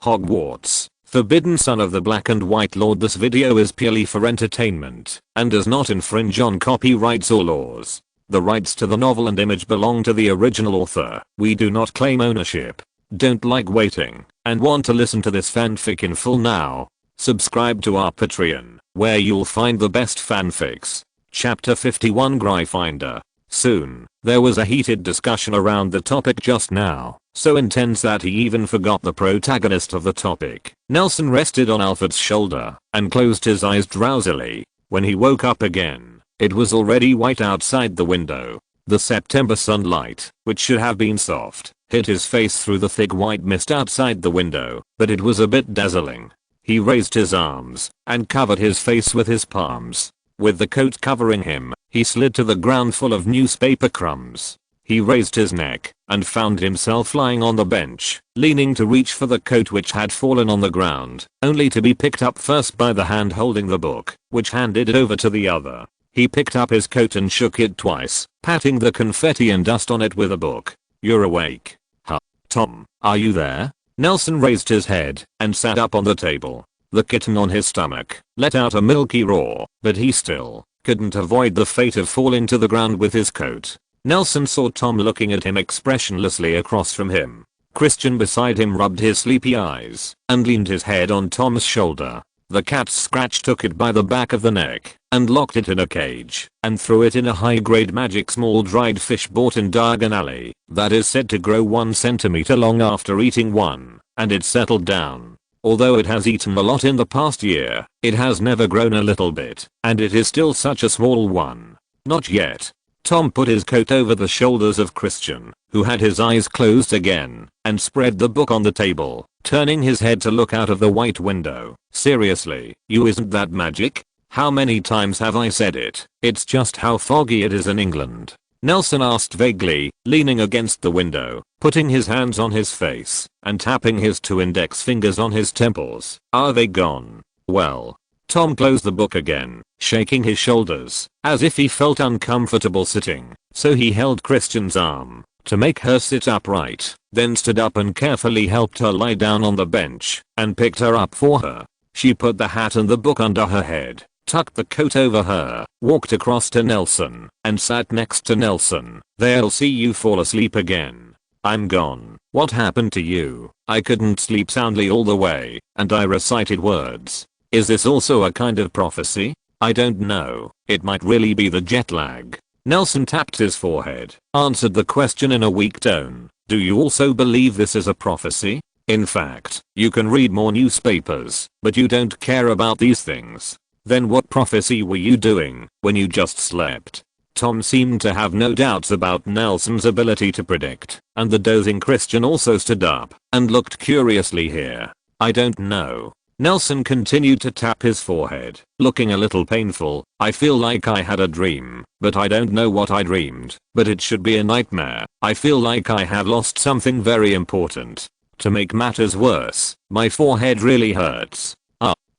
Hogwarts, Forbidden Son of the Black and White Lord. This video is purely for entertainment and does not infringe on copyrights or laws. The rights to the novel and image belong to the original author. We do not claim ownership. Don't like waiting and want to listen to this fanfic in full now? Subscribe to our Patreon, where you'll find the best fanfics. Chapter 51, Gryffindor. Soon, there was a heated discussion around the topic just now, so intense that he even forgot the protagonist of the topic. Nelson rested on Alfred's shoulder and closed his eyes drowsily. When he woke up again, it was already white outside the window. The September sunlight, which should have been soft, hit his face through the thick white mist outside the window, but it was a bit dazzling. He raised his arms and covered his face with his palms. With the coat covering him, he slid to the ground full of newspaper crumbs. He raised his neck and found himself lying on the bench, leaning to reach for the coat which had fallen on the ground, only to be picked up first by the hand holding the book, which handed it over to the other. He picked up his coat and shook it twice, patting the confetti and dust on it with a book. "You're awake. Huh. Tom, are you there?" Nelson raised his head and sat up on the table. The kitten on his stomach let out a milky roar, but he still couldn't avoid the fate of falling to the ground with his coat. Nelson saw Tom looking at him expressionlessly across from him. Christian beside him rubbed his sleepy eyes and leaned his head on Tom's shoulder. The cat's scratch took it by the back of the neck and locked it in a cage and threw it in a high-grade magic small dried fish bought in Diagon Alley that is said to grow 1 centimeter long after eating one, and it settled down. Although it has eaten a lot in the past year, it has never grown a little bit, and it is still such a small one. Not yet. Tom put his coat over the shoulders of Christian, who had his eyes closed again, and spread the book on the table, turning his head to look out of the white window. "Seriously, you isn't that magic? How many times have I said it? It's just how foggy it is in England." Nelson asked vaguely, leaning against the window, putting his hands on his face, and tapping his 2 index fingers on his temples. "Are they gone?" "Well." Tom closed the book again, shaking his shoulders, as if he felt uncomfortable sitting, so he held Christian's arm to make her sit upright, then stood up and carefully helped her lie down on the bench, and picked her up for her. She put the hat and the book under her head, tucked the coat over her, walked across to Nelson, and sat next to Nelson. "They'll see you fall asleep again." "I'm gone." "What happened to you?" "I couldn't sleep soundly all the way, and I recited words." "Is this also a kind of prophecy?" "I don't know. It might really be the jet lag." Nelson tapped his forehead, answered the question in a weak tone. "Do you also believe this is a prophecy? In fact, you can read more newspapers, but you don't care about these things. Then what prophecy were you doing when you just slept?" Tom seemed to have no doubts about Nelson's ability to predict, and the dozing Christian also stood up and looked curiously here. "I don't know." Nelson continued to tap his forehead, looking a little painful. "I feel like I had a dream, but I don't know what I dreamed, but it should be a nightmare. I feel like I have lost something very important. To make matters worse, my forehead really hurts."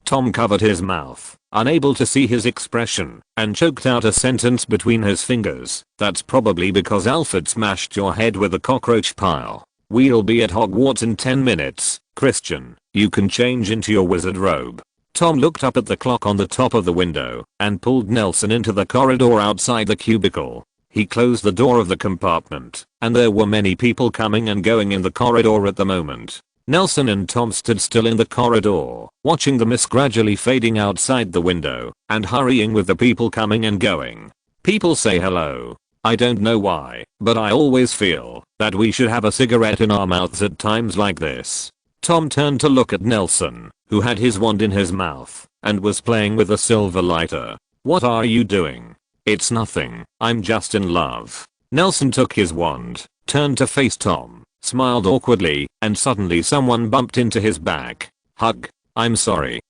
Tom covered his mouth, unable to see his expression, and choked out a sentence between his fingers. "That's probably because Alfred smashed your head with a cockroach pile. We'll be at Hogwarts in 10 minutes, Christian. You can change into your wizard robe." Tom looked up at the clock on the top of the window and pulled Nelson into the corridor outside the cubicle. He closed the door of the compartment, and there were many people coming and going in the corridor at the moment. Nelson and Tom stood still in the corridor, watching the mist gradually fading outside the window and hurrying with the people coming and going. "People say hello. I don't know why, but I always feel that we should have a cigarette in our mouths at times like this." Tom turned to look at Nelson, who had his wand in his mouth and was playing with a silver lighter. "What are you doing?" "It's nothing. I'm just in love." Nelson took his wand, turned to face Tom, smiled awkwardly, and suddenly someone bumped into his back. "Hug." I'm sorry.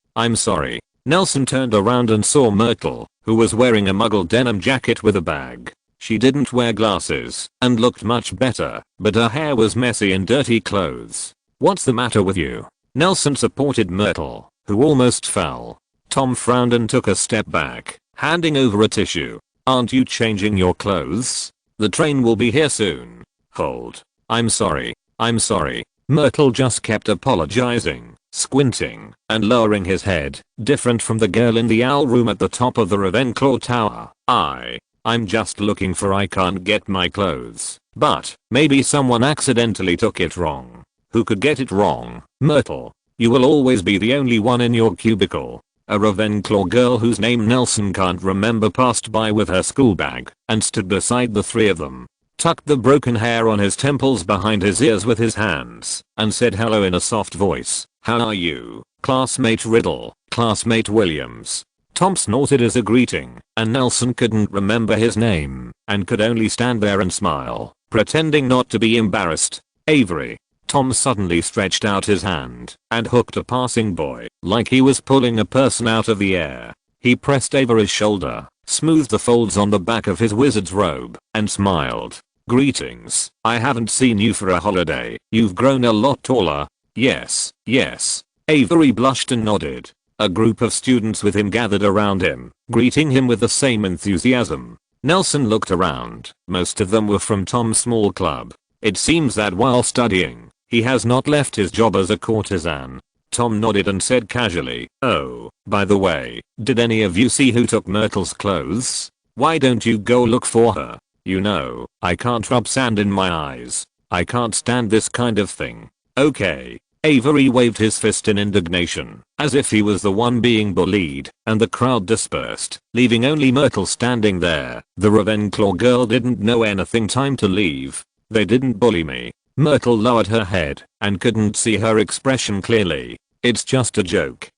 Nelson turned around and saw Myrtle, who was wearing a Muggle denim jacket with a bag. She didn't wear glasses and looked much better, but her hair was messy in dirty clothes. "What's the matter with you?" Nelson supported Myrtle, who almost fell. Tom frowned and took a step back, handing over a tissue. "Aren't you changing your clothes? The train will be here soon." "Hold. I'm sorry. Myrtle just kept apologizing, squinting, and lowering his head, different from the girl in the owl room at the top of the Ravenclaw tower. I'm just looking for I can't get my clothes. But maybe someone accidentally took it wrong. Who could get it wrong? Myrtle. You will always be the only one in your cubicle. A Ravenclaw girl whose name Nelson can't remember passed by with her school bag and stood beside the three of them. Tucked the broken hair on his temples behind his ears with his hands and said hello in a soft voice. How are you, classmate Riddle, classmate Williams? Tom snorted as a greeting, and Nelson couldn't remember his name and could only stand there and smile, pretending not to be embarrassed. Avery. Tom suddenly stretched out his hand and hooked a passing boy like he was pulling a person out of the air. He pressed Avery's shoulder, smoothed the folds on the back of his wizard's robe, and smiled. Greetings. I haven't seen you for a holiday. You've grown a lot taller. Yes. Avery blushed and nodded. A group of students with him gathered around him, greeting him with the same enthusiasm. Nelson looked around. Most of them were from Tom's small club. It seems that while studying, he has not left his job as a courtesan. Tom nodded and said casually, "Oh, by the way, did any of you see who took Myrtle's clothes? Why don't you go look for her? You know, I can't rub sand in my eyes. I can't stand this kind of thing." Okay. Avery waved his fist in indignation, as if he was the one being bullied, and the crowd dispersed, leaving only Myrtle standing there. The Ravenclaw girl didn't know anything. Time to leave. They didn't bully me. Myrtle lowered her head and couldn't see her expression clearly. It's just a joke.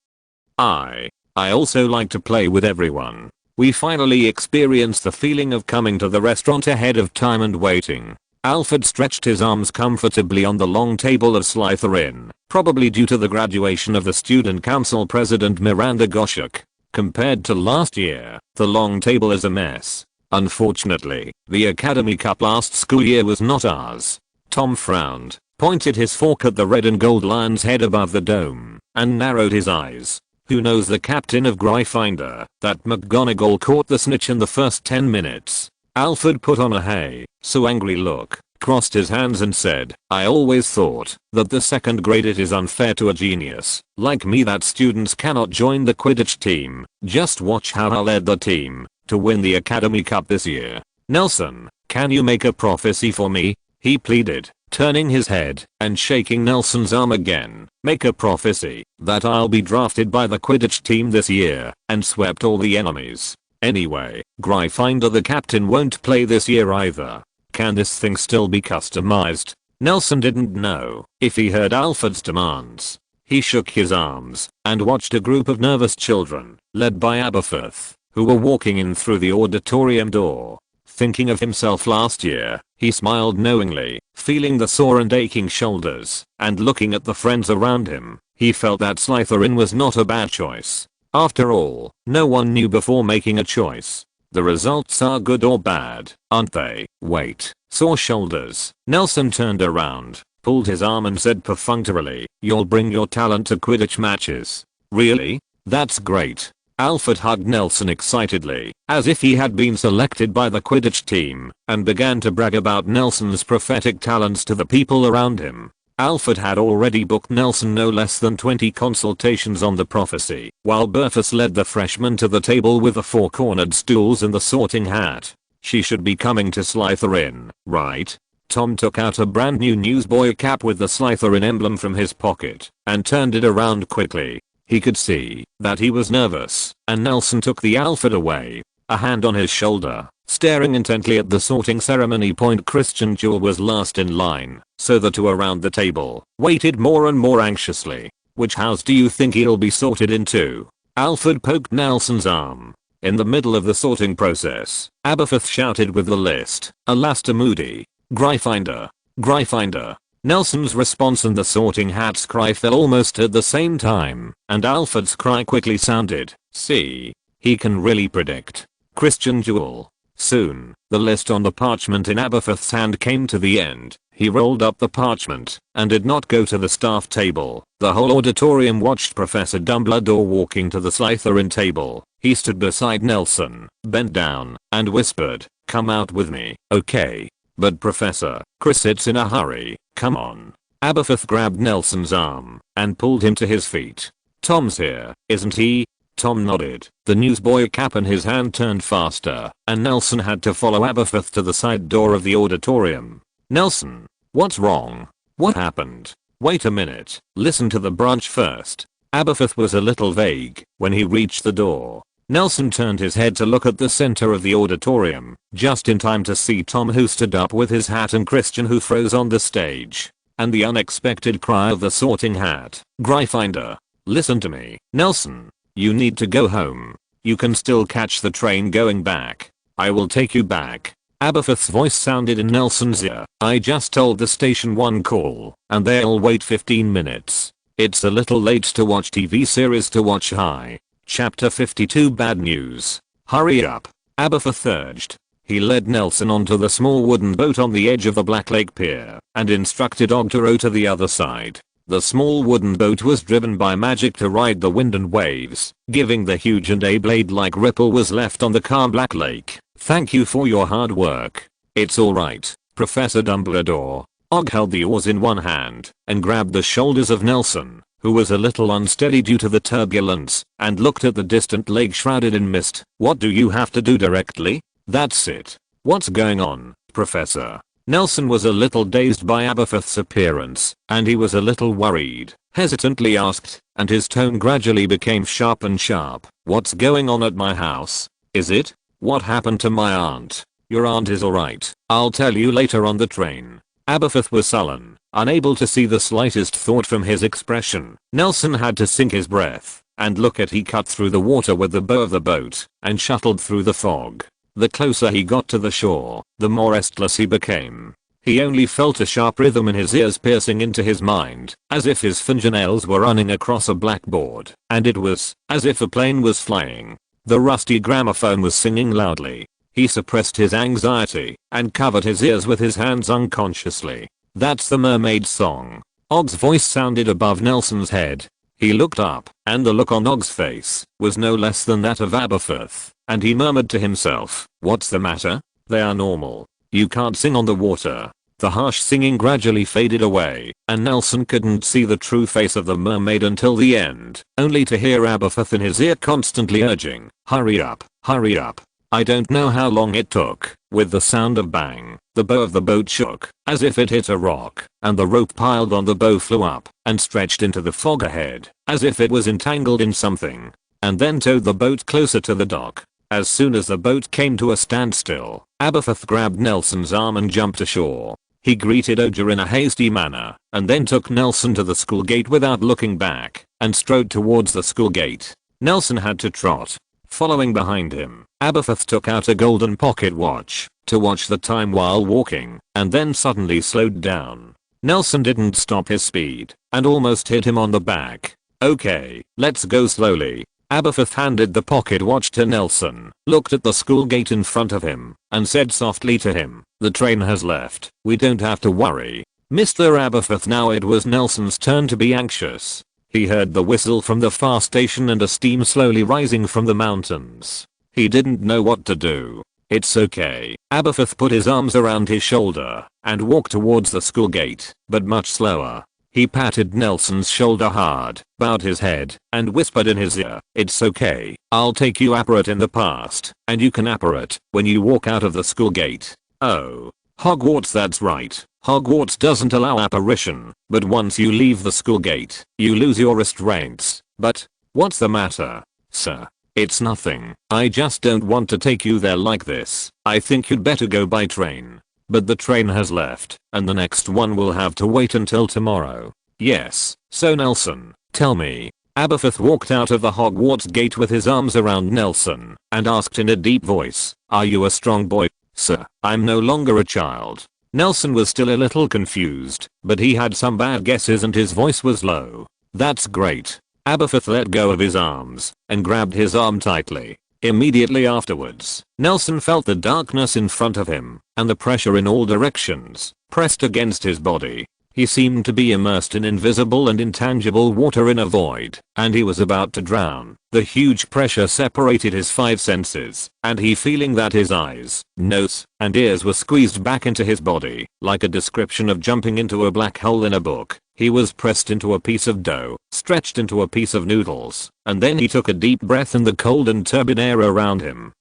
I also like to play with everyone. We finally experienced the feeling of coming to the restaurant ahead of time and waiting. Alfred stretched his arms comfortably on the long table of Slytherin, probably due to the graduation of the student council president Miranda Goshuk. Compared to last year, the long table is a mess. Unfortunately, the Academy Cup last school year was not ours. Tom frowned, pointed his fork at the red and gold lion's head above the dome, and narrowed his eyes. Who knows the captain of Gryffindor? That McGonagall caught the snitch in the first 10 minutes. Alfred put on a hey, so angry look, crossed his hands and said, I always thought that the second grade it is unfair to a genius like me that students cannot join the Quidditch team. Just watch how I led the team to win the Academy Cup this year. Nelson, can you make a prophecy for me? He pleaded, turning his head and shaking Nelson's arm again. Make a prophecy that I'll be drafted by the Quidditch team this year and swept all the enemies. Anyway, Gryffindor the captain won't play this year either. Can this thing still be customized? Nelson didn't know if he heard Alfred's demands. He shook his arms and watched a group of nervous children, led by Aberforth, who were walking in through the auditorium door. Thinking of himself last year, he smiled knowingly, feeling the sore and aching shoulders, and looking at the friends around him, he felt that Slytherin was not a bad choice. After all, no one knew before making a choice. The results are good or bad, aren't they? Wait, sore shoulders. Nelson turned around, pulled his arm and said perfunctorily, you'll bring your talent to Quidditch matches. Really? That's great. Alfred hugged Nelson excitedly, as if he had been selected by the Quidditch team, and began to brag about Nelson's prophetic talents to the people around him. Alfred had already booked Nelson no less than 20 consultations on the prophecy, while Berthus led the freshmen to the table with the four-cornered stools and the sorting hat. She should be coming to Slytherin, right? Tom took out a brand new newsboy cap with the Slytherin emblem from his pocket, and turned it around quickly. He could see that he was nervous, and Nelson took the Alfred away, a hand on his shoulder, staring intently at the sorting ceremony point. Christian Jewel was last in line, so the two around the table waited more and more anxiously. Which house do you think he'll be sorted into? Alfred poked Nelson's arm. In the middle of the sorting process, Aberforth shouted with the list, Alastair Moody, Gryffindor, Gryffindor. Nelson's response and the sorting hat's cry fell almost at the same time, and Alfred's cry quickly sounded, see, he can really predict. Christian Jewel. Soon, the list on the parchment in Aberforth's hand came to the end. He rolled up the parchment and did not go to the staff table. The whole auditorium watched Professor Dumbledore walking to the Slytherin table. He stood beside Nelson, bent down, and whispered, come out with me, okay? But Professor, Chris, it's in a hurry, come on. Aberforth grabbed Nelson's arm and pulled him to his feet. Tom's here, isn't he? Tom nodded. The newsboy cap in his hand turned faster, and Nelson had to follow Aberforth to the side door of the auditorium. Nelson, what's wrong? What happened? Wait a minute, listen to the branch first. Aberforth was a little vague when he reached the door. Nelson turned his head to look at the center of the auditorium, just in time to see Tom, who stood up with his hat, and Christian, who froze on the stage. And the unexpected cry of the Sorting Hat. Gryffindor, listen to me. Nelson, you need to go home. You can still catch the train going back. I will take you back. Aberforth's voice sounded in Nelson's ear. I just told the station one call, and they'll wait 15 minutes. It's a little late to watch TV series to watch. Hi. Chapter 52 Bad News. Hurry up, Aberforth urged. He led Nelson onto the small wooden boat on the edge of the Black Lake Pier and instructed Og to row to the other side. The small wooden boat was driven by magic to ride the wind and waves, giving the huge and a blade-like ripple was left on the calm Black Lake. Thank you for your hard work. It's alright, Professor Dumbledore. Og held the oars in one hand and grabbed the shoulders of Nelson, who was a little unsteady due to the turbulence, and looked at the distant lake shrouded in mist. What do you have to do directly? That's it. What's going on, Professor? Nelson was a little dazed by Aberforth's appearance, and he was a little worried, hesitantly asked, and his tone gradually became sharp and sharp. What's going on at my house? Is it? What happened to my aunt? Your aunt is alright. I'll tell you later on the train. Aberforth was sullen, unable to see the slightest thought from his expression. Nelson had to sink his breath and look at he cut through the water with the bow of the boat and shuttled through the fog. The closer he got to the shore, the more restless he became. He only felt a sharp rhythm in his ears piercing into his mind, as if his fingernails were running across a blackboard, and it was as if a plane was flying. The rusty gramophone was singing loudly. He suppressed his anxiety and covered his ears with his hands unconsciously. That's the mermaid song. Og's voice sounded above Nelson's head. He looked up, and the look on Og's face was no less than that of Aberforth, and he murmured to himself, what's the matter? They are normal. You can't sing on the water. The harsh singing gradually faded away, and Nelson couldn't see the true face of the mermaid until the end, only to hear Aberforth in his ear constantly urging, hurry up, hurry up. I don't know how long it took. With the sound of bang, the bow of the boat shook, as if it hit a rock, and the rope piled on the bow flew up and stretched into the fog ahead, as if it was entangled in something, and then towed the boat closer to the dock. As soon as the boat came to a standstill, Aberforth grabbed Nelson's arm and jumped ashore. He greeted Oja in a hasty manner, and then took Nelson to the school gate without looking back, and strode towards the school gate. Nelson had to trot, following behind him. Aberforth took out a golden pocket watch to watch the time while walking, and then suddenly slowed down. Nelson didn't stop his speed, and almost hit him on the back. Okay, let's go slowly. Aberforth handed the pocket watch to Nelson, looked at the school gate in front of him, and said softly to him, the train has left. We don't have to worry. Mr. Aberforth. Now it was Nelson's turn to be anxious. He heard the whistle from the far station and a steam slowly rising from the mountains. He didn't know what to do. It's okay. Aberforth put his arms around his shoulder and walked towards the school gate, but much slower. He patted Nelson's shoulder hard, bowed his head, and whispered in his ear, it's okay. I'll take you apparat in the past, and you can apparat when you walk out of the school gate. Oh. Hogwarts, that's right. Hogwarts doesn't allow apparition, but once you leave the school gate, you lose your restraints. But, what's the matter, sir? It's nothing. I just don't want to take you there like this. I think you'd better go by train. But the train has left, and the next one will have to wait until tomorrow. Yes, so Nelson, tell me. Aberforth walked out of the Hogwarts gate with his arms around Nelson, and asked in a deep voice, are you a strong boy, sir? I'm no longer a child. Nelson was still a little confused, but he had some bad guesses and his voice was low. That's great. Aberforth let go of his arms, and grabbed his arm tightly. Immediately afterwards, Nelson felt the darkness in front of him, and the pressure in all directions, pressed against his body. He seemed to be immersed in invisible and intangible water in a void, and he was about to drown. The huge pressure separated his five senses, and he feeling that his eyes, nose, and ears were squeezed back into his body, like a description of jumping into a black hole in a book. He was pressed into a piece of dough, stretched into a piece of noodles, and then he took a deep breath in the cold and turbid air around him.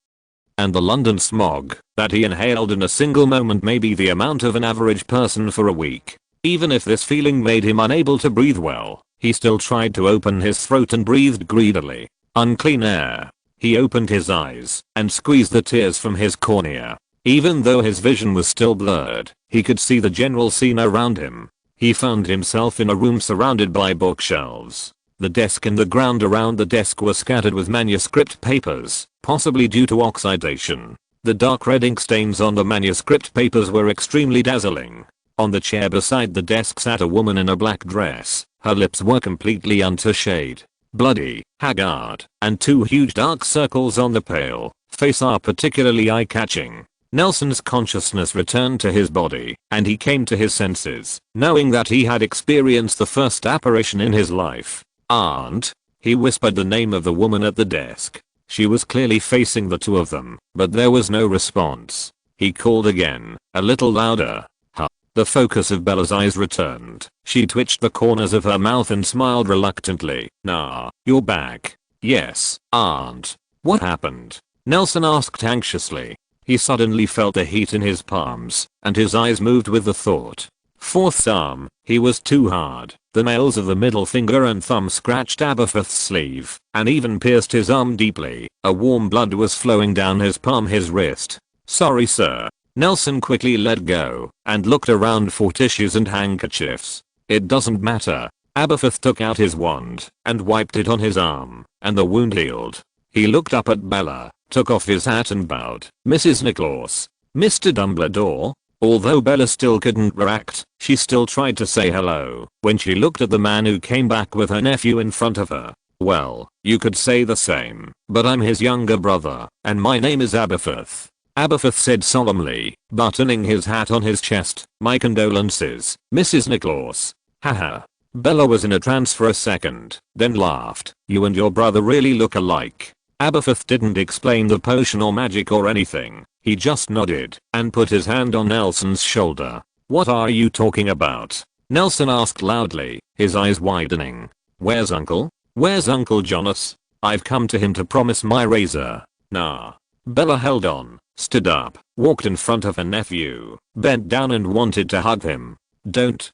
And the London smog that he inhaled in a single moment may be the amount of an average person for a week. Even if this feeling made him unable to breathe well, he still tried to open his throat and breathed greedily. Unclean air. He opened his eyes and squeezed the tears from his cornea. Even though his vision was still blurred, he could see the general scene around him. He found himself in a room surrounded by bookshelves. The desk and the ground around the desk were scattered with manuscript papers, possibly due to oxidation. The dark red ink stains on the manuscript papers were extremely dazzling. On the chair beside the desk sat a woman in a black dress. Her lips were completely untouched, bloody, haggard, and two huge dark circles on the pale face are particularly eye-catching. Nelson's consciousness returned to his body, and he came to his senses, knowing that he had experienced the first apparition in his life. "Aunt?" He whispered the name of the woman at the desk. She was clearly facing the two of them, but there was no response. He called again, a little louder. The focus of Bella's eyes returned. She twitched the corners of her mouth and smiled reluctantly. "Nah, you're back." "Yes, Aunt." "What happened?" Nelson asked anxiously. He suddenly felt a heat in his palms, and his eyes moved with the thought. Fourth arm. He was too hard. The nails of the middle finger and thumb scratched Aberforth's sleeve, and even pierced his arm deeply. A warm blood was flowing down his palm, his wrist. "Sorry, sir." Nelson quickly let go, and looked around for tissues and handkerchiefs. "It doesn't matter." Aberforth took out his wand, and wiped it on his arm, and the wound healed. He looked up at Bella, took off his hat and bowed. "Mrs. Nicholas." "Mr. Dumbledore?" Although Bella still couldn't react, she still tried to say hello when she looked at the man who came back with her nephew in front of her. "Well, you could say the same, but I'm his younger brother, and my name is Aberforth." Aberforth said solemnly, buttoning his hat on his chest. "My condolences, Mrs. Nicholas." Haha. Bella was in a trance for a second, then laughed. "You and your brother really look alike." Aberforth didn't explain the potion or magic or anything. He just nodded and put his hand on Nelson's shoulder. "What are you talking about?" Nelson asked loudly, his eyes widening. "Where's Uncle? Where's Uncle Jonas? I've come to him to promise my razor." "Nah." Bella held on, stood up, walked in front of her nephew, bent down and wanted to hug him. Don't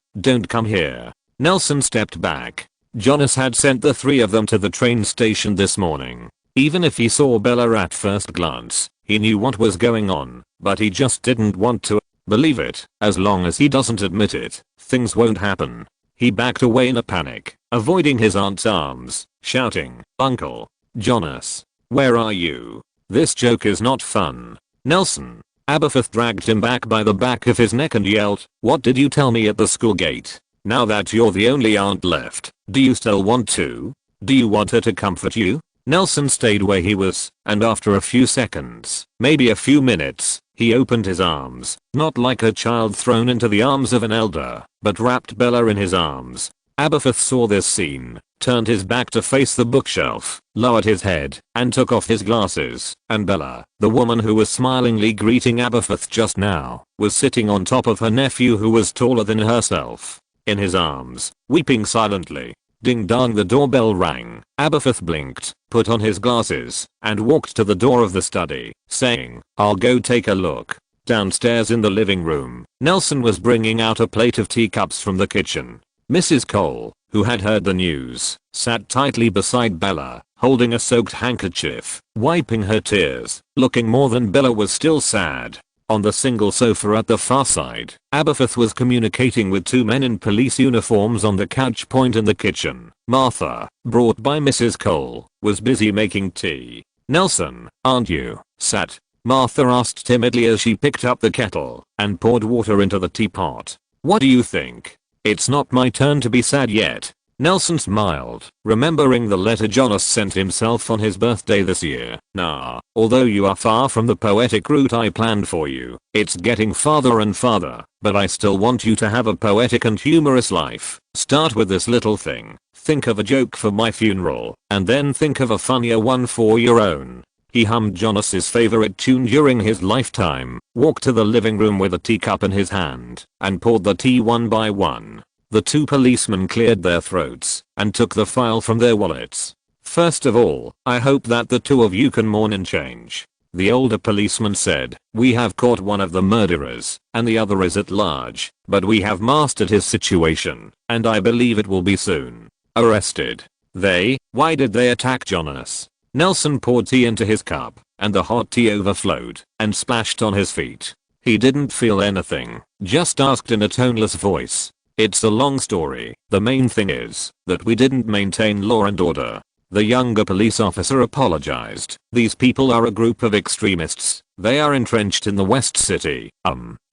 come here." Nelson stepped back. Jonas had sent the three of them to the train station this morning. Even if he saw Bella at first glance, he knew what was going on, but he just didn't want to believe it. As long as he doesn't admit it, things won't happen. He backed away in a panic, avoiding his aunt's arms, shouting, "Uncle Jonas, where are you? This joke is not fun." "Nelson." Aberforth dragged him back by the back of his neck and yelled, "What did you tell me at the school gate? Now that you're the only aunt left, do you still want to? Do you want her to comfort you?" Nelson stayed where he was, and after a few seconds, maybe a few minutes, he opened his arms, not like a child thrown into the arms of an elder, but wrapped Bella in his arms. Aberforth saw this scene, turned his back to face the bookshelf, lowered his head, and took off his glasses, and Bella, the woman who was smilingly greeting Aberforth just now, was sitting on top of her nephew who was taller than herself, in his arms, weeping silently. Ding dong, the doorbell rang. Aberforth blinked, put on his glasses, and walked to the door of the study, saying, "I'll go take a look." Downstairs in the living room, Nelson was bringing out a plate of teacups from the kitchen. Mrs. Cole, who had heard the news, sat tightly beside Bella, holding a soaked handkerchief, wiping her tears, looking more than Bella was still sad. On the single sofa at the far side, Aberforth was communicating with two men in police uniforms on the couch point in the kitchen. Martha, brought by Mrs. Cole, was busy making tea. "Nelson, aren't you sad?" Martha asked timidly as she picked up the kettle and poured water into the teapot. "What do you think? It's not my turn to be sad yet." Nelson smiled, remembering the letter Jonas sent himself on his birthday this year. "Nah, although you are far from the poetic route I planned for you, it's getting farther and farther." but I still want you to have a poetic and humorous life. Start with this little thing. Think of a joke for my funeral, and then think of a funnier one for your own. He hummed Jonas's favorite tune during his lifetime, walked to the living room with a teacup in his hand, and poured the tea one by one. The two policemen cleared their throats and took the file from their wallets. First of all, I hope that the two of you can mourn in change. The older policeman said, we have caught one of the murderers, and the other is at large, but we have mastered his situation, and I believe it will be soon arrested. Why did they attack Jonas? Nelson poured tea into his cup, and the hot tea overflowed and splashed on his feet. He didn't feel anything, just asked in a toneless voice. It's a long story. The main thing is that we didn't maintain law and order. The younger police officer apologized. These people are a group of extremists. They are entrenched in the West City.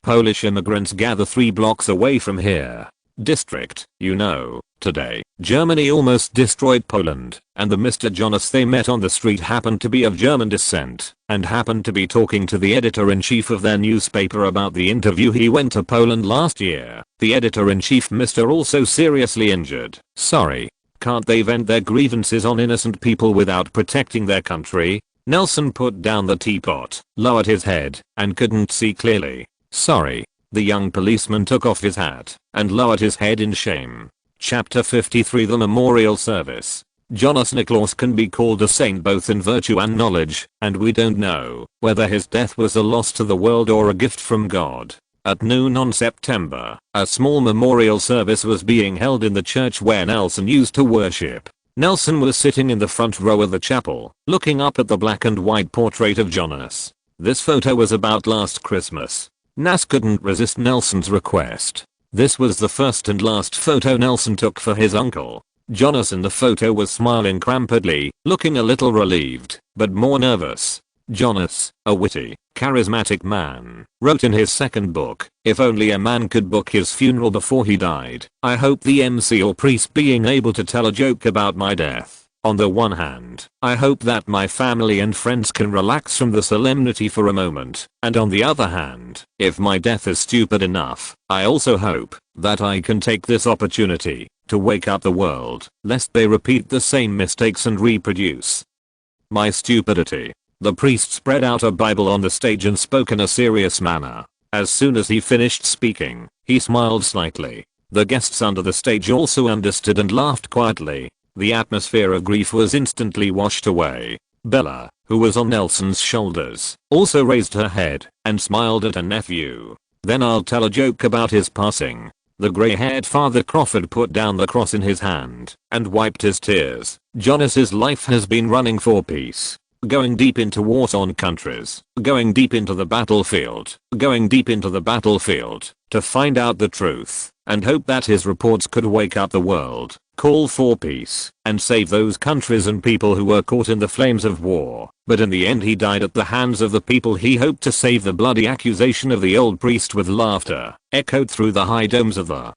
Polish immigrants gather 3 blocks away from here. District, you know. Today, Germany almost destroyed Poland, and the Mr. Jonas they met on the street happened to be of German descent, and happened to be talking to the editor-in-chief of their newspaper about the interview he went to Poland last year. The editor-in-chief Mr. also seriously injured. Sorry. Can't they vent their grievances on innocent people without protecting their country? Nelson put down the teapot, lowered his head, and couldn't see clearly. Sorry. The young policeman took off his hat and lowered his head in shame. Chapter 53 The Memorial Service. Jonas Niklaus can be called a saint both in virtue and knowledge, and we don't know whether his death was a loss to the world or a gift from God. At noon on September, a small memorial service was being held in the church where Nelson used to worship. Nelson was sitting in the front row of the chapel, looking up at the black and white portrait of Jonas. This photo was about last Christmas. Nas couldn't resist Nelson's request. This was the first and last photo Nelson took for his uncle. Jonas in the photo was smiling crampedly, looking a little relieved, but more nervous. Jonas, a witty, charismatic man, wrote in his second book, if only a man could book his funeral before he died, I hope the MC or priest being able to tell a joke about my death. On the one hand, I hope that my family and friends can relax from the solemnity for a moment, and on the other hand, if my death is stupid enough, I also hope that I can take this opportunity to wake up the world, lest they repeat the same mistakes and reproduce my stupidity. The priest spread out a Bible on the stage and spoke in a serious manner. As soon as he finished speaking, he smiled slightly. The guests under the stage also understood and laughed quietly. The atmosphere of grief was instantly washed away. Bella, who was on Nelson's shoulders, also raised her head and smiled at her nephew. Then I'll tell a joke about his passing. The grey-haired Father Crawford put down the cross in his hand and wiped his tears. Jonas's life has been running for peace. Going deep into war-torn countries. Going deep into the battlefield. Going deep into the battlefield to find out the truth and hope that his reports could wake up the world, call for peace, and save those countries and people who were caught in the flames of war. But in the end he died at the hands of the people he hoped to save. The bloody accusation of the old priest with laughter echoed through the high domes of the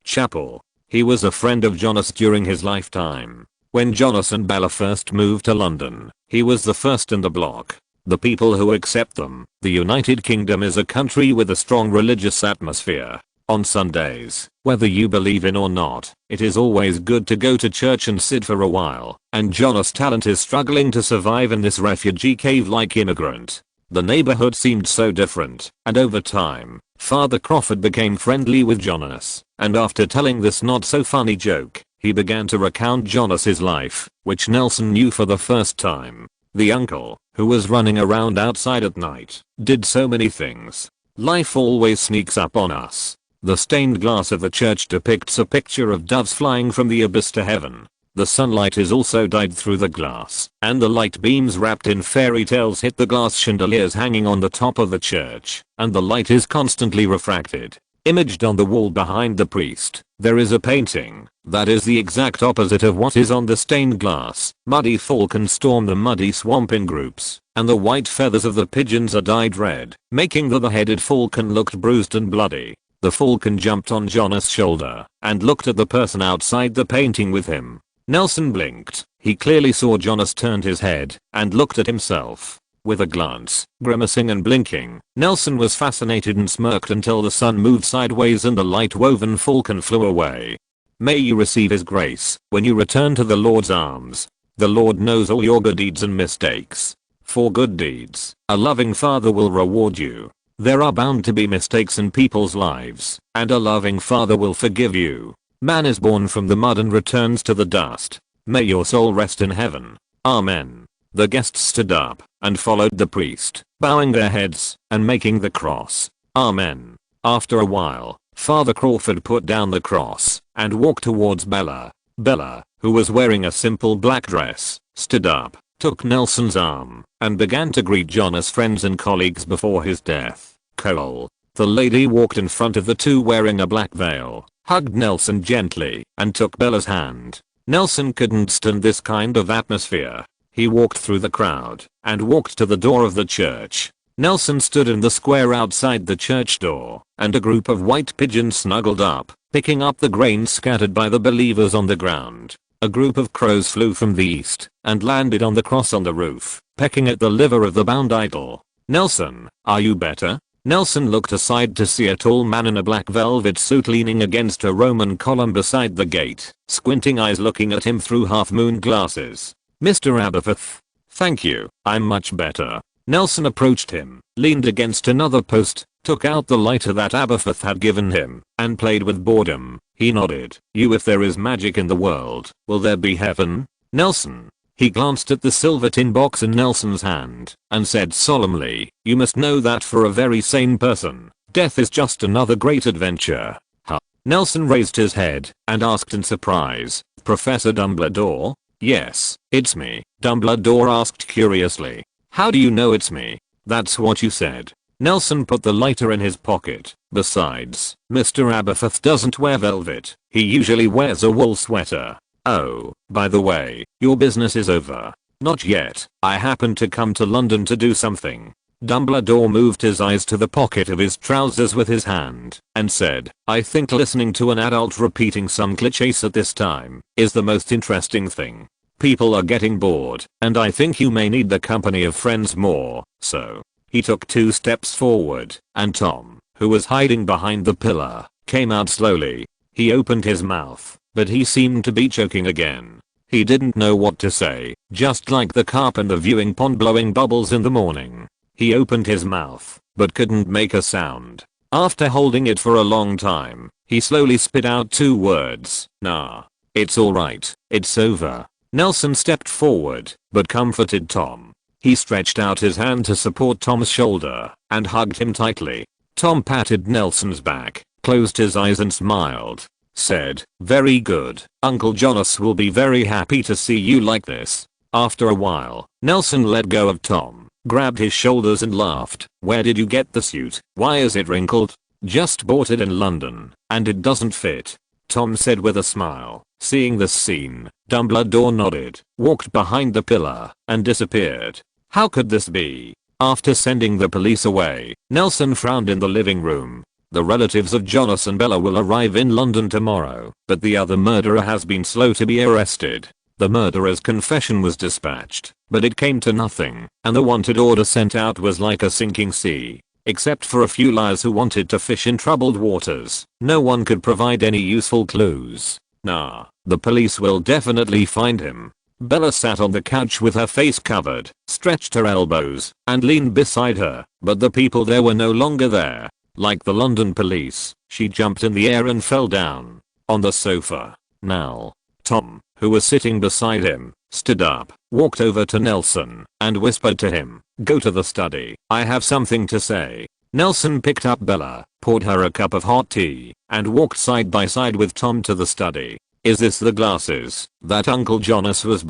chapel. He was a friend of Jonas during his lifetime. When Jonas and Bella first moved to London, he was the first in the block. The people who accept them. The United Kingdom is a country with a strong religious atmosphere. On Sundays, whether you believe in or not, it is always good to go to church and sit for a while, and Jonas' talent is struggling to survive in this refugee cave like immigrant. The neighborhood seemed so different, and over time, Father Crawford became friendly with Jonas, and after telling this not so funny joke, he began to recount Jonas's life, which Nelson knew for the first time. The uncle, who was running around outside at night, did so many things. Life always sneaks up on us. The stained glass of the church depicts a picture of doves flying from the abyss to heaven. The sunlight is also dyed through the glass, and the light beams wrapped in fairy tales hit the glass chandeliers hanging on the top of the church, and the light is constantly refracted. Imaged on the wall behind the priest, there is a painting that is the exact opposite of what is on the stained glass. Muddy falcons storm the muddy swamp in groups, and the white feathers of the pigeons are dyed red, making the headed falcon look bruised and bloody. The falcon jumped on Jonas' shoulder and looked at the person outside the painting with him. Nelson blinked. He clearly saw Jonas turned his head and looked at himself. With a glance, grimacing and blinking, Nelson was fascinated and smirked until the sun moved sideways and the light-woven falcon flew away. May you receive his grace when you return to the Lord's arms. The Lord knows all your good deeds and mistakes. For good deeds, a loving father will reward you. There are bound to be mistakes in people's lives, and a loving father will forgive you. Man is born from the mud and returns to the dust. May your soul rest in heaven. Amen. The guests stood up and followed the priest, bowing their heads and making the cross. Amen. After a while, Father Crawford put down the cross and walked towards Bella. Bella, who was wearing a simple black dress, stood up, took Nelson's arm, and began to greet John as friends and colleagues before his death. Cole, the lady, walked in front of the two wearing a black veil, hugged Nelson gently, and took Bella's hand. Nelson couldn't stand this kind of atmosphere. He walked through the crowd and walked to the door of the church. Nelson stood in the square outside the church door, and a group of white pigeons snuggled up, picking up the grain scattered by the believers on the ground. A group of crows flew from the east and landed on the cross on the roof, pecking at the liver of the bound idol. Nelson, are you better? Nelson looked aside to see a tall man in a black velvet suit leaning against a Roman column beside the gate, squinting eyes looking at him through half-moon glasses. Mr. Aberforth. Thank you, I'm much better. Nelson approached him, leaned against another post, took out the lighter that Aberforth had given him, and played with boredom. He nodded. You, if there is magic in the world, will there be heaven? Nelson. He glanced at the silver tin box in Nelson's hand, and said solemnly, you must know that for a very sane person, death is just another great adventure. Huh. Nelson raised his head, and asked in surprise, Professor Dumbledore? Yes, it's me, Dumbledore asked curiously. How do you know it's me? That's what you said. Nelson put the lighter in his pocket. Besides, Mr. Aberforth doesn't wear velvet, he usually wears a wool sweater. Oh, by the way, your business is over. Not yet, I happened to come to London to do something. Dumbledore moved his eyes to the pocket of his trousers with his hand, and said, I think listening to an adult repeating some clichés at this time is the most interesting thing. People are getting bored, and I think you may need the company of friends more, so. He took 2 steps forward, and Tom, who was hiding behind the pillar, came out slowly. He opened his mouth, but he seemed to be choking again. He didn't know what to say, just like the carp in the viewing pond blowing bubbles in the morning. He opened his mouth, but couldn't make a sound. After holding it for a long time, he slowly spit out 2 words. Nah. It's alright, it's over. Nelson stepped forward, but comforted Tom. He stretched out his hand to support Tom's shoulder, and hugged him tightly. Tom patted Nelson's back, closed his eyes and smiled. Said, very good, Uncle Jonas will be very happy to see you like this. After a while, Nelson let go of Tom, grabbed his shoulders and laughed. Where did you get the suit? Why is it wrinkled? Just bought it in London, and it doesn't fit. Tom said with a smile. Seeing this scene, Dumbledore nodded, walked behind the pillar, and disappeared. How could this be? After sending the police away, Nelson frowned in the living room. The relatives of Jonas and Bella will arrive in London tomorrow, but the other murderer has been slow to be arrested. The murderer's confession was dispatched, but it came to nothing, and the wanted order sent out was like a sinking sea. Except for a few liars who wanted to fish in troubled waters, no one could provide any useful clues. Nah, the police will definitely find him. Bella sat on the couch with her face covered, stretched her elbows, and leaned beside her, but the people there were no longer there. Like the London police, she jumped in the air and fell down. On the sofa. Now. Tom, who was sitting beside him, stood up, walked over to Nelson, and whispered to him, go to the study, I have something to say. Nelson picked up Bella, poured her a cup of hot tea, and walked side by side with Tom to the study. Is this the glasses that Uncle Jonas was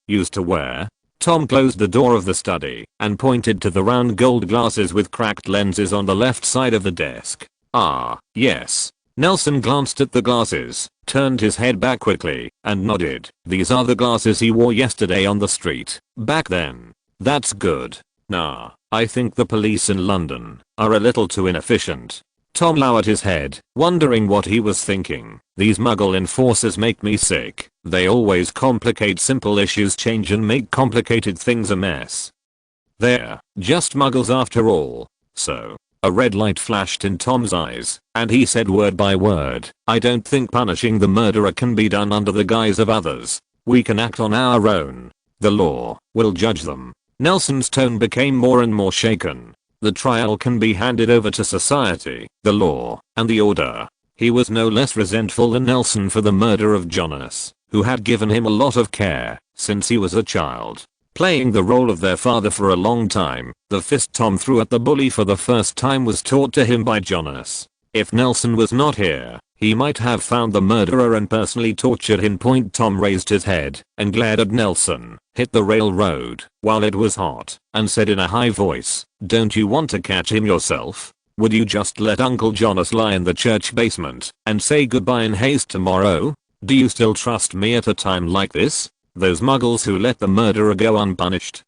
used to wear? Tom closed the door of the study and pointed to the round gold glasses with cracked lenses on the left side of the desk. Ah, yes. Nelson glanced at the glasses, turned his head back quickly, and nodded. These are the glasses he wore yesterday on the street, back then. That's good. Nah, I think the police in London are a little too inefficient. Tom lowered his head, wondering what he was thinking. These Muggle enforcers make me sick. They always complicate simple issues, change and make complicated things a mess. They're just muggles after all. So, a red light flashed in Tom's eyes, and he said word by word, I don't think punishing the murderer can be done under the guise of others. We can act on our own. The law will judge them. Nelson's tone became more and more shaken. The trial can be handed over to society, the law, and the order. He was no less resentful than Nelson for the murder of Jonas, who had given him a lot of care since he was a child. Playing the role of their father for a long time, the fist Tom threw at the bully for the first time was taught to him by Jonas. If Nelson was not here, he might have found the murderer and personally tortured him. Tom raised his head and glared at Nelson, hit the railroad while it was hot, and said in a high voice, don't you want to catch him yourself? Would you just let Uncle Jonas lie in the church basement and say goodbye in haste tomorrow? Do you still trust me at a time like this? Those muggles who let the murderer go unpunished?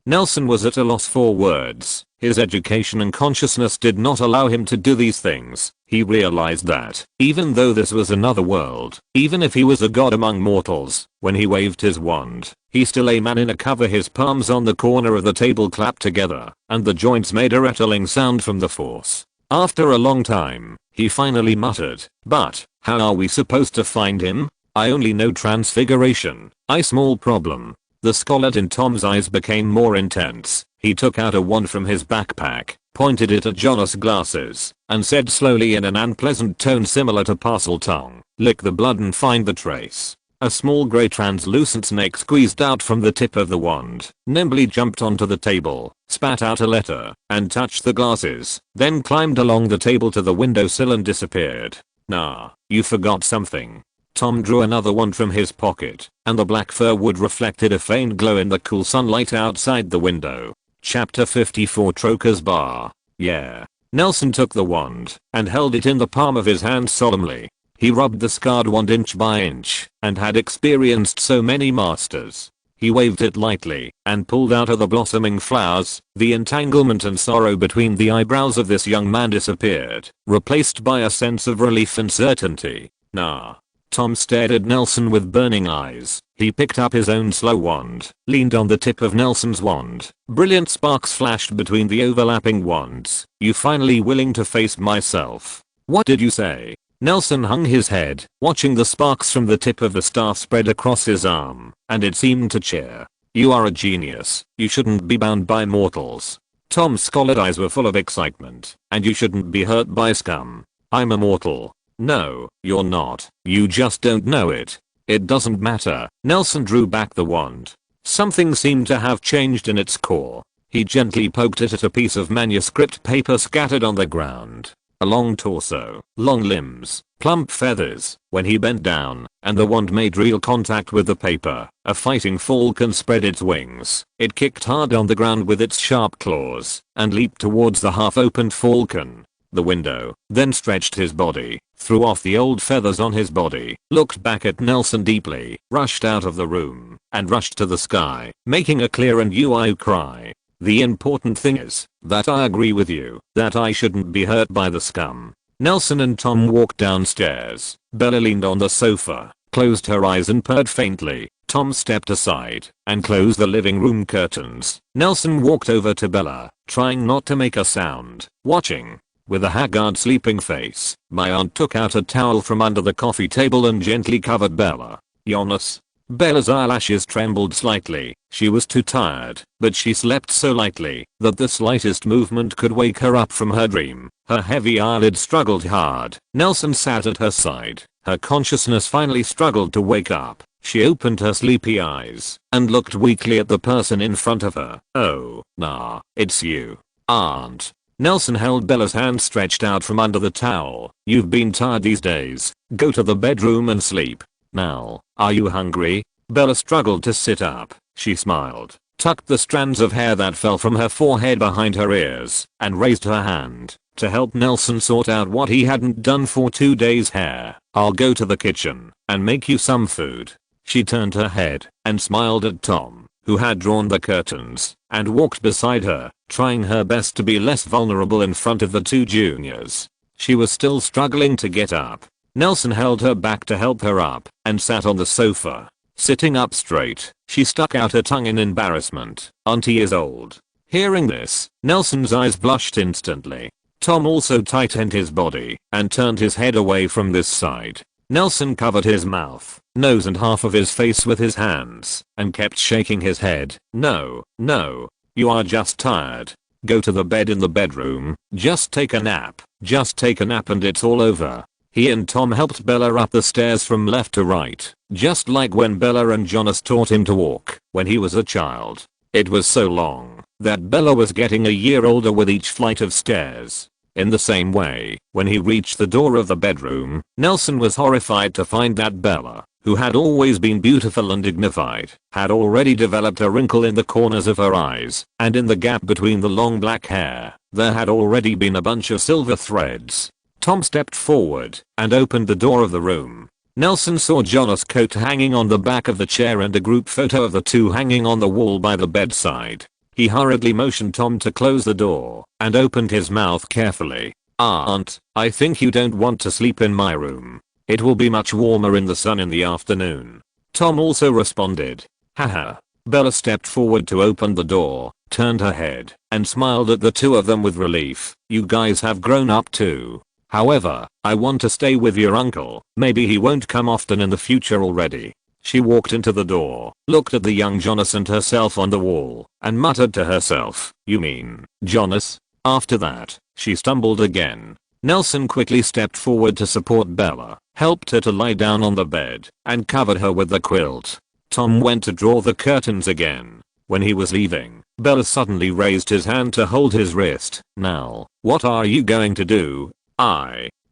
Nelson was at a loss for words. His education and consciousness did not allow him to do these things. He realized that, even though this was another world, even if he was a god among mortals, when he waved his wand, he still a man in a cover. His palms on the corner of the table clapped together, and the joints made a rattling sound from the force. After a long time, he finally muttered, but, how are we supposed to find him? I only know transfiguration. Small problem. The scarlet in Tom's eyes became more intense. He took out a wand from his backpack, pointed it at Jonas' glasses, and said slowly in an unpleasant tone similar to Parseltongue, lick the blood and find the trace. A small grey translucent snake squeezed out from the tip of the wand, nimbly jumped onto the table, spat out a letter, and touched the glasses, then climbed along the table to the windowsill and disappeared. Nah, you forgot something. Tom drew another wand from his pocket, and the black fir wood reflected a faint glow in the cool sunlight outside the window. Chapter 54 Troker's Bar. Yeah. Nelson took the wand and held it in the palm of his hand solemnly. He rubbed the scarred wand inch by inch and had experienced so many masters. He waved it lightly and pulled out of the blossoming flowers. The entanglement and sorrow between the eyebrows of this young man disappeared, replaced by a sense of relief and certainty. Nah. Tom stared at Nelson with burning eyes. He picked up his own slow wand, leaned on the tip of Nelson's wand. Brilliant sparks flashed between the overlapping wands. You finally willing to face myself? What did you say? Nelson hung his head, watching the sparks from the tip of the staff spread across his arm, and it seemed to cheer. You are a genius. You shouldn't be bound by mortals. Tom's scarlet eyes were full of excitement. And you shouldn't be hurt by scum. I'm immortal. No, you're not. You just don't know it. It doesn't matter. Nelson drew back the wand. Something seemed to have changed in its core. He gently poked it at a piece of manuscript paper scattered on the ground. A long torso, long limbs, plump feathers. When he bent down, and the wand made real contact with the paper, a fighting falcon spread its wings. It kicked hard on the ground with its sharp claws, and leaped towards the half-opened falcon. The window, then stretched his body, threw off the old feathers on his body, looked back at Nelson deeply, rushed out of the room, and rushed to the sky, making a clear and UI cry. The important thing is, that I agree with you, that I shouldn't be hurt by the scum. Nelson and Tom walked downstairs. Bella leaned on the sofa, closed her eyes and purred faintly. Tom stepped aside, and closed the living room curtains. Nelson walked over to Bella, trying not to make a sound, watching. With a haggard sleeping face, my aunt took out a towel from under the coffee table and gently covered Bella. Jonas. Bella's eyelashes trembled slightly. She was too tired, but she slept so lightly that the slightest movement could wake her up from her dream. Her heavy eyelids struggled hard. Nelson sat at her side. Her consciousness finally struggled to wake up. She opened her sleepy eyes and looked weakly at the person in front of her. Oh, nah, it's you, Aunt. Nelson held Bella's hand stretched out from under the towel. You've been tired these days. Go to the bedroom and sleep. Now, are you hungry? Bella struggled to sit up. She smiled, tucked the strands of hair that fell from her forehead behind her ears, and raised her hand to help Nelson sort out what he hadn't done for 2 days. Hair. I'll go to the kitchen and make you some food. She turned her head and smiled at Tom, who had drawn the curtains, and walked beside her, trying her best to be less vulnerable in front of the two juniors. She was still struggling to get up. Nelson held her back to help her up, and sat on the sofa. Sitting up straight, she stuck out her tongue in embarrassment. Auntie is old. Hearing this, Nelson's eyes blushed instantly. Tom also tightened his body and turned his head away from this side. Nelson covered his mouth, nose and half of his face with his hands and kept shaking his head. No, no. You are just tired. Go to the bed in the bedroom. Just take a nap. Just take a nap and it's all over. He and Tom helped Bella up the stairs from left to right, just like when Bella and Jonas taught him to walk when he was a child. It was so long that Bella was getting a year older with each flight of stairs. In the same way, when he reached the door of the bedroom, Nelson was horrified to find that Bella, who had always been beautiful and dignified, had already developed a wrinkle in the corners of her eyes, and in the gap between the long black hair, there had already been a bunch of silver threads. Tom stepped forward and opened the door of the room. Nelson saw Jonas' coat hanging on the back of the chair and a group photo of the two hanging on the wall by the bedside. He hurriedly motioned Tom to close the door and opened his mouth carefully. Aunt, I think you don't want to sleep in my room. It will be much warmer in the sun in the afternoon. Tom also responded. Haha. Bella stepped forward to open the door, turned her head, and smiled at the two of them with relief. You guys have grown up too. However, I want to stay with your uncle. Maybe he won't come often in the future already. She walked into the door, looked at the young Jonas and herself on the wall, and muttered to herself, you mean, Jonas? After that, she stumbled again. Nelson quickly stepped forward to support Bella, helped her to lie down on the bed, and covered her with the quilt. Tom went to draw the curtains again. When he was leaving, Bella suddenly raised his hand to hold his wrist. Now, what are you going to do?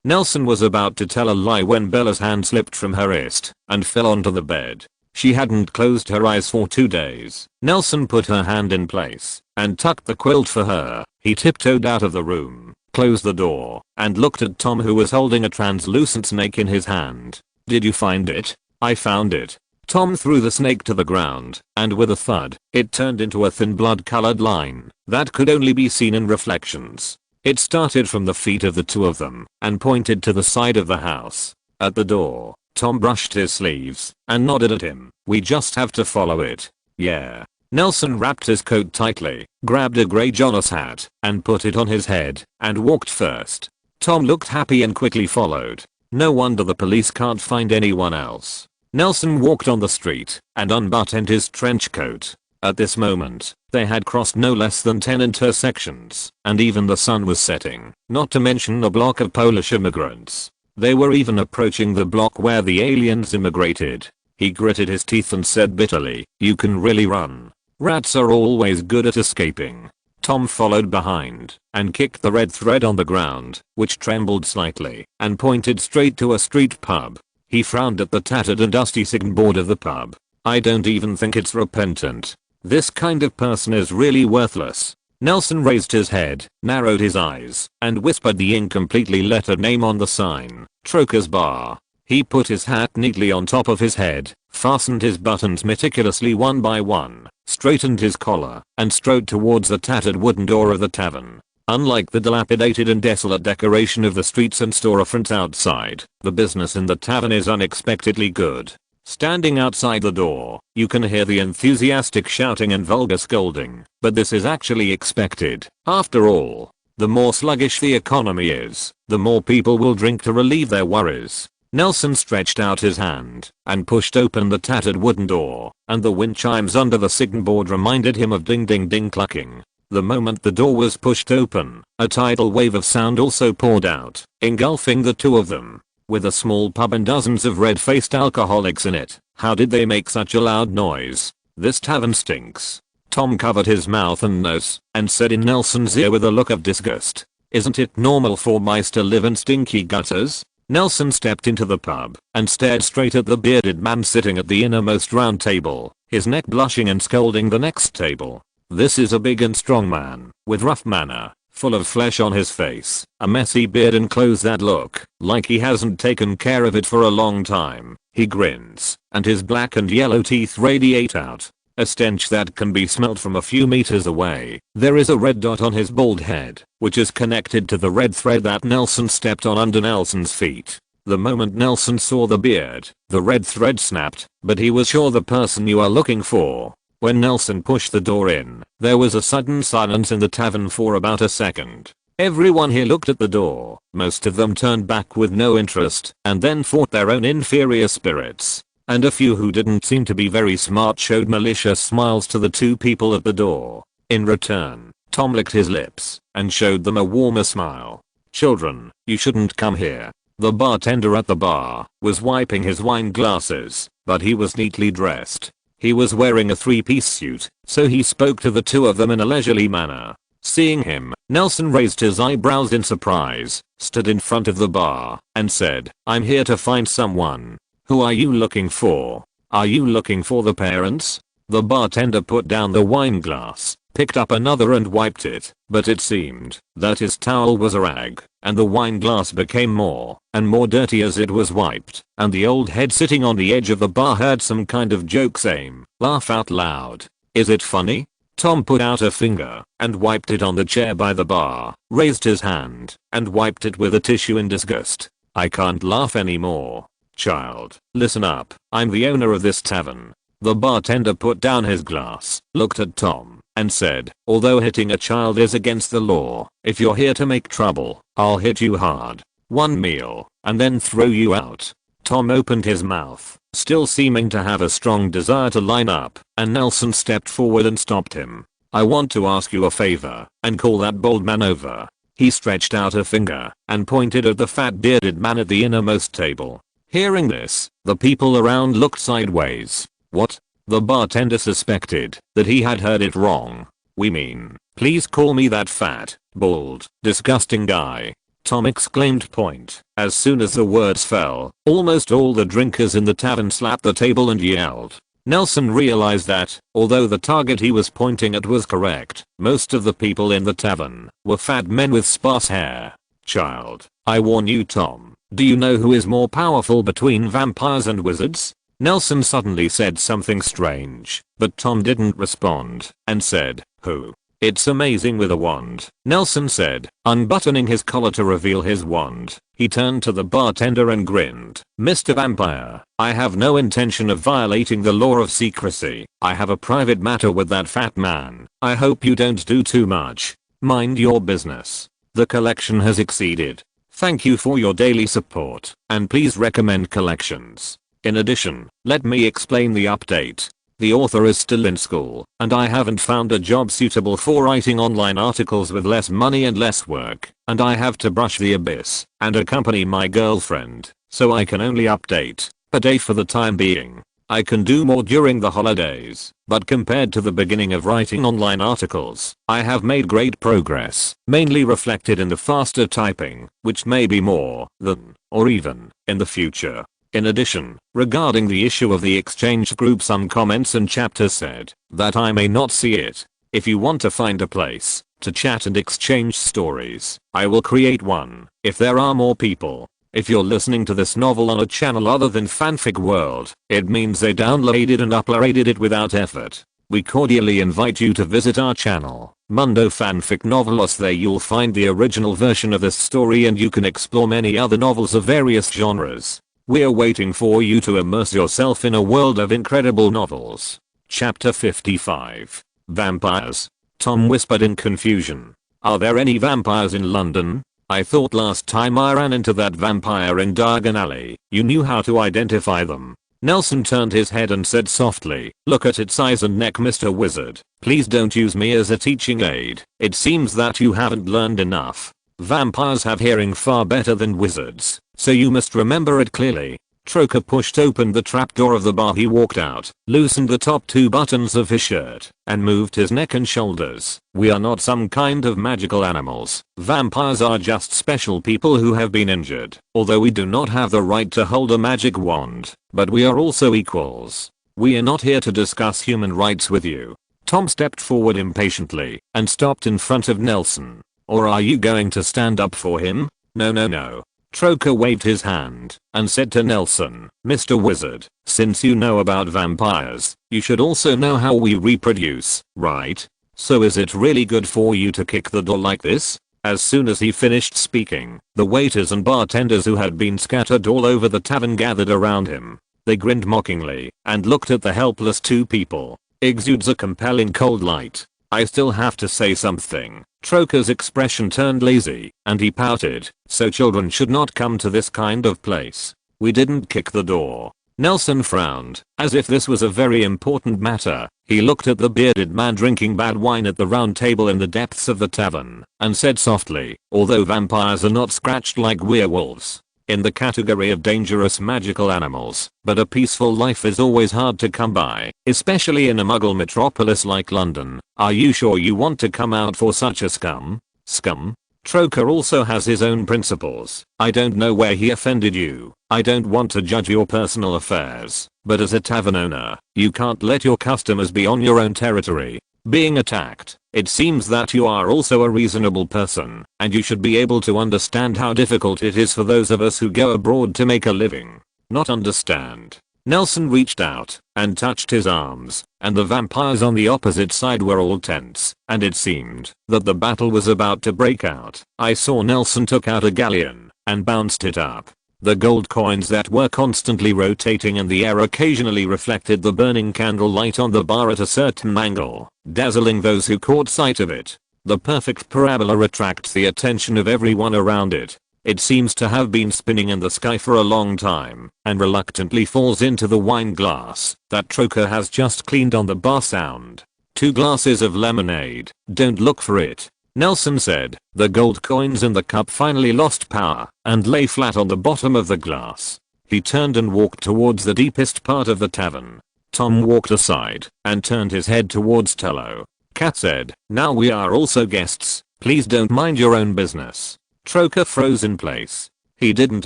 Nelson was about to tell a lie when Bella's hand slipped from her wrist and fell onto the bed. She hadn't closed her eyes for 2 days. Nelson put her hand in place and tucked the quilt for her. He tiptoed out of the room, closed the door, and looked at Tom, who was holding a translucent snake in his hand. Did you find it? I found it. Tom threw the snake to the ground, and with a thud, it turned into a thin blood-colored line that could only be seen in reflections. It started from the feet of the two of them and pointed to the side of the house. At the door, Tom brushed his sleeves and nodded at him. We just have to follow it. Yeah. Nelson wrapped his coat tightly, grabbed a grey Jonas hat and put it on his head and walked first. Tom looked happy and quickly followed. No wonder the police can't find anyone else. Nelson walked on the street and unbuttoned his trench coat. At this moment, they had crossed no less than 10 intersections, and even the sun was setting, not to mention a block of Polish immigrants. They were even approaching the block where the aliens immigrated. He gritted his teeth and said bitterly, you can really run. Rats are always good at escaping. Tom followed behind and kicked the red thread on the ground, which trembled slightly, and pointed straight to a street pub. He frowned at the tattered and dusty signboard of the pub. I don't even think it's repentant. This kind of person is really worthless. Nelson raised his head, narrowed his eyes, and whispered the incompletely lettered name on the sign, Troker's Bar. He put his hat neatly on top of his head, fastened his buttons meticulously one by one, straightened his collar, and strode towards the tattered wooden door of the tavern. Unlike the dilapidated and desolate decoration of the streets and storefronts outside, the business in the tavern is unexpectedly good. Standing outside the door, you can hear the enthusiastic shouting and vulgar scolding, but this is actually expected. After all, the more sluggish the economy is, the more people will drink to relieve their worries. Nelson stretched out his hand and pushed open the tattered wooden door, and the wind chimes under the signboard reminded him of ding ding ding clucking. The moment the door was pushed open, a tidal wave of sound also poured out, engulfing the two of them. With a small pub and dozens of red-faced alcoholics in it, how did they make such a loud noise? This tavern stinks. Tom covered his mouth and nose and said in Nelson's ear with a look of disgust, isn't it normal for mice to live in stinky gutters? Nelson stepped into the pub and stared straight at the bearded man sitting at the innermost round table, his neck blushing and scolding the next table. This is a big and strong man, with rough manner, full of flesh on his face, a messy beard and clothes that look like he hasn't taken care of it for a long time. He grins, and his black and yellow teeth radiate out, a stench that can be smelled from a few meters away. There is a red dot on his bald head, which is connected to the red thread that Nelson stepped on under Nelson's feet. The moment Nelson saw the beard, the red thread snapped, but he was sure the person you are looking for. When Nelson pushed the door in, there was a sudden silence in the tavern for about a second. Everyone here looked at the door, most of them turned back with no interest, and then fought their own inferior spirits. And a few who didn't seem to be very smart showed malicious smiles to the two people at the door. In return, Tom licked his lips and showed them a warmer smile. "Children, you shouldn't come here." The bartender at the bar was wiping his wine glasses, but he was neatly dressed. He was wearing a three-piece suit, so he spoke to the two of them in a leisurely manner. Seeing him, Nelson raised his eyebrows in surprise, stood in front of the bar, and said, "I'm here to find someone." "Who are you looking for? Are you looking for the parents?" The bartender put down the wine glass, picked up another and wiped it, but it seemed that his towel was a rag, and the wine glass became more and more dirty as it was wiped, and the old head sitting on the edge of the bar heard some kind of joke saying, "Laugh out loud. Is it funny?" Tom put out a finger and wiped it on the chair by the bar, raised his hand and wiped it with a tissue in disgust. "I can't laugh anymore. Child, listen up. I'm the owner of this tavern." The bartender put down his glass, looked at Tom, and said, "Although hitting a child is against the law, if you're here to make trouble, I'll hit you hard. One meal, and then throw you out." Tom opened his mouth, still seeming to have a strong desire to line up, and Nelson stepped forward and stopped him. "I want to ask you a favor, and call that bald man over." He stretched out a finger and pointed at the fat bearded man at the innermost table. Hearing this, the people around looked sideways. "What?" The bartender suspected that he had heard it wrong. "We mean, please call me that fat, bald, disgusting guy." Tom exclaimed point. As soon as the words fell, almost all the drinkers in the tavern slapped the table and yelled. Nelson realized that, although the target he was pointing at was correct, most of the people in the tavern were fat men with sparse hair. "Child, I warn you, Tom, do you know who is more powerful between vampires and wizards?" Nelson suddenly said something strange, but Tom didn't respond, and said, "Who?" "It's amazing with a wand," Nelson said, unbuttoning his collar to reveal his wand. He turned to the bartender and grinned. "Mr. Vampire, I have no intention of violating the law of secrecy. I have a private matter with that fat man. I hope you don't do too much. Mind your business. The collection has exceeded. Thank you for your daily support, and please recommend collections. In addition, let me explain the update. The author is still in school, and I haven't found a job suitable for writing online articles with less money and less work, and I have to brush the abyss and accompany my girlfriend, so I can only update per day for the time being. I can do more during the holidays, but compared to the beginning of writing online articles, I have made great progress, mainly reflected in the faster typing, which may be more than, or even, in the future. In addition, regarding the issue of the exchange group, some comments and chapters said that I may not see it. If you want to find a place to chat and exchange stories, I will create one, if there are more people. If you're listening to this novel on a channel other than Fanfic World, it means they downloaded and uploaded it without effort. We cordially invite you to visit our channel, Mundo Fanfic Novelos. There you'll find the original version of this story, and you can explore many other novels of various genres. We're waiting for you to immerse yourself in a world of incredible novels. Chapter 55. Vampires. Tom whispered in confusion. "Are there any vampires in London? I thought last time I ran into that vampire in Diagon Alley, you knew how to identify them." Nelson turned his head and said softly, "Look at its eyes and neck, Mr. Wizard. Please don't use me as a teaching aid. It seems that you haven't learned enough. Vampires have hearing far better than wizards, so you must remember it clearly." Troker pushed open the trapdoor of the bar. He walked out, loosened the top two buttons of his shirt, and moved his neck and shoulders. "We are not some kind of magical animals. Vampires are just special people who have been injured. Although we do not have the right to hold a magic wand, but we are also equals. We are not here to discuss human rights with you." Tom stepped forward impatiently and stopped in front of Nelson. "Or are you going to stand up for him?" "No, no, no." Troker waved his hand and said to Nelson, "Mr. Wizard, since you know about vampires, you should also know how we reproduce, right? So is it really good for you to kick the door like this?" As soon as he finished speaking, the waiters and bartenders who had been scattered all over the tavern gathered around him. They grinned mockingly and looked at the helpless two people. Exudes a compelling cold light. I still have to say something. Troker's expression turned lazy, and he pouted. So children should not come to this kind of place. We didn't kick the door. Nelson frowned, as if this was a very important matter. He looked at the bearded man drinking bad wine at the round table in the depths of the tavern, and said softly, although vampires are not scratched like werewolves in the category of dangerous magical animals, but a peaceful life is always hard to come by, especially in a muggle metropolis like London. Are you sure you want to come out for such a scum? Scum? Troker also has his own principles. I don't know where he offended you. I don't want to judge your personal affairs, but as a tavern owner, you can't let your customers be on your own territory being attacked. It seems that you are also a reasonable person, and you should be able to understand how difficult it is for those of us who go abroad to make a living. Not understand. Nelson reached out and touched his arms, and the vampires on the opposite side were all tense, and it seemed that the battle was about to break out. I saw Nelson took out a galleon and bounced it up. The gold coins that were constantly rotating in the air occasionally reflected the burning candlelight on the bar at a certain angle, dazzling those who caught sight of it. The perfect parabola attracts the attention of everyone around it. It seems to have been spinning in the sky for a long time, and reluctantly falls into the wine glass that Troker has just cleaned on the bar sound. 2 glasses of lemonade. Don't look for it, Nelson said. The gold coins in the cup finally lost power and lay flat on the bottom of the glass. He turned and walked towards the deepest part of the tavern. Tom walked aside and turned his head towards Tello. Cat said, now we are also guests. Please don't mind your own business. Troker froze in place. He didn't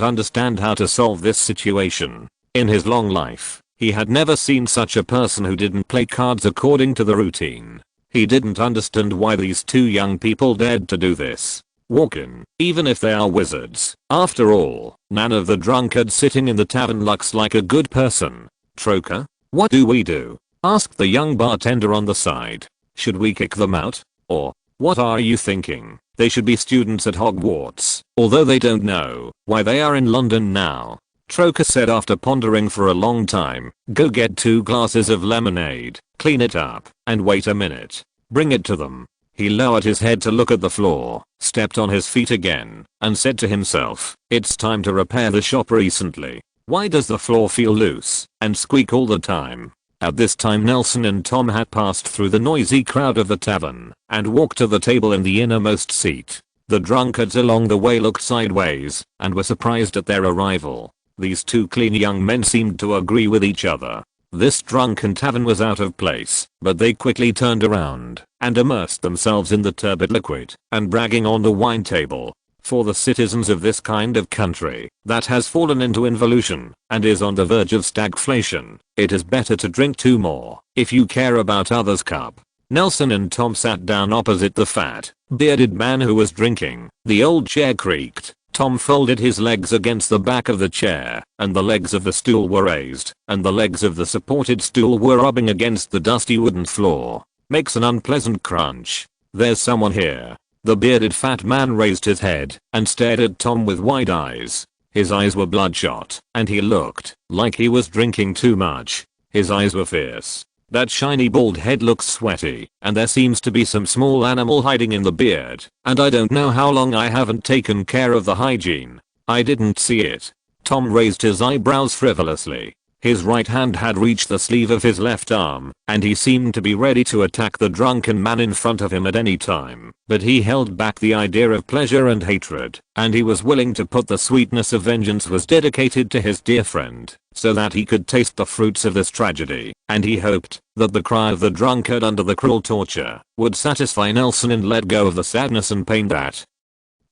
understand how to solve this situation. In his long life, he had never seen such a person who didn't play cards according to the routine. He didn't understand why these 2 young people dared to do this. Walk in, even if they are wizards. After all, none of the drunkards sitting in the tavern looks like a good person. Troker? What do we do? Asked the young bartender on the side. Should we kick them out? Or, what are you thinking? They should be students at Hogwarts, although they don't know why they are in London now. Troker said after pondering for a long time. Go get 2 glasses of lemonade, clean it up, and wait a minute. Bring it to them. He lowered his head to look at the floor, stepped on his feet again, and said to himself, it's time to repair the shop recently. Why does the floor feel loose and squeak all the time? At this time Nelson and Tom had passed through the noisy crowd of the tavern and walked to the table in the innermost seat. The drunkards along the way looked sideways and were surprised at their arrival. These 2 clean young men seemed to agree with each other. This drunken tavern was out of place, but they quickly turned around and immersed themselves in the turbid liquid and bragging on the wine table. For the citizens of this kind of country that has fallen into involution and is on the verge of stagflation, it is better to drink 2 more if you care about others' cup. Nelson and Tom sat down opposite the fat, bearded man who was drinking. The old chair creaked. Tom folded his legs against the back of the chair, and the legs of the stool were raised, and the legs of the supported stool were rubbing against the dusty wooden floor. Makes an unpleasant crunch. There's someone here. The bearded fat man raised his head and stared at Tom with wide eyes. His eyes were bloodshot, and he looked like he was drinking too much. His eyes were fierce. That shiny bald head looks sweaty, and there seems to be some small animal hiding in the beard, and I don't know how long I haven't taken care of the hygiene. I didn't see it. Tom raised his eyebrows frivolously. His right hand had reached the sleeve of his left arm, and he seemed to be ready to attack the drunken man in front of him at any time. But he held back the idea of pleasure and hatred, and he was willing to put the sweetness of vengeance was dedicated to his dear friend, so that he could taste the fruits of this tragedy, and he hoped that the cry of the drunkard under the cruel torture would satisfy Nelson and let go of the sadness and pain that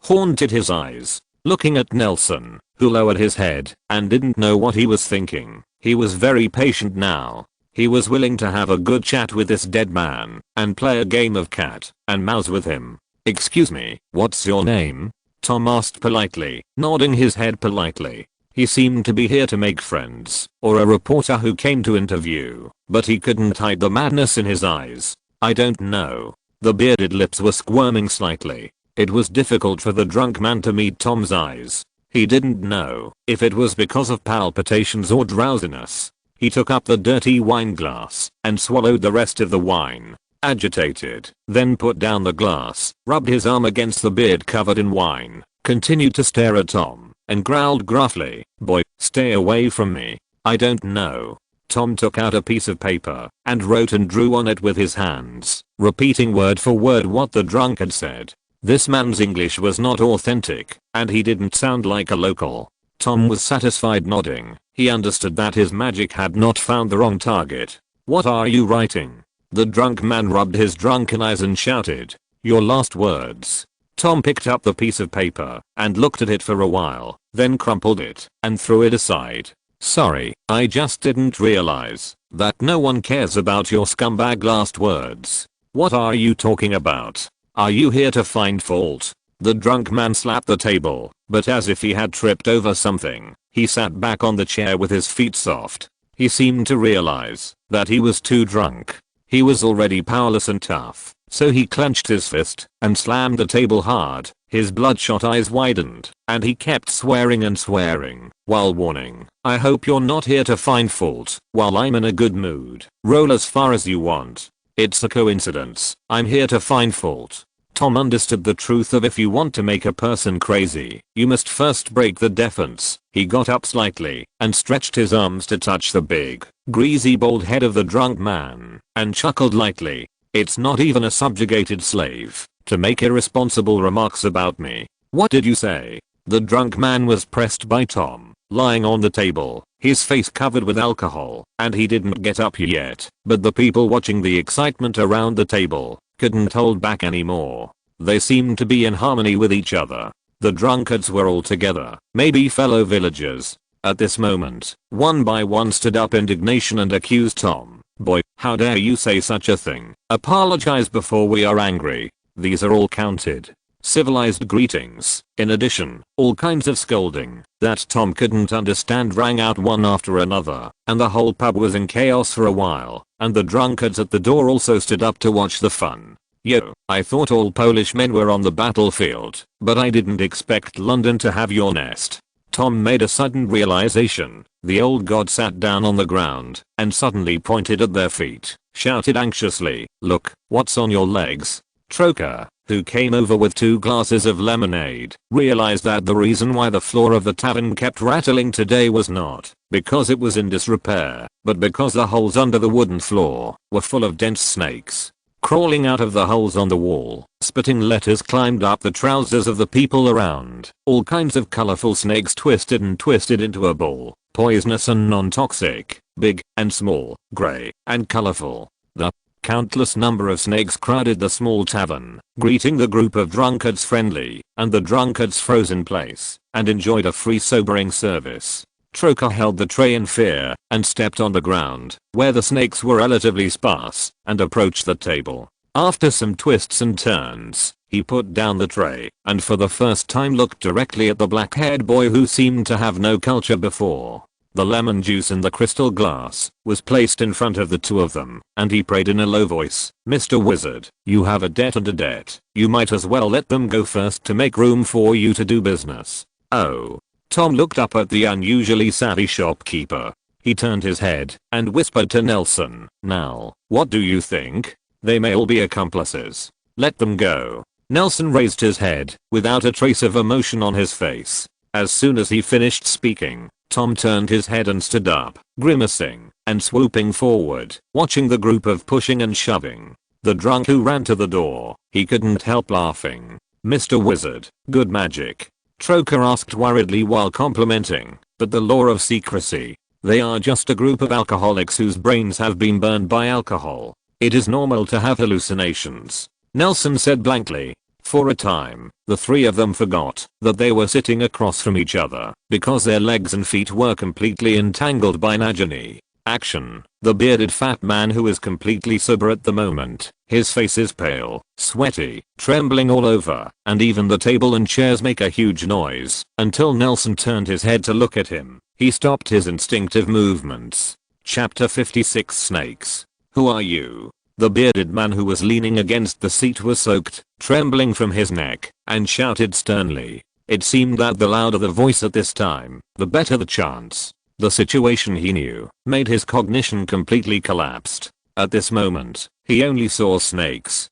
haunted his eyes. Looking at Nelson, who lowered his head and didn't know what he was thinking. He was very patient now. He was willing to have a good chat with this dead man and play a game of cat and mouse with him. Excuse me, what's your name? Tom asked politely, nodding his head politely. He seemed to be here to make friends, or a reporter who came to interview, but he couldn't hide the madness in his eyes. I don't know. The bearded lips were squirming slightly. It was difficult for the drunk man to meet Tom's eyes. He didn't know if it was because of palpitations or drowsiness. He took up the dirty wine glass and swallowed the rest of the wine, agitated, then put down the glass, rubbed his arm against the beard covered in wine, continued to stare at Tom, and growled gruffly, "Boy, stay away from me. I don't know." Tom took out a piece of paper and wrote and drew on it with his hands, repeating word for word what the drunk had said. This man's English was not authentic, and he didn't sound like a local. Tom was satisfied, nodding. He understood that his magic had not found the wrong target. "What are you writing?" The drunk man rubbed his drunken eyes and shouted, "Your last words." Tom picked up the piece of paper and looked at it for a while, then crumpled it and threw it aside. "Sorry, I just didn't realize that no one cares about your scumbag last words. What are you talking about? Are you here to find fault?" The drunk man slapped the table, but as if he had tripped over something, he sat back on the chair with his feet soft. He seemed to realize that he was too drunk. He was already powerless and tough, so he clenched his fist and slammed the table hard. His bloodshot eyes widened, and he kept swearing and swearing, while warning, "I hope you're not here to find fault while I'm in a good mood. Roll as far as you want. It's a coincidence. I'm here to find fault." Tom understood the truth of if you want to make a person crazy, you must first break the defense. He got up slightly and stretched his arms to touch the big, greasy bald head of the drunk man, and chuckled lightly. "It's not even a subjugated slave to make irresponsible remarks about me. What did you say?" The drunk man was pressed by Tom, lying on the table, his face covered with alcohol, and he didn't get up yet, but the people watching the excitement around the table couldn't hold back anymore. They seemed to be in harmony with each other. The drunkards were all together, maybe fellow villagers. At this moment, one by one stood up indignation and accused Tom. "Boy, how dare you say such a thing? Apologize before we are angry." These are all counted civilized greetings. In addition, all kinds of scolding that Tom couldn't understand rang out one after another, and the whole pub was in chaos for a while, and the drunkards at the door also stood up to watch the fun. "Yo, I thought all Polish men were on the battlefield, but I didn't expect London to have your nest." Tom made a sudden realization. The old god sat down on the ground and suddenly pointed at their feet, shouted anxiously, "Look, what's on your legs?" Troker, who came over with 2 glasses of lemonade, realized that the reason why the floor of the tavern kept rattling today was not because it was in disrepair, but because the holes under the wooden floor were full of dense snakes. Crawling out of the holes on the wall, spitting letters climbed up the trousers of the people around. All kinds of colorful snakes twisted and twisted into a ball, poisonous and non-toxic, big and small, gray and colorful. The countless number of snakes crowded the small tavern, greeting the group of drunkards friendly, and the drunkards froze in place and enjoyed a free sobering service. Troker held the tray in fear and stepped on the ground, where the snakes were relatively sparse, and approached the table. After some twists and turns, he put down the tray and for the first time looked directly at the black-haired boy who seemed to have no culture before. The lemon juice in the crystal glass was placed in front of the two of them, and he prayed in a low voice, "Mr. Wizard, you have a debt and a debt. You might as well let them go first to make room for you to do business." "Oh." Tom looked up at the unusually savvy shopkeeper. He turned his head and whispered to Nelson, "Now, what do you think? They may all be accomplices. Let them go." Nelson raised his head without a trace of emotion on his face. As soon as he finished speaking, Tom turned his head and stood up, grimacing and swooping forward, watching the group of pushing and shoving. The drunk who ran to the door, he couldn't help laughing. "Mr. Wizard, good magic?" Troker asked worriedly while complimenting, "But the law of secrecy. They are just a group of alcoholics whose brains have been burned by alcohol. It is normal to have hallucinations." Nelson said blankly. For a time, the three of them forgot that they were sitting across from each other because their legs and feet were completely entangled by Najani. Action. The bearded fat man who is completely sober at the moment. His face is pale, sweaty, trembling all over, and even the table and chairs make a huge noise. Until Nelson turned his head to look at him, he stopped his instinctive movements. Chapter 56 Snakes. "Who are you?" The bearded man who was leaning against the seat was soaked, trembling from his neck, and shouted sternly. It seemed that the louder the voice at this time, the better the chance. The situation, he knew, made his cognition completely collapsed. At this moment, he only saw snakes,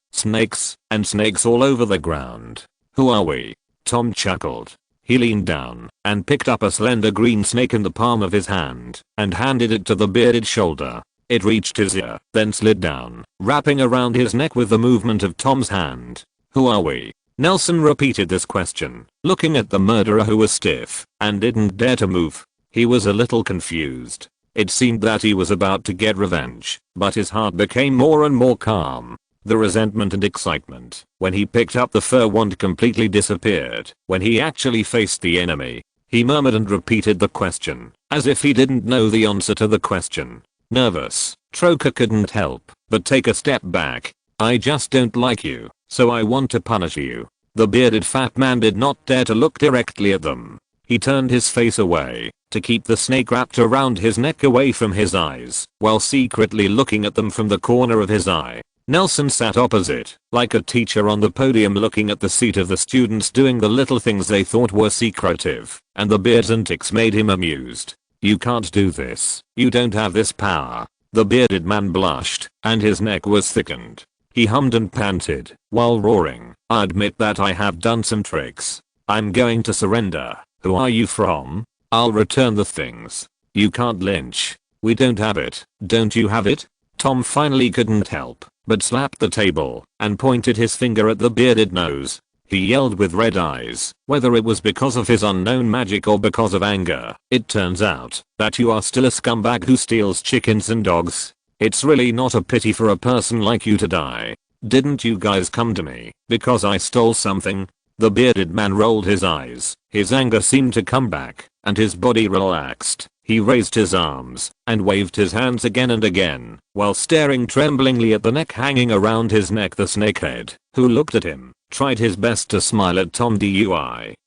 and snakes all over the ground. Who are we? Tom chuckled. He leaned down and picked up a slender green snake in the palm of his hand and handed it to the bearded shoulder. It reached his ear, then slid down, wrapping around his neck with the movement of Tom's hand. Who are we? Nelson repeated this question, looking at the murderer who was stiff and didn't dare to move. He was a little confused. It seemed that he was about to get revenge, but his heart became more and more calm. The resentment and excitement when he picked up the fur wand completely disappeared when he actually faced the enemy. He murmured and repeated the question, as if he didn't know the answer to the question. Nervous, Troker couldn't help but take a step back. I just don't like you, so I want to punish you. The bearded fat man did not dare to look directly at them. He turned his face away to keep the snake wrapped around his neck away from his eyes, while secretly looking at them from the corner of his eye. Nelson sat opposite, like a teacher on the podium looking at the seat of the students doing the little things they thought were secretive, and the beard's antics made him amused. You can't do this. You don't have this power. The bearded man blushed, and his neck was thickened. He hummed and panted, while roaring, I admit that I have done some tricks. I'm going to surrender. Who are you from? I'll return the things. You can't lynch. We don't have it. Don't you have it? Tom finally couldn't help but slapped the table and pointed his finger at the bearded nose. He yelled with red eyes, whether it was because of his unknown magic or because of anger. It turns out that you are still a scumbag who steals chickens and dogs. It's really not a pity for a person like you to die. Didn't you guys come to me because I stole something? The bearded man rolled his eyes. His anger seemed to come back, and his body relaxed. He raised his arms and waved his hands again and again, while staring tremblingly at the neck hanging around his neck. The snakehead, who looked at him, tried his best to smile at Tom.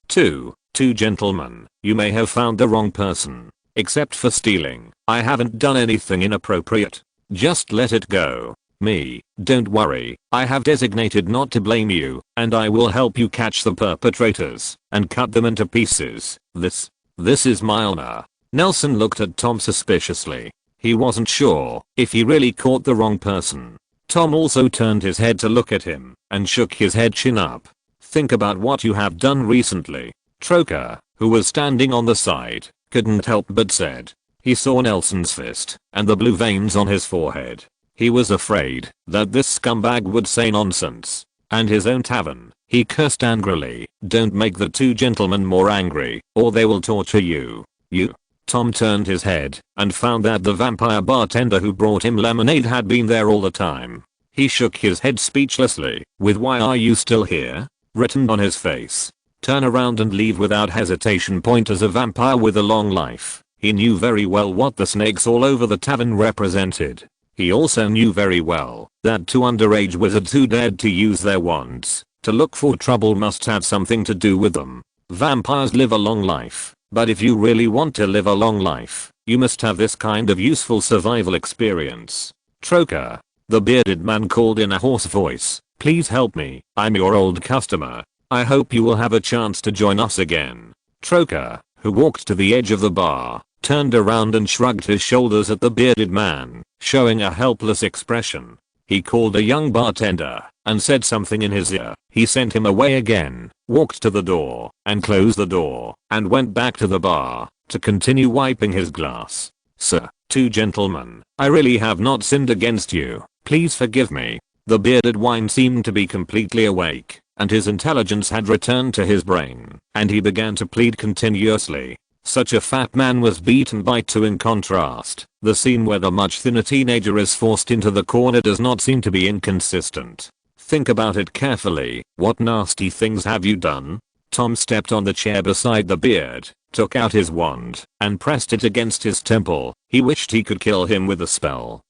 Two gentlemen, you may have found the wrong person. Except for stealing, I haven't done anything inappropriate. Just let it go. Me, don't worry, I have designated not to blame you, and I will help you catch the perpetrators and cut them into pieces. This is my honor. Nelson looked at Tom suspiciously. He wasn't sure if he really caught the wrong person. Tom also turned his head to look at him and shook his head chin up. Think about what you have done recently. Troker, who was standing on the side, couldn't help but said. He saw Nelson's fist and the blue veins on his forehead. He was afraid that this scumbag would say nonsense. And his own tavern. He cursed angrily. Don't make the two gentlemen more angry, or they will torture you. You. Tom turned his head and found that the vampire bartender who brought him lemonade had been there all the time. He shook his head speechlessly, with "Why are you still here?" written on his face. Turn around and leave without hesitation. Point as a vampire with a long life. He knew very well what the snakes all over the tavern represented. He also knew very well that two underage wizards who dared to use their wands to look for trouble must have something to do with them. Vampires live a long life, but if you really want to live a long life, you must have this kind of useful survival experience. Troker. The bearded man called in a hoarse voice. Please help me, I'm your old customer. I hope you will have a chance to join us again. Troker, who walked to the edge of the bar, turned around and shrugged his shoulders at the bearded man, showing a helpless expression. He called a young bartender and said something in his ear. He sent him away again, walked to the door and closed the door, and went back to the bar to continue wiping his glass. Sir, two gentlemen, I really have not sinned against you. Please forgive me. The bearded wine seemed to be completely awake, and his intelligence had returned to his brain, and he began to plead continuously. Such a fat man was beaten by two. In contrast, the scene where the much thinner teenager is forced into the corner does not seem to be inconsistent. Think about it carefully. What nasty things have you done? Tom stepped on the chair beside the beard, took out his wand, and pressed it against his temple. He wished he could kill him with a spell.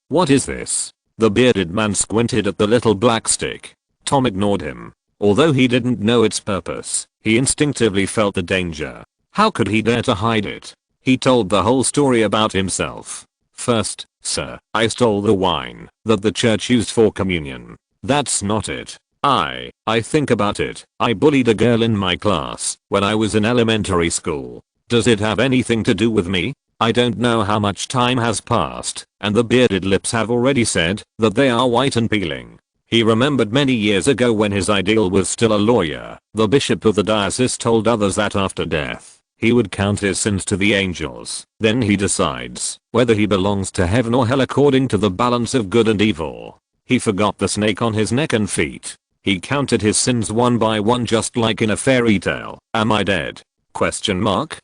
What is this? The bearded man squinted at the little black stick. Tom ignored him. Although he didn't know its purpose, he instinctively felt the danger. How could he dare to hide it? He told the whole story about himself. First, Sir, I stole the wine that the church used for communion. That's not it. I think about it. I bullied a girl in my class when I was in elementary school. Does it have anything to do with me? I don't know how much time has passed, and the bearded lips have already said that they are white and peeling. He remembered many years ago when his ideal was still a lawyer. The bishop of the diocese told others that after death, he would count his sins to the angels. Then he decides whether he belongs to heaven or hell according to the balance of good and evil. He forgot the snake on his neck and feet. He counted his sins one by one just like in a fairy tale. Am I dead? Question mark.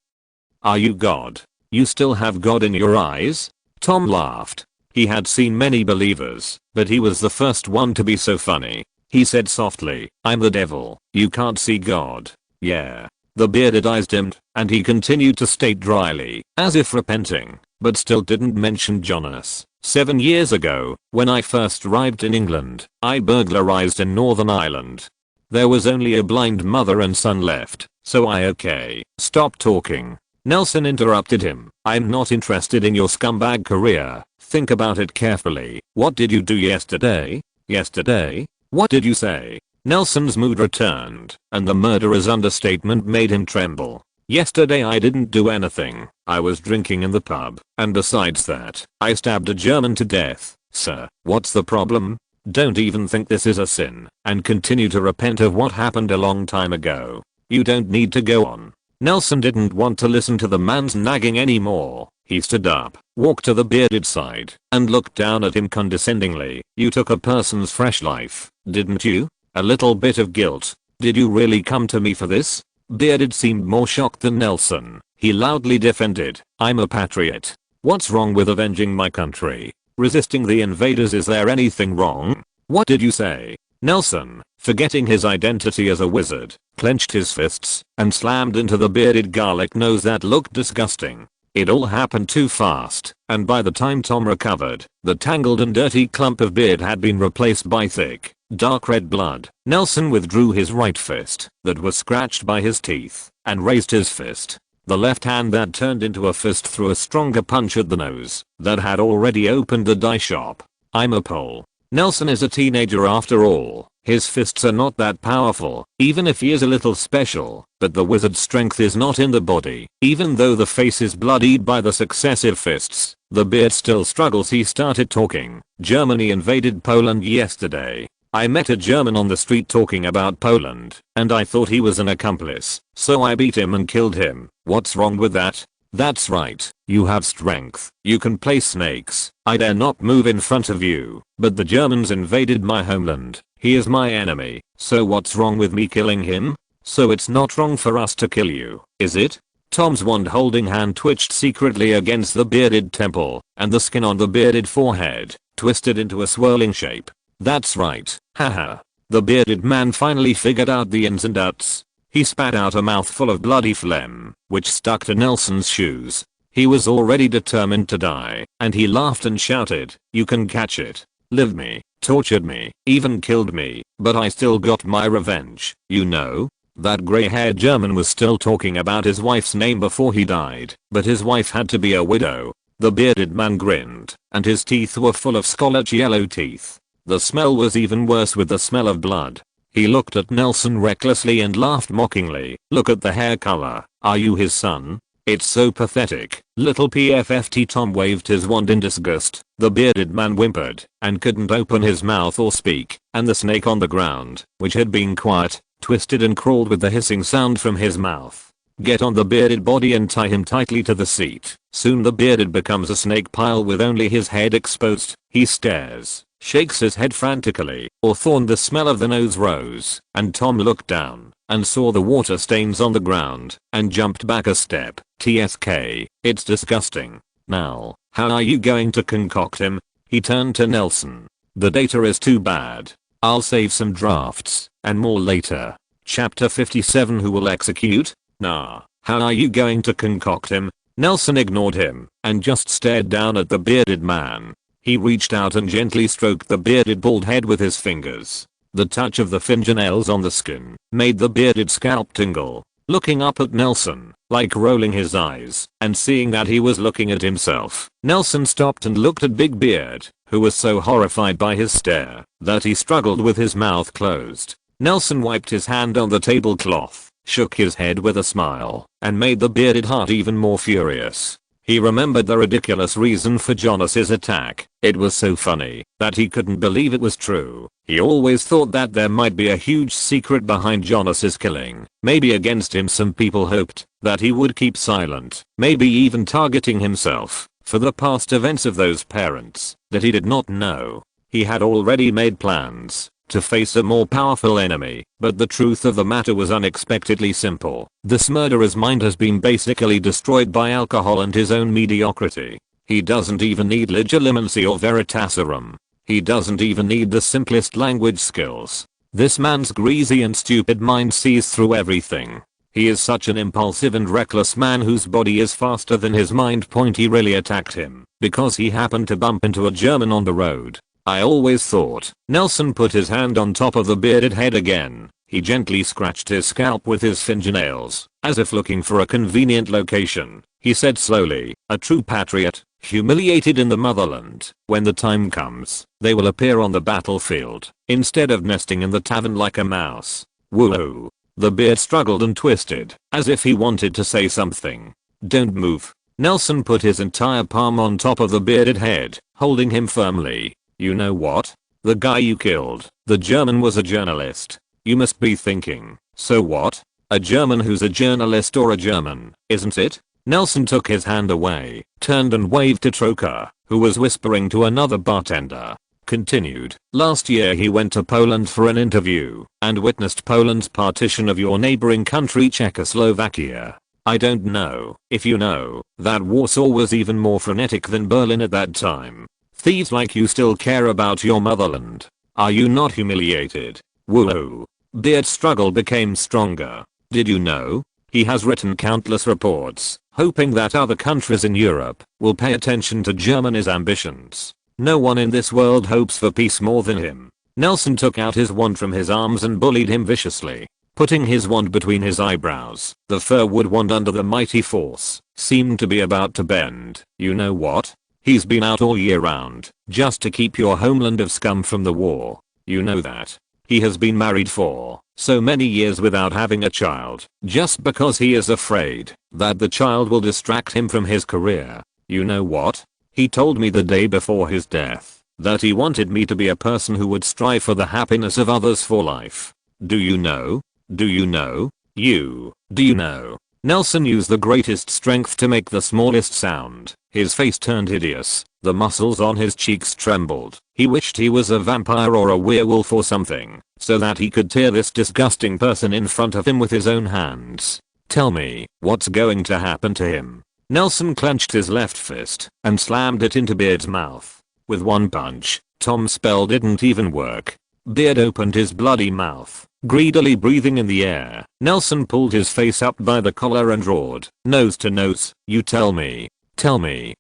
Are you God? You still have God in your eyes? Tom laughed. He had seen many believers, but he was the first one to be so funny. He said softly, I'm the devil. You can't see God. Yeah. The bearded eyes dimmed, and he continued to state dryly, as if repenting, but still didn't mention Jonas. 7 years ago, when I first arrived in England, I burglarized in Northern Ireland. There was only a blind mother and son left, so okay. Stop talking. Nelson interrupted him. I'm not interested in your scumbag career. Think about it carefully. What did you do yesterday? Yesterday? What did you say? Nelson's mood returned, and the murderer's understatement made him tremble. Yesterday I didn't do anything. I was drinking in the pub, and besides that, I stabbed a German to death. Sir, what's the problem? Don't even think this is a sin, and continue to repent of what happened a long time ago. You don't need to go on. Nelson didn't want to listen to the man's nagging anymore. He stood up, walked to the bearded side, and looked down at him condescendingly. You took a person's fresh life, didn't you? A little bit of guilt. Did you really come to me for this? Bearded seemed more shocked than Nelson. He loudly defended, I'm a patriot. What's wrong with avenging my country? Resisting the invaders, is there anything wrong? What did you say? Nelson, forgetting his identity as a wizard, clenched his fists and slammed into the bearded garlic nose that looked disgusting. It all happened too fast, and by the time Tom recovered, the tangled and dirty clump of beard had been replaced by thick, dark red blood. Nelson withdrew his right fist that was scratched by his teeth and raised his fist. The left hand that turned into a fist threw a stronger punch at the nose that had already opened the dye shop. I'm a Pole. Nelson is a teenager after all. His fists are not that powerful, even if he is a little special, but the wizard's strength is not in the body. Even though the face is bloodied by the successive fists, the beard still struggles. He started talking. Germany invaded Poland yesterday. I met a German on the street talking about Poland, and I thought he was an accomplice, so I beat him and killed him. What's wrong with that? That's right, you have strength. You can play snakes. I dare not move in front of you, but the Germans invaded my homeland. He is my enemy, so what's wrong with me killing him? So it's not wrong for us to kill you, is it? Tom's wand holding hand twitched secretly against the bearded temple, and the skin on the bearded forehead twisted into a swirling shape. That's right, haha. The bearded man finally figured out the ins and outs. He spat out a mouthful of bloody phlegm, which stuck to Nelson's shoes. He was already determined to die, and he laughed and shouted, you can catch it. Lived me, tortured me, even killed me, but I still got my revenge. You know? That grey-haired German was still talking about his wife's name before he died, but his wife had to be a widow. The bearded man grinned, and his teeth were full of scarlet yellow teeth. The smell was even worse with the smell of blood. He looked at Nelson recklessly and laughed mockingly. Look at the hair color. Are you his son? It's so pathetic. Little PFFT. Tom waved his wand in disgust. The bearded man whimpered and couldn't open his mouth or speak, and the snake on the ground, which had been quiet, twisted and crawled with the hissing sound from his mouth. Get on the bearded body and tie him tightly to the seat. Soon the bearded becomes a snake pile with only his head exposed. He stares, shakes his head frantically. Hawthorne, the smell of the nose rose, and Tom looked down and saw the water stains on the ground and jumped back a step. TSK, it's disgusting. Now, how are you going to concoct him? He turned to Nelson. The data is too bad. I'll save some drafts and more later. Chapter 57. Who will execute? Nah, how are you going to concoct him? Nelson ignored him and just stared down at the bearded man. He reached out and gently stroked the bearded bald head with his fingers. The touch of the fingernails on the skin made the bearded scalp tingle. looking up at Nelson, like rolling his eyes, and seeing that he was looking at himself. Nelson stopped and looked at Big Beard, who was so horrified by his stare that he struggled with his mouth closed. Nelson wiped his hand on the tablecloth, shook his head with a smile, and made the bearded heart even more furious. He remembered the ridiculous reason for Jonas's attack. It was so funny that he couldn't believe it was true. He always thought that there might be a huge secret behind Jonas's killing. Maybe against him some people hoped that he would keep silent, maybe even targeting himself for the past events of those parents that he did not know. He had already made plans to face a more powerful enemy, but the truth of the matter was unexpectedly simple. This murderer's mind has been basically destroyed by alcohol and his own mediocrity. He doesn't even need legilimency or veritaserum. He doesn't even need the simplest language skills. This man's greasy and stupid mind sees through everything. He is such an impulsive and reckless man whose body is faster than his mind. He really attacked him because he happened to bump into a German on the road. I always thought. Nelson put his hand on top of the bearded head again. He gently scratched his scalp with his fingernails, as if looking for a convenient location. He said slowly, a true patriot, humiliated in the motherland, when the time comes, they will appear on the battlefield, instead of nesting in the tavern like a mouse. Woo. The beard struggled and twisted, as if he wanted to say something. Don't move. Nelson put his entire palm on top of the bearded head, holding him firmly. You know what? The guy you killed, the German, was a journalist. You must be thinking, so what? A German who's a journalist or a German, isn't it? Nelson took his hand away, turned and waved to Troka, who was whispering to another bartender. Continued. Last year he went to Poland for an interview and witnessed Poland's partition of your neighboring country Czechoslovakia. I don't know if you know that Warsaw was even more frenetic than Berlin at that time. Thieves like you still care about your motherland. Are you not humiliated? Whoa. Beard's struggle became stronger. Did you know? He has written countless reports, hoping that other countries in Europe will pay attention to Germany's ambitions. No one in this world hopes for peace more than him. Nelson took out his wand from his arms and bullied him viciously, putting his wand between his eyebrows. The firwood wand under the mighty force seemed to be about to bend. You know what? He's been out all year round, just to keep your homeland of scum from the war. You know that. He has been married for so many years without having a child, just because he is afraid that the child will distract him from his career. You know what? He told me the day before his death that he wanted me to be a person who would strive for the happiness of others for life. Do you know? Do you know? Do you know? Nelson used the greatest strength to make the smallest sound. His face turned hideous. The muscles on his cheeks trembled. He wished he was a vampire or a werewolf or something, so that he could tear this disgusting person in front of him with his own hands. Tell me, what's going to happen to him? Nelson clenched his left fist and slammed it into Beard's mouth. With one punch, Tom's spell didn't even work. Beard opened his bloody mouth, greedily breathing in the air. Nelson pulled his face up by the collar and roared, nose to nose, you tell me. Tell me.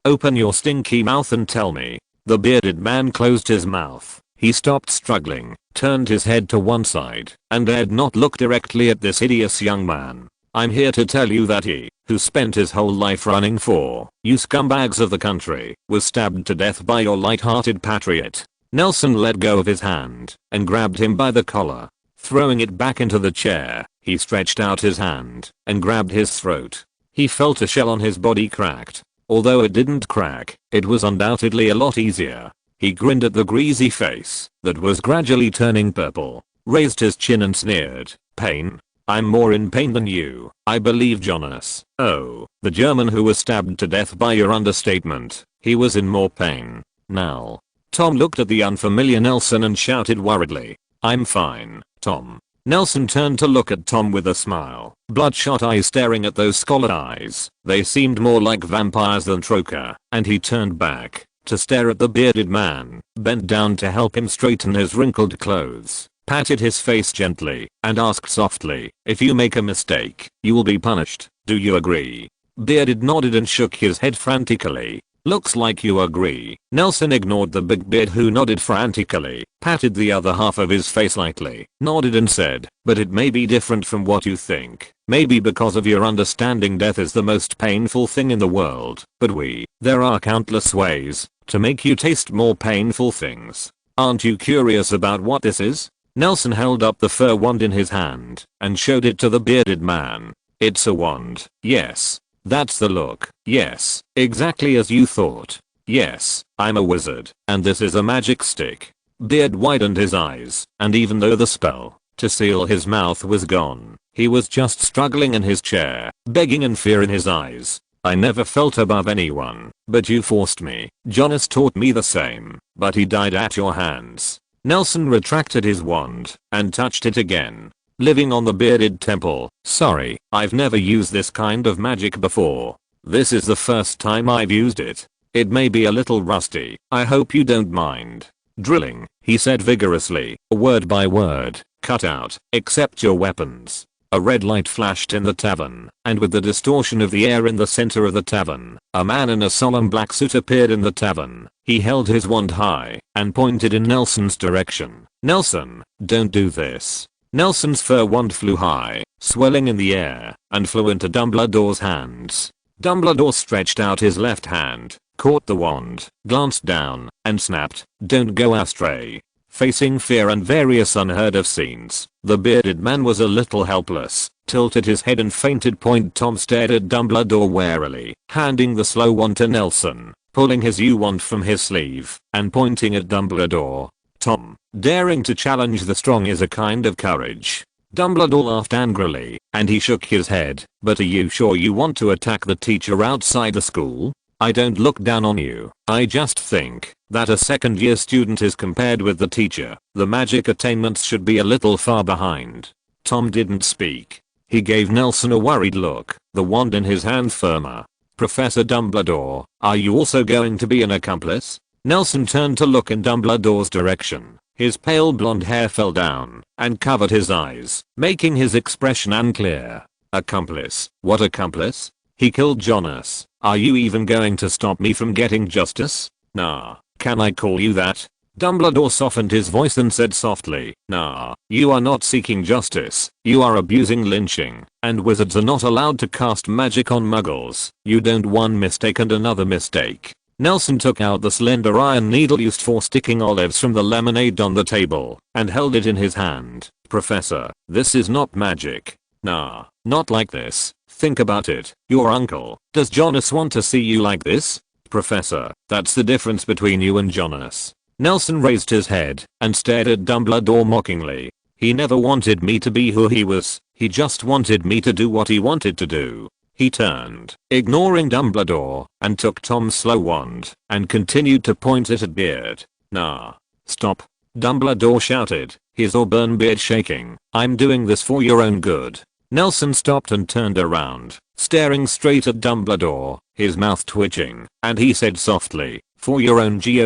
Open your stinky mouth and tell me. The bearded man closed his mouth. He stopped struggling, turned his head to one side, and dared not look directly at this hideous young man. I'm here to tell you that he, who spent his whole life running for you scumbags of the country, was stabbed to death by your light-hearted patriot. Nelson let go of his hand and grabbed him by the collar. Throwing it back into the chair, he stretched out his hand and grabbed his throat. He felt a shell on his body cracked. Although it didn't crack, it was undoubtedly a lot easier. He grinned at the greasy face that was gradually turning purple, raised his chin and sneered, pain? I'm more in pain than you, I believe, Jonas. Oh, the German who was stabbed to death by your understatement. He was in more pain. Now. Tom looked at the unfamiliar Nelson and shouted worriedly, I'm fine, Tom. Nelson turned to look at Tom with a smile, bloodshot eyes staring at those scholar eyes. They seemed more like vampires than Troka, and he turned back to stare at the bearded man, bent down to help him straighten his wrinkled clothes, patted his face gently, and asked softly, if you make a mistake, you will be punished, do you agree? Bearded nodded and shook his head frantically. Looks like you agree. Nelson ignored the big beard, who nodded frantically, patted the other half of his face lightly, nodded and said, but it may be different from what you think. Maybe because of your understanding death is the most painful thing in the world. But there are countless ways to make you taste more painful things. Aren't you curious about what this is? Nelson held up the fur wand in his hand and showed it to the bearded man. It's a wand. Yes. That's the look. Yes. Exactly as you thought. Yes. I'm a wizard. And this is a magic stick. Beard widened his eyes, and even though the spell to seal his mouth was gone, he was just struggling in his chair, begging and fear in his eyes. I never felt above anyone, but you forced me. Jonas taught me the same, but he died at your hands. Nelson retracted his wand and touched it again. Living on the bearded temple. Sorry, I've never used this kind of magic before. This is the first time I've used it. It may be a little rusty. I hope you don't mind. Drilling, he said vigorously, word by word, cut out, except your weapons. A red light flashed in the tavern, and with the distortion of the air in the center of the tavern, a man in a solemn black suit appeared in the tavern. He held his wand high and pointed in Nelson's direction. Nelson, don't do this. Nelson's fur wand flew high, swelling in the air, and flew into Dumbledore's hands. Dumbledore stretched out his left hand, caught the wand, glanced down, and snapped, "Don't go astray." Facing fear and various unheard of scenes, the bearded man was a little helpless, tilted his head and fainted. Tom stared at Dumbledore warily, handing the slow wand to Nelson, pulling his U-wand from his sleeve, and pointing at Dumbledore. Tom, daring to challenge the strong is a kind of courage. Dumbledore laughed angrily, and he shook his head. But are you sure you want to attack the teacher outside the school? I don't look down on you. I just think that a second year student is compared with the teacher. The magic attainments should be a little far behind. Tom didn't speak. He gave Nelson a worried look, the wand in his hand firmer. Professor Dumbledore, are you also going to be an accomplice? Nelson turned to look in Dumbledore's direction. His pale blonde hair fell down and covered his eyes, making his expression unclear. Accomplice? What accomplice? He killed Jonas. Are you even going to stop me from getting justice? Nah. Can I call you that? Dumbledore softened his voice and said softly, nah. You are not seeking justice. You are abusing lynching. And wizards are not allowed to cast magic on muggles. You don't one mistake and another mistake. Nelson took out the slender iron needle used for sticking olives from the lemonade on the table and held it in his hand. Professor, this is not magic. Nah, not like this. Think about it. Your uncle. Does Jonas want to see you like this? Professor, that's the difference between you and Jonas. Nelson raised his head and stared at Dumbledore mockingly. He never wanted me to be who he was. He just wanted me to do what he wanted to do. He turned, ignoring Dumbledore, and took Tom's slow wand and continued to point it at Beard. Nah. Stop. Dumbledore shouted, his auburn beard shaking. I'm doing this for your own good. Nelson stopped and turned around, staring straight at Dumbledore, his mouth twitching, and he said softly, for your own good.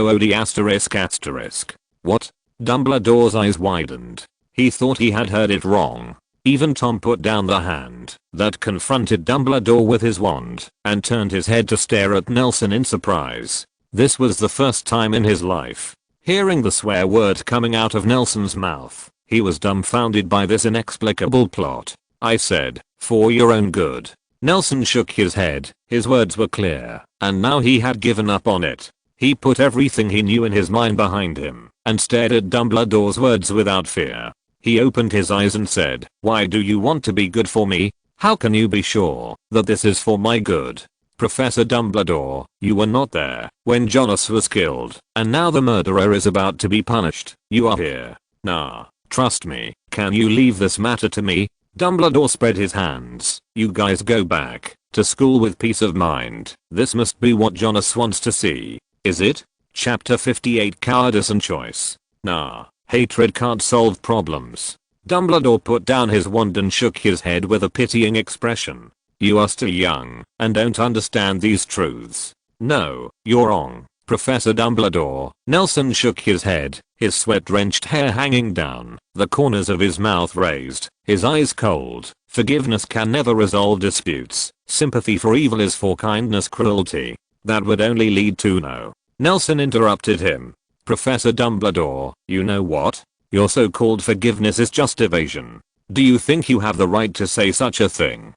What? Dumbledore's eyes widened. He thought he had heard it wrong. Even Tom put down the hand that confronted Dumbledore with his wand and turned his head to stare at Nelson in surprise. This was the first time in his life hearing the swear word coming out of Nelson's mouth. He was dumbfounded by this inexplicable plot. I said, for your own good. Nelson shook his head. His words were clear, and now he had given up on it. He put everything he knew in his mind behind him and stared at Dumbledore's words without fear. He opened his eyes and said, why do you want to be good for me? How can you be sure that this is for my good? Professor Dumbledore, you were not there when Jonas was killed, and now the murderer is about to be punished. You are here. Nah, trust me. Can you leave this matter to me? Dumbledore spread his hands. You guys go back to school with peace of mind. This must be what Jonas wants to see. Is it? Chapter 58 Cowardice and Choice. Nah. Hatred can't solve problems. Dumbledore put down his wand and shook his head with a pitying expression. You are still young and don't understand these truths. No, you're wrong, Professor Dumbledore. Nelson shook his head, his sweat-drenched hair hanging down, the corners of his mouth raised, his eyes cold. Forgiveness can never resolve disputes. Sympathy for evil is for kindness cruelty. That would only lead to no. Nelson interrupted him. Professor Dumbledore, you know what? Your so-called forgiveness is just evasion. Do you think you have the right to say such a thing?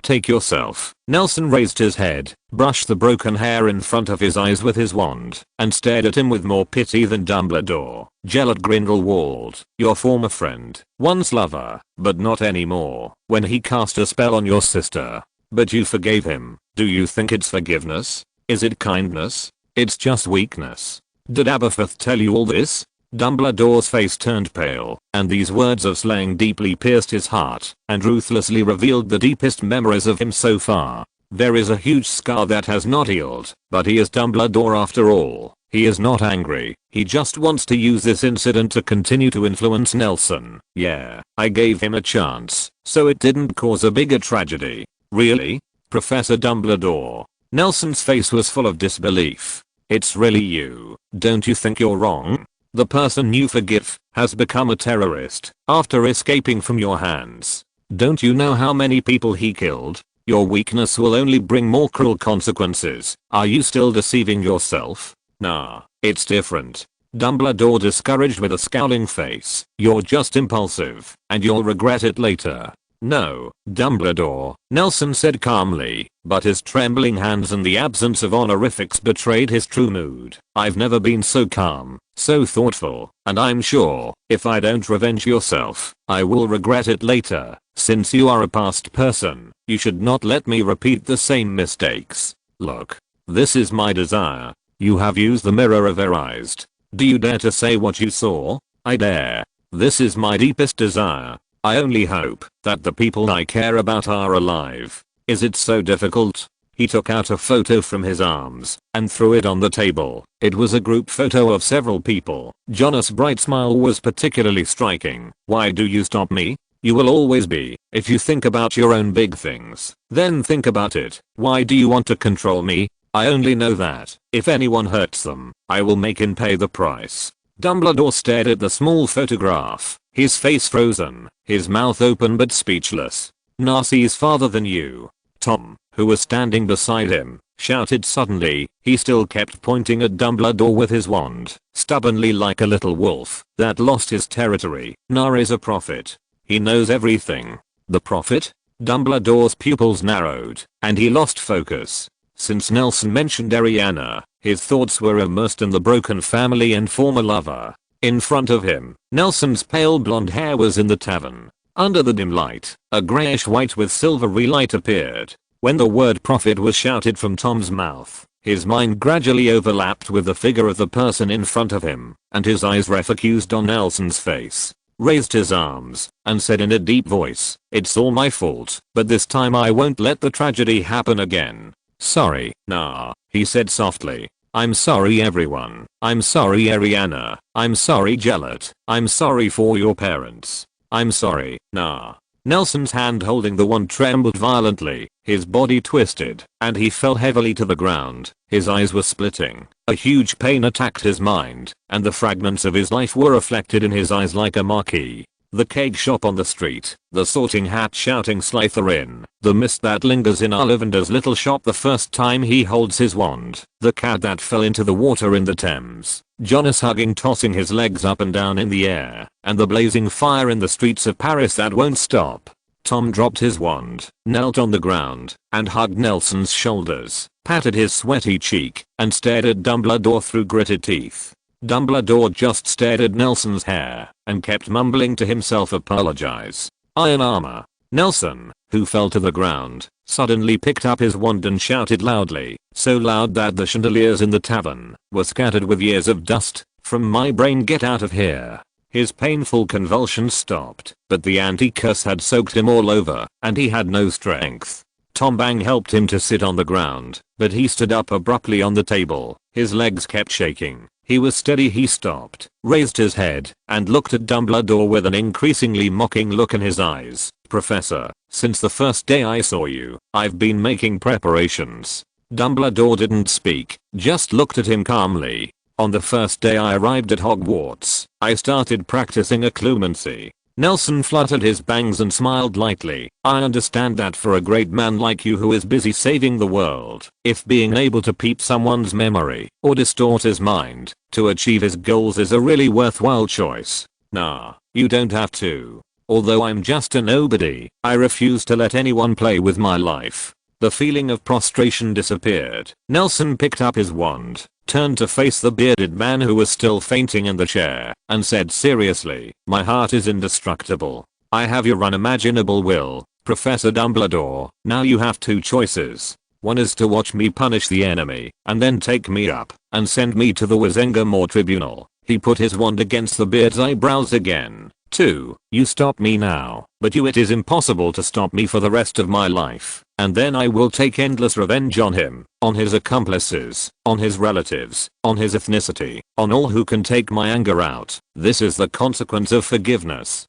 Take yourself. Nelson raised his head, brushed the broken hair in front of his eyes with his wand, and stared at him with more pity than Dumbledore. Gellert Grindelwald, your former friend, once lover, but not anymore, when he cast a spell on your sister. But you forgave him. Do you think it's forgiveness? Is it kindness? It's just weakness. Did Aberforth tell you all this? Dumbledore's face turned pale, and these words of slang deeply pierced his heart, and ruthlessly revealed the deepest memories of him so far. There is a huge scar that has not healed, but he is Dumbledore after all. He is not angry, he just wants to use this incident to continue to influence Nelson. Yeah, I gave him a chance, so it didn't cause a bigger tragedy. Really? Professor Dumbledore? Nelson's face was full of disbelief. It's really you. Don't you think you're wrong? The person you forgive has become a terrorist after escaping from your hands. Don't you know how many people he killed? Your weakness will only bring more cruel consequences. Are you still deceiving yourself? Nah, it's different. Dumbledore discouraged with a scowling face. You're just impulsive, and you'll regret it later. No, Dumbledore, Nelson said calmly, but his trembling hands and the absence of honorifics betrayed his true mood. I've never been so calm, so thoughtful, and I'm sure, if I don't revenge yourself, I will regret it later. Since you are a past person, you should not let me repeat the same mistakes. Look, this is my desire. You have used the mirror averized. Do you dare to say what you saw? I dare. This is my deepest desire. I only hope that the people I care about are alive. Is it so difficult? He took out a photo from his arms and threw it on the table. It was a group photo of several people. Jonas' bright smile was particularly striking. Why do you stop me? You will always be. If you think about your own big things, then think about it. Why do you want to control me? I only know that if anyone hurts them, I will make him pay the price. Dumbledore stared at the small photograph, his face frozen, his mouth open but speechless. Narcisse's farther than you. Tom, who was standing beside him, shouted suddenly. He still kept pointing at Dumbledore with his wand, stubbornly like a little wolf that lost his territory. Nar is a prophet. He knows everything. The prophet? Dumbledore's pupils narrowed, and he lost focus. Since Nelson mentioned Ariana, his thoughts were immersed in the broken family and former lover. In front of him, Nelson's pale blonde hair was in the tavern. Under the dim light, a grayish white with silvery light appeared. When the word prophet was shouted from Tom's mouth, his mind gradually overlapped with the figure of the person in front of him, and his eyes refocused on Nelson's face. Raised his arms, and said in a deep voice, "It's all my fault, but this time I won't let the tragedy happen again." "Sorry, nah," he said softly. "I'm sorry everyone. I'm sorry Ariana. I'm sorry Gellert. I'm sorry for your parents. I'm sorry, nah." Nelson's hand holding the wand trembled violently, his body twisted, and he fell heavily to the ground. His eyes were splitting. A huge pain attacked his mind, and the fragments of his life were reflected in his eyes like a marquee. The cake shop on the street, the sorting hat shouting Slytherin, the mist that lingers in Ollivander's little shop the first time he holds his wand, the cat that fell into the water in the Thames, Jonas hugging tossing his legs up and down in the air, and the blazing fire in the streets of Paris that won't stop. Tom dropped his wand, knelt on the ground, and hugged Nelson's shoulders, patted his sweaty cheek, and stared at Dumbledore through gritted teeth. Dumbledore just stared at Nelson's hair, and kept mumbling to himself apologize. Iron armor. Nelson, who fell to the ground, suddenly picked up his wand and shouted loudly, so loud that the chandeliers in the tavern were scattered with years of dust. "From my brain, get out of here." His painful convulsions stopped, but the anti-curse had soaked him all over, and he had no strength. Tom Bang helped him to sit on the ground, but he stood up abruptly on the table. His legs kept shaking. He was steady. He stopped, raised his head, and looked at Dumbledore with an increasingly mocking look in his eyes. "Professor, since the first day I saw you, I've been making preparations." Dumbledore didn't speak, just looked at him calmly. "On the first day I arrived at Hogwarts, I started practicing occlumency. Nelson fluttered his bangs and smiled lightly. I understand that for a great man like you who is busy saving the world, if being able to peep someone's memory or distort his mind to achieve his goals is a really worthwhile choice. Nah, you don't have to. Although I'm just a nobody, I refuse to let anyone play with my life. The feeling of prostration disappeared. Nelson picked up his wand, turned to face the bearded man who was still fainting in the chair, and said seriously, my heart is indestructible. I have your unimaginable will, Professor Dumbledore. Now you have two choices. One is to watch me punish the enemy, and then take me up, and send me to the Wizengamot Tribunal. He put his wand against the beard's eyebrows again. 2. You stop me now, but it is impossible to stop me for the rest of my life, and then I will take endless revenge on him, on his accomplices, on his relatives, on his ethnicity, on all who can take my anger out. This is the consequence of forgiveness.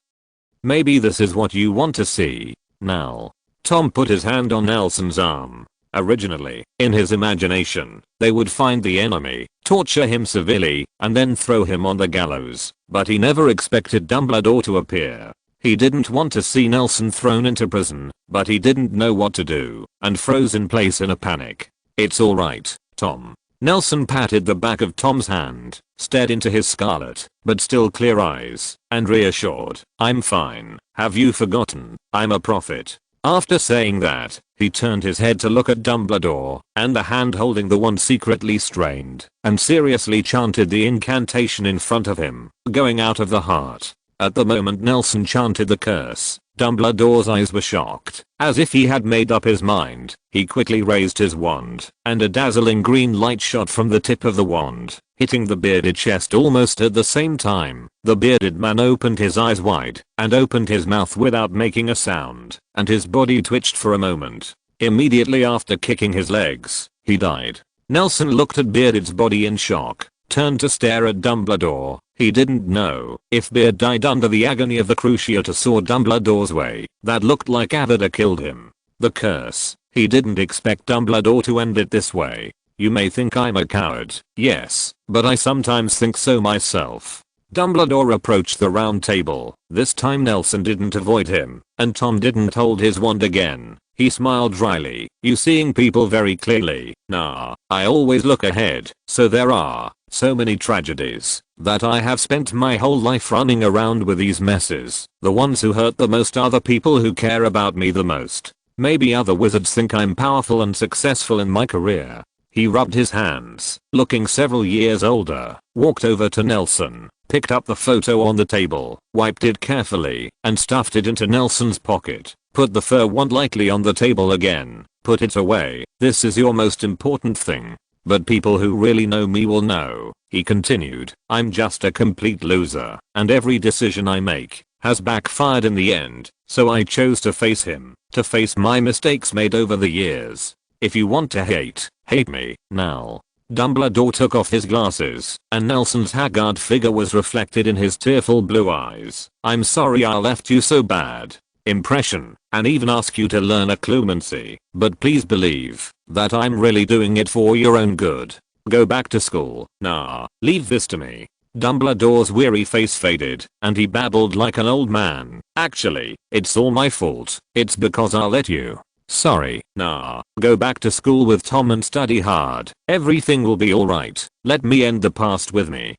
Maybe this is what you want to see. Now. Tom put his hand on Nelson's arm. Originally, in his imagination, they would find the enemy, torture him severely, and then throw him on the gallows, but he never expected Dumbledore to appear. He didn't want to see Nelson thrown into prison, but he didn't know what to do, and froze in place in a panic. It's alright, Tom. Nelson patted the back of Tom's hand, stared into his scarlet, but still clear eyes, and reassured, I'm fine. Have you forgotten? I'm a prophet. After saying that, he turned his head to look at Dumbledore, and the hand holding the wand secretly strained, and seriously chanted the incantation in front of him, going out of the heart. At the moment Nelson chanted the curse, Dumbledore's eyes were shocked, as if he had made up his mind. He quickly raised his wand, and a dazzling green light shot from the tip of the wand, hitting the bearded chest almost at the same time. The bearded man opened his eyes wide, and opened his mouth without making a sound, and his body twitched for a moment. Immediately after kicking his legs, he died. Nelson looked at Bearded's body in shock, turned to stare at Dumbledore. He didn't know if Beard died under the agony of the Cruciate or saw Dumbledore's way. That looked like Avada killed him. The curse. He didn't expect Dumbledore to end it this way. You may think I'm a coward, yes, but I sometimes think so myself. Dumbledore approached the round table. This time Nelson didn't avoid him, and Tom didn't hold his wand again. He smiled dryly. You seeing people very clearly? Nah, I always look ahead, so there are so many tragedies that I have spent my whole life running around with these messes. The ones who hurt the most are the people who care about me the most. Maybe other wizards think I'm powerful and successful in my career. He rubbed his hands, looking several years older, walked over to Nelson, picked up the photo on the table, wiped it carefully, and stuffed it into Nelson's pocket. Put the fur wand lightly on the table again. Put it away. This is your most important thing. But people who really know me will know, he continued. I'm just a complete loser, and every decision I make has backfired in the end, so I chose to face him, to face my mistakes made over the years. If you want to hate me, now. Dumbledore took off his glasses, and Nelson's haggard figure was reflected in his tearful blue eyes. I'm sorry I left you so bad impression, and even ask you to learn occlumency, but please believe that I'm really doing it for your own good. Go back to school. Nah, leave this to me. Dumbledore's weary face faded, and he babbled like an old man. Actually, it's all my fault. It's because I let you. Sorry. Nah, go back to school with Tom and study hard. Everything will be alright. Let me end the past with me.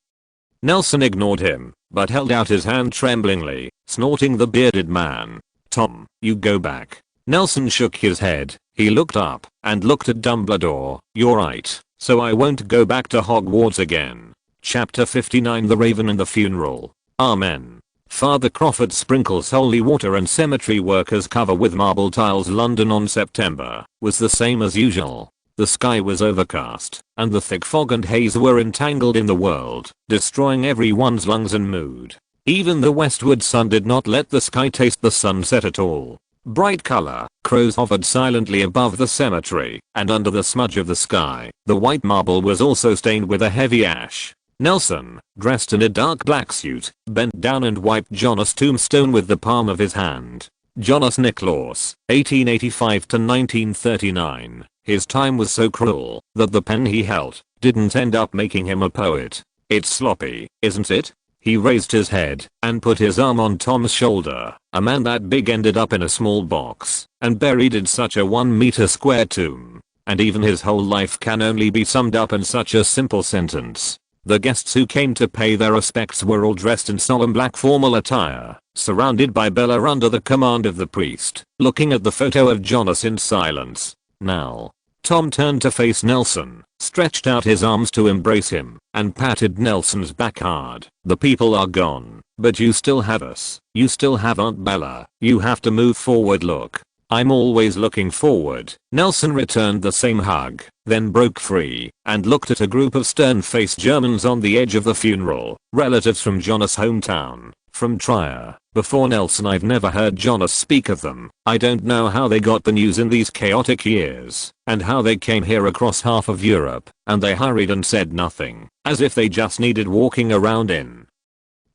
Nelson ignored him, but held out his hand tremblingly, snorting the bearded man. Tom, you go back. Nelson shook his head. He looked up and looked at Dumbledore. You're right, so I won't go back to Hogwarts again. Chapter 59 The Raven and the Funeral. Amen. Father Crawford sprinkles holy water and cemetery workers cover with marble tiles. London on September was the same as usual. The sky was overcast, and the thick fog and haze were entangled in the world, destroying everyone's lungs and mood. Even the westward sun did not let the sky taste the sunset at all. Bright color, crows hovered silently above the cemetery, and under the smudge of the sky, the white marble was also stained with a heavy ash. Nelson, dressed in a dark black suit, bent down and wiped Jonas' tombstone with the palm of his hand. Jonas Niklaus, 1885 to 1939. His time was so cruel that the pen he held didn't end up making him a poet. It's sloppy, isn't it? He raised his head and put his arm on Tom's shoulder. A man that big ended up in a small box and buried in such a 1 meter square tomb. And even his whole life can only be summed up in such a simple sentence. The guests who came to pay their respects were all dressed in solemn black formal attire, surrounded by Bella under the command of the priest, looking at the photo of Jonas in silence. Now, Tom turned to face Nelson, stretched out his arms to embrace him, and patted Nelson's back hard. The people are gone, but you still have us. You still have Aunt Bella. You have to move forward. Look. I'm always looking forward. Nelson returned the same hug, then broke free, and looked at a group of stern-faced Germans on the edge of the funeral, relatives from Jonas' hometown, from Trier. Before Nelson, I've never heard Jonas speak of them. I don't know how they got the news in these chaotic years, and how they came here across half of Europe, and they hurried and said nothing, as if they just needed walking around in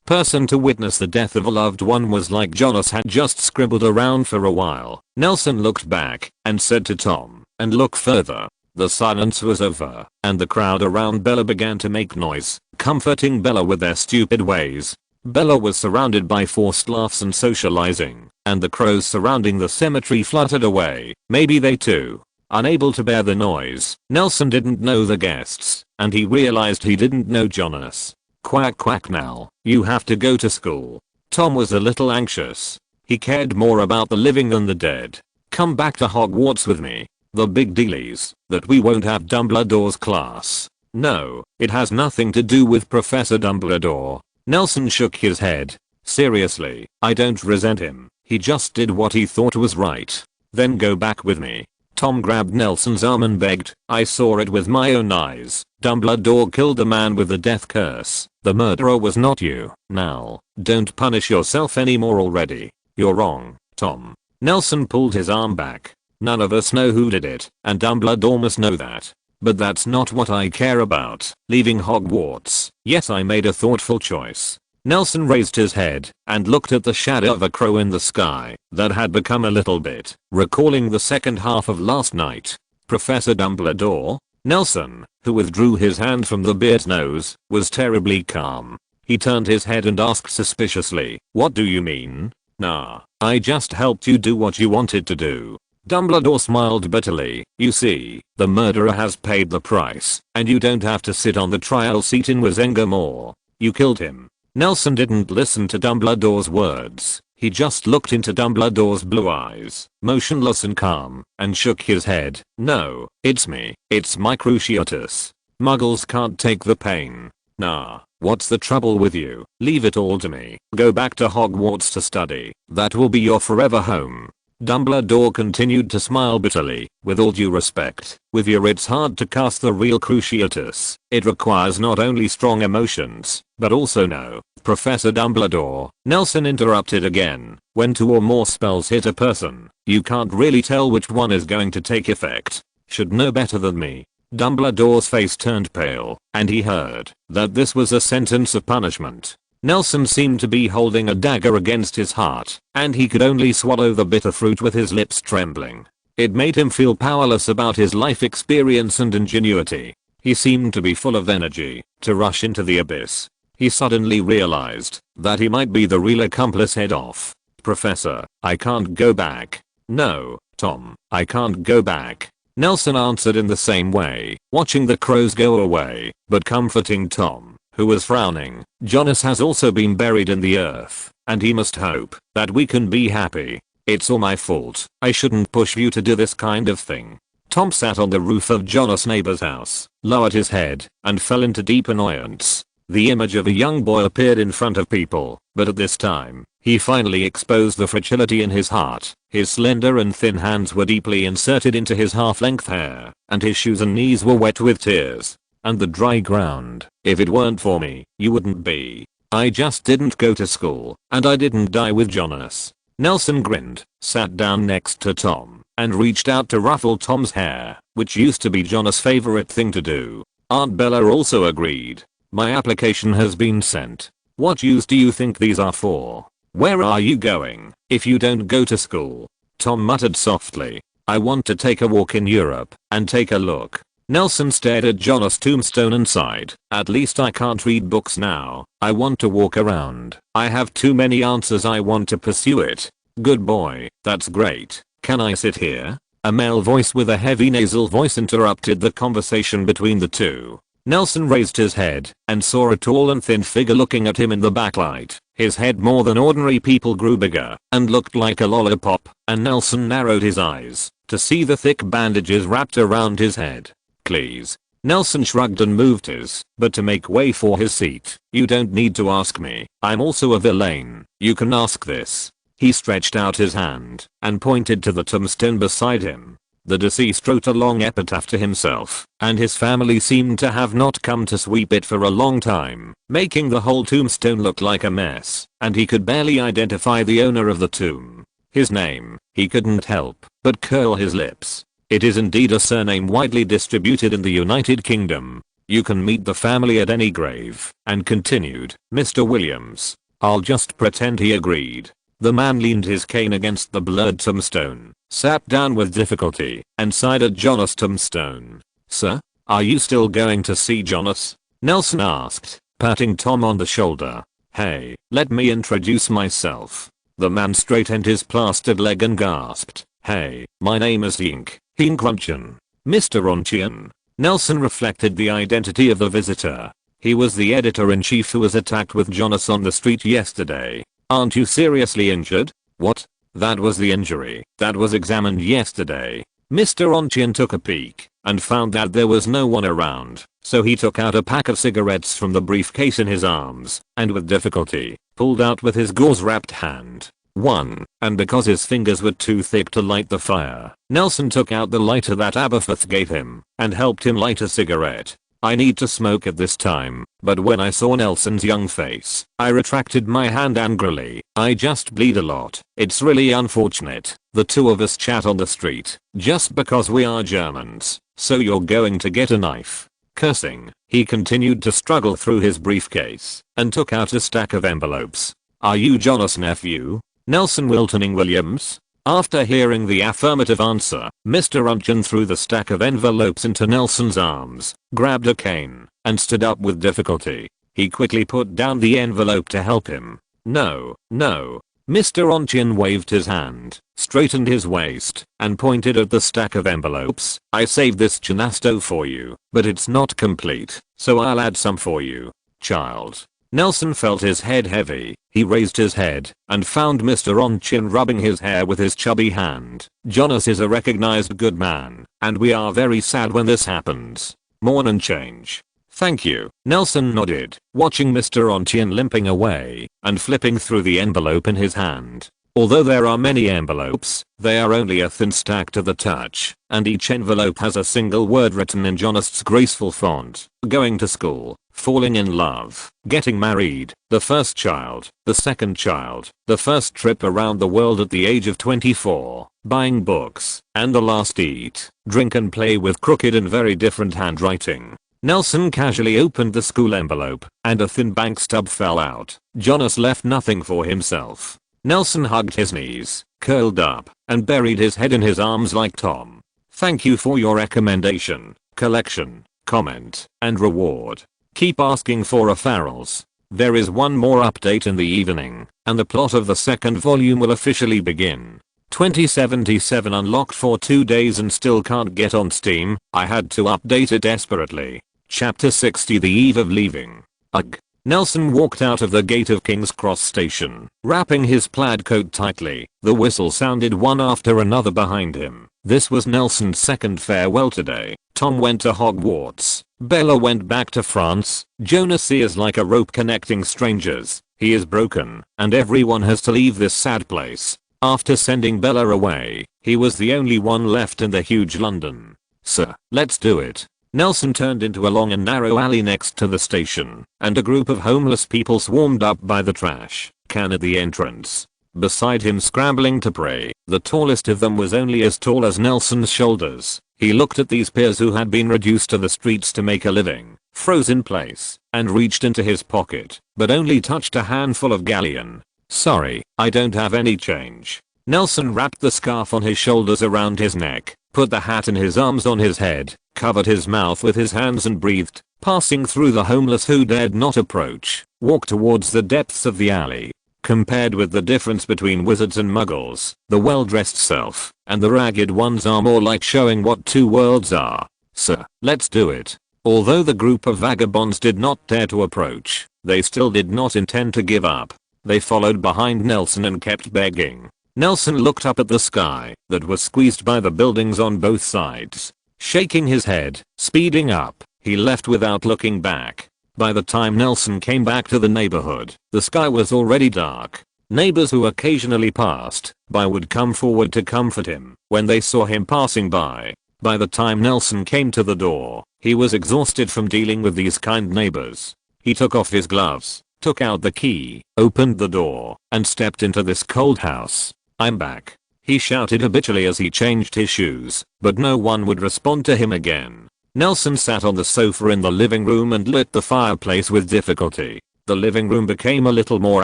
person to witness the death of a loved one was like Jonas had just scribbled around for a while. Nelson looked back and said to Tom, and look further. The silence was over, and the crowd around Bella began to make noise, comforting Bella with their stupid ways. Bella was surrounded by forced laughs and socializing, and the crows surrounding the cemetery fluttered away. Maybe they too. Unable to bear the noise, Nelson didn't know the guests, and he realized he didn't know Jonas. Quack quack now, you have to go to school. Tom was a little anxious. He cared more about the living than the dead. Come back to Hogwarts with me. The big deal is that we won't have Dumbledore's class. No, it has nothing to do with Professor Dumbledore. Nelson shook his head. Seriously, I don't resent him. He just did what he thought was right. Then go back with me. Tom grabbed Nelson's arm and begged, I saw it with my own eyes. Dumbledore killed the man with the death curse. The murderer was not you. Now, don't punish yourself anymore already. You're wrong, Tom. Nelson pulled his arm back. None of us know who did it, and Dumbledore must know that. But that's not what I care about. Leaving Hogwarts. Yes, I made a thoughtful choice. Nelson raised his head and looked at the shadow of a crow in the sky that had become a little bit, recalling the second half of last night. Professor Dumbledore? Nelson, who withdrew his hand from the beard's nose, was terribly calm. He turned his head and asked suspiciously, what do you mean? Nah, I just helped you do what you wanted to do. Dumbledore smiled bitterly. You see, the murderer has paid the price, and you don't have to sit on the trial seat in Wizenga more. You killed him. Nelson didn't listen to Dumbledore's words. He just looked into Dumbledore's blue eyes, motionless and calm, and shook his head. No, it's me. It's my cruciatus. Muggles can't take the pain. Nah, what's the trouble with you? Leave it all to me. Go back to Hogwarts to study. That will be your forever home. Dumbledore continued to smile bitterly. With all due respect, with you it's hard to cast the real cruciatus. It requires not only strong emotions, but also no. Professor Dumbledore, Nelson interrupted again. When 2 or more spells hit a person, you can't really tell which one is going to take effect. Should know better than me. Dumbledore's face turned pale, and he heard that this was a sentence of punishment. Nelson seemed to be holding a dagger against his heart, and he could only swallow the bitter fruit with his lips trembling. It made him feel powerless about his life experience and ingenuity. He seemed to be full of energy to rush into the abyss. He suddenly realized that he might be the real accomplice. Head off. Professor, I can't go back. No, Tom, I can't go back. Nelson answered in the same way, watching the crows go away, but comforting Tom, who was frowning. Jonas has also been buried in the earth, and he must hope that we can be happy. It's all my fault. I shouldn't push you to do this kind of thing. Tom sat on the roof of Jonas' neighbor's house, lowered his head, and fell into deep annoyance. The image of a young boy appeared in front of people, but at this time, he finally exposed the fragility in his heart. His slender and thin hands were deeply inserted into his half-length hair, and his shoes and knees were wet with tears. And the dry ground. If it weren't for me, you wouldn't be. I just didn't go to school, and I didn't die with Jonas. Nelson grinned, sat down next to Tom, and reached out to ruffle Tom's hair, which used to be Jonas' favorite thing to do. Aunt Bella also agreed. My application has been sent. What use do you think these are for? Where are you going if you don't go to school? Tom muttered softly. I want to take a walk in Europe and take a look. Nelson stared at Jonas' tombstone and sighed. At least I can't read books now. I want to walk around. I have too many answers. I want to pursue it. Good boy. That's great. Can I sit here? A male voice with a heavy nasal voice interrupted the conversation between the two. Nelson raised his head and saw a tall and thin figure looking at him in the backlight. His head more than ordinary people grew bigger and looked like a lollipop, and Nelson narrowed his eyes to see the thick bandages wrapped around his head. Please. Nelson shrugged and moved his butt to make way for his seat. You don't need to ask me. I'm also a villain. You can ask this. He stretched out his hand and pointed to the tombstone beside him. The deceased wrote a long epitaph to himself, and his family seemed to have not come to sweep it for a long time, making the whole tombstone look like a mess, and he could barely identify the owner of the tomb. His name, he couldn't help but curl his lips. It is indeed a surname widely distributed in the United Kingdom. You can meet the family at any grave, and continued, Mr. Williams. I'll just pretend he agreed. The man leaned his cane against the blurred tombstone, sat down with difficulty, and sighed at Jonas' tombstone. Sir? Are you still going to see Jonas? Nelson asked, patting Tom on the shoulder. Hey, let me introduce myself. The man straightened his plastered leg and gasped. Hey, my name is Hink Runchian. Mr. Runchian. Nelson reflected the identity of the visitor. He was the editor-in-chief who was attacked with Jonas on the street yesterday. Aren't you seriously injured? What? That was the injury that was examined yesterday. Mr. Runchian took a peek and found that there was no one around, so he took out a pack of cigarettes from the briefcase in his arms and with difficulty pulled out with his gauze-wrapped hand. One, and because his fingers were too thick to light the fire, Nelson took out the lighter that Aberforth gave him and helped him light a cigarette. I need to smoke at this time, but when I saw Nelson's young face, I retracted my hand angrily. I just bleed a lot. It's really unfortunate. The two of us chat on the street, just because we are Germans. So you're going to get a knife. Cursing, he continued to struggle through his briefcase and took out a stack of envelopes. Are you Jonas' nephew? Nelson Wiltoning Williams? After hearing the affirmative answer, Mr. Runchian threw the stack of envelopes into Nelson's arms, grabbed a cane, and stood up with difficulty. He quickly put down the envelope to help him. No, no. Mr. Runchian waved his hand, straightened his waist, and pointed at the stack of envelopes. I saved this Chinasto for you, but it's not complete, so I'll add some for you, child. Nelson felt his head heavy. He raised his head and found Mr. Runchian rubbing his hair with his chubby hand. Jonas is a recognized good man, and we are very sad when this happens. Mourn and change. Thank you. Nelson nodded, watching Mr. Runchian limping away and flipping through the envelope in his hand. Although there are many envelopes, they are only a thin stack to the touch, and each envelope has a single word written in Jonas' graceful font. Going to school, falling in love, getting married, the first child, the second child, the first trip around the world at the age of 24, buying books, and the last eat, drink and play with crooked and very different handwriting. Nelson casually opened the school envelope, and a thin bank stub fell out. Jonas left nothing for himself. Nelson hugged his knees, curled up, and buried his head in his arms like Tom. Thank you for your recommendation, collection, comment, and reward. Keep asking for referrals. There is one more update in the evening, and the plot of the second volume will officially begin. 2077 unlocked for 2 days and still can't get on Steam. I had to update it desperately. Chapter 60, the eve of leaving. Ugh. Nelson walked out of the gate of King's Cross Station, wrapping his plaid coat tightly. The whistle sounded one after another behind him. This was Nelson's second farewell today. Tom went to Hogwarts. Bella went back to France. Jonas is like a rope connecting strangers. He is broken, and everyone has to leave this sad place. After sending Bella away, he was the only one left in the huge London. Sir, let's do it. Nelson turned into a long and narrow alley next to the station, and a group of homeless people swarmed up by the trash can at the entrance. Beside him, scrambling to pray, the tallest of them was only as tall as Nelson's shoulders. He looked at these peers who had been reduced to the streets to make a living, froze in place, and reached into his pocket, but only touched a handful of galleon. Sorry, I don't have any change. Nelson wrapped the scarf on his shoulders around his neck, put the hat in his arms on his head, covered his mouth with his hands and breathed, passing through the homeless who dared not approach, walked towards the depths of the alley. Compared with the difference between wizards and muggles, the well-dressed self and the ragged ones are more like showing what two worlds are. So, let's do it. Although the group of vagabonds did not dare to approach, they still did not intend to give up. They followed behind Nelson and kept begging. Nelson looked up at the sky that was squeezed by the buildings on both sides. Shaking his head, speeding up, he left without looking back. By the time Nelson came back to the neighborhood, the sky was already dark. Neighbors who occasionally passed by would come forward to comfort him when they saw him passing by. By the time Nelson came to the door, he was exhausted from dealing with these kind neighbors. He took off his gloves, took out the key, opened the door, and stepped into this cold house. "I'm back," he shouted habitually as he changed his shoes, but no one would respond to him again. Nelson sat on the sofa in the living room and lit the fireplace with difficulty. The living room became a little more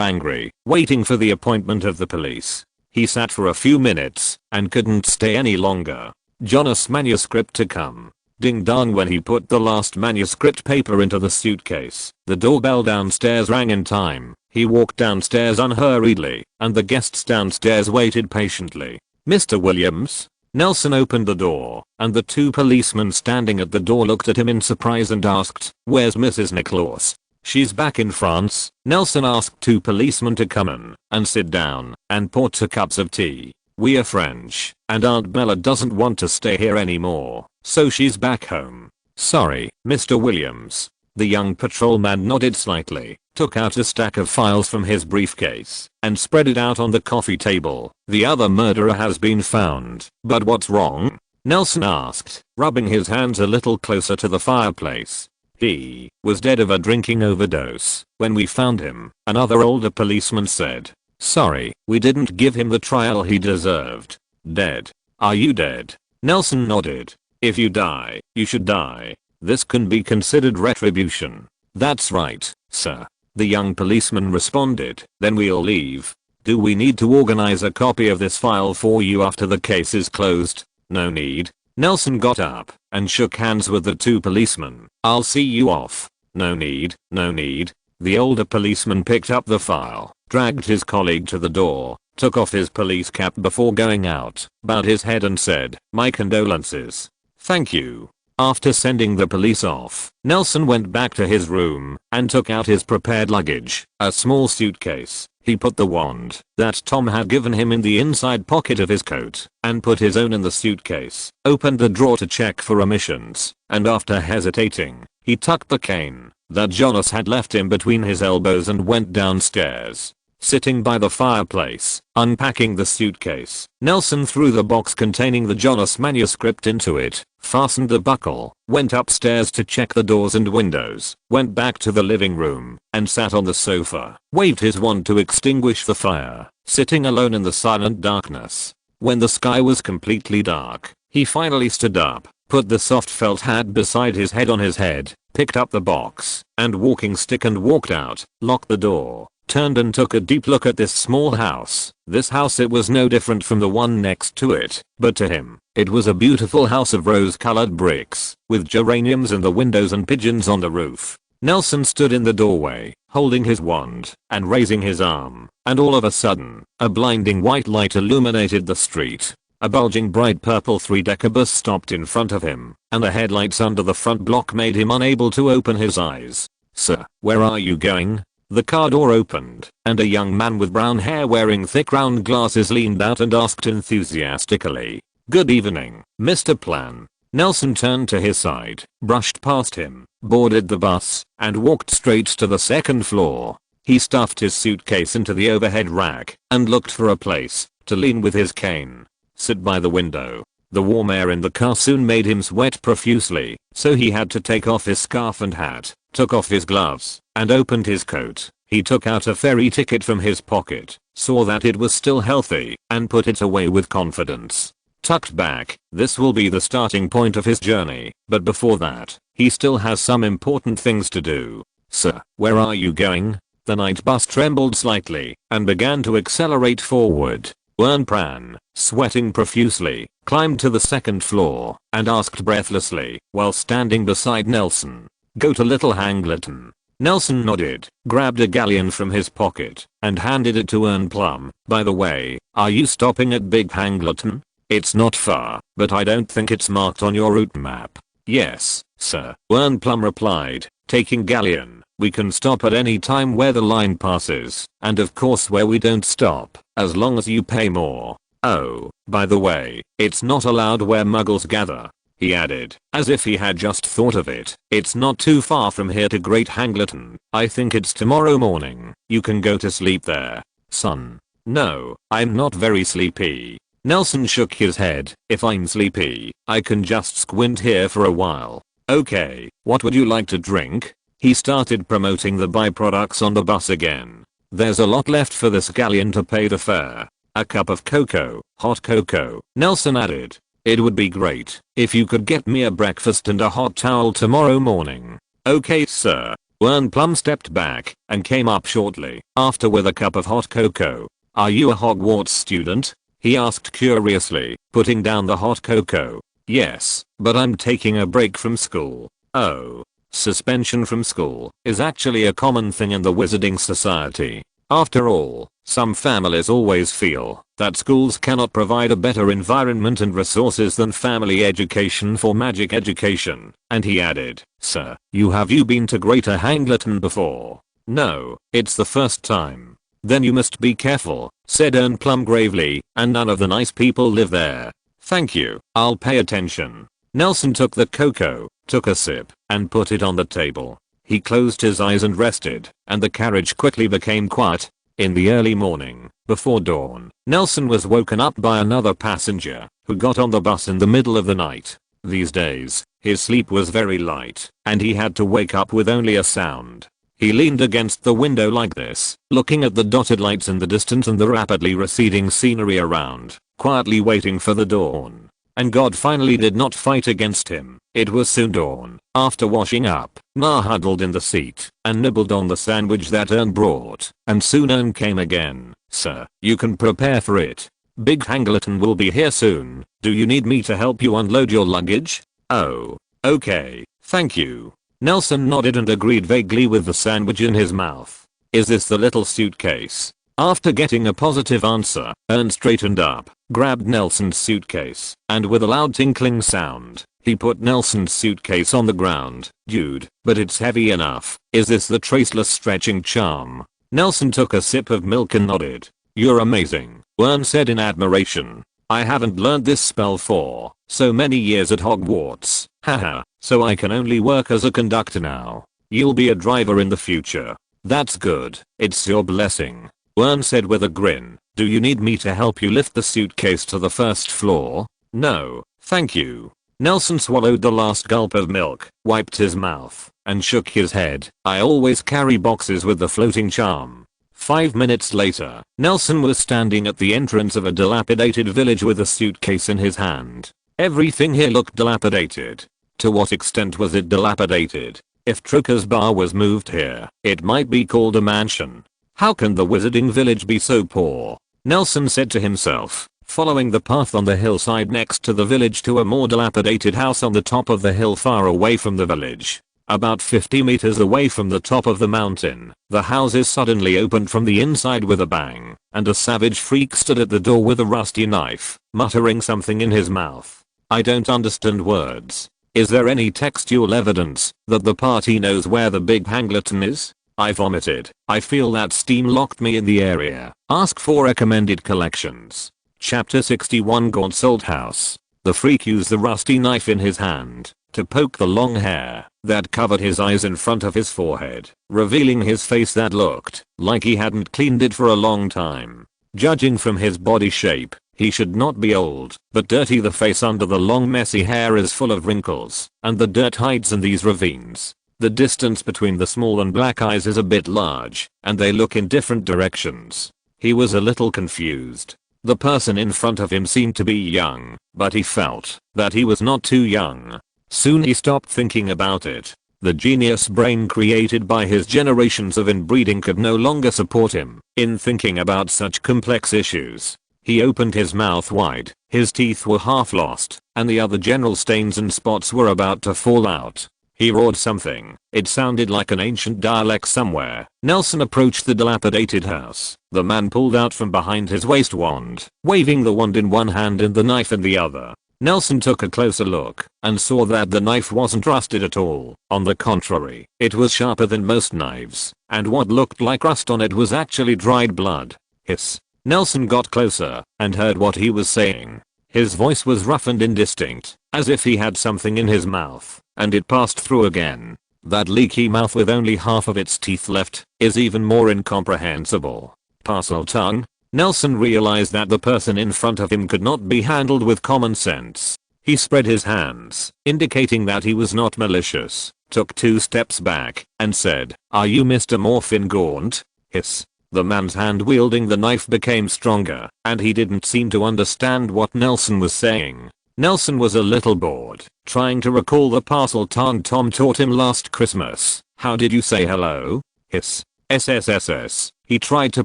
angry, waiting for the appointment of the police. He sat for a few minutes and couldn't stay any longer. Jonas' manuscript to come. Ding dong when he put the last manuscript paper into the suitcase. The doorbell downstairs rang in time. He walked downstairs unhurriedly, and the guests downstairs waited patiently. "Mr. Williams?" Nelson opened the door, and the two policemen standing at the door looked at him in surprise and asked, "Where's Mrs. Nicholas?" "She's back in France." Nelson asked two policemen to come in and sit down and pour 2 cups of tea. "We are French, and Aunt Bella doesn't want to stay here anymore, so she's back home." "Sorry, Mr. Williams." The young patrolman nodded slightly, took out a stack of files from his briefcase, and spread it out on the coffee table. "The other murderer has been found, but what's wrong?" Nelson asked, rubbing his hands a little closer to the fireplace. "He was dead of a drinking overdose when we found him," another older policeman said. "Sorry, we didn't give him the trial he deserved." "Dead? Are you dead?" Nelson nodded. "If you die, you should die. This can be considered retribution." "That's right, sir," the young policeman responded. "Then we'll leave. Do we need to organize a copy of this file for you after the case is closed?" "No need." Nelson got up and shook hands with the two policemen. "I'll see you off." "No need, no need." The older policeman picked up the file, dragged his colleague to the door, took off his police cap before going out, bowed his head and said, "My condolences." "Thank you." After sending the police off, Nelson went back to his room and took out his prepared luggage, a small suitcase. He put the wand that Tom had given him in the inside pocket of his coat and put his own in the suitcase, opened the drawer to check for omissions, and after hesitating, he tucked the cane that Jonas had left him between his elbows and went downstairs. Sitting by the fireplace, unpacking the suitcase, Nelson threw the box containing the Jonas manuscript into it, fastened the buckle, went upstairs to check the doors and windows, went back to the living room, and sat on the sofa, waved his wand to extinguish the fire, sitting alone in the silent darkness. When the sky was completely dark, he finally stood up, put the soft felt hat beside his head on his head, picked up the box and walking stick and walked out, locked the door, turned and took a deep look at this small house. This house, it was no different from the one next to it, but to him, it was a beautiful house of rose-colored bricks, with geraniums in the windows and pigeons on the roof. Nelson stood in the doorway, holding his wand and raising his arm, and all of a sudden, a blinding white light illuminated the street. A bulging bright purple 3-decker bus stopped in front of him, and the headlights under the front block made him unable to open his eyes. "Sir, where are you going?" The car door opened, and a young man with brown hair wearing thick round glasses leaned out and asked enthusiastically, "Good evening, Mr. Plan." Nelson turned to his side, brushed past him, boarded the bus, and walked straight to the second floor. He stuffed his suitcase into the overhead rack and looked for a place to lean with his cane. Sit by the window. The warm air in the car soon made him sweat profusely, so he had to take off his scarf and hat, took off his gloves, and opened his coat. He took out a ferry ticket from his pocket, saw that it was still healthy, and put it away with confidence. Tucked back, this will be the starting point of his journey, but before that, he still has some important things to do. "Sir, where are you going?" The night bus trembled slightly and began to accelerate forward. Wernpran, sweating profusely, climbed to the second floor and asked breathlessly while standing beside Nelson, "Go to Little Hangleton." Nelson nodded, grabbed a galleon from his pocket, and handed it to Wernplum. "By the way, are you stopping at Big Hangleton? It's not far, but I don't think it's marked on your route map." "Yes, sir," Wernplum replied, taking galleon. "We can stop at any time where the line passes, and of course where we don't stop, as long as you pay more. Oh, by the way, it's not allowed where Muggles gather," he added, as if he had just thought of it. "It's not too far from here to Great Hangleton. I think it's tomorrow morning. You can go to sleep there, son." "No, I'm not very sleepy." Nelson shook his head. "If I'm sleepy, I can just squint here for a while." "Okay, what would you like to drink?" He started promoting the byproducts on the bus again. "There's a lot left for this galleon to pay the fare. A cup of cocoa, hot cocoa," Nelson added. "It would be great if you could get me a breakfast and a hot towel tomorrow morning." "Okay, sir." Wernplum stepped back and came up shortly after with a cup of hot cocoa. "Are you a Hogwarts student?" he asked curiously, putting down the hot cocoa. "Yes, but I'm taking a break from school." "Oh." Suspension from school is actually a common thing in the Wizarding Society. After all, some families always feel that schools cannot provide a better environment and resources than family education for magic education, and he added, "Sir, have you been to Greater Hangleton before?" "No, it's the first time." "Then you must be careful," said Wernplum gravely, "and none of the nice people live there." "Thank you, I'll pay attention." Nelson took the cocoa, took a sip, and put it on the table. He closed his eyes and rested, and the carriage quickly became quiet. In the early morning, before dawn, Nelson was woken up by another passenger, who got on the bus in the middle of the night. These days, his sleep was very light, and he had to wake up with only a sound. He leaned against the window like this, looking at the dotted lights in the distance and the rapidly receding scenery around, quietly waiting for the dawn. And God finally did not fight against him. It was soon dawn. After washing up, Na huddled in the seat and nibbled on the sandwich that Ern brought, and soon Ern came again. "Sir, you can prepare for it. Big Hangleton will be here soon. Do you need me to help you unload your luggage?" "Oh, okay, thank you." Nelson nodded and agreed vaguely with the sandwich in his mouth. "Is this the little suitcase?" After getting a positive answer, Ern straightened up, grabbed Nelson's suitcase, and with a loud tinkling sound, he put Nelson's suitcase on the ground. "Dude, but it's heavy enough. Is this the traceless stretching charm?" Nelson took a sip of milk and nodded. "You're amazing," Ern said in admiration. "I haven't learned this spell for so many years at Hogwarts. Haha, so I can only work as a conductor now. You'll be a driver in the future." "That's good. It's your blessing," Ern said with a grin. "Do you need me to help you lift the suitcase to the first floor?" "No, thank you." Nelson swallowed the last gulp of milk, wiped his mouth, and shook his head. "I always carry boxes with the floating charm." 5 minutes later, Nelson was standing at the entrance of a dilapidated village with a suitcase in his hand. Everything here looked dilapidated. To what extent was it dilapidated? If Trucker's bar was moved here, it might be called a mansion. How can the Wizarding Village be so poor? Nelson said to himself, following the path on the hillside next to the village to a more dilapidated house on the top of the hill far away from the village. About 50 meters away from the top of the mountain, the houses suddenly opened from the inside with a bang, and a savage freak stood at the door with a rusty knife, muttering something in his mouth. "I don't understand words. Is there any textual evidence that the party knows where the Big Hangleton is?" I vomited. "I feel that steam locked me in the area. Ask for recommended collections." Chapter 61 Gaunt's Old House. The freak used the rusty knife in his hand to poke the long hair that covered his eyes in front of his forehead, revealing his face that looked like he hadn't cleaned it for a long time. Judging from his body shape, he should not be old, but dirty. The face under the long messy hair is full of wrinkles, and the dirt hides in these ravines. The distance between the small and black eyes is a bit large, and they look in different directions. He was a little confused. The person in front of him seemed to be young, but he felt that he was not too young. Soon he stopped thinking about it. The genius brain created by his generations of inbreeding could no longer support him in thinking about such complex issues. He opened his mouth wide, his teeth were half lost, and the other general stains and spots were about to fall out. He roared something. It sounded like an ancient dialect somewhere. Nelson approached the dilapidated house. The man pulled out from behind his waist wand, waving the wand in one hand and the knife in the other. Nelson took a closer look and saw that the knife wasn't rusted at all. On the contrary, it was sharper than most knives, and what looked like rust on it was actually dried blood. Hiss. Nelson got closer and heard what he was saying. His voice was rough and indistinct, as if he had something in his mouth, and it passed through again. That leaky mouth with only half of its teeth left is even more incomprehensible. Parcel tongue? Nelson realized that the person in front of him could not be handled with common sense. He spread his hands, indicating that he was not malicious, took 2 steps back, and said, "Are you Mr. Morphin Gaunt?" Hiss. The man's hand wielding the knife became stronger, and he didn't seem to understand what Nelson was saying. Nelson was a little bored, trying to recall the parcel tongue Tom taught him last Christmas. "How did you say hello?" Hiss. SSSS. He tried to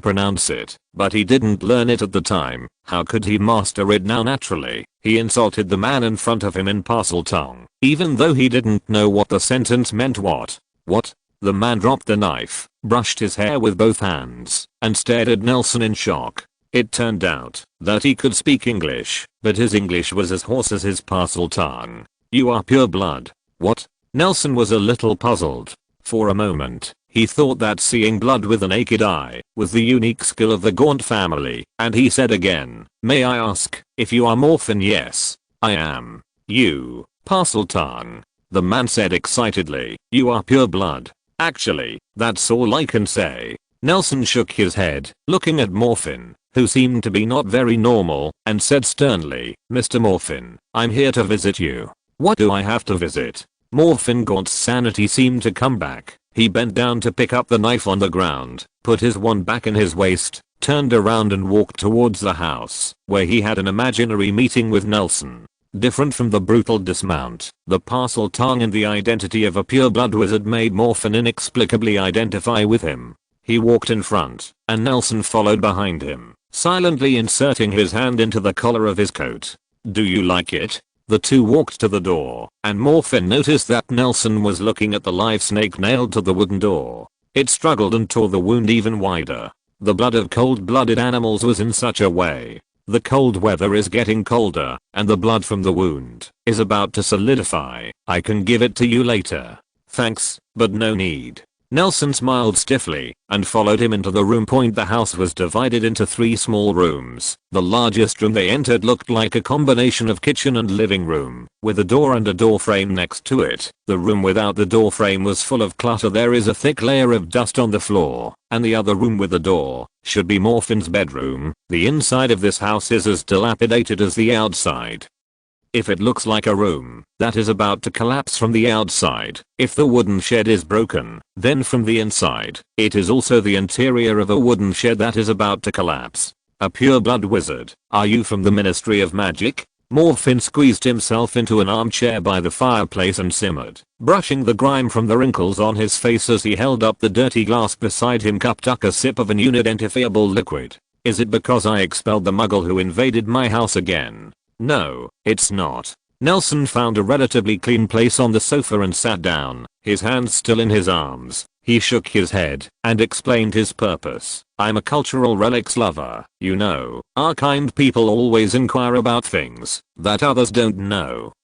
pronounce it, but he didn't learn it at the time. How could he master it now naturally? He insulted the man in front of him in parcel tongue, even though he didn't know what the sentence meant. What? The man dropped the knife, brushed his hair with both hands, and stared at Nelson in shock. It turned out that he could speak English, but his English was as hoarse as his parcel tongue. "You are pure blood." What? Nelson was a little puzzled. For a moment, he thought that seeing blood with a naked eye was the unique skill of the Gaunt family, and he said again, "May I ask if you are Morphin?" "Yes, I am." "You, parcel tongue," the man said excitedly. "You are pure blood. Actually, that's all I can say." Nelson shook his head, looking at Morphin, who seemed to be not very normal, and said sternly, "Mr. Morphin, I'm here to visit you." "What do I have to visit?" Morphin Gaunt's sanity seemed to come back. He bent down to pick up the knife on the ground, put his wand back in his waist, turned around and walked towards the house, where he had an imaginary meeting with Nelson. Different from the brutal dismount, the parcel tongue and the identity of a pure-blood wizard made Morphin inexplicably identify with him. He walked in front, and Nelson followed behind him, silently inserting his hand into the collar of his coat. "Do you like it?" The two walked to the door, and Morphin noticed that Nelson was looking at the live snake nailed to the wooden door. It struggled and tore the wound even wider. The blood of cold-blooded animals was in such a way. The cold weather is getting colder, and the blood from the wound is about to solidify. "I can give it to you later." "Thanks, but no need." Nelson smiled stiffly and followed him into the room. The house was divided into 3 small rooms. The largest room they entered looked like a combination of kitchen and living room, with a door and a door frame next to it. The room without the door frame was full of clutter. There is a thick layer of dust on the floor, and the other room with the door should be Morphin's bedroom. The inside of this house is as dilapidated as the outside. If it looks like a room that is about to collapse from the outside, if the wooden shed is broken, then from the inside, it is also the interior of a wooden shed that is about to collapse. "A pure-blood wizard, are you from the Ministry of Magic?" Morphin squeezed himself into an armchair by the fireplace and simmered, brushing the grime from the wrinkles on his face as he held up the dirty glass beside him. Cup took a sip of an unidentifiable liquid. "Is it because I expelled the Muggle who invaded my house again?" "No, it's not." Nelson found a relatively clean place on the sofa and sat down, his hands still in his arms. He shook his head and explained his purpose. "I'm a cultural relics lover. You know, our kind people always inquire about things that others don't know.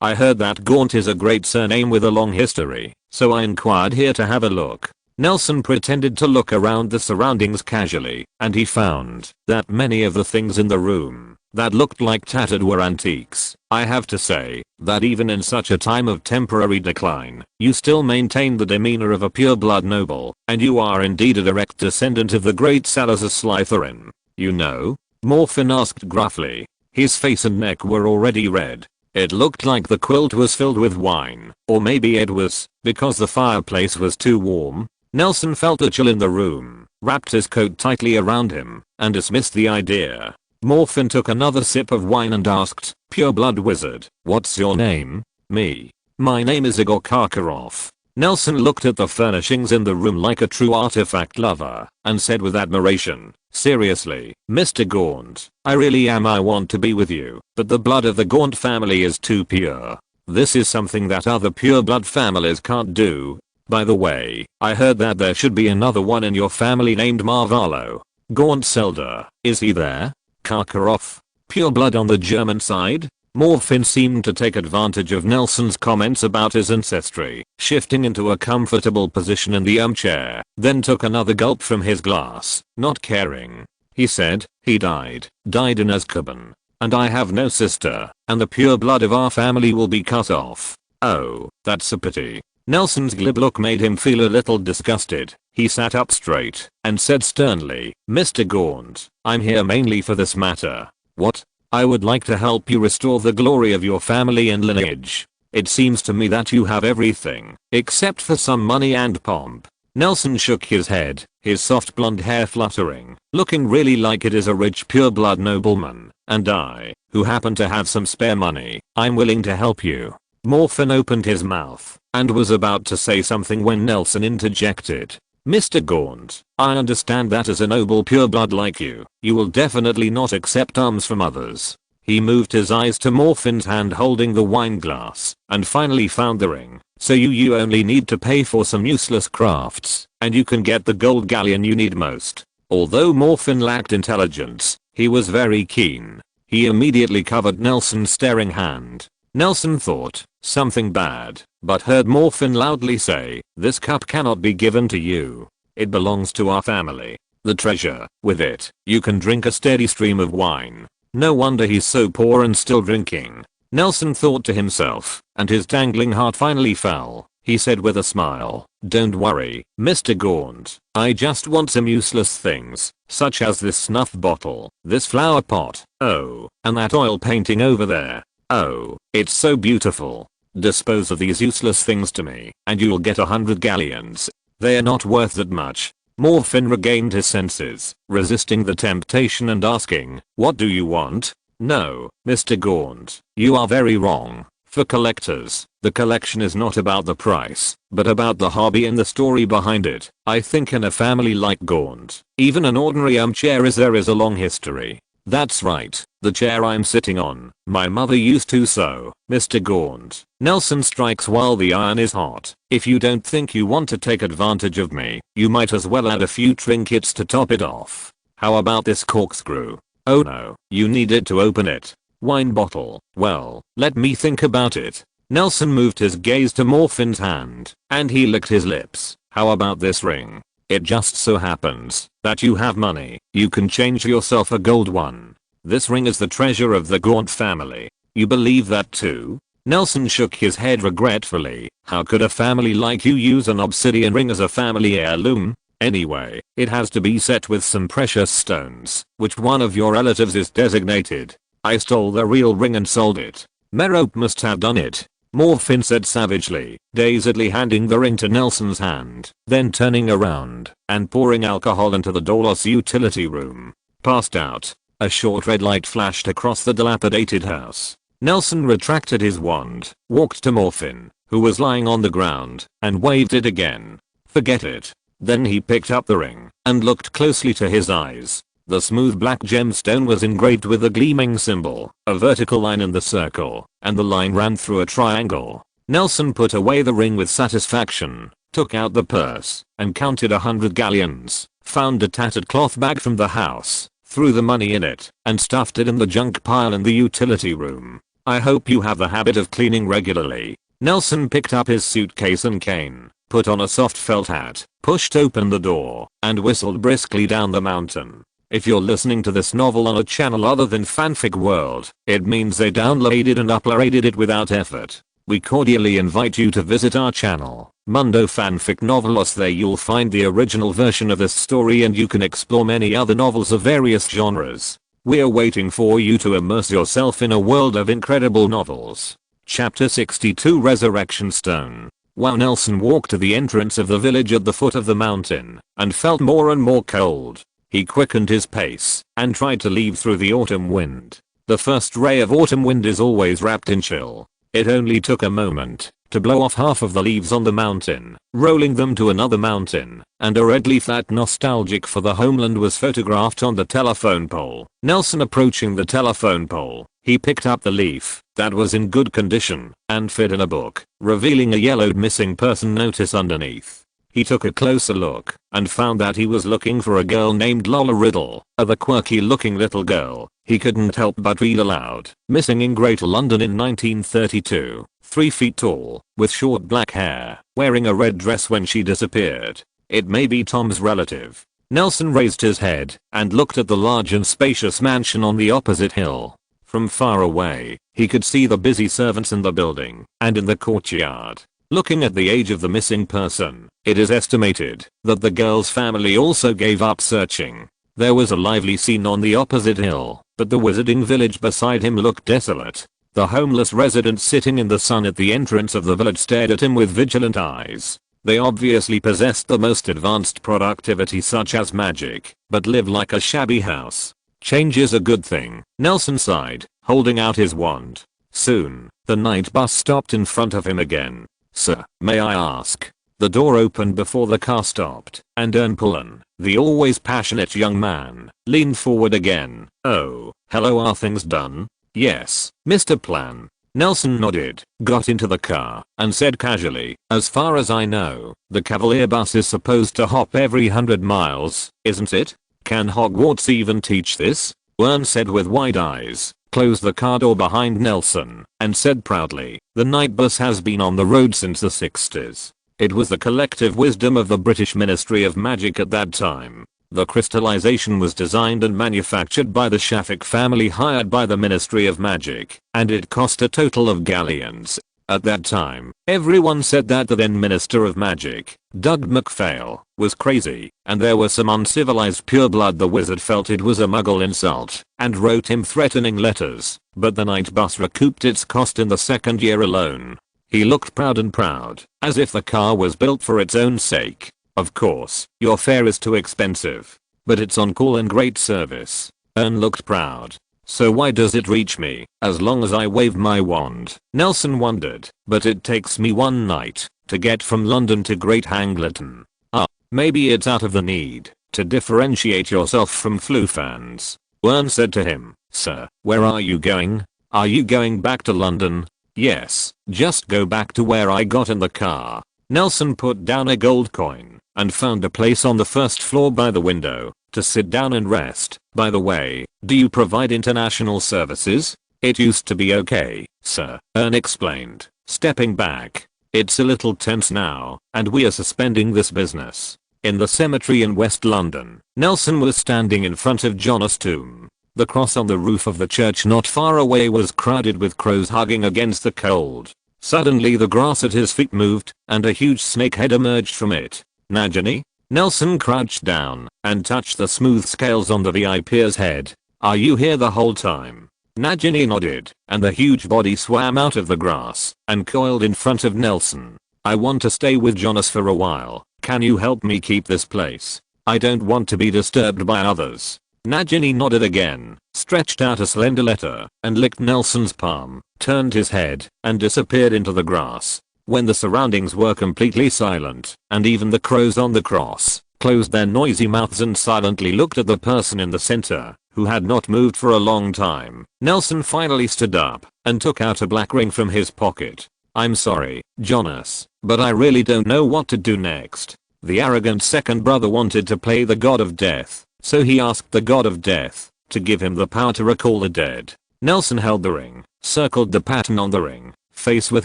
I heard that Gaunt is a great surname with a long history, so I inquired here to have a look." Nelson pretended to look around the surroundings casually, and he found that many of the things in the room that looked like tattered were antiques. "I have to say that even in such a time of temporary decline, you still maintain the demeanor of a pure-blood noble, and you are indeed a direct descendant of the great Salazar Slytherin." "You know?" Morphin asked gruffly. His face and neck were already red. It looked like the quilt was filled with wine, or maybe it was because the fireplace was too warm. Nelson felt a chill in the room, wrapped his coat tightly around him, and dismissed the idea. Morphin took another sip of wine and asked, "Pure-blood wizard, what's your name?" "Me. My name is Igor Karkaroff." Nelson looked at the furnishings in the room like a true artifact lover, and said with admiration, Seriously, Mr. Gaunt, I really am. I want to be with you, but the blood of the Gaunt family is too pure. This is something that other pure blood families can't do. By the way, I heard that there should be another one in your family named Marvalo. Gaunt's elder, is he there? Karkaroff. Pure blood on the German side? Morphin seemed to take advantage of Nelson's comments about his ancestry, shifting into a comfortable position in the armchair, then took another gulp from his glass, not caring. He said, he died in Azkaban. And I have no sister, and the pure blood of our family will be cut off. Oh, that's a pity. Nelson's glib look made him feel a little disgusted. He sat up straight and said sternly, Mr. Gaunt, I'm here mainly for this matter. What? I would like to help you restore the glory of your family and lineage. It seems to me that you have everything, except for some money and pomp. Nelson shook his head, his soft blonde hair fluttering, looking really like it is a rich pure-blood nobleman. And I, who happen to have some spare money, I'm willing to help you. Morphin opened his mouth and was about to say something when Nelson interjected. Mr. Gaunt, I understand that as a noble pureblood like you, you will definitely not accept alms from others. He moved his eyes to Morphin's hand holding the wine glass and finally found the ring. So you only need to pay for some useless crafts, and you can get the gold galleon you need most. Although Morphin lacked intelligence, he was very keen. He immediately covered Nelson's staring hand. Nelson thought, something bad, but heard Morphin loudly say, this cup cannot be given to you. It belongs to our family. The treasure, with it, you can drink a steady stream of wine. No wonder he's so poor and still drinking. Nelson thought to himself, and his dangling heart finally fell. He said with a smile, don't worry, Mr. Gaunt, I just want some useless things, such as this snuff bottle, this flower pot, oh, and that oil painting over there. Oh, it's so beautiful. Dispose of these useless things to me, and you'll get 100 galleons. They are not worth that much. Morphin regained his senses, resisting the temptation and asking, what do you want? No, Mr. Gaunt, you are very wrong. For collectors, the collection is not about the price, but about the hobby and the story behind it. I think in a family like Gaunt, even an ordinary armchair there is a long history. That's right, the chair I'm sitting on, my mother used to sew, Mr. Gaunt. Nelson strikes while the iron is hot. If you don't think you want to take advantage of me, you might as well add a few trinkets to top it off. How about this corkscrew? Oh no, you need it to open it. Wine bottle, well, let me think about it. Nelson moved his gaze to Morphin's hand, and he licked his lips. How about this ring? It just so happens that you have money. You can change yourself a gold one. This ring is the treasure of the Gaunt family. You believe that too? Nelson shook his head regretfully. How could a family like you use an obsidian ring as a family heirloom? Anyway, it has to be set with some precious stones. Which one of your relatives is designated? I stole the real ring and sold it. Merope must have done it. Morphin said savagely, dazedly handing the ring to Nelson's hand, then turning around and pouring alcohol into the doorless utility room. Passed out. A short red light flashed across the dilapidated house. Nelson retracted his wand, walked to Morphin, who was lying on the ground, and waved it again. Forget it. Then he picked up the ring and looked closely to his eyes. The smooth black gemstone was engraved with a gleaming symbol, a vertical line in the circle, and the line ran through a triangle. Nelson put away the ring with satisfaction, took out the purse, and counted 100 galleons, found a tattered cloth bag from the house, threw the money in it, and stuffed it in the junk pile in the utility room. I hope you have the habit of cleaning regularly. Nelson picked up his suitcase and cane, put on a soft felt hat, pushed open the door, and whistled briskly down the mountain. If you're listening to this novel on a channel other than Fanfic World, it means they downloaded and uploaded it without effort. We cordially invite you to visit our channel, Mundo Fanfic Novelos. There you'll find the original version of this story and you can explore many other novels of various genres. We're waiting for you to immerse yourself in a world of incredible novels. Chapter 62 Resurrection Stone. While Nelson walked to the entrance of the village at the foot of the mountain and felt more and more cold, he quickened his pace and tried to leave through the autumn wind. The first ray of autumn wind is always wrapped in chill. It only took a moment to blow off half of the leaves on the mountain, rolling them to another mountain, and a red leaf that nostalgic for the homeland was photographed on the telephone pole. Nelson approaching the telephone pole, he picked up the leaf that was in good condition and fit in a book, revealing a yellowed missing person notice underneath. He took a closer look and found that he was looking for a girl named Lola Riddle, the quirky looking little girl. He couldn't help but read aloud. Missing in Greater London in 1932, 3 feet tall, with short black hair, wearing a red dress when she disappeared. It may be Tom's relative. Nelson raised his head and looked at the large and spacious mansion on the opposite hill. From far away, he could see the busy servants in the building and in the courtyard. Looking at the age of the missing person, it is estimated that the girl's family also gave up searching. There was a lively scene on the opposite hill, but the wizarding village beside him looked desolate. The homeless residents sitting in the sun at the entrance of the village stared at him with vigilant eyes. They obviously possessed the most advanced productivity such as magic, but lived like a shabby house. Change is a good thing, Nelson sighed, holding out his wand. Soon, the night bus stopped in front of him again. "Sir, may I ask?" The door opened before the car stopped, and Ern Pullen, the always passionate young man, leaned forward again. "Oh, hello, are things done?" "Yes, Mr. Plan." Nelson nodded, got into the car, and said casually, "As far as I know, the Cavalier bus is supposed to hop every 100 miles, isn't it? Can Hogwarts even teach this?" Ern said with wide eyes, closed the car door behind Nelson, and said proudly, "The night bus has been on the road since the 60s. It was the collective wisdom of the British Ministry of Magic at that time. The crystallization was designed and manufactured by the Shafik family hired by the Ministry of Magic, and it cost a total of galleons. At that time, everyone said that the then Minister of Magic, Doug MacPhail, was crazy, and there was some uncivilized pureblood. The wizard felt it was a Muggle insult, and wrote him threatening letters, but the night bus recouped its cost in the second year alone." He looked proud, as if the car was built for its own sake. "Of course, your fare is too expensive, but it's on call and great service." Ern looked proud. "So why does it reach me, as long as I wave my wand?" Nelson wondered. "But it takes me 1 night to get from London to Great Angleton." "Ah, maybe it's out of the need to differentiate yourself from flu fans." Ern said to him, "Sir, where are you going? Are you going back to London?" "Yes, just go back to where I got in the car." Nelson put down a gold coin and found a place on the first floor by the window to sit down and rest. "By the way, do you provide international services?" "It used to be okay, sir," Ern explained, stepping back. "It's a little tense now, and we are suspending this business." In the cemetery in West London, Nelson was standing in front of Jonas' tomb. The cross on the roof of the church not far away was crowded with crows hugging against the cold. Suddenly the grass at his feet moved, and a huge snake head emerged from it. "Nagini?" Nelson crouched down and touched the smooth scales on the VIP's head. "Are you here the whole time?" Nagini nodded, and the huge body swam out of the grass and coiled in front of Nelson. "I want to stay with Jonas for a while. Can you help me keep this place? I don't want to be disturbed by others." Nagini nodded again, stretched out a slender letter, and licked Nelson's palm, turned his head, and disappeared into the grass. When the surroundings were completely silent, and even the crows on the cross closed their noisy mouths and silently looked at the person in the center, who had not moved for a long time, Nelson finally stood up and took out a black ring from his pocket. "I'm sorry, Jonas, but I really don't know what to do next." The arrogant second brother wanted to play the god of death, so he asked the god of death to give him the power to recall the dead. Nelson held the ring, circled the pattern on the ring face with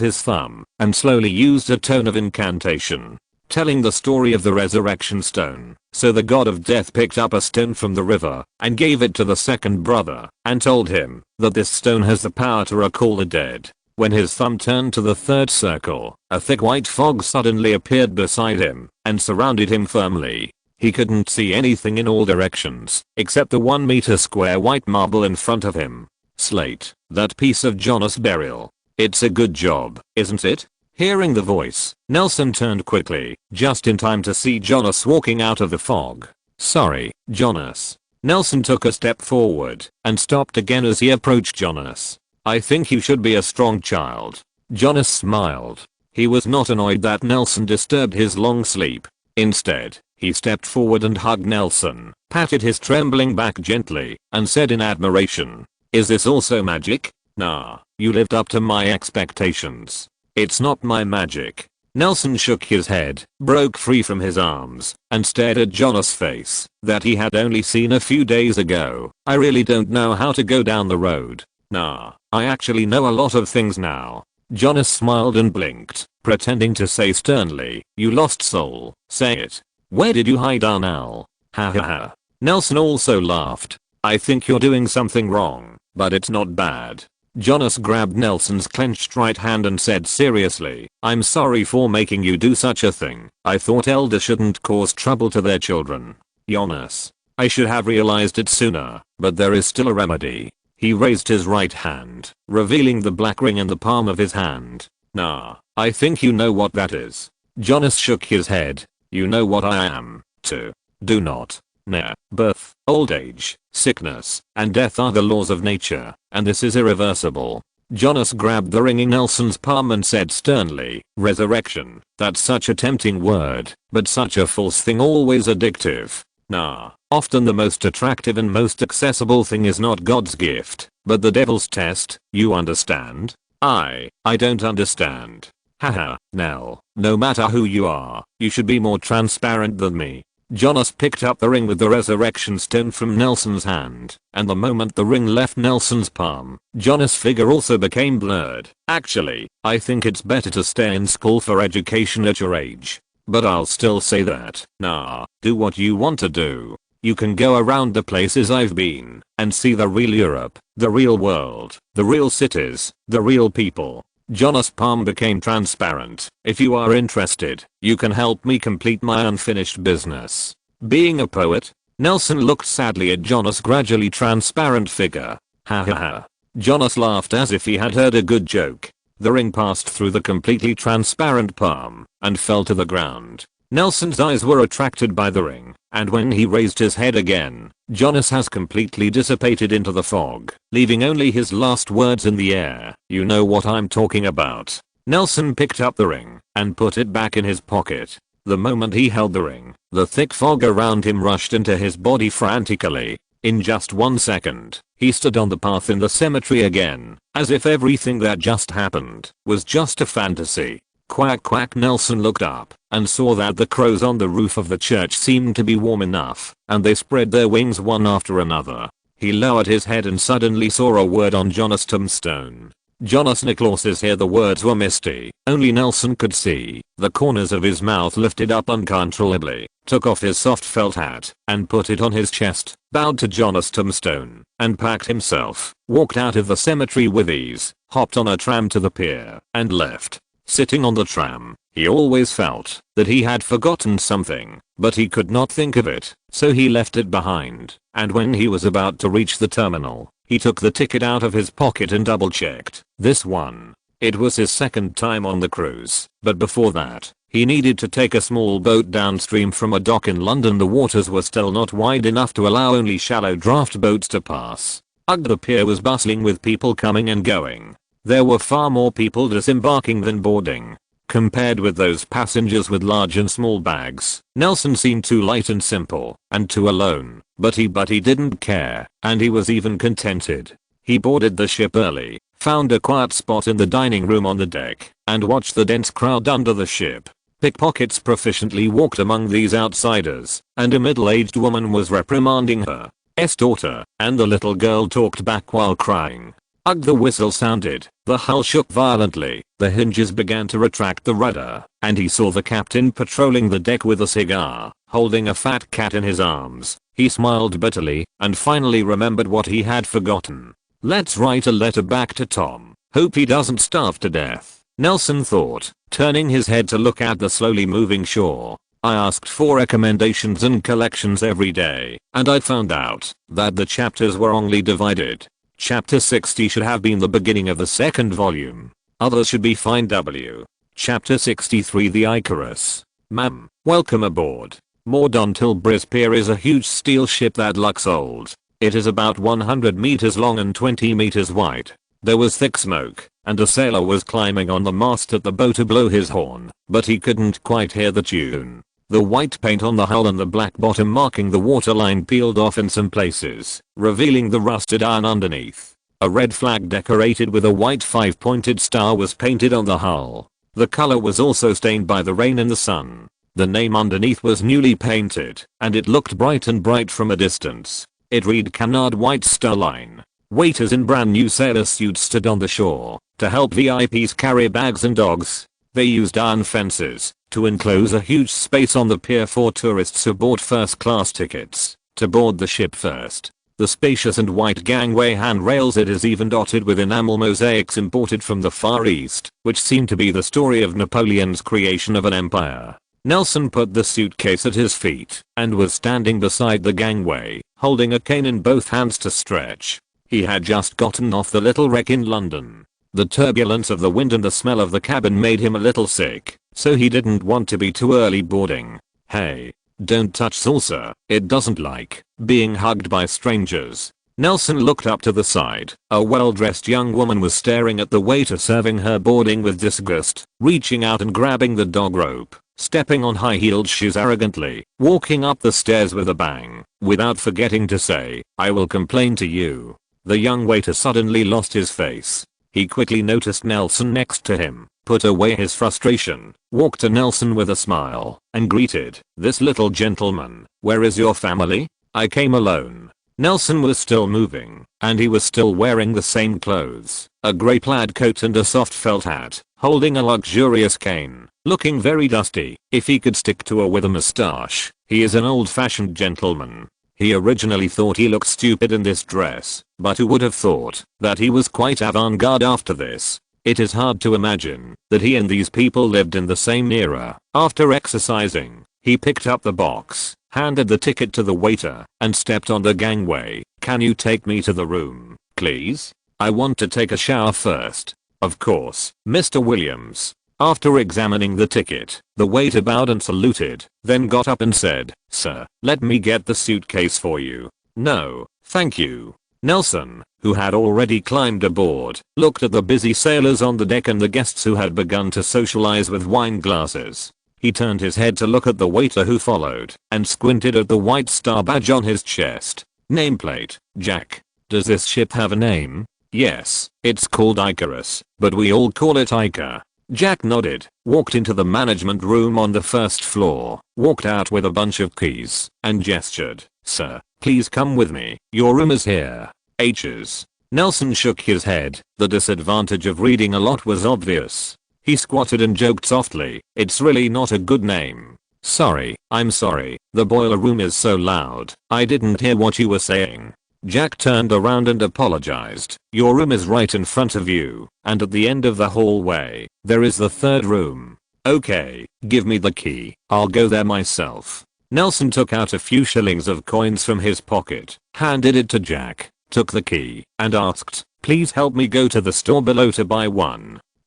his thumb, and slowly used a tone of incantation, telling the story of the resurrection stone. So the god of death picked up a stone from the river and gave it to the second brother and told him that this stone has the power to recall the dead. When his thumb turned to the third circle, a thick white fog suddenly appeared beside him and surrounded him firmly. He couldn't see anything in all directions except the 1 meter square white marble in front of him. "Slate, that piece of Jonas' burial. It's a good job, isn't it?" Hearing the voice, Nelson turned quickly, just in time to see Jonas walking out of the fog. "Sorry, Jonas." Nelson took a step forward and stopped again as he approached Jonas. "I think you should be a strong child." Jonas smiled. He was not annoyed that Nelson disturbed his long sleep. Instead, he stepped forward and hugged Nelson, patted his trembling back gently, and said in admiration, "Is this also magic? Nah, you lived up to my expectations." "It's not my magic." Nelson shook his head, broke free from his arms, and stared at Jonas' face that he had only seen a few days ago. "I really don't know how to go down the road. Nah, I actually know a lot of things now." Jonas smiled and blinked, pretending to say sternly, "You lost soul, say it. Where did you hide now?" Ha ha ha. Nelson also laughed. "I think you're doing something wrong, but it's not bad." Jonas grabbed Nelson's clenched right hand and said seriously, "I'm sorry for making you do such a thing. I thought elders shouldn't cause trouble to their children." "Jonas, I should have realized it sooner, but there is still a remedy." He raised his right hand, revealing the black ring in the palm of his hand. "Nah, I think you know what that is." Jonas shook his head. "You know what I am, too. Do not. Nah, birth, old age, sickness, and death are the laws of nature, and this is irreversible." Jonas grabbed the ring in Nelson's palm and said sternly, "Resurrection, that's such a tempting word, but such a false thing, always addictive. Nah, often the most attractive and most accessible thing is not God's gift, but the devil's test, you understand?" I don't understand." "Haha, Nell, no matter who you are, you should be more transparent than me." Jonas picked up the ring with the resurrection stone from Nelson's hand, and the moment the ring left Nelson's palm, Jonas' figure also became blurred. "Actually, I think it's better to stay in school for education at your age. But I'll still say that, nah, do what you want to do. You can go around the places I've been, and see the real Europe, the real world, the real cities, the real people." Jonas' palm became transparent. "If you are interested, you can help me complete my unfinished business. Being a poet." Nelson looked sadly at Jonas' gradually transparent figure. Ha ha ha. Jonas laughed as if he had heard a good joke. The ring passed through the completely transparent palm and fell to the ground. Nelson's eyes were attracted by the ring, and when he raised his head again, Jonas has completely dissipated into the fog, leaving only his last words in the air. "You know what I'm talking about." Nelson picked up the ring and put it back in his pocket. The moment he held the ring, the thick fog around him rushed into his body frantically. In just 1 second, he stood on the path in the cemetery again, as if everything that just happened was just a fantasy. Quack quack. Nelson looked up and saw that the crows on the roof of the church seemed to be warm enough, and they spread their wings one after another. He lowered his head and suddenly saw a word on Jonas' tombstone. Jonas Niklaus's here. The words were misty. Only Nelson could see. The corners of his mouth lifted up uncontrollably, took off his soft felt hat, and put it on his chest, bowed to Jonas' tombstone, and packed himself, walked out of the cemetery with ease, hopped on a tram to the pier, and left. Sitting on the tram, he always felt that he had forgotten something, but he could not think of it, so he left it behind, and when he was about to reach the terminal, he took the ticket out of his pocket and double-checked this one. It was his second time on the cruise, but before that, he needed to take a small boat downstream from a dock in London. The waters were still not wide enough to allow only shallow draft boats to pass. The pier was bustling with people coming and going. There were far more people disembarking than boarding. Compared with those passengers with large and small bags, Nelson seemed too light and simple, and too alone, but he didn't care, and he was even contented. He boarded the ship early, found a quiet spot in the dining room on the deck, and watched the dense crowd under the ship. Pickpockets proficiently walked among these outsiders, and a middle-aged woman was reprimanding her daughter, and the little girl talked back while crying. The whistle sounded, the hull shook violently, the hinges began to retract the rudder, and he saw the captain patrolling the deck with a cigar, holding a fat cat in his arms. He smiled bitterly, and finally remembered what he had forgotten. "Let's write a letter back to Tom. Hope he doesn't starve to death," Nelson thought, turning his head to look at the slowly moving shore. "I asked for recommendations and collections every day, and I found out that the chapters were wrongly divided. Chapter 60 should have been the beginning of the second volume. Others should be fine. W. Chapter 63 The Icarus. Ma'am, welcome aboard. Moored on Tilbury's Pier is a huge steel ship that looks old. It is about 100 meters long and 20 meters wide. There was thick smoke, and a sailor was climbing on the mast at the boat to blow his horn, but he couldn't quite hear the tune. The white paint on the hull and the black bottom marking the waterline peeled off in some places, revealing the rusted iron underneath. A red flag decorated with a white 5-pointed star was painted on the hull. The color was also stained by the rain and the sun. The name underneath was newly painted, and it looked bright and bright from a distance. It read Canard White Star Line. Waiters in brand new sailor suits stood on the shore to help VIPs carry bags and dogs. They used iron fences to enclose a huge space on the pier for tourists who bought first class tickets to board the ship first. The spacious and white gangway handrails, it is even dotted with enamel mosaics imported from the Far East, which seemed to be the story of Napoleon's creation of an empire. Nelson put the suitcase at his feet and was standing beside the gangway, holding a cane in both hands to stretch. He had just gotten off the little wreck in London. The turbulence of the wind and the smell of the cabin made him a little sick, so he didn't want to be too early boarding. Hey, don't touch saucer, it doesn't like being hugged by strangers. Nelson looked up to the side. A well-dressed young woman was staring at the waiter serving her boarding with disgust, reaching out and grabbing the dog rope, stepping on high-heeled shoes arrogantly, walking up the stairs with a bang, without forgetting to say, "I will complain to you." The young waiter suddenly lost his face. He quickly noticed Nelson next to him, put away his frustration, walked to Nelson with a smile, and greeted, "This little gentleman, where is your family? I came alone." Nelson was still moving, and he was still wearing the same clothes, a grey plaid coat and a soft felt hat, holding a luxurious cane, looking very dusty. If he could stick to her with a moustache, he is an old-fashioned gentleman. He originally thought he looked stupid in this dress, but who would have thought that he was quite avant-garde after this? It is hard to imagine that he and these people lived in the same era. After exercising, he picked up the box, handed the ticket to the waiter, and stepped on the gangway. "Can you take me to the room, please? I want to take a shower first." "Of course, Mr. Williams." After examining the ticket, the waiter bowed and saluted, then got up and said, "Sir, let me get the suitcase for you." "No, thank you." Nelson, who had already climbed aboard, looked at the busy sailors on the deck and the guests who had begun to socialize with wine glasses. He turned his head to look at the waiter who followed, and squinted at the white star badge on his chest. "Nameplate, Jack. Does this ship have a name?" "Yes, it's called Icarus, but we all call it Ica." Jack nodded, walked into the management room on the first floor, walked out with a bunch of keys, and gestured, "Sir, please come with me. Your room is here. H's." Nelson shook his head. The disadvantage of reading a lot was obvious. He squatted and joked softly, "It's really not a good name." "Sorry, I'm sorry. The boiler room is so loud. I didn't hear what you were saying." Jack turned around and apologized. "Your room is right in front of you, and at the end of the hallway, there is the third room." "Okay, give me the key. I'll go there myself." Nelson took out a few shillings of coins from his pocket, handed it to Jack, took the key, and asked, "Please help me go to the store below to buy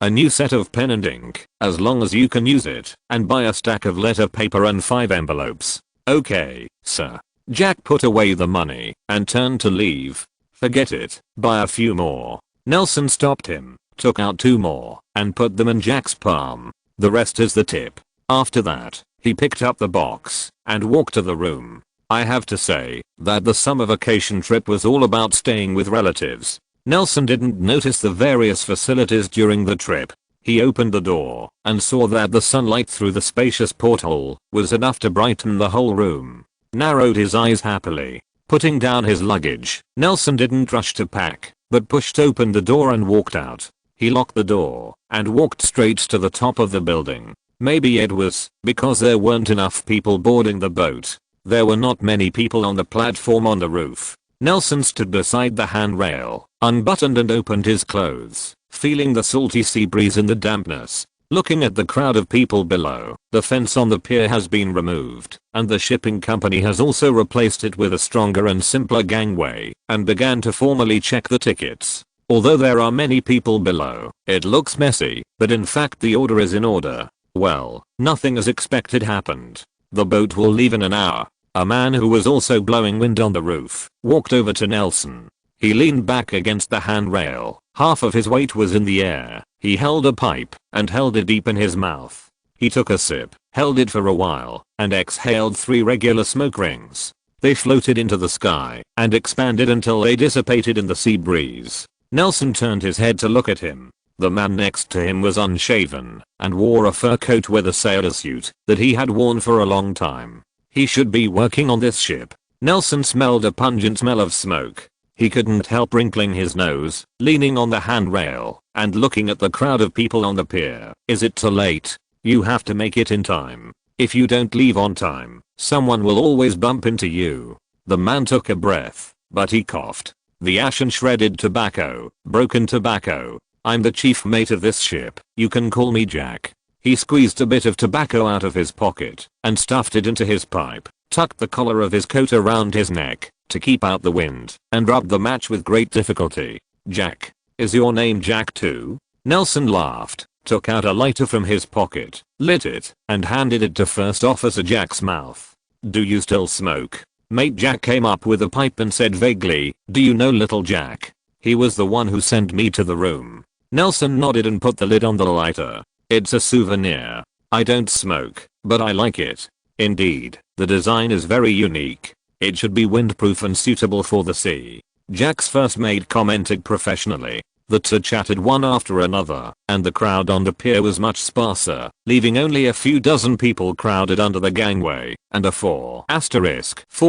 a new set of pen and ink, as long as you can use it, and buy a stack of letter paper and 5 envelopes." "Okay, sir." Jack put away the money and turned to leave. "Forget it, buy a few more." Nelson stopped him, took out 2 more, and put them in Jack's palm. "The rest is the tip." After that, he picked up the box and walked to the room. I have to say that the summer vacation trip was all about staying with relatives. Nelson didn't notice the various facilities during the trip. He opened the door and saw that the sunlight through the spacious porthole was enough to brighten the whole room. Narrowed his eyes happily. Putting down his luggage, Nelson didn't rush to pack, but pushed open the door and walked out. He locked the door and walked straight to the top of the building. Maybe it was because there weren't enough people boarding the boat. There were not many people on the platform on the roof. Nelson stood beside the handrail, unbuttoned and opened his clothes, feeling the salty sea breeze and the dampness. Looking at the crowd of people below, the fence on the pier has been removed, and the shipping company has also replaced it with a stronger and simpler gangway, and began to formally check the tickets. Although there are many people below, it looks messy, but in fact the order is in order. Well, nothing as expected happened. The boat will leave in an hour. A man who was also blowing wind on the roof walked over to Nelson. He leaned back against the handrail. Half of his weight was in the air. He held a pipe and held it deep in his mouth. He took a sip, held it for a while, and exhaled 3 regular smoke rings. They floated into the sky and expanded until they dissipated in the sea breeze. Nelson turned his head to look at him. The man next to him was unshaven and wore a fur coat with a sailor suit that he had worn for a long time. He should be working on this ship. Nelson smelled a pungent smell of smoke. He couldn't help wrinkling his nose, leaning on the handrail, and looking at the crowd of people on the pier. Is it too late? You have to make it in time. If you don't leave on time, someone will always bump into you. The man took a breath, but he coughed. The ash and shredded tobacco, broken tobacco. I'm the chief mate of this ship. You can call me Jack. He squeezed a bit of tobacco out of his pocket and stuffed it into his pipe, tucked the collar of his coat around his neck to keep out the wind, and rubbed the match with great difficulty. Jack. Is your name Jack too? Nelson laughed, took out a lighter from his pocket, lit it, and handed it to First Officer Jack's mouth. Do you still smoke? Mate Jack came up with a pipe and said vaguely, do you know little Jack? He was the one who sent me to the room. Nelson nodded and put the lid on the lighter. It's a souvenir. I don't smoke, but I like it. Indeed, the design is very unique. It should be windproof and suitable for the sea. Jack's first mate commented professionally. The two chatted one after another, and the crowd on the pier was much sparser, leaving only a few dozen people crowded under the gangway, and a 4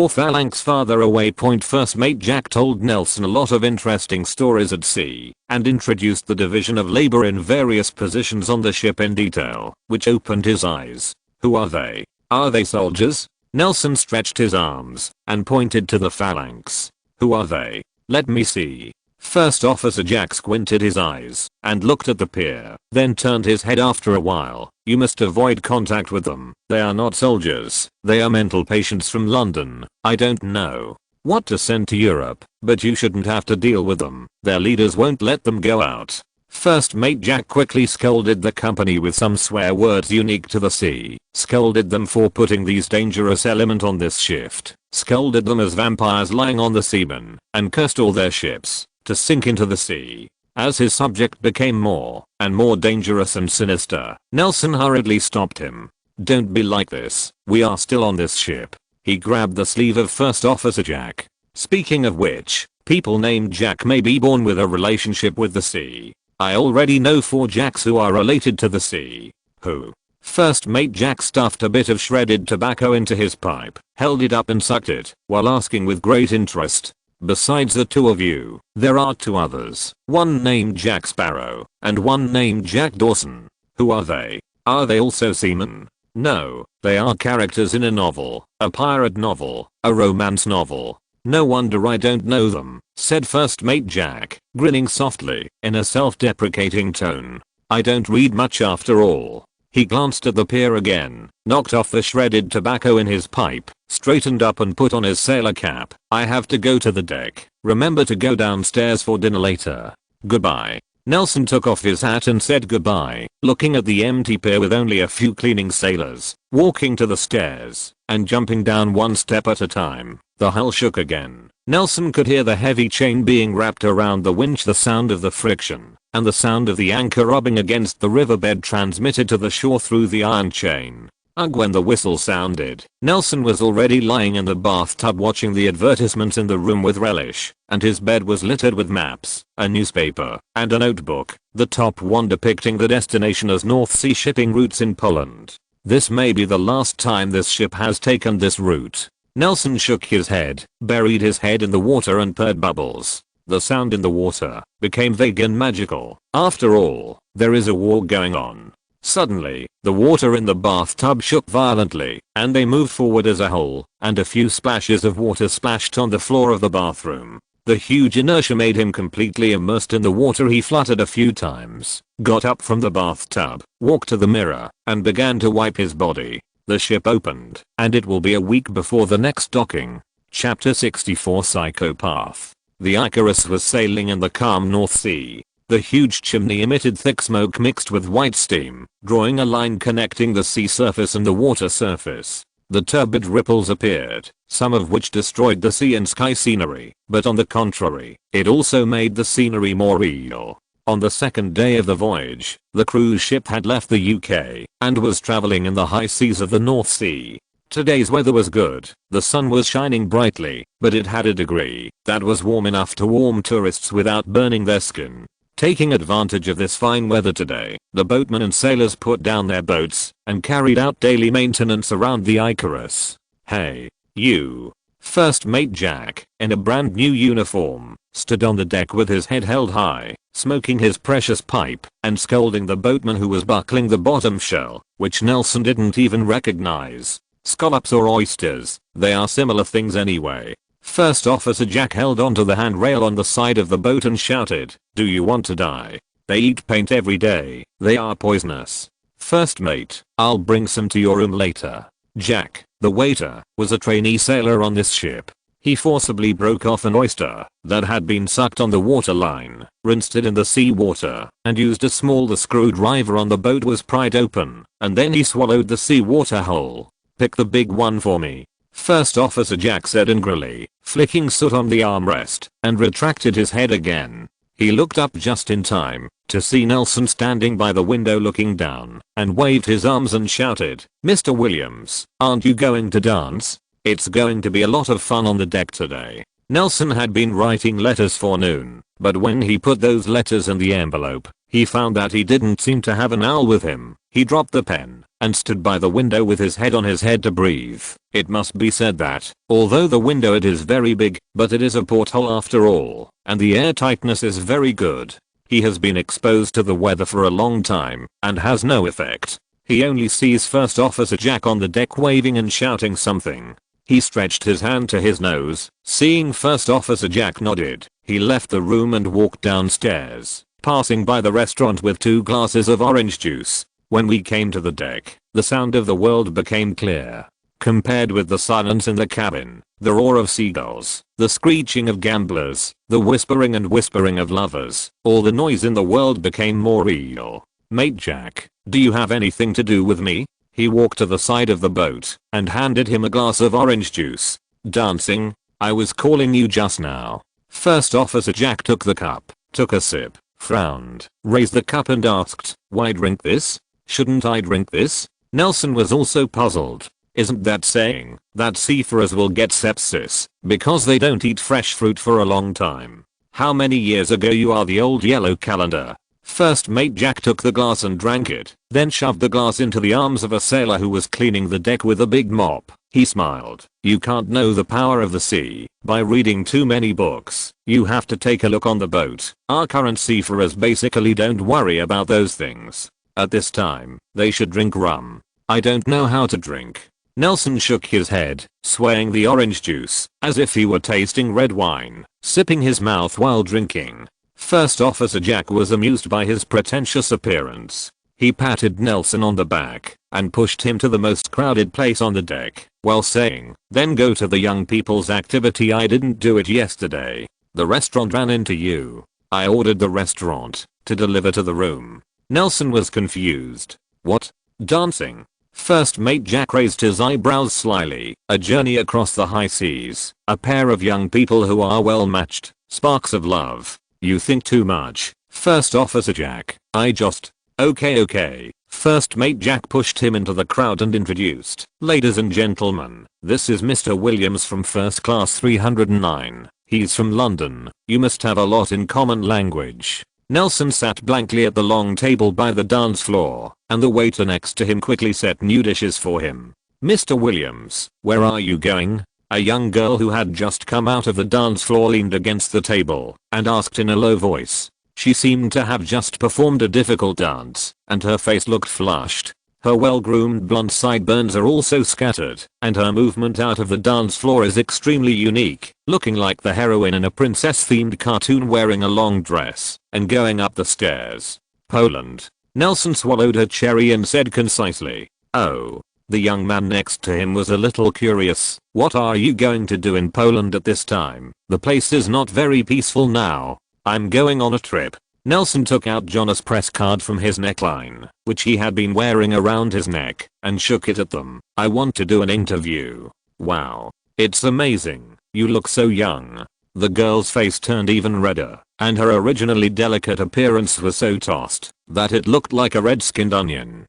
phalanx farther away point. First mate Jack told Nelson a lot of interesting stories at sea, and introduced the division of labor in various positions on the ship in detail, which opened his eyes. Who are they? Are they soldiers? Nelson stretched his arms, and pointed to the phalanx. Who are they? Let me see. First Officer Jack squinted his eyes and looked at the pier, then turned his head after a while. You must avoid contact with them. They are not soldiers. They are mental patients from London. I don't know what to send to Europe, but you shouldn't have to deal with them. Their leaders won't let them go out. First mate Jack quickly scolded the company with some swear words unique to the sea, scolded them for putting these dangerous element on this shift, scolded them as vampires lying on the seamen, and cursed all their ships to sink into the sea. As his subject became more and more dangerous and sinister, Nelson hurriedly stopped him. Don't be like this. We are still on this ship. He grabbed the sleeve of First Officer Jack. Speaking of which, people named Jack may be born with a relationship with the sea. I already know 4 Jacks who are related to the sea. Who? First mate Jack stuffed a bit of shredded tobacco into his pipe, held it up and sucked it, while asking with great interest. Besides the 2 of you, there are 2 others. One named Jack Sparrow, and one named Jack Dawson. Who are they? Are they also seamen? No, they are characters in a novel, a pirate novel, a romance novel. No wonder I don't know them, said First Mate Jack, grinning softly, in a self-deprecating tone. I don't read much after all. He glanced at the pier again, knocked off the shredded tobacco in his pipe, straightened up and put on his sailor cap. I have to go to the deck. Remember to go downstairs for dinner later. Goodbye. Nelson took off his hat and said goodbye, looking at the empty pier with only a few cleaning sailors, walking to the stairs, and jumping down one step at a time. The hull shook again. Nelson could hear the heavy chain being wrapped around the winch, the sound of the friction, and the sound of the anchor rubbing against the riverbed transmitted to the shore through the iron chain. Ugh, when the whistle sounded, Nelson was already lying in the bathtub watching the advertisements in the room with relish, and his bed was littered with maps, a newspaper, and a notebook, the top one depicting the destination as North Sea shipping routes in Poland. This may be the last time this ship has taken this route. Nelson shook his head, buried his head in the water and purred bubbles. The sound in the water became vague and magical. After all, there is a war going on. Suddenly, the water in the bathtub shook violently, and they moved forward as a whole, and a few splashes of water splashed on the floor of the bathroom. The huge inertia made him completely immersed in the water. He fluttered a few times, got up from the bathtub, walked to the mirror, and began to wipe his body. The ship opened, and it will be a week before the next docking. Chapter 64 Psychopath. The Icarus was sailing in the calm North Sea. The huge chimney emitted thick smoke mixed with white steam, drawing a line connecting the sea surface and the water surface. The turbid ripples appeared, some of which destroyed the sea and sky scenery, but on the contrary, it also made the scenery more real. On the second day of the voyage, the cruise ship had left the UK and was traveling in the high seas of the North Sea. Today's weather was good, the sun was shining brightly, but it had a degree that was warm enough to warm tourists without burning their skin. Taking advantage of this fine weather today, the boatmen and sailors put down their boats and carried out daily maintenance around the Icarus. Hey, you. First Mate Jack, in a brand new uniform, stood on the deck with his head held high, smoking his precious pipe and scolding the boatman who was buckling the bottom shell, which Nelson didn't even recognize. Scallops or oysters, they are similar things anyway. First Officer Jack held onto the handrail on the side of the boat and shouted, "Do you want to die? They eat paint every day, they are poisonous." First Mate, "I'll bring some to your room later." Jack, the waiter, was a trainee sailor on this ship. He forcibly broke off an oyster that had been sucked on the water line, rinsed it in the seawater, and used a small screwdriver on the boat was pried open, and then he swallowed the seawater whole. "Pick the big one for me," First Officer Jack said angrily, flicking soot on the armrest, and retracted his head again. He looked up just in time to see Nelson standing by the window looking down, and waved his arms and shouted, "Mr. Williams, aren't you going to dance? It's going to be a lot of fun on the deck today." Nelson had been writing letters for noon, but when he put those letters in the envelope, he found that he didn't seem to have an owl with him. He dropped the pen and stood by the window with his head on his head to breathe. It must be said that, although the window it is very big, but it is a porthole after all, and the air tightness is very good. He has been exposed to the weather for a long time and has no effect. He only sees First Officer Jack on the deck waving and shouting something. He stretched his hand to his nose. Seeing First Officer Jack nodded, he left the room and walked downstairs, passing by the restaurant with 2 glasses of orange juice. When we came to the deck, the sound of the world became clear. Compared with the silence in the cabin, the roar of seagulls, the screeching of gamblers, the whispering and whispering of lovers, all the noise in the world became more real. "Mate Jack, do you have anything to do with me?" He walked to the side of the boat and handed him a glass of orange juice. "Dancing? I was calling you just now." First Officer Jack took the cup, took a sip, frowned, raised the cup and asked, "Why drink this? Shouldn't I drink this?" Nelson was also puzzled. Isn't that saying that seafarers will get sepsis because they don't eat fresh fruit for a long time? How many years ago you are the old yellow calendar? First Mate Jack took the glass and drank it, then shoved the glass into the arms of a sailor who was cleaning the deck with a big mop. He smiled. "You can't know the power of the sea by reading too many books. You have to take a look on the boat. Our current seafarers basically don't worry about those things. At this time, they should drink rum. I don't know how to drink." Nelson shook his head, swaying the orange juice as if he were tasting red wine, sipping his mouth while drinking. First Officer Jack was amused by his pretentious appearance. He patted Nelson on the back and pushed him to the most crowded place on the deck, while saying, "Then go to the young people's activity. I didn't do it yesterday. The restaurant ran into you. I ordered the restaurant to deliver to the room." Nelson was confused. "What? Dancing?" First Mate Jack raised his eyebrows slyly. "A journey across the high seas. A pair of young people who are well matched. Sparks of love. You think too much, First Officer Jack. I just..." Okay. First Mate Jack pushed him into the crowd and introduced, "Ladies and gentlemen, this is Mr. Williams from First Class 309. He's from London. You must have a lot in common language." Nelson sat blankly at the long table by the dance floor, and the waiter next to him quickly set new dishes for him. "Mr. Williams, where are you going?" A young girl who had just come out of the dance floor leaned against the table and asked in a low voice. She seemed to have just performed a difficult dance, and her face looked flushed. Her well-groomed blonde sideburns are also scattered, and her movement out of the dance floor is extremely unique, looking like the heroine in a princess-themed cartoon wearing a long dress and going up the stairs. "Poland." Nelson swallowed her cherry and said concisely. "Oh." The young man next to him was a little curious. "What are you going to do in Poland at this time? The place is not very peaceful now." "I'm going on a trip." Nelson took out John's press card from his neckline, which he had been wearing around his neck, and shook it at them. I want to do an interview. Wow. It's amazing. You look so young. The girl's face turned even redder, and her originally delicate appearance was so tossed that it looked like a red-skinned onion.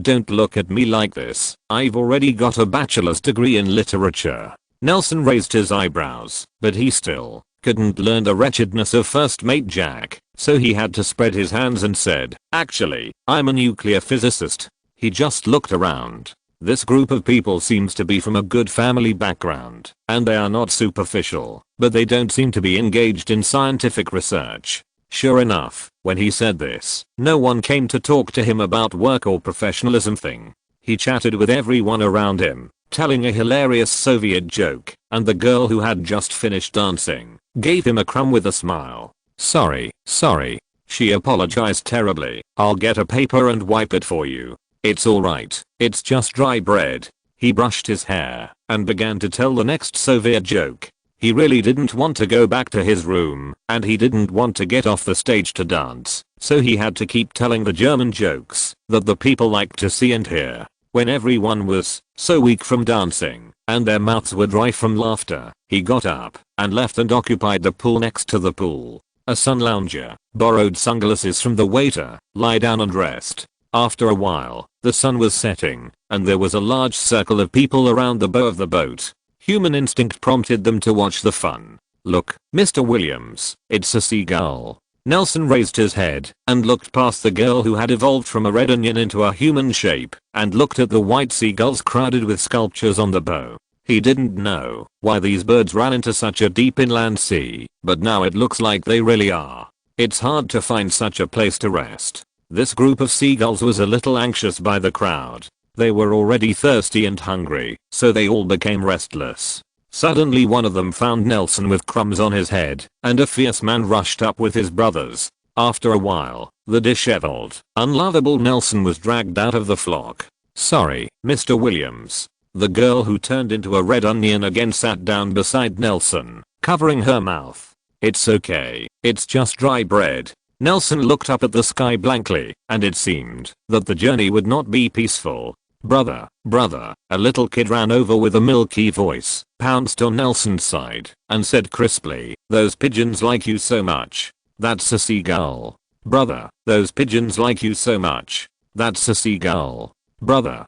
Don't look at me like this. I've already got a bachelor's degree in literature. Nelson raised his eyebrows, but he still couldn't learn the wretchedness of first mate Jack, so he had to spread his hands and said, actually, I'm a nuclear physicist. He just looked around. This group of people seems to be from a good family background, and they are not superficial, but they don't seem to be engaged in scientific research. Sure enough, when he said this, no one came to talk to him about work or professionalism thing. He chatted with everyone around him, telling a hilarious Soviet joke, and the girl who had just finished dancing gave him a crumb with a smile. Sorry. She apologized terribly. I'll get a paper and wipe it for you. It's alright, it's just dry bread. He brushed his hair and began to tell the next Soviet joke. He really didn't want to go back to his room, and he didn't want to get off the stage to dance, so he had to keep telling the German jokes that the people liked to see and hear. When everyone was so weak from dancing and their mouths were dry from laughter, he got up and left and occupied the pool next to the pool. A sun lounger borrowed sunglasses from the waiter. Lie down and rest. After a while, the sun was setting, and there was a large circle of people around the bow of the boat. Human instinct prompted them to watch the fun. Look, Mr. Williams, it's a seagull. Nelson raised his head and looked past the girl who had evolved from a red onion into a human shape and looked at the white seagulls crowded with sculptures on the bow. He didn't know why these birds ran into such a deep inland sea, but now it looks like they really are. It's hard to find such a place to rest. This group of seagulls was a little anxious by the crowd. They were already thirsty and hungry, so they all became restless. Suddenly one of them found Nelson with crumbs on his head, and a fierce man rushed up with his brothers. After a while, the disheveled, unlovable Nelson was dragged out of the flock. Sorry, Mr. Williams. The girl who turned into a red onion again sat down beside Nelson, covering her mouth. It's okay, it's just dry bread. Nelson looked up at the sky blankly, and it seemed that the journey would not be peaceful. Brother, a little kid ran over with a milky voice, pounced on Nelson's side, and said crisply, those pigeons like you so much. That's a seagull. Brother, those pigeons like you so much. That's a seagull. Brother,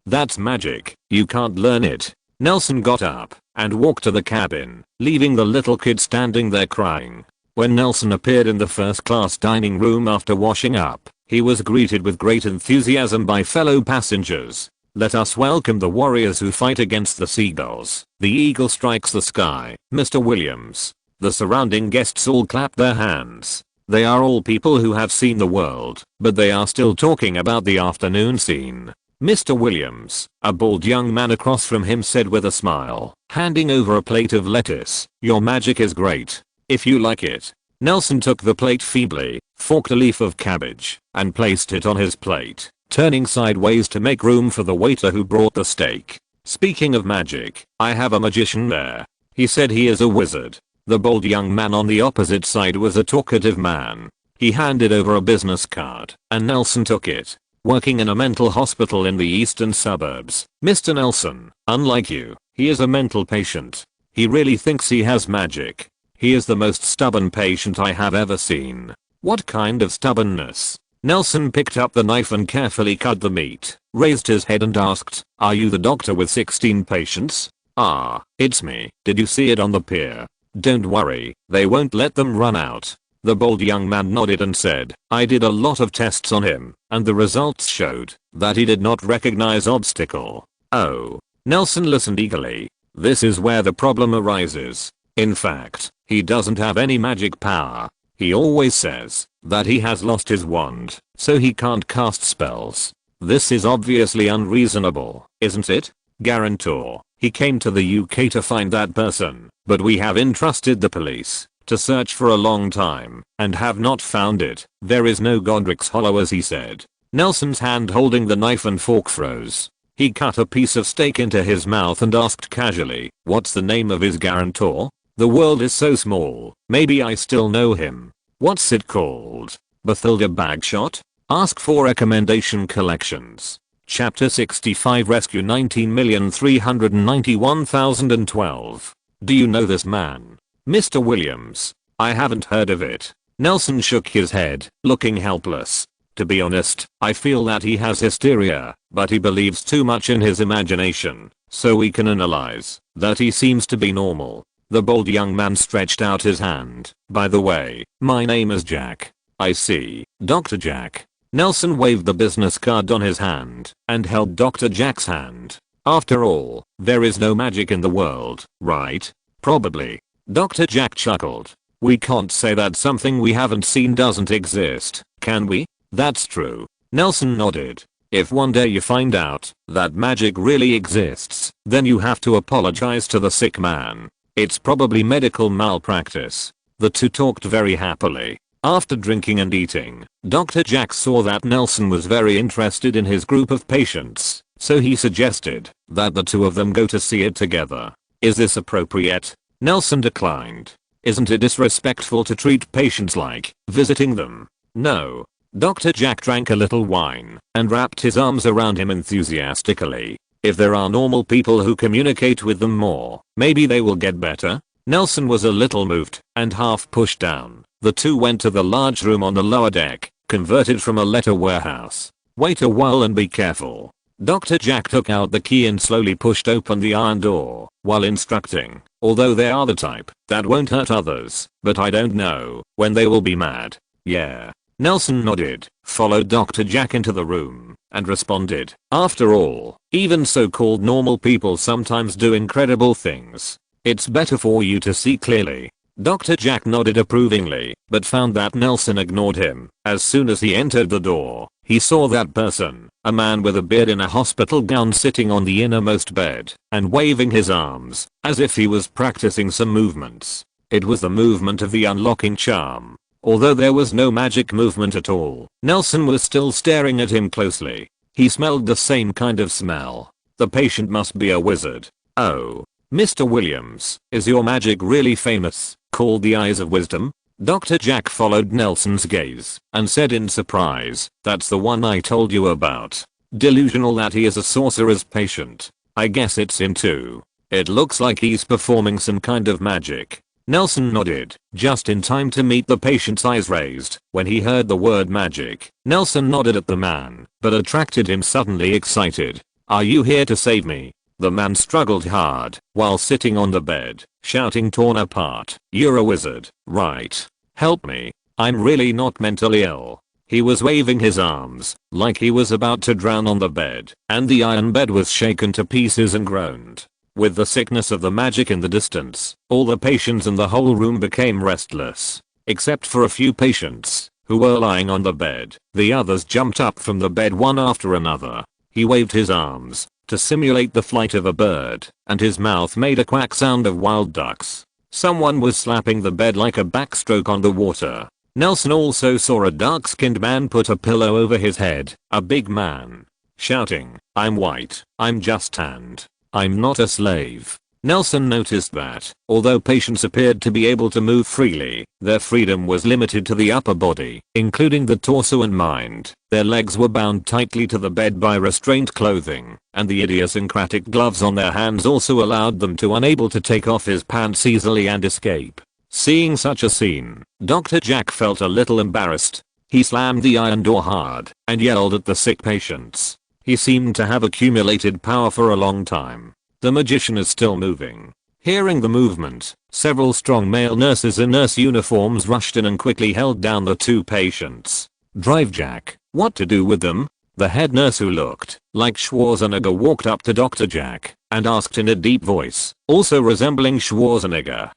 that's magic, you can't learn it. Nelson got up and walked to the cabin, leaving the little kid standing there crying. When Nelson appeared in the first class dining room after washing up, he was greeted with great enthusiasm by fellow passengers. Let us welcome the warriors who fight against the seagulls. The eagle strikes the sky, Mr. Williams. The surrounding guests all clapped their hands. They are all people who have seen the world, but they are still talking about the afternoon scene. Mr. Williams, a bald young man across from him said with a smile, handing over a plate of lettuce, your magic is great. If you like it. Nelson took the plate feebly, forked a leaf of cabbage, and placed it on his plate, turning sideways to make room for the waiter who brought the steak. Speaking of magic, I have a magician there. He said he is a wizard. The bald young man on the opposite side was a talkative man. He handed over a business card, and Nelson took it. Working in a mental hospital in the eastern suburbs, Mr. Nelson, unlike you, he is a mental patient. He really thinks he has magic. He is the most stubborn patient I have ever seen. What kind of stubbornness? Nelson picked up the knife and carefully cut the meat, raised his head and asked, are you the doctor with 16 patients? Ah, it's me. Did you see it on the pier? Don't worry, they won't let them run out. The bald young man nodded and said, I did a lot of tests on him, and the results showed that he did not recognize obstacle. Oh. Nelson listened eagerly. This is where the problem arises. In fact, he doesn't have any magic power. He always says that he has lost his wand, so he can't cast spells. This is obviously unreasonable, isn't it? Guarantor, he came to the UK to find that person, but we have entrusted the police to search for a long time and have not found it. There is no Godric's Hollow, as he said. Nelson's hand holding the knife and fork froze. He cut a piece of steak into his mouth and asked casually, what's the name of his guarantor? The world is so small, maybe I still know him. What's it called? Bathilda Bagshot? Ask for recommendation collections. Chapter 65 Rescue 19,391,012. Do you know this man? Mr. Williams. I haven't heard of it. Nelson shook his head, looking helpless. To be honest, I feel that he has hysteria, but he believes too much in his imagination, so we can analyze that he seems to be normal. The bold young man stretched out his hand. By the way, my name is Jack. I see, Dr. Jack. Nelson waved the business card on his hand and held Dr. Jack's hand. After all, there is no magic in the world, right? Probably. Dr. Jack chuckled. We can't say that something we haven't seen doesn't exist, can we? That's true. Nelson nodded. If one day you find out that magic really exists, then you have to apologize to the sick man. It's probably medical malpractice. The two talked very happily. After drinking and eating, Dr. Jack saw that Nelson was very interested in his group of patients, so he suggested that the two of them go to see it together. Is this appropriate? Nelson declined. Isn't it disrespectful to treat patients like visiting them? No. Dr. Jack drank a little wine and wrapped his arms around him enthusiastically. If there are normal people who communicate with them more, maybe they will get better. Nelson was a little moved and half pushed down. The two went to the large room on the lower deck, converted from a letter warehouse. Wait a while and be careful. Dr. Jack took out the key and slowly pushed open the iron door while instructing. Although they are the type that won't hurt others, but I don't know when they will be mad. Yeah. Nelson nodded, followed Dr. Jack into the room, and responded. After all, even so-called normal people sometimes do incredible things. It's better for you to see clearly. Dr. Jack nodded approvingly, but found that Nelson ignored him. As soon as he entered the door, he saw that person, a man with a beard in a hospital gown sitting on the innermost bed, and waving his arms, as if he was practicing some movements. It was the movement of the unlocking charm. Although there was no magic movement at all, Nelson was still staring at him closely. He smelled the same kind of smell. The patient must be a wizard. Oh. Mr. Williams, is your magic really famous? Called the Eyes of Wisdom? Dr. Jack followed Nelson's gaze and said in surprise, that's the one I told you about. Delusional that he is a sorcerer's patient. I guess it's him too. It looks like he's performing some kind of magic. Nelson nodded, just in time to meet the patient's eyes raised when he heard the word magic. Nelson nodded at the man, but attracted him suddenly excited. Are you here to save me? The man struggled hard while sitting on the bed, shouting torn apart. You're a wizard, right? Help me. I'm really not mentally ill. He was waving his arms like he was about to drown on the bed, and the iron bed was shaken to pieces and groaned. With the sickness of the magic in the distance, all the patients in the whole room became restless. Except for a few patients who were lying on the bed. The others jumped up from the bed one after another. He waved his arms to simulate the flight of a bird, and his mouth made a quack sound of wild ducks. Someone was slapping the bed like a backstroke on the water. Nelson also saw a dark-skinned man put a pillow over his head, a big man, shouting, I'm white, I'm just tanned, I'm not a slave. Nelson noticed that, although patients appeared to be able to move freely, their freedom was limited to the upper body, including the torso and mind. Their legs were bound tightly to the bed by restraint clothing, and the idiosyncratic gloves on their hands also allowed them to unable to take off his pants easily and escape. Seeing such a scene, Dr. Jack felt a little embarrassed. He slammed the iron door hard and yelled at the sick patients. He seemed to have accumulated power for a long time. The magician is still moving. Hearing the movement, several strong male nurses in nurse uniforms rushed in and quickly held down the two patients. Drive Jack. What to do with them? The head nurse, who looked like Schwarzenegger, walked up to Dr. Jack and asked in a deep voice, also resembling Schwarzenegger.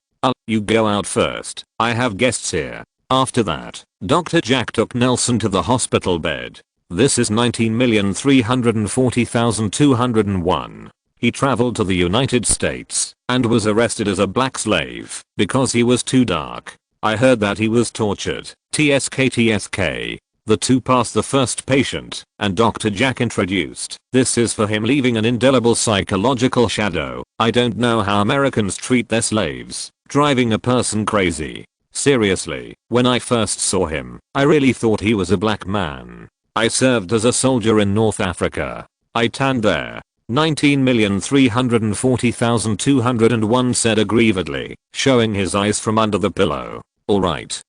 You go out first. I have guests here. After that, Dr. Jack took Nelson to the hospital bed. This is 19,340,201. He traveled to the United States and was arrested as a black slave because he was too dark. I heard that he was tortured. TSK. The two passed the first patient, and Dr. Jack introduced, this is for him, leaving an indelible psychological shadow. I don't know how Americans treat their slaves, driving a person crazy. Seriously, when I first saw him, I really thought he was a black man. I served as a soldier in North Africa. I tanned there. 19,340,201 said aggrievedly, showing his eyes from under the pillow. Alright,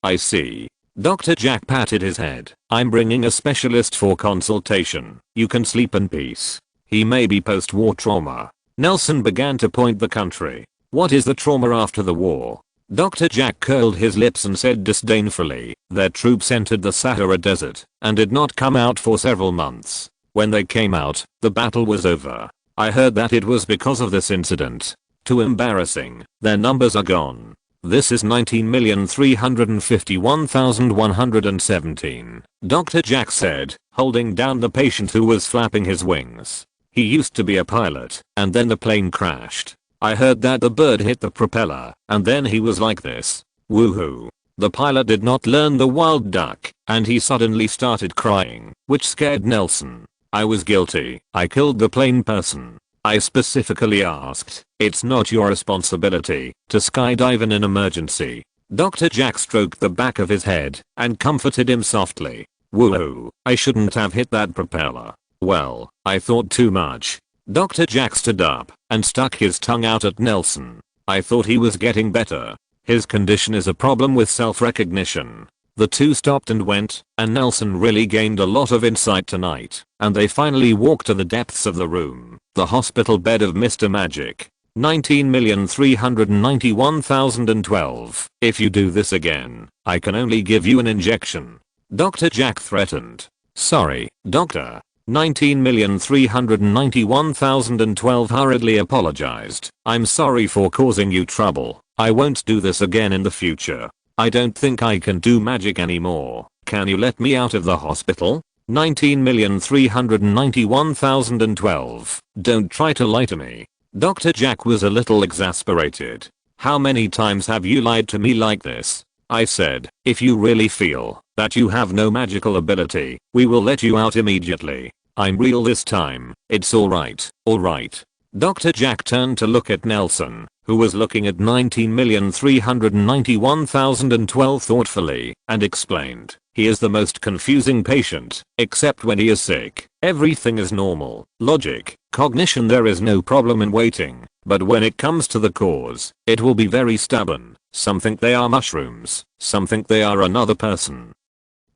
I see. Dr. Jack patted his head. I'm bringing a specialist for consultation. You can sleep in peace. He may be post-war trauma. Nelson began to point the country. What is the trauma after the war? Dr. Jack curled his lips and said disdainfully, their troops entered the Sahara Desert and did not come out for several months. When they came out, the battle was over. I heard that it was because of this incident. Too embarrassing. Their numbers are gone. This is 19,351,117. Dr. Jack said, holding down the patient who was flapping his wings. He used to be a pilot, and then the plane crashed. I heard that the bird hit the propeller, and then he was like this. Woohoo. The pilot did not learn the wild duck, and he suddenly started crying, which scared Nelson. I was guilty. I killed the plane person. I specifically asked, it's not your responsibility to skydive in an emergency. Dr. Jack stroked the back of his head and comforted him softly. Woohoo, I shouldn't have hit that propeller. Well, I thought too much. Dr. Jack stood up and stuck his tongue out at Nelson. I thought he was getting better. His condition is a problem with self-recognition. The two stopped and went, and Nelson really gained a lot of insight tonight, and they finally walked to the depths of the room, the hospital bed of Mr. Magic. 19,391,012. If you do this again, I can only give you an injection. Dr. Jack threatened. Sorry, doctor. 19,391,012 hurriedly apologized. I'm sorry for causing you trouble. I won't do this again in the future. I don't think I can do magic anymore. Can you let me out of the hospital? 19,391,012. Don't try to lie to me. Dr. Jack was a little exasperated. How many times have you lied to me like this? I said, if you really feel that you have no magical ability, we will let you out immediately. I'm real this time. It's alright. Dr. Jack turned to look at Nelson, who was looking at 19,391,012 thoughtfully, and explained, he is the most confusing patient, except when he is sick. Everything is normal. Logic, cognition, there is no problem in waiting. But when it comes to the cause, it will be very stubborn. Some think they are mushrooms. Some think they are another person.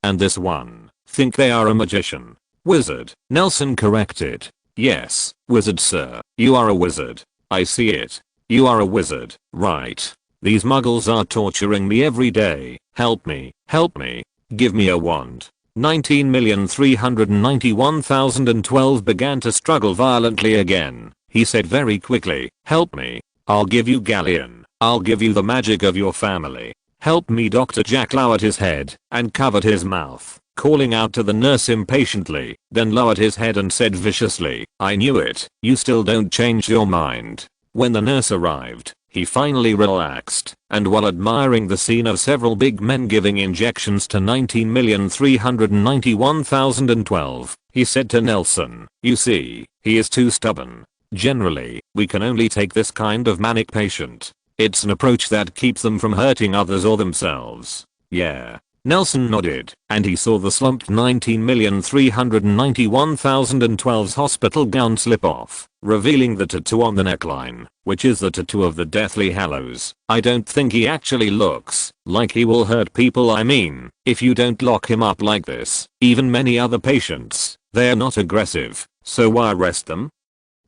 And this one, think they are a magician. Wizard, Nelson corrected. Yes, wizard sir. You are a wizard. I see it. You are a wizard, right? These muggles are torturing me every day. Help me. Give me a wand. 19,391,012 began to struggle violently again. He said very quickly, help me. I'll give you Galleon. I'll give you the magic of your family. Help me. Dr. Jack lowered his head and covered his mouth, calling out to the nurse impatiently, then lowered his head and said viciously, I knew it. You still don't change your mind. When the nurse arrived, he finally relaxed, and while admiring the scene of several big men giving injections to 19,391,012, he said to Nelson, you see, he is too stubborn. Generally, we can only take this kind of manic patient. It's an approach that keeps them from hurting others or themselves. Yeah. Nelson nodded, and he saw the slumped 19,391,012's hospital gown slip off, revealing the tattoo on the neckline, which is the tattoo of the Deathly Hallows. I don't think he actually looks like he will hurt people. I mean, if you don't lock him up like this, even many other patients, they're not aggressive, so why arrest them?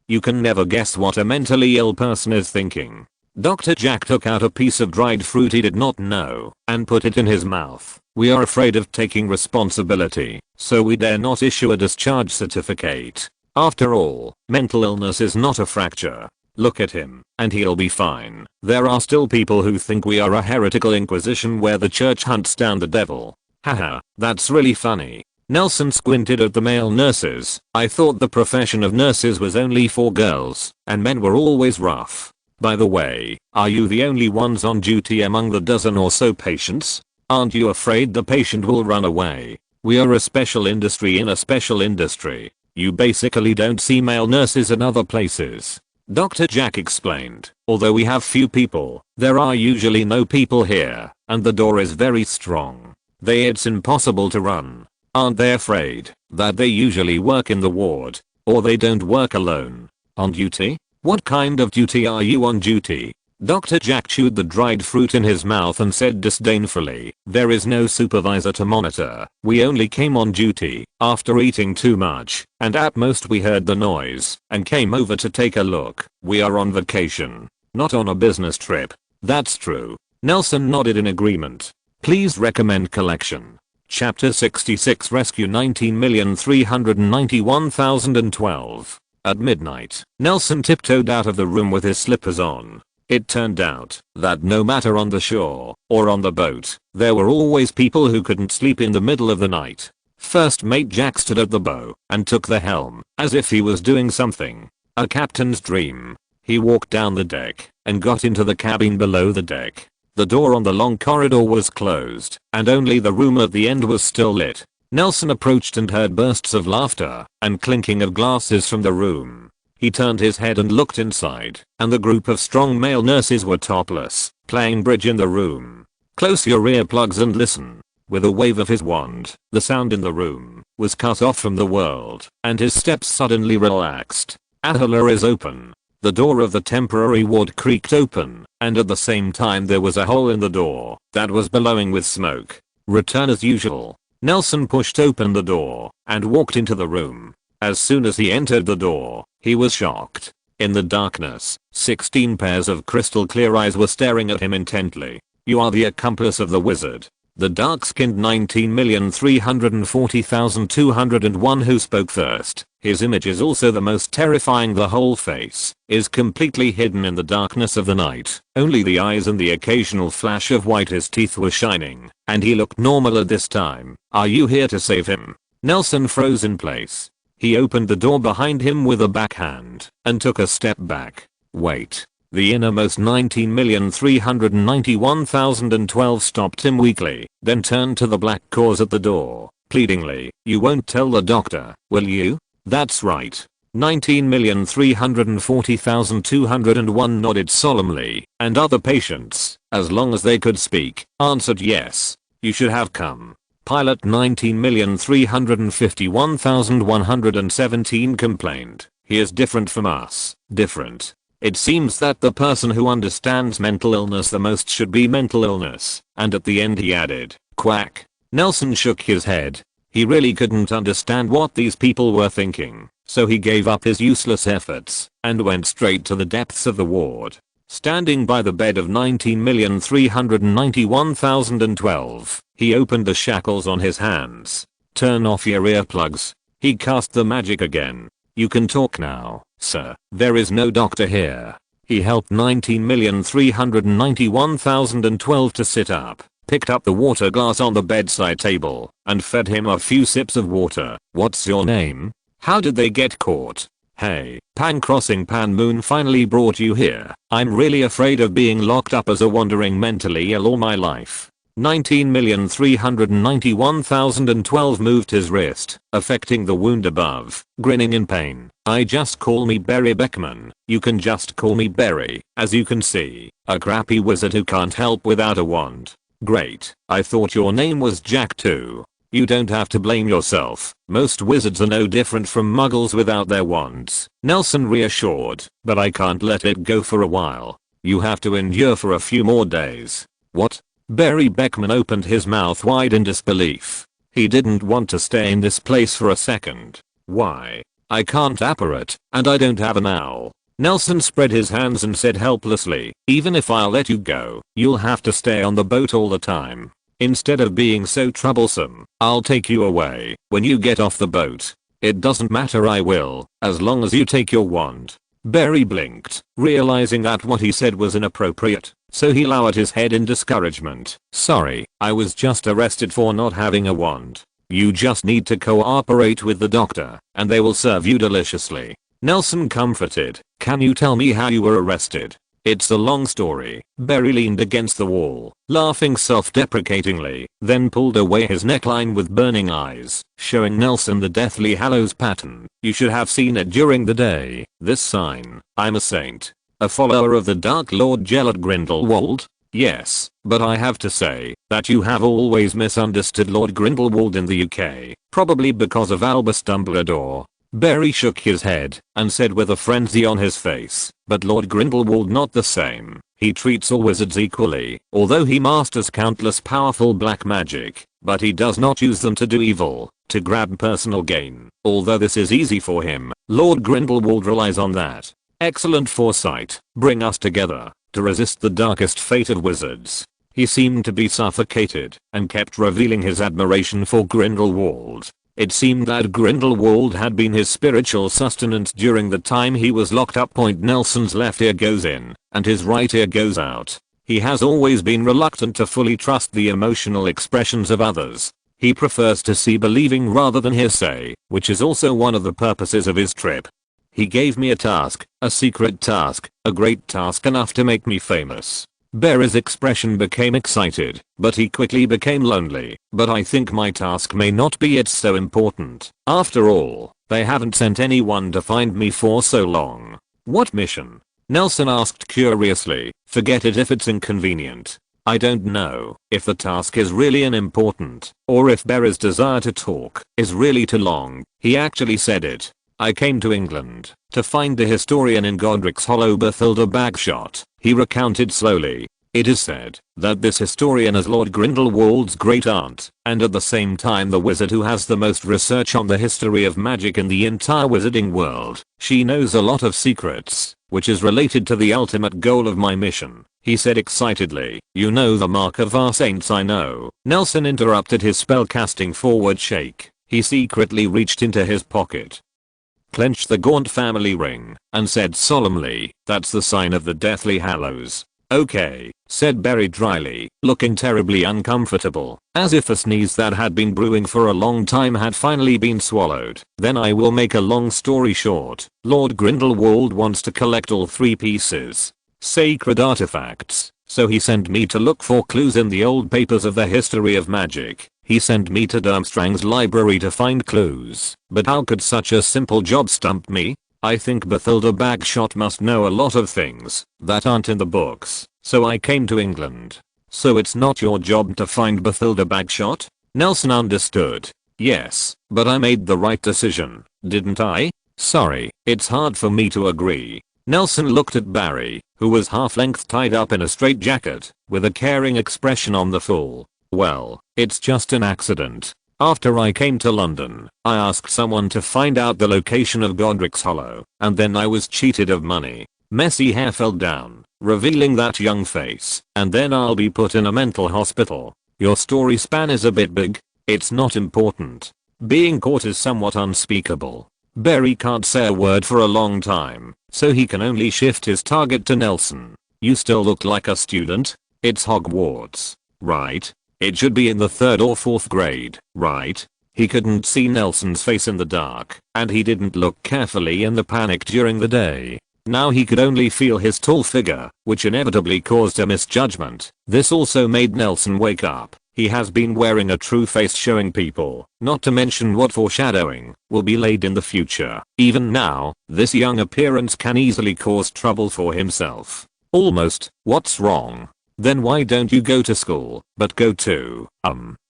You can never guess what a mentally ill person is thinking. Dr. Jack took out a piece of dried fruit he did not know and put it in his mouth. We are afraid of taking responsibility, so we dare not issue a discharge certificate. After all, mental illness is not a fracture. Look at him, and he'll be fine. There are still people who think we are a heretical inquisition where the church hunts down the devil. Haha, that's really funny. Nelson squinted at the male nurses. I thought the profession of nurses was only for girls, and men were always rough. By the way, are you the only ones on duty among the dozen or so patients? Aren't you afraid the patient will run away? We are a special industry in a special industry. You basically don't see male nurses in other places. Dr. Jack explained. Although we have few people, there are usually no people here, and the door is very strong. It's impossible to run. Aren't they afraid that they usually work in the ward, or they don't work alone? On duty? What kind of duty are you on duty? Dr. Jack chewed the dried fruit in his mouth and said disdainfully, there is no supervisor to monitor. We only came on duty after eating too much, and at most we heard the noise and came over to take a look. We are on vacation, not on a business trip. That's true. Nelson nodded in agreement. Please recommend collection. Chapter 66 Rescue 19,391,012. At midnight, Nelson tiptoed out of the room with his slippers on. It turned out that no matter on the shore or on the boat, there were always people who couldn't sleep in the middle of the night. First Mate Jack stood at the bow and took the helm as if he was doing something. A captain's dream. He walked down the deck and got into the cabin below the deck. The door on the long corridor was closed and only the room at the end was still lit. Nelson approached and heard bursts of laughter and clinking of glasses from the room. He turned his head and looked inside, and the group of strong male nurses were topless, playing bridge in the room. Close your earplugs and listen. With a wave of his wand, the sound in the room was cut off from the world, and his steps suddenly relaxed. Ahala is open. The door of the temporary ward creaked open, and at the same time there was a hole in the door that was billowing with smoke. Return as usual. Nelson pushed open the door and walked into the room. As soon as he entered the door, he was shocked. In the darkness, 16 pairs of crystal clear eyes were staring at him intently. You are the accomplice of the wizard. The dark-skinned 19,340,201 who spoke first. His image is also the most terrifying. The whole face is completely hidden in the darkness of the night. Only the eyes and the occasional flash of white his teeth were shining, and he looked normal at this time. Are you here to save him? Nelson froze in place. He opened the door behind him with a backhand and took a step back. Wait. The innermost 19,391,012 stopped him weakly, then turned to the black cause at the door, pleadingly. You won't tell the doctor, will you? That's right. 19,340,201 nodded solemnly, and other patients, as long as they could speak, answered yes. You should have come. Pilot 19,351,117 complained. He is different from us. Different. It seems that the person who understands mental illness the most should be mental illness. And at the end he added, quack. Nelson shook his head. He really couldn't understand what these people were thinking, so he gave up his useless efforts and went straight to the depths of the ward. Standing by the bed of 19,391,012, he opened the shackles on his hands. Turn off your earplugs. He cast the magic again. You can talk now, sir. There is no doctor here. He helped 19,391,012 to sit up, picked up the water glass on the bedside table, and fed him a few sips of water. What's your name? How did they get caught? Hey, Pan Crossing Pan Moon finally brought you here. I'm really afraid of being locked up as a wandering mentally ill all my life. 19,391,012 moved his wrist, affecting the wound above, grinning in pain. Just call me Barry Beckman. You can just call me Barry. As you can see, a crappy wizard who can't help without a wand. Great. I thought your name was Jack too. You don't have to blame yourself. Most wizards are no different from muggles without their wands. Nelson reassured, but I can't let it go for a while. You have to endure for a few more days. What? Barry Beckman opened his mouth wide in disbelief. He didn't want to stay in this place for a second. Why? I can't apparate, and I don't have an owl. Nelson spread his hands and said helplessly, even if I'll let you go, you'll have to stay on the boat all the time. Instead of being so troublesome, I'll take you away when you get off the boat. It doesn't matter, I will, as long as you take your wand. Barry blinked, realizing that what he said was inappropriate, so he lowered his head in discouragement. Sorry, I was just arrested for not having a wand. You just need to cooperate with the doctor, and they will serve you deliciously. Nelson comforted. Can you tell me how you were arrested? It's a long story. Barry leaned against the wall, laughing self-deprecatingly, then pulled away his neckline with burning eyes, showing Nelson the Deathly Hallows pattern. You should have seen it during the day. This sign. I'm a saint. A follower of the Dark Lord Gellert Grindelwald? Yes, but I have to say that you have always misunderstood Lord Grindelwald in the UK, probably because of Albus Dumbledore. Barry shook his head and said with a frenzy on his face, but Lord Grindelwald not the same. He treats all wizards equally, although he masters countless powerful black magic, but he does not use them to do evil, to grab personal gain. Although this is easy for him, Lord Grindelwald relies on that excellent foresight, bring us together, to resist the darkest fate of wizards. He seemed to be suffocated and kept revealing his admiration for Grindelwald. It seemed that Grindelwald had been his spiritual sustenance during the time he was locked up. Nelson's left ear goes in and his right ear goes out. He has always been reluctant to fully trust the emotional expressions of others. He prefers to see believing rather than hearsay, which is also one of the purposes of his trip. He gave me a task, a secret task, a great task enough to make me famous. Barry's expression became excited, but he quickly became lonely. But I think my task may not be it's so important. After all, they haven't sent anyone to find me for so long. What mission? Nelson asked curiously. Forget it if it's inconvenient. I don't know if the task is really unimportant, or if Barry's desire to talk is really too long. He actually said it. I came to England to find the historian in Godric's Hollow, Bathilda Bagshot. He recounted slowly. It is said that this historian is Lord Grindelwald's great aunt, and at the same time the wizard who has the most research on the history of magic in the entire wizarding world. She knows a lot of secrets, which is related to the ultimate goal of my mission, he said excitedly. You know the mark of our saints? I know. Nelson interrupted his spellcasting forward shake. He secretly reached into his pocket, clenched the gaunt family ring, and said solemnly, that's the sign of the Deathly Hallows. Okay, said Barry dryly, looking terribly uncomfortable, as if a sneeze that had been brewing for a long time had finally been swallowed. Then I will make a long story short. Lord Grindelwald wants to collect all 3 pieces, sacred artifacts, so he sent me to look for clues in the old papers of the history of magic. He sent me to Durmstrang's library to find clues, but how could such a simple job stump me? I think Bathilda Bagshot must know a lot of things that aren't in the books, so I came to England. So it's not your job to find Bathilda Bagshot? Nelson understood. Yes, but I made the right decision, didn't I? Sorry, it's hard for me to agree. Nelson looked at Barry, who was half-length tied up in a straitjacket, with a caring expression on the full. Well, it's just an accident. After I came to London, I asked someone to find out the location of Godric's Hollow, and then I was cheated of money. Messy hair fell down, revealing that young face, and then I'll be put in a mental hospital. Your story span is a bit big. It's not important. Being caught is somewhat unspeakable. Barry can't say a word for a long time, so he can only shift his target to Nelson. You still look like a student. It's Hogwarts, right? It should be in the 3rd or 4th grade, right? He couldn't see Nelson's face in the dark, and he didn't look carefully in the panic during the day. Now he could only feel his tall figure, which inevitably caused a misjudgment. This also made Nelson wake up. He has been wearing a true face, showing people, not to mention what foreshadowing will be laid in the future. Even now, this young appearance can easily cause trouble for himself. Almost. What's wrong? Then why don't you go to school, but go to,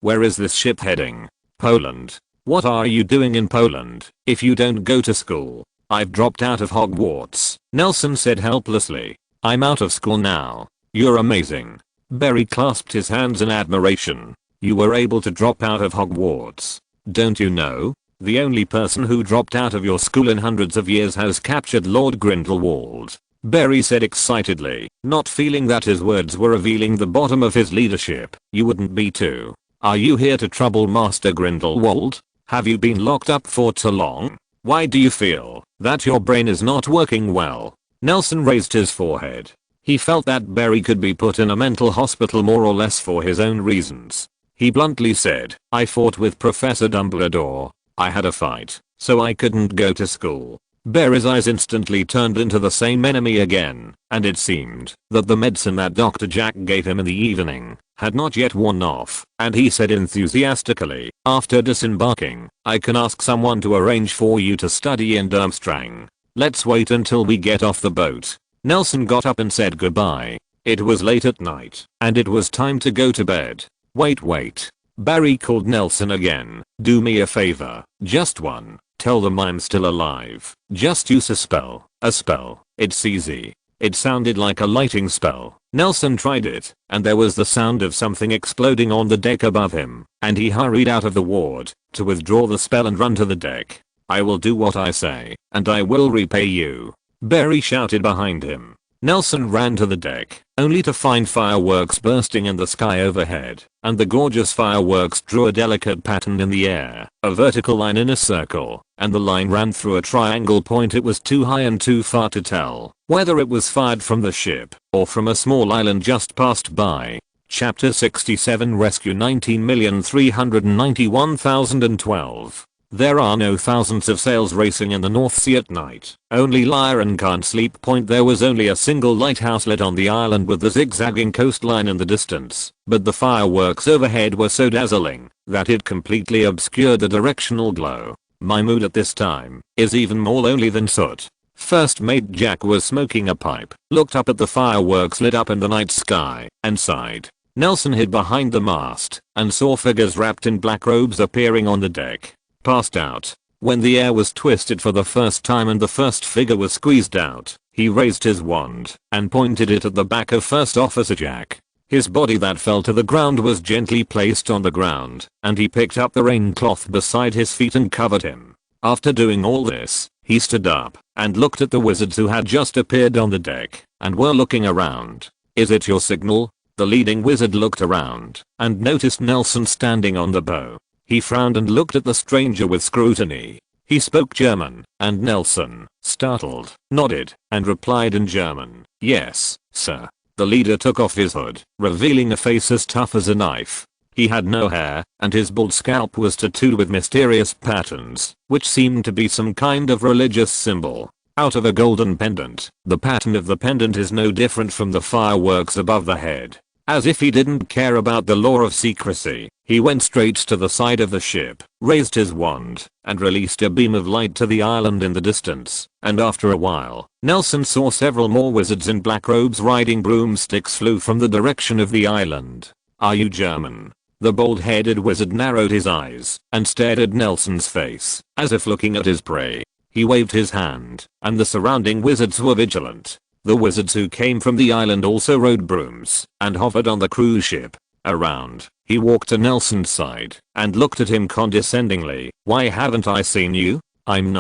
where is this ship heading? Poland. What are you doing in Poland if you don't go to school? I've dropped out of Hogwarts, Nelson said helplessly. I'm out of school now. You're amazing. Barry clasped his hands in admiration. You were able to drop out of Hogwarts. Don't you know? The only person who dropped out of your school in hundreds of years has captured Lord Grindelwald. Barry said excitedly, not feeling that his words were revealing the bottom of his leadership. You wouldn't be too. Are you here to trouble Master Grindelwald? Have you been locked up for too long? Why do you feel that your brain is not working well? Nelson raised his forehead. He felt that Barry could be put in a mental hospital more or less for his own reasons. He bluntly said, I fought with Professor Dumbledore. I had a fight, so I couldn't go to school. Barry's eyes instantly turned into the same enemy again, and it seemed that the medicine that Dr. Jack gave him in the evening had not yet worn off, and he said enthusiastically, after disembarking, I can ask someone to arrange for you to study in Durmstrang. Let's wait until we get off the boat. Nelson got up and said goodbye. It was late at night, and it was time to go to bed. Wait. Barry called Nelson again. Do me a favor, just one. Tell them I'm still alive. Just use a spell. A spell. It's easy. It sounded like a lighting spell. Nelson tried it, and there was the sound of something exploding on the deck above him, and he hurried out of the ward to withdraw the spell and run to the deck. I will do what I say, and I will repay you. Barry shouted behind him. Nelson ran to the deck, only to find fireworks bursting in the sky overhead, and the gorgeous fireworks drew a delicate pattern in the air, a vertical line in a circle, and the line ran through a triangle point. It was too high and too far to tell whether it was fired from the ship or from a small island just passed by. Chapter 67 Rescue 19,391,012. There are no thousands of sails racing in the North Sea at night. Only Lyre and Can't Sleep Point. There was only a single lighthouse lit on the island with the zigzagging coastline in the distance, but the fireworks overhead were so dazzling that it completely obscured the directional glow. My mood at this time is even more lonely than soot. First Mate Jack was smoking a pipe, looked up at the fireworks lit up in the night sky, and sighed. Nelson hid behind the mast and saw figures wrapped in black robes appearing on the deck. Passed out. When the air was twisted for the first time and the first figure was squeezed out, he raised his wand and pointed it at the back of First Officer Jack. His body that fell to the ground was gently placed on the ground, and he picked up the rain cloth beside his feet and covered him. After doing all this, he stood up and looked at the wizards who had just appeared on the deck and were looking around. Is it your signal? The leading wizard looked around and noticed Nelson standing on the bow. He frowned and looked at the stranger with scrutiny. He spoke German, and Nelson, startled, nodded and replied in German, "Yes, sir." The leader took off his hood, revealing a face as tough as a knife. He had no hair, and his bald scalp was tattooed with mysterious patterns, which seemed to be some kind of religious symbol. Out of a golden pendant, the pattern of the pendant is no different from the fireworks above the head. As if he didn't care about the law of secrecy, he went straight to the side of the ship, raised his wand, and released a beam of light to the island in the distance, and after a while, Nelson saw several more wizards in black robes riding broomsticks flew from the direction of the island. Are you German? The bald-headed wizard narrowed his eyes and stared at Nelson's face, as if looking at his prey. He waved his hand, and the surrounding wizards were vigilant. The wizards who came from the island also rode brooms and hovered on the cruise ship. Around, he walked to Nelson's side and looked at him condescendingly. Why haven't I seen you? I'm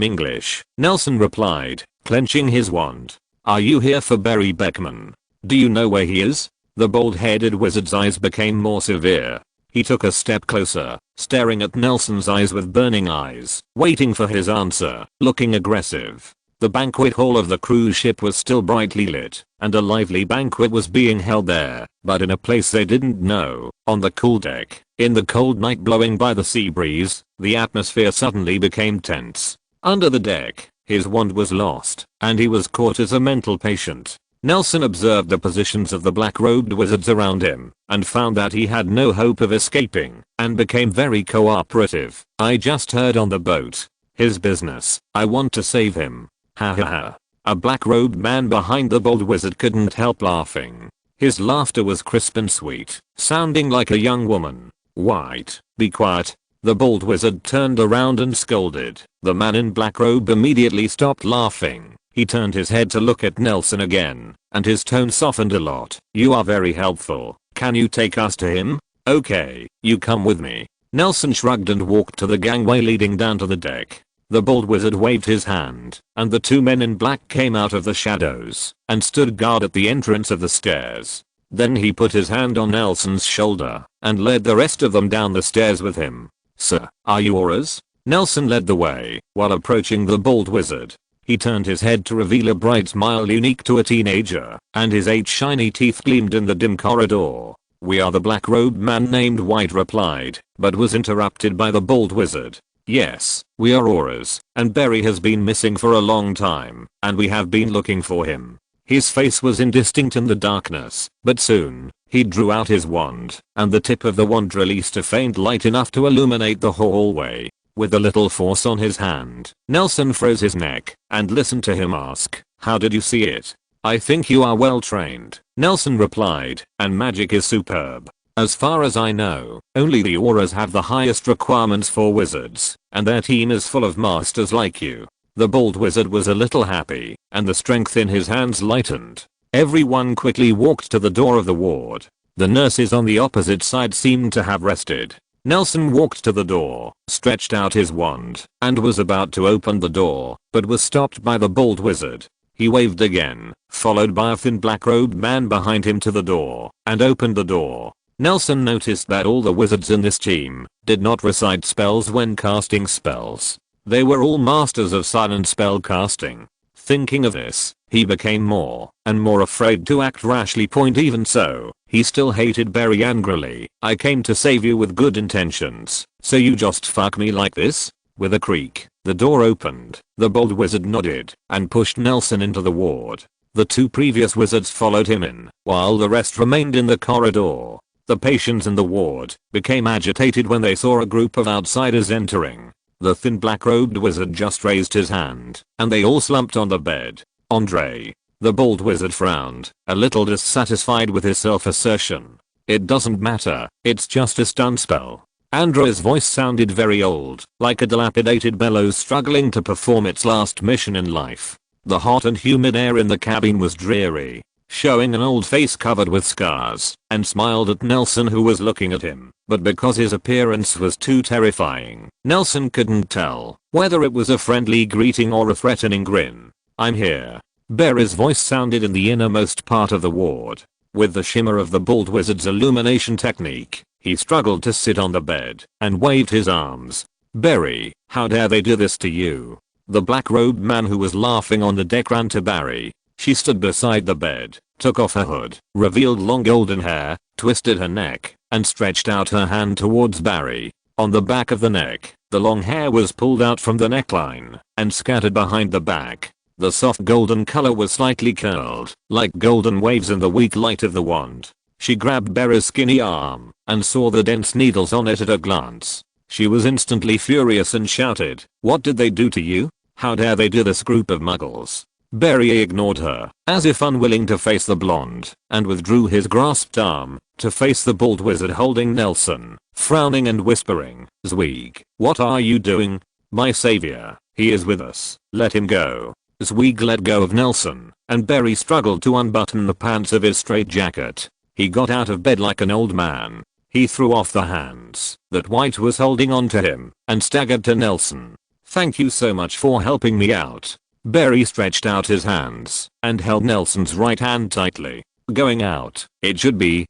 English, Nelson replied, clenching his wand. Are you here for Barry Beckman? Do you know where he is? The bald-headed wizard's eyes became more severe. He took a step closer, staring at Nelson's eyes with burning eyes, waiting for his answer, looking aggressive. The banquet hall of the cruise ship was still brightly lit, and a lively banquet was being held there, but in a place they didn't know, on the cool deck. In the cold night blowing by the sea breeze, the atmosphere suddenly became tense. Under the deck, his wand was lost, and he was caught as a mental patient. Nelson observed the positions of the black-robed wizards around him, and found that he had no hope of escaping, and became very cooperative. I just heard on the boat. His business. I want to save him. Ha ha ha. A black-robed man behind the bald wizard couldn't help laughing. His laughter was crisp and sweet, sounding like a young woman. White, be quiet. The bald wizard turned around and scolded. The man in black robe immediately stopped laughing. He turned his head to look at Nelson again, and his tone softened a lot. You are very helpful. Can you take us to him? Okay, you come with me. Nelson shrugged and walked to the gangway leading down to the deck. The bald wizard waved his hand, and the two men in black came out of the shadows and stood guard at the entrance of the stairs. Then he put his hand on Nelson's shoulder and led the rest of them down the stairs with him. Sir, are you Auras? Nelson led the way while approaching the bald wizard. He turned his head to reveal a bright smile unique to a teenager, and his 8 shiny teeth gleamed in the dim corridor. We are the black-robed man named White replied, but was interrupted by the bald wizard. Yes, we are auras, and Barry has been missing for a long time, and we have been looking for him. His face was indistinct in the darkness, but soon, he drew out his wand, and the tip of the wand released a faint light enough to illuminate the hallway. With a little force on his hand, Nelson froze his neck, and listened to him ask, "How did you see it?" "I think you are well trained," Nelson replied, "and magic is superb. As far as I know, only the auras have the highest requirements for wizards, and their team is full of masters like you." The bald wizard was a little happy, and the strength in his hands lightened. Everyone quickly walked to the door of the ward. The nurses on the opposite side seemed to have rested. Nelson walked to the door, stretched out his wand, and was about to open the door, but was stopped by the bald wizard. He waved again, followed by a thin black-robed man behind him to the door, and opened the door. Nelson noticed that all the wizards in this team did not recite spells when casting spells. They were all masters of silent spell casting. Thinking of this, he became more and more afraid to act rashly. Even so, he still hated Barry angrily. "I came to save you with good intentions, so you just fuck me like this?" With a creak, the door opened. The bald wizard nodded and pushed Nelson into the ward. The two previous wizards followed him in, while the rest remained in the corridor. The patients in the ward became agitated when they saw a group of outsiders entering. The thin black-robed wizard just raised his hand, and they all slumped on the bed. "Andre." The bald wizard frowned, a little dissatisfied with his self-assertion. "It doesn't matter, it's just a stun spell." Andre's voice sounded very old, like a dilapidated bellows struggling to perform its last mission in life. The hot and humid air in the cabin was dreary, showing an old face covered with scars, and smiled at Nelson, who was looking at him, but because his appearance was too terrifying, Nelson couldn't tell whether it was a friendly greeting or a threatening grin. "I'm here." Barry's voice sounded in the innermost part of the ward. With the shimmer of the bald wizard's illumination technique, he struggled to sit on the bed and waved his arms. "Barry, how dare they do this to you?" The black-robed man who was laughing on the deck ran to Barry. She stood beside the bed, took off her hood, revealed long golden hair, twisted her neck, and stretched out her hand towards Barry. On the back of the neck, the long hair was pulled out from the neckline and scattered behind the back. The soft golden color was slightly curled, like golden waves in the weak light of the wand. She grabbed Barry's skinny arm and saw the dense needles on it at a glance. She was instantly furious and shouted, "What did they do to you? How dare they do this, group of muggles?" Barry ignored her, as if unwilling to face the blonde, and withdrew his grasped arm to face the bald wizard holding Nelson, frowning and whispering, "Zweig, what are you doing? My savior, he is with us, let him go." Zweig let go of Nelson, and Barry struggled to unbutton the pants of his straitjacket. He got out of bed like an old man. He threw off the hands that White was holding onto him, and staggered to Nelson. "Thank you so much for helping me out." Barry stretched out his hands and held Nelson's right hand tightly. "Going out, it should be.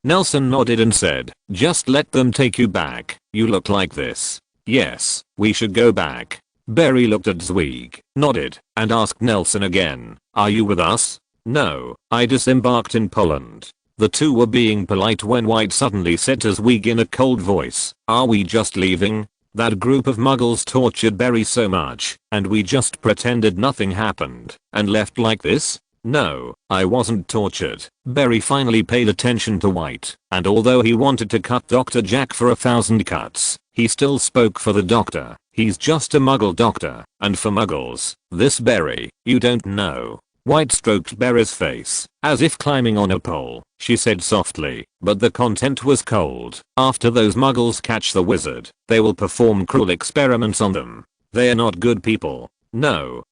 Nelson nodded and said, "Just let them take you back. You look like this." "Yes, we should go back." Barry looked at Zweig, nodded, and asked Nelson again, "Are you with us?" "No, I disembarked in Poland." The two were being polite when White suddenly said to Zweig in a cold voice, "Are we just leaving? That group of muggles tortured Barry so much, and we just pretended nothing happened and left like this?" "No, I wasn't tortured." Barry finally paid attention to White, and although he wanted to cut Dr. Jack for 1,000 cuts, he still spoke for the doctor. "He's just a muggle doctor, and for muggles, this Barry, you don't know." White stroked Barry's face, as if climbing on a pole. She said softly, "But the content was cold. After those muggles catch the wizard, they will perform cruel experiments on them. They are not good people." No.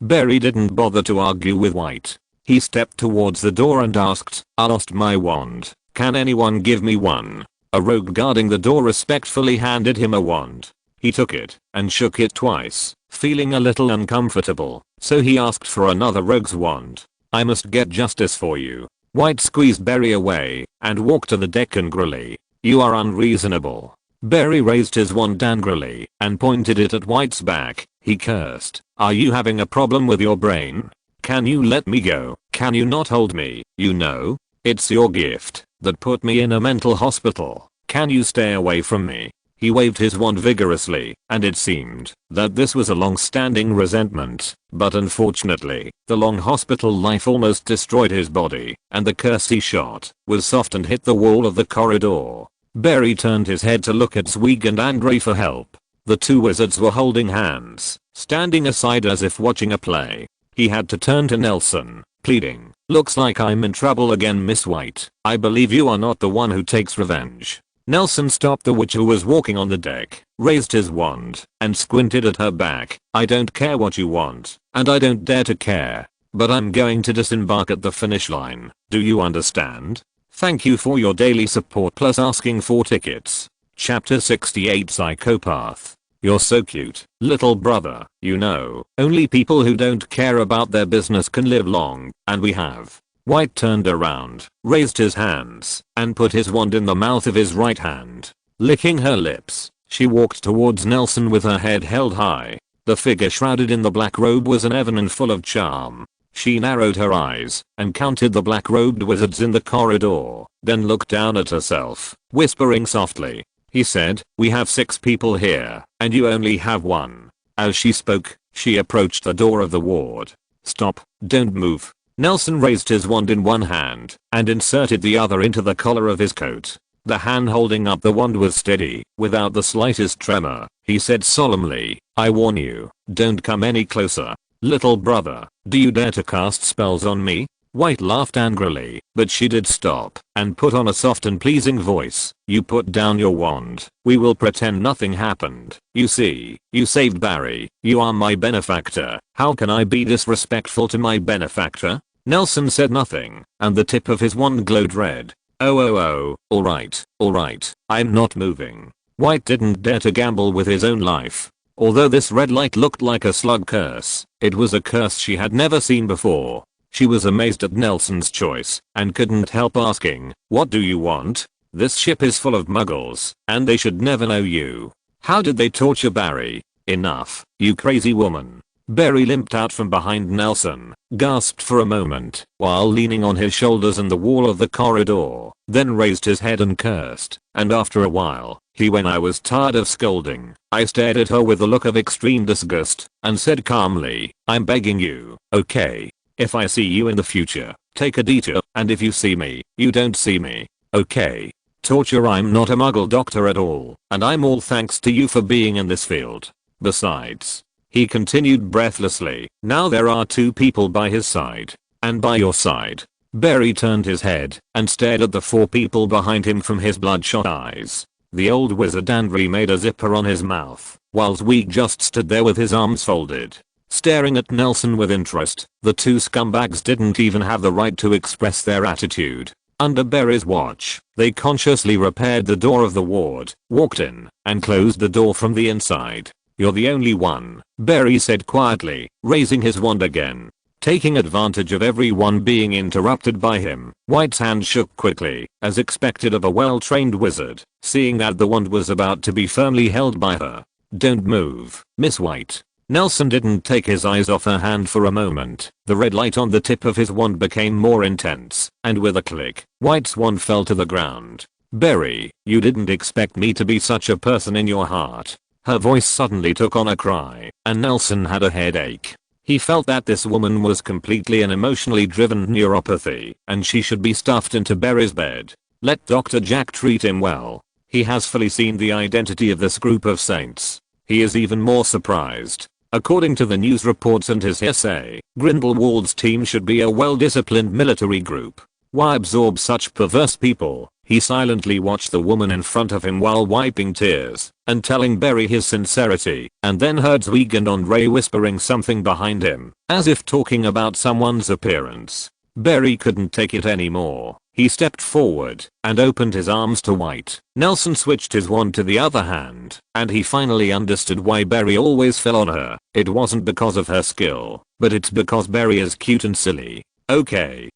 Barry didn't bother to argue with White. He stepped towards the door and asked, "I lost my wand. Can anyone give me one?" A rogue guarding the door respectfully handed him a wand. He took it and shook it twice, feeling a little uncomfortable, so he asked for another rogue's wand. "I must get justice for you." White squeezed Barry away and walked to the deck angrily. "You are unreasonable." Barry raised his wand angrily and pointed it at White's back. He cursed, "Are you having a problem with your brain? Can you let me go? Can you not hold me? You know, it's your gift that put me in a mental hospital. Can you stay away from me?" He waved his wand vigorously, and it seemed that this was a long-standing resentment, but unfortunately, the long hospital life almost destroyed his body, and the curse he shot was soft and hit the wall of the corridor. Barry turned his head to look at Zweig and Andre for help. The two wizards were holding hands, standing aside as if watching a play. He had to turn to Nelson, pleading, "Looks like I'm in trouble again, Miss White. I believe you are not the one who takes revenge." Nelson stopped the witch who was walking on the deck, raised his wand, and squinted at her back. "I don't care what you want, and I don't dare to care. But I'm going to disembark at the finish line. Do you understand? Thank you for your daily support plus asking for tickets." Chapter 68 Psychopath. "You're so cute, little brother. You know, only people who don't care about their business can live long, and we have." White turned around, raised his hands, and put his wand in the mouth of his right hand. Licking her lips, she walked towards Nelson with her head held high. The figure shrouded in the black robe was an Evan and full of charm. She narrowed her eyes and counted the black-robed wizards in the corridor, then looked down at herself, whispering softly. He said, "We have 6 people here, and you only have 1. As she spoke, she approached the door of the ward. "Stop, don't move." Nelson raised his wand in one hand and inserted the other into the collar of his coat. The hand holding up the wand was steady, without the slightest tremor. He said solemnly, "I warn you, don't come any closer. Little brother, do you dare to cast spells on me?" White laughed angrily, but she did stop and put on a soft and pleasing voice. "You put down your wand. We will pretend nothing happened. You see, you saved Barry. You are my benefactor. How can I be disrespectful to my benefactor?" Nelson said nothing, and the tip of his wand glowed red. Oh, alright, I'm not moving." White didn't dare to gamble with his own life. Although this red light looked like a slug curse, it was a curse she had never seen before. She was amazed at Nelson's choice, and couldn't help asking, "What do you want? This ship is full of muggles, and they should never know you. How did they torture Barry?" "Enough, you crazy woman." Barry limped out from behind Nelson, gasped for a moment, while leaning on his shoulders and the wall of the corridor, then raised his head and cursed, and after a while, when I was tired of scolding, I stared at her with a look of extreme disgust, and said calmly, "I'm begging you, okay? If I see you in the future, take a detour, and if you see me, you don't see me, okay? Torture, I'm not a muggle doctor at all, and I'm all thanks to you for being in this field. Besides," he continued breathlessly, "now there are 2 people by his side, and by your side." Barry turned his head and stared at the 4 people behind him from his bloodshot eyes. The old wizard Andre made a zipper on his mouth, while Zweig just stood there with his arms folded, staring at Nelson with interest. The 2 scumbags didn't even have the right to express their attitude. Under Barry's watch, they consciously repaired the door of the ward, walked in, and closed the door from the inside. "You're the only one," Barry said quietly, raising his wand again. Taking advantage of everyone being interrupted by him, White's hand shook quickly, as expected of a well-trained wizard, seeing that the wand was about to be firmly held by her. "Don't move, Miss White." Nelson didn't take his eyes off her hand for a moment. The red light on the tip of his wand became more intense, and with a click, White's wand fell to the ground. "Barry, you didn't expect me to be such a person in your heart." Her voice suddenly took on a cry, and Nelson had a headache. He felt that this woman was completely an emotionally driven neuropathy, and she should be stuffed into Barry's bed. Let Dr. Jack treat him well. He has fully seen the identity of this group of saints. He is even more surprised. According to the news reports and his hearsay, Grindelwald's team should be a well-disciplined military group. Why absorb such perverse people? He silently watched the woman in front of him while wiping tears and telling Barry his sincerity, and then heard Zweig and Andre whispering something behind him, as if talking about someone's appearance. Barry couldn't take it anymore. He stepped forward and opened his arms to White. Nelson switched his wand to the other hand, and he finally understood why Barry always fell on her. It wasn't because of her skill, but it's because Barry is cute and silly. Okay.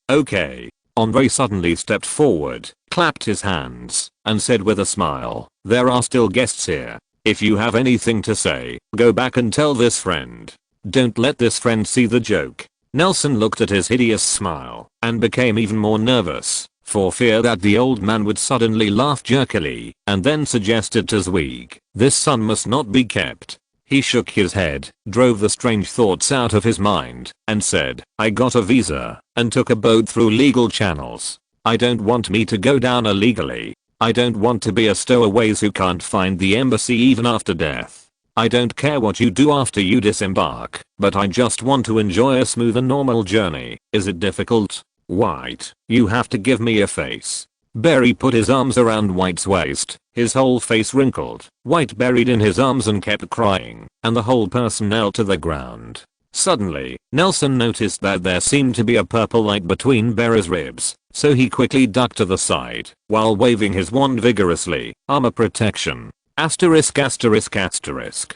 Andre suddenly stepped forward, clapped his hands, and said with a smile, "There are still guests here. If you have anything to say, go back and tell this friend. Don't let this friend see the joke." Nelson looked at his hideous smile and became even more nervous. for fear that the old man would suddenly laugh jerkily, and then suggested to Zweig, "This son must not be kept." He shook his head, drove the strange thoughts out of his mind, and said, "I got a visa, and took a boat through legal channels. I don't want me to go down illegally. I don't want to be a stowaways who can't find the embassy even after death. I don't care what you do after you disembark, but I just want to enjoy a smooth and normal journey. Is it difficult? White, you have to give me a face." Barry put his arms around White's waist, his whole face wrinkled. White buried in his arms and kept crying, and the whole person knelt to the ground. Suddenly, Nelson noticed that there seemed to be a purple light between Barry's ribs, so he quickly ducked to the side, while waving his wand vigorously. Armor protection. Asterisk asterisk asterisk.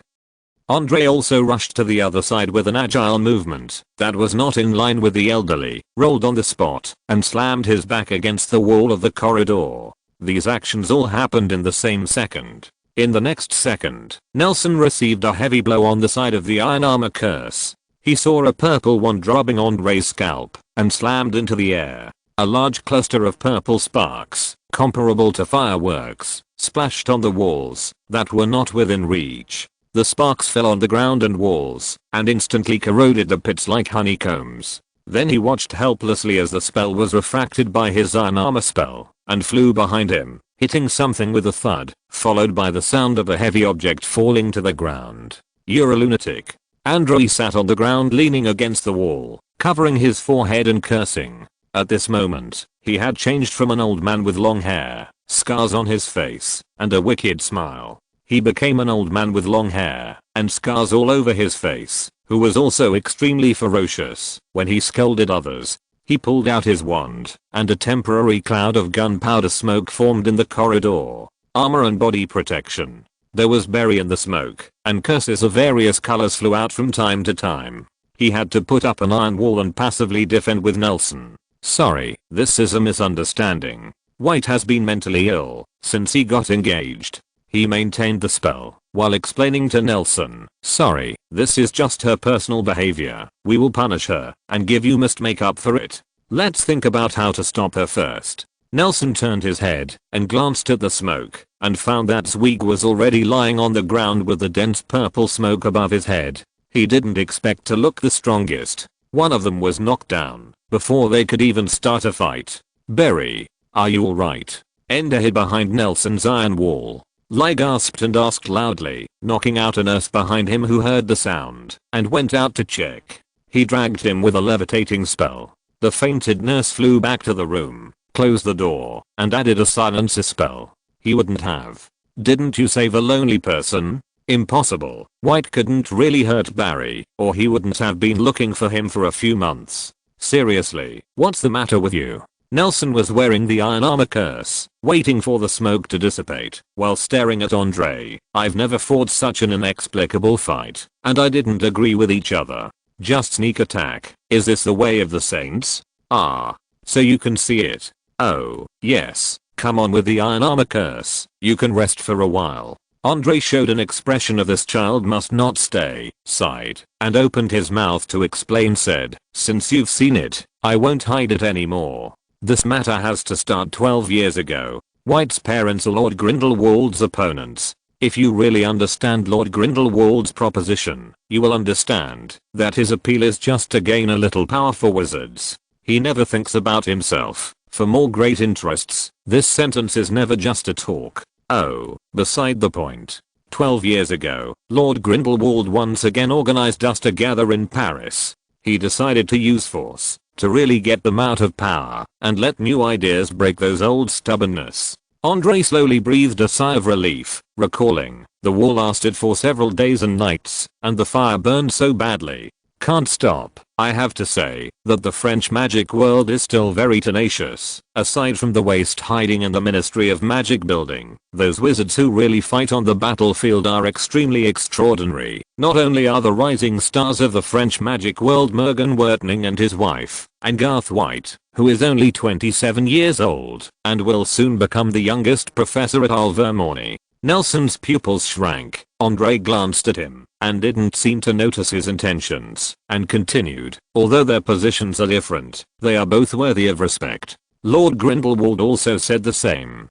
Andre also rushed to the other side with an agile movement that was not in line with the elderly, rolled on the spot, and slammed his back against the wall of the corridor. These actions all happened in the same second. In the next second, Nelson received a heavy blow on the side of the iron armor curse. He saw a purple wand dropping Andre's scalp and slammed into the air. A large cluster of purple sparks, comparable to fireworks, splashed on the walls that were not within reach. The sparks fell on the ground and walls and instantly corroded the pits like honeycombs. Then he watched helplessly as the spell was refracted by his iron armor spell and flew behind him, hitting something with a thud, followed by the sound of a heavy object falling to the ground. "You're a lunatic." Andre sat on the ground leaning against the wall, covering his forehead and cursing. At this moment, he had changed from an old man with long hair, scars on his face, and a wicked smile. He became an old man with long hair and scars all over his face, who was also extremely ferocious when he scolded others. He pulled out his wand, and a temporary cloud of gunpowder smoke formed in the corridor. Armor and body protection. There was Barry in the smoke, and curses of various colors flew out from time to time. He had to put up an iron wall and passively defend with Nelson. "Sorry, this is a misunderstanding. White has been mentally ill since he got engaged." He maintained the spell while explaining to Nelson, "Sorry, this is just her personal behavior. We will punish her, and you must make up for it. Let's think about how to stop her first." Nelson turned his head and glanced at the smoke and found that Zweig was already lying on the ground with the dense purple smoke above his head. He didn't expect to look the strongest. One of them was knocked down before they could even start a fight. "Barry, are you alright?" Ender hid behind Nelson's iron wall. Lai gasped and asked loudly, knocking out a nurse behind him who heard the sound and went out to check. He dragged him with a levitating spell. The fainted nurse flew back to the room, closed the door, and added a silencer spell. He wouldn't have. "Didn't you save a lonely person?" Impossible. White couldn't really hurt Barry, or he wouldn't have been looking for him for a few months. "Seriously, what's the matter with you?" Nelson was wearing the iron armor curse, waiting for the smoke to dissipate, while staring at Andre. "I've never fought such an inexplicable fight, and I didn't agree with each other. Just sneak attack. Is this the way of the saints? Ah. So you can see it. Oh, yes. Come on with the iron armor curse. You can rest for a while." Andre showed an expression of "this child must not stay," sighed, and opened his mouth to explain. Said, "Since you've seen it, I won't hide it anymore. This matter has to start 12 years ago. White's parents are Lord Grindelwald's opponents. If you really understand Lord Grindelwald's proposition, you will understand that his appeal is just to gain a little power for wizards. He never thinks about himself. For more great interests, this sentence is never just a talk. Oh, beside the point. 12 years ago, Lord Grindelwald once again organized us to gather in Paris. He decided to use force to really get them out of power and let new ideas break those old stubbornness. Andre slowly breathed a sigh of relief, recalling, the war lasted for several days and nights, and the fire burned so badly. Can't stop. I have to say that the French magic world is still very tenacious. Aside from the waste hiding in the Ministry of Magic building, those wizards who really fight on the battlefield are extremely extraordinary. Not only are the rising stars of the French magic world Morgan Wertning and his wife, and Garth White, who is only 27 years old and will soon become the youngest professor at Alvermorny. Nelson's pupils shrank. Andre glanced at him and didn't seem to notice his intentions, and continued, "Although their positions are different, they are both worthy of respect. Lord Grindelwald also said the same.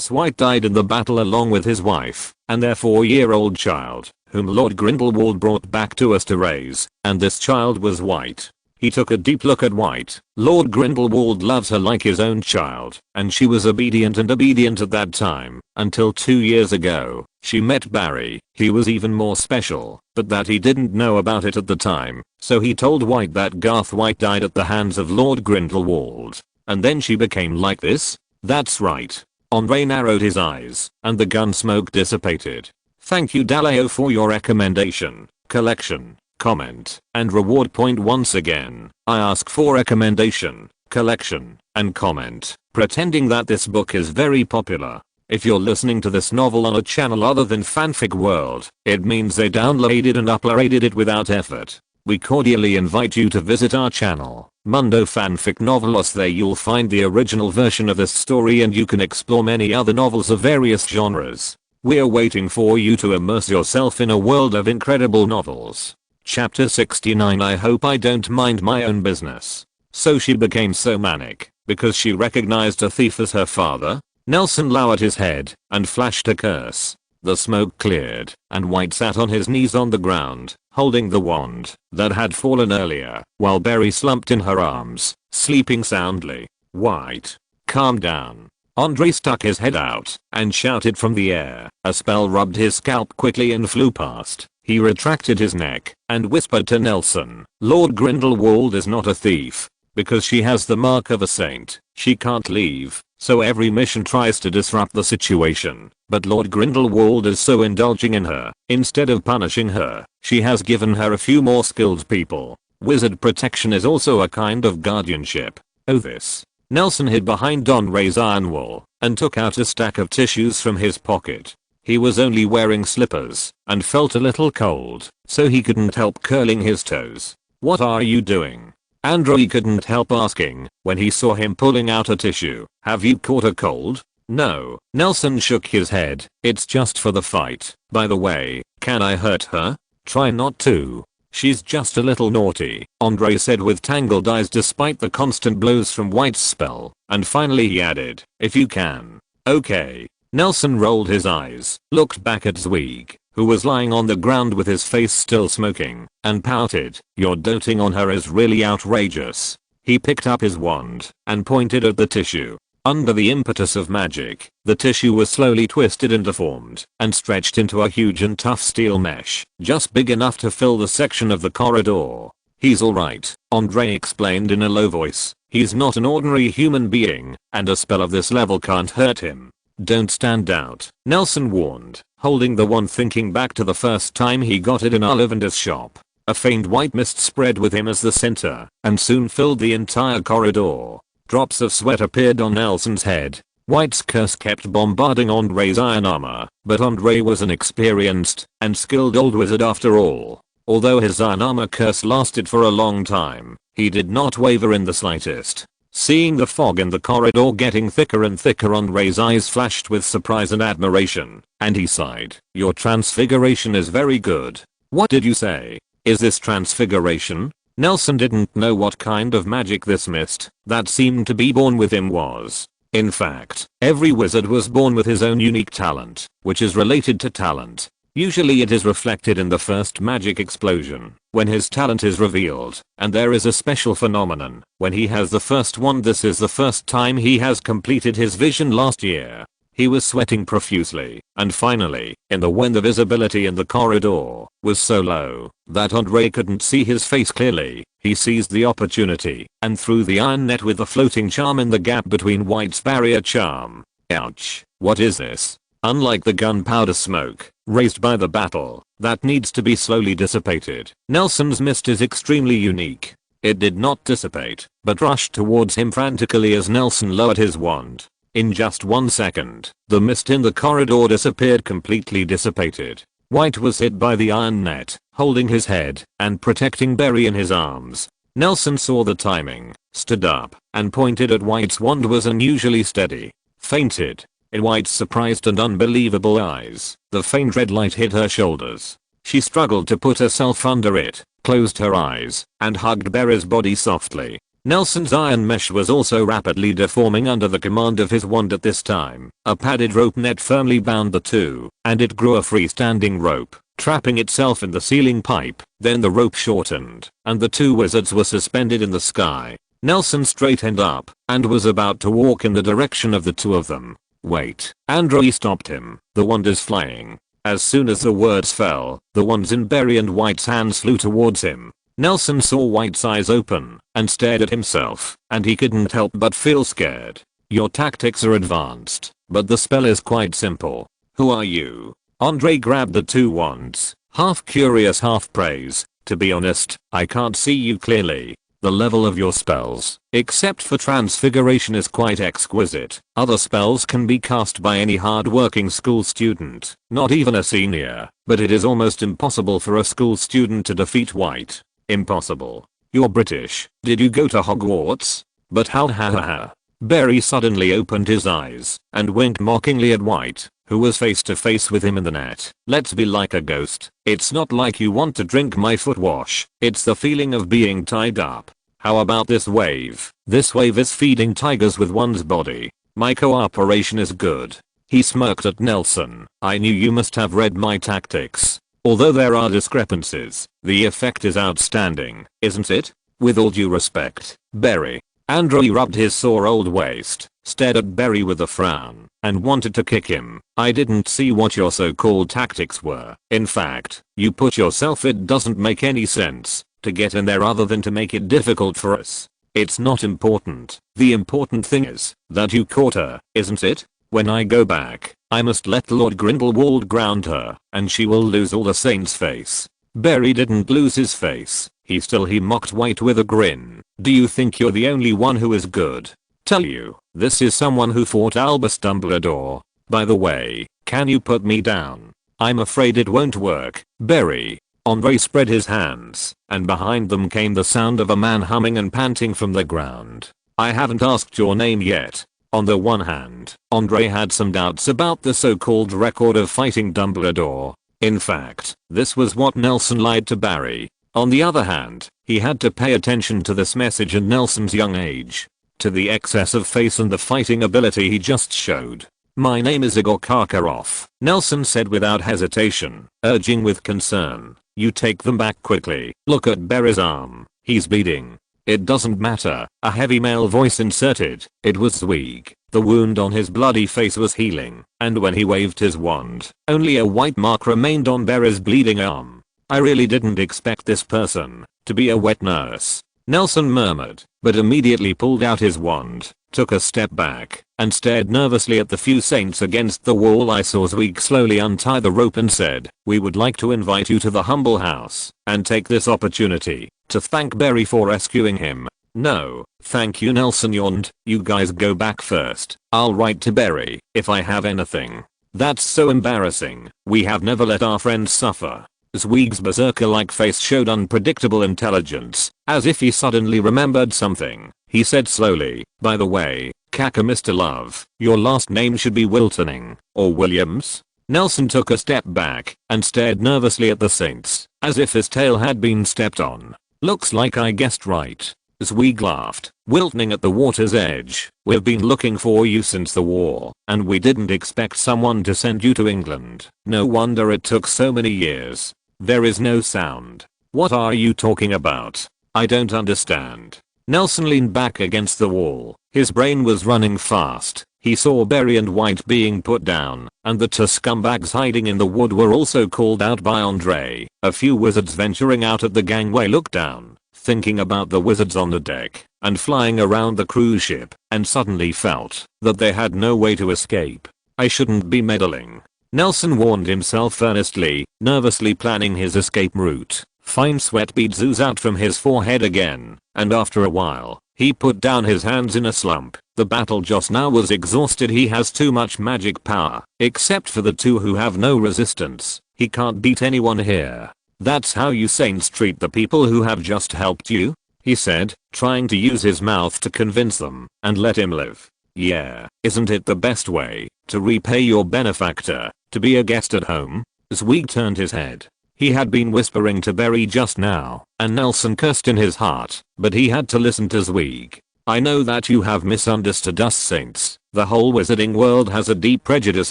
White died in the battle along with his wife and their 4-year-old child, whom Lord Grindelwald brought back to us to raise, and this child was White. He took a deep look at White. Lord Grindelwald loves her like his own child, and she was obedient at that time, until 2 years ago. She met Barry. He was even more special, but that he didn't know about it at the time, so he told White that Garth White died at the hands of Lord Grindelwald. And then she became like this? That's right. Andre narrowed his eyes, and the gun smoke dissipated. Thank you Daleo for your recommendation, collection, comment, and reward point once again. I ask for recommendation, collection, and comment, pretending that this book is very popular. If you're listening to this novel on a channel other than Fanfic World, it means they downloaded and uploaded it without effort. We cordially invite you to visit our channel, Mundo Fanfic Novelos. There you'll find the original version of this story and you can explore many other novels of various genres. We're waiting for you to immerse yourself in a world of incredible novels. Chapter 69. I hope I don't mind my own business. So she became so manic because she recognized a thief as her father? Nelson lowered his head and flashed a curse. The smoke cleared, and White sat on his knees on the ground, holding the wand that had fallen earlier, while Barry slumped in her arms, sleeping soundly. White, calm down. Andre stuck his head out and shouted from the air. A spell rubbed his scalp quickly and flew past. He retracted his neck and whispered to Nelson, Lord Grindelwald is not a thief. Because she has the mark of a saint, she can't leave, so every mission tries to disrupt the situation. But Lord Grindelwald is so indulging in her. Instead of punishing her, she has given her a few more skilled people. Wizard protection is also a kind of guardianship. Oh this. Nelson hid behind Andre's iron wall and took out a stack of tissues from his pocket. He was only wearing slippers and felt a little cold, so he couldn't help curling his toes. What are you doing? Andre couldn't help asking when he saw him pulling out a tissue. Have you caught a cold? No. Nelson shook his head. It's just for the fight. By the way, can I hurt her? Try not to. She's just a little naughty, Andre said with tangled eyes despite the constant blows from White's spell, and finally he added, if you can. Okay. Nelson rolled his eyes, looked back at Zweig, who was lying on the ground with his face still smoking, and pouted, your doting on her is really outrageous. He picked up his wand and pointed at the tissue. Under the impetus of magic, the tissue was slowly twisted and deformed and stretched into a huge and tough steel mesh, just big enough to fill the section of the corridor. He's alright, Andre explained in a low voice. He's not an ordinary human being, and a spell of this level can't hurt him. Don't stand out, Nelson warned, holding the wand thinking back to the first time he got it in Ollivander's shop. A faint white mist spread with him as the center, and soon filled the entire corridor. Drops of sweat appeared on Nelson's head. White's curse kept bombarding Andre's iron armor, but Andre was an experienced and skilled old wizard after all. Although his iron armor curse lasted for a long time, he did not waver in the slightest. Seeing the fog in the corridor getting thicker and thicker, Andre's eyes flashed with surprise and admiration, and he sighed. Your transfiguration is very good. What did you say? Is this transfiguration? Nelson didn't know what kind of magic this mist that seemed to be born with him was. In fact, every wizard was born with his own unique talent, which is related to talent. Usually it is reflected in the first magic explosion, when his talent is revealed, and there is a special phenomenon when he has the first one. This is the first time he has completed his vision last year. He was sweating profusely, and finally, when the visibility in the corridor was so low that Andre couldn't see his face clearly, he seized the opportunity and threw the iron net with the floating charm in the gap between White's barrier charm. Ouch, what is this? Unlike the gunpowder smoke raised by the battle that needs to be slowly dissipated, Nelson's mist is extremely unique. It did not dissipate, but rushed towards him frantically as Nelson lowered his wand. In just 1 second, the mist in the corridor disappeared, completely dissipated. White was hit by the iron net, holding his head and protecting Barry in his arms. Nelson saw the timing, stood up, and pointed at White's wand was unusually steady. Fainted. In White's surprised and unbelievable eyes, the faint red light hit her shoulders. She struggled to put herself under it, closed her eyes, and hugged Barry's body softly. Nelson's iron mesh was also rapidly deforming under the command of his wand at this time. A padded rope net firmly bound the two, and it grew a freestanding rope, trapping itself in the ceiling pipe. Then the rope shortened, and the two wizards were suspended in the sky. Nelson straightened up, and was about to walk in the direction of the two of them. Wait. Andrew stopped him. The wand is flying. As soon as the words fell, the wands in Barry and White's hands flew towards him. Nelson saw White's eyes open, and stared at himself, and he couldn't help but feel scared. Your tactics are advanced, but the spell is quite simple. Who are you? Andre grabbed the two wands, half curious half praise. To be honest, I can't see you clearly. The level of your spells, except for transfiguration, is quite exquisite. Other spells can be cast by any hard-working school student, not even a senior, but it is almost impossible for a school student to defeat White. Impossible. You're British. Did you go to Hogwarts? But how ha ha ha. Barry suddenly opened his eyes and winked mockingly at White, who was face to face with him in the net. Let's be like a ghost. It's not like you want to drink my foot wash. It's the feeling of being tied up. How about this wave? This wave is feeding tigers with one's body. My cooperation is good. He smirked at Nelson. I knew you must have read my tactics. Although there are discrepancies, the effect is outstanding, isn't it? With all due respect, Barry. Andrew rubbed his sore old waist, stared at Barry with a frown, and wanted to kick him. I didn't see what your so-called tactics were. In fact, you put yourself. It doesn't make any sense to get in there other than to make it difficult for us. It's not important. The important thing is that you caught her, isn't it? When I go back, I must let Lord Grindelwald ground her, and she will lose all the saint's face. Barry didn't lose his face. He mocked White with a grin. Do you think you're the only one who is good? Tell you, this is someone who fought Albus Dumbledore. By the way, can you put me down? I'm afraid it won't work, Barry. Andre spread his hands, and behind them came the sound of a man humming and panting from the ground. I haven't asked your name yet. On the one hand, Andre had some doubts about the so-called record of fighting Dumbledore. In fact, this was what Nelson lied to Barry. On the other hand, he had to pay attention to this message and Nelson's young age, to the excess of face and the fighting ability he just showed. My name is Igor Karkaroff, Nelson said without hesitation, urging with concern. You take them back quickly. Look at Barry's arm. He's bleeding. It doesn't matter, a heavy male voice inserted. It was Zweig. The wound on his bloody face was healing, and when he waved his wand, only a white mark remained on Barry's bleeding arm. I really didn't expect this person to be a wet nurse, Nelson murmured, but immediately pulled out his wand, took a step back, and stared nervously at the few saints against the wall. I saw Zweig slowly untie the rope and said, we would like to invite you to the humble house, and take this opportunity to thank Barry for rescuing him. No, thank you, Nelson yawned. You guys go back first. I'll write to Barry if I have anything. That's so embarrassing. We have never let our friends suffer. Zweig's berserker-like face showed unpredictable intelligence, as if he suddenly remembered something. He said slowly, by the way, Kaka Mr. Love, your last name should be Wiltoning, or Williams? Nelson took a step back, and stared nervously at the saints, as if his tail had been stepped on. Looks like I guessed right. Zweig laughed. Wiltoning at the water's edge. We've been looking for you since the war, and we didn't expect someone to send you to England. No wonder it took so many years. There is no sound. What are you talking about? I don't understand. Nelson leaned back against the wall. His brain was running fast. He saw Barry and White being put down, and the two scumbags hiding in the wood were also called out by Andre. A few wizards venturing out at the gangway looked down, thinking about the wizards on the deck and flying around the cruise ship, and suddenly felt that they had no way to escape. I shouldn't be meddling, Nelson warned himself earnestly, nervously planning his escape route. Fine sweat beads ooze out from his forehead again, and after a while, he put down his hands in a slump. The battle just now was exhausted. He has too much magic power, except for the two who have no resistance. He can't beat anyone here. That's how you saints treat the people who have just helped you? He said, trying to use his mouth to convince them, and let him live. Yeah, isn't it the best way to repay your benefactor, to be a guest at home? Zweig turned his head. He had been whispering to Berry just now, and Nelson cursed in his heart, but he had to listen to Zweig. I know that you have misunderstood us saints. The whole wizarding world has a deep prejudice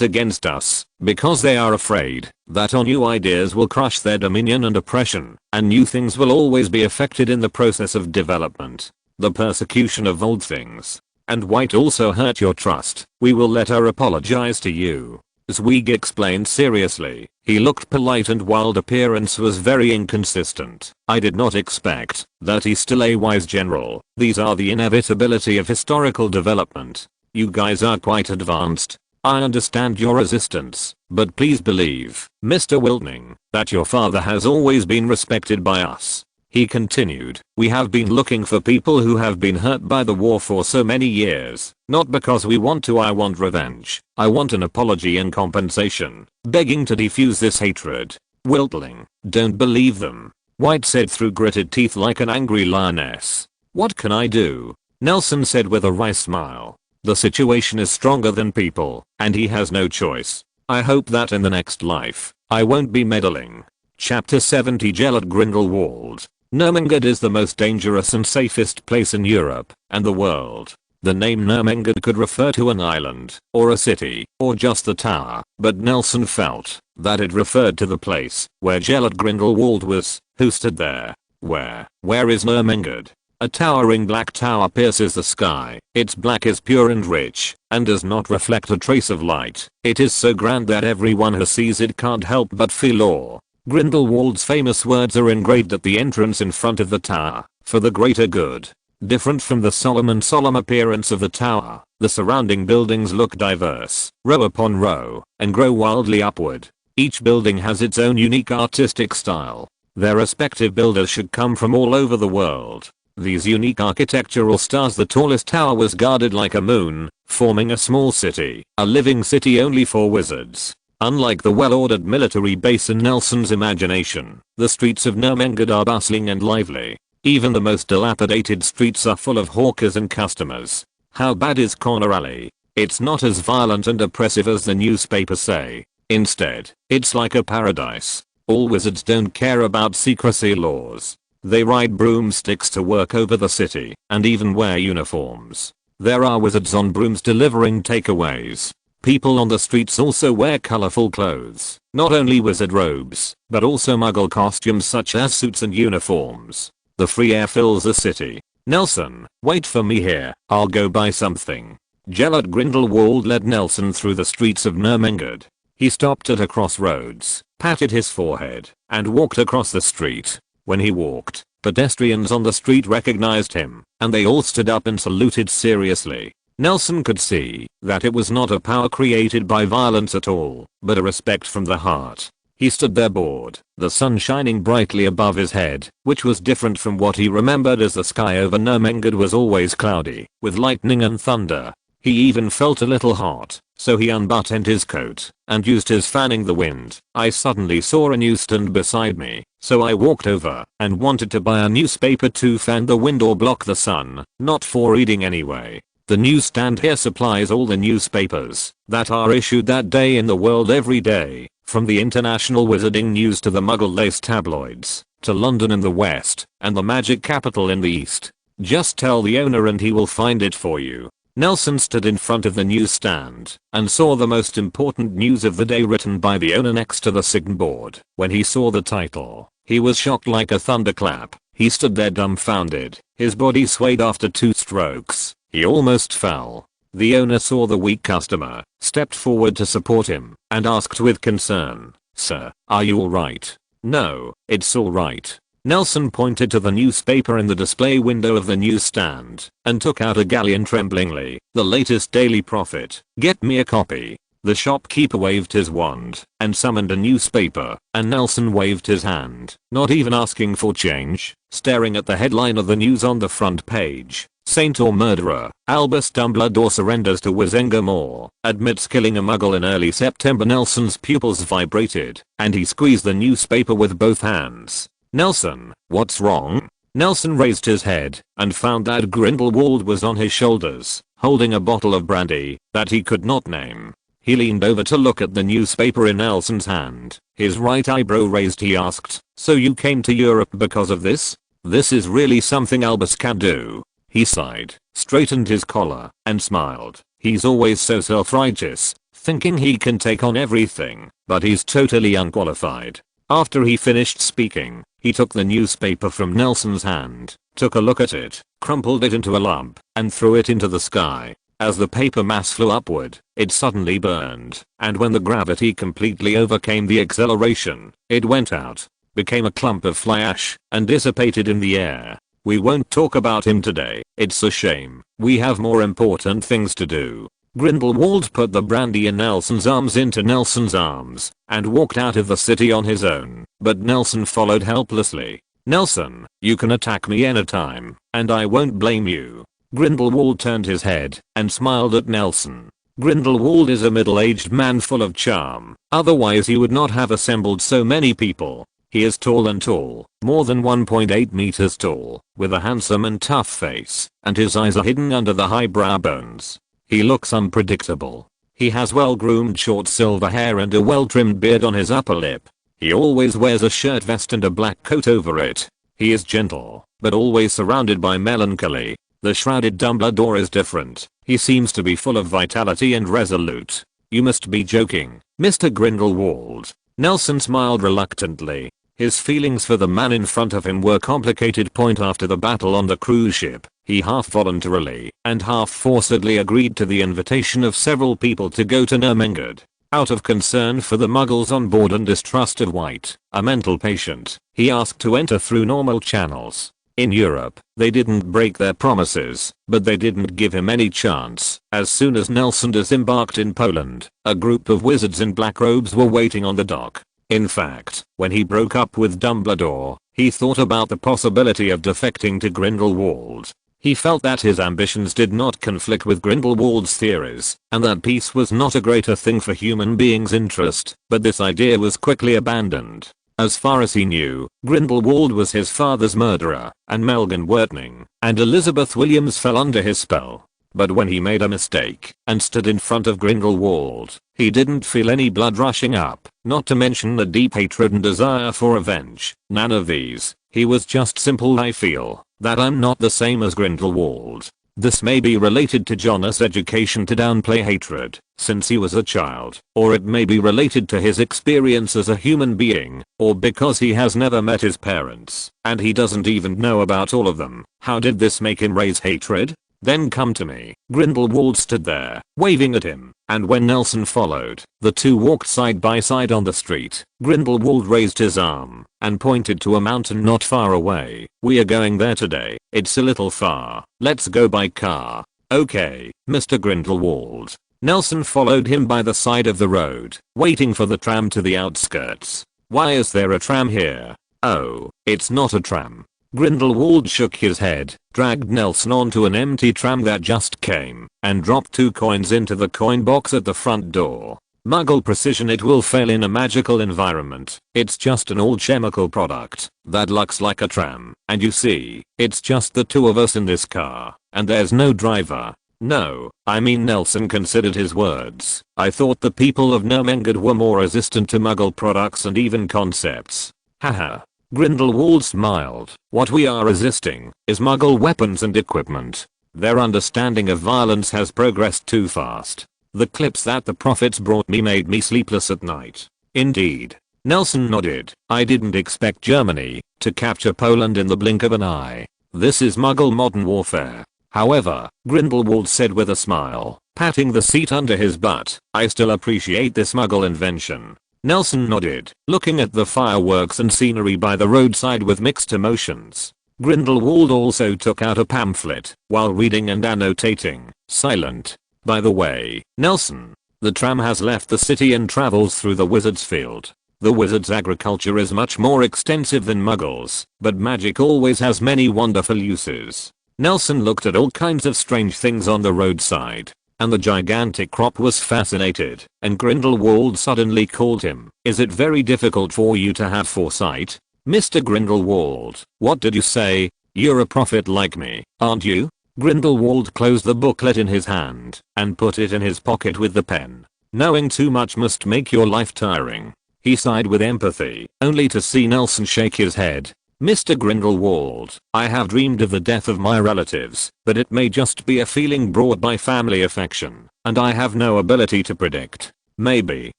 against us, because they are afraid that our new ideas will crush their dominion and oppression, and new things will always be affected in the process of development. The persecution of old things and white also hurt your trust. We will let her apologize to you. Zweig explained seriously. He looked polite and wild appearance was very inconsistent. I did not expect that he's still a wise general. These are the inevitability of historical development. You guys are quite advanced. I understand your resistance, but please believe, Mr. Wildning, that your father has always been respected by us. He continued, we have been looking for people who have been hurt by the war for so many years, not because we want to. I want revenge. I want an apology and compensation, begging to defuse this hatred. Wildling, don't believe them, White said through gritted teeth like an angry lioness. What can I do? Nelson said with a wry smile. The situation is stronger than people, and he has no choice. I hope that in the next life, I won't be meddling. Chapter 70 Jail at Grindelwald. Nurmengard is the most dangerous and safest place in Europe and the world. The name Nurmengard could refer to an island, or a city, or just the tower, but Nelson felt that it referred to the place where jail at Grindelwald was. Who stood there? Where is Nurmengard? A towering black tower pierces the sky. Its black is pure and rich, and does not reflect a trace of light. It is so grand that everyone who sees it can't help but feel awe. Grindelwald's famous words are engraved at the entrance in front of the tower, for the greater good. Different from the solemn appearance of the tower, the surrounding buildings look diverse, row upon row, and grow wildly upward. Each building has its own unique artistic style. Their respective builders should come from all over the world. These unique architectural styles. The tallest tower was guarded like a moon, forming a small city, a living city only for wizards. Unlike the well-ordered military base in Nelson's imagination, the streets of Nurmengard are bustling and lively. Even the most dilapidated streets are full of hawkers and customers. How bad is Corner Alley? It's not as violent and oppressive as the newspapers say. Instead, it's like a paradise. All wizards don't care about secrecy laws. They ride broomsticks to work over the city, and even wear uniforms. There are wizards on brooms delivering takeaways. People on the streets also wear colorful clothes, not only wizard robes, but also Muggle costumes such as suits and uniforms. The free air fills the city. Nelson, wait for me here, I'll go buy something. Jail at Grindelwald led Nelson through the streets of Nurmengard. He stopped at a crossroads, patted his forehead, and walked across the street. When he walked, pedestrians on the street recognized him, and they all stood up and saluted seriously. Nelson could see that it was not a power created by violence at all, but a respect from the heart. He stood there bored, the sun shining brightly above his head, which was different from what he remembered, as the sky over Nurmengard was always cloudy, with lightning and thunder. He even felt a little hot, so he unbuttoned his coat and used his fanning the wind. I suddenly saw a newsstand beside me, so I walked over and wanted to buy a newspaper to fan the wind or block the sun, not for reading anyway. The newsstand here supplies all the newspapers that are issued that day in the world every day, from the international wizarding news to the Muggle-laced tabloids, to London in the west, and the magic capital in the east. Just tell the owner and he will find it for you. Nelson stood in front of the newsstand and saw the most important news of the day written by the owner next to the signboard. When he saw the title, he was shocked like a thunderclap. He stood there dumbfounded. His body swayed after 2 strokes. He almost fell. The owner saw the weak customer, stepped forward to support him, and asked with concern, "Sir, are you alright?" "No, it's alright." Nelson pointed to the newspaper in the display window of the newsstand and took out a galleon tremblingly. "The latest Daily Prophet. Get me a copy." The shopkeeper waved his wand and summoned a newspaper, and Nelson waved his hand, not even asking for change, staring at the headline of the news on the front page. Saint or murderer, Albus Dumbledore surrenders to Wizengamore, admits killing a Muggle in early September. Nelson's pupils vibrated, and he squeezed the newspaper with both hands. "Nelson, what's wrong?" Nelson raised his head and found that Grindelwald was on his shoulders, holding a bottle of brandy that he could not name. He leaned over to look at the newspaper in Nelson's hand. His right eyebrow raised, he asked, "So you came to Europe because of this? This is really something Albus can do." He sighed, straightened his collar, and smiled. He's always so self-righteous, thinking he can take on everything, but he's totally unqualified. After he finished speaking, he took the newspaper from Nelson's hand, took a look at it, crumpled it into a lump, and threw it into the sky. As the paper mass flew upward, it suddenly burned, and when the gravity completely overcame the acceleration, it went out, became a clump of fly ash, and dissipated in the air. We won't talk about him today, it's a shame. We have more important things to do. Grindelwald put the brandy in Nelson's arms into Nelson's arms, and walked out of the city on his own, but Nelson followed helplessly. "Nelson, you can attack me anytime, and I won't blame you." Grindelwald turned his head, and smiled at Nelson. Grindelwald is a middle-aged man full of charm, otherwise he would not have assembled so many people. He is tall and tall, more than 1.8 meters tall, with a handsome and tough face, and his eyes are hidden under the high brow bones. He looks unpredictable. He has well-groomed short silver hair and a well-trimmed beard on his upper lip. He always wears a shirt vest and a black coat over it. He is gentle, but always surrounded by melancholy. The shrouded Dumbledore is different. He seems to be full of vitality and resolute. "You must be joking, Mr. Grindelwald." Nelson smiled reluctantly. His feelings for the man in front of him were complicated. After the battle on the cruise ship, he half voluntarily and half forcedly agreed to the invitation of several people to go to Nurmengard. Out of concern for the muggles on board and distrust of White, a mental patient, he asked to enter through normal channels. In Europe, they didn't break their promises, but they didn't give him any chance. As soon as Nelson disembarked in Poland, a group of wizards in black robes were waiting on the dock. In fact, when he broke up with Dumbledore, he thought about the possibility of defecting to Grindelwald. He felt that his ambitions did not conflict with Grindelwald's theories, and that peace was not a greater thing for human beings' interest, but this idea was quickly abandoned. As far as he knew, Grindelwald was his father's murderer, and Melgan Wertning and Elizabeth Williams fell under his spell. But when he made a mistake and stood in front of Grindelwald, he didn't feel any blood rushing up, not to mention the deep hatred and desire for revenge. None of these. He was just simple. "I feel that I'm not the same as Grindelwald." This may be related to Jonas' education to downplay hatred since he was a child, or it may be related to his experience as a human being, or because he has never met his parents and he doesn't even know about all of them. How did this make him raise hatred? "Then come to me." Grindelwald stood there, waving at him, and when Nelson followed, the two walked side by side on the street. Grindelwald raised his arm and pointed to a mountain not far away. "We are going there today. It's a little far. Let's go by car." "Okay, Mr. Grindelwald." Nelson followed him by the side of the road, waiting for the tram to the outskirts. "Why is there a tram here?" "Oh, it's not a tram." Grindelwald shook his head, dragged Nelson onto an empty tram that just came, and dropped 2 coins into the coin box at the front door. "Muggle precision, it will fail in a magical environment. It's just an old chemical product that looks like a tram, and you see, it's just the two of us in this car, and there's no driver." "No, I mean," Nelson considered his words, "I thought the people of Nurmengard were more resistant to Muggle products and even concepts." Haha. Grindelwald smiled. "What we are resisting is Muggle weapons and equipment. Their understanding of violence has progressed too fast. The clips that the prophets brought me made me sleepless at night." "Indeed." Nelson nodded. "I didn't expect Germany to capture Poland in the blink of an eye. This is Muggle modern warfare." "However," Grindelwald said with a smile, patting the seat under his butt, "I still appreciate this Muggle invention." Nelson nodded, looking at the fireworks and scenery by the roadside with mixed emotions. Grindelwald also took out a pamphlet while reading and annotating, silent. "By the way, Nelson, the tram has left the city and travels through the wizard's field. The wizard's agriculture is much more extensive than Muggles, but magic always has many wonderful uses." Nelson looked at all kinds of strange things on the roadside, and the gigantic crop was fascinated, and Grindelwald suddenly called him. "Is it very difficult for you to have foresight, Mr. Grindelwald?" "What did you say? You're a prophet like me, aren't you?" Grindelwald closed the booklet in his hand and put it in his pocket with the pen. Knowing too much must make your life tiring. He sighed with empathy, only to see Nelson shake his head. Mr. Grindelwald, I have dreamed of the death of my relatives, but it may just be a feeling brought by family affection, and I have no ability to predict. Maybe.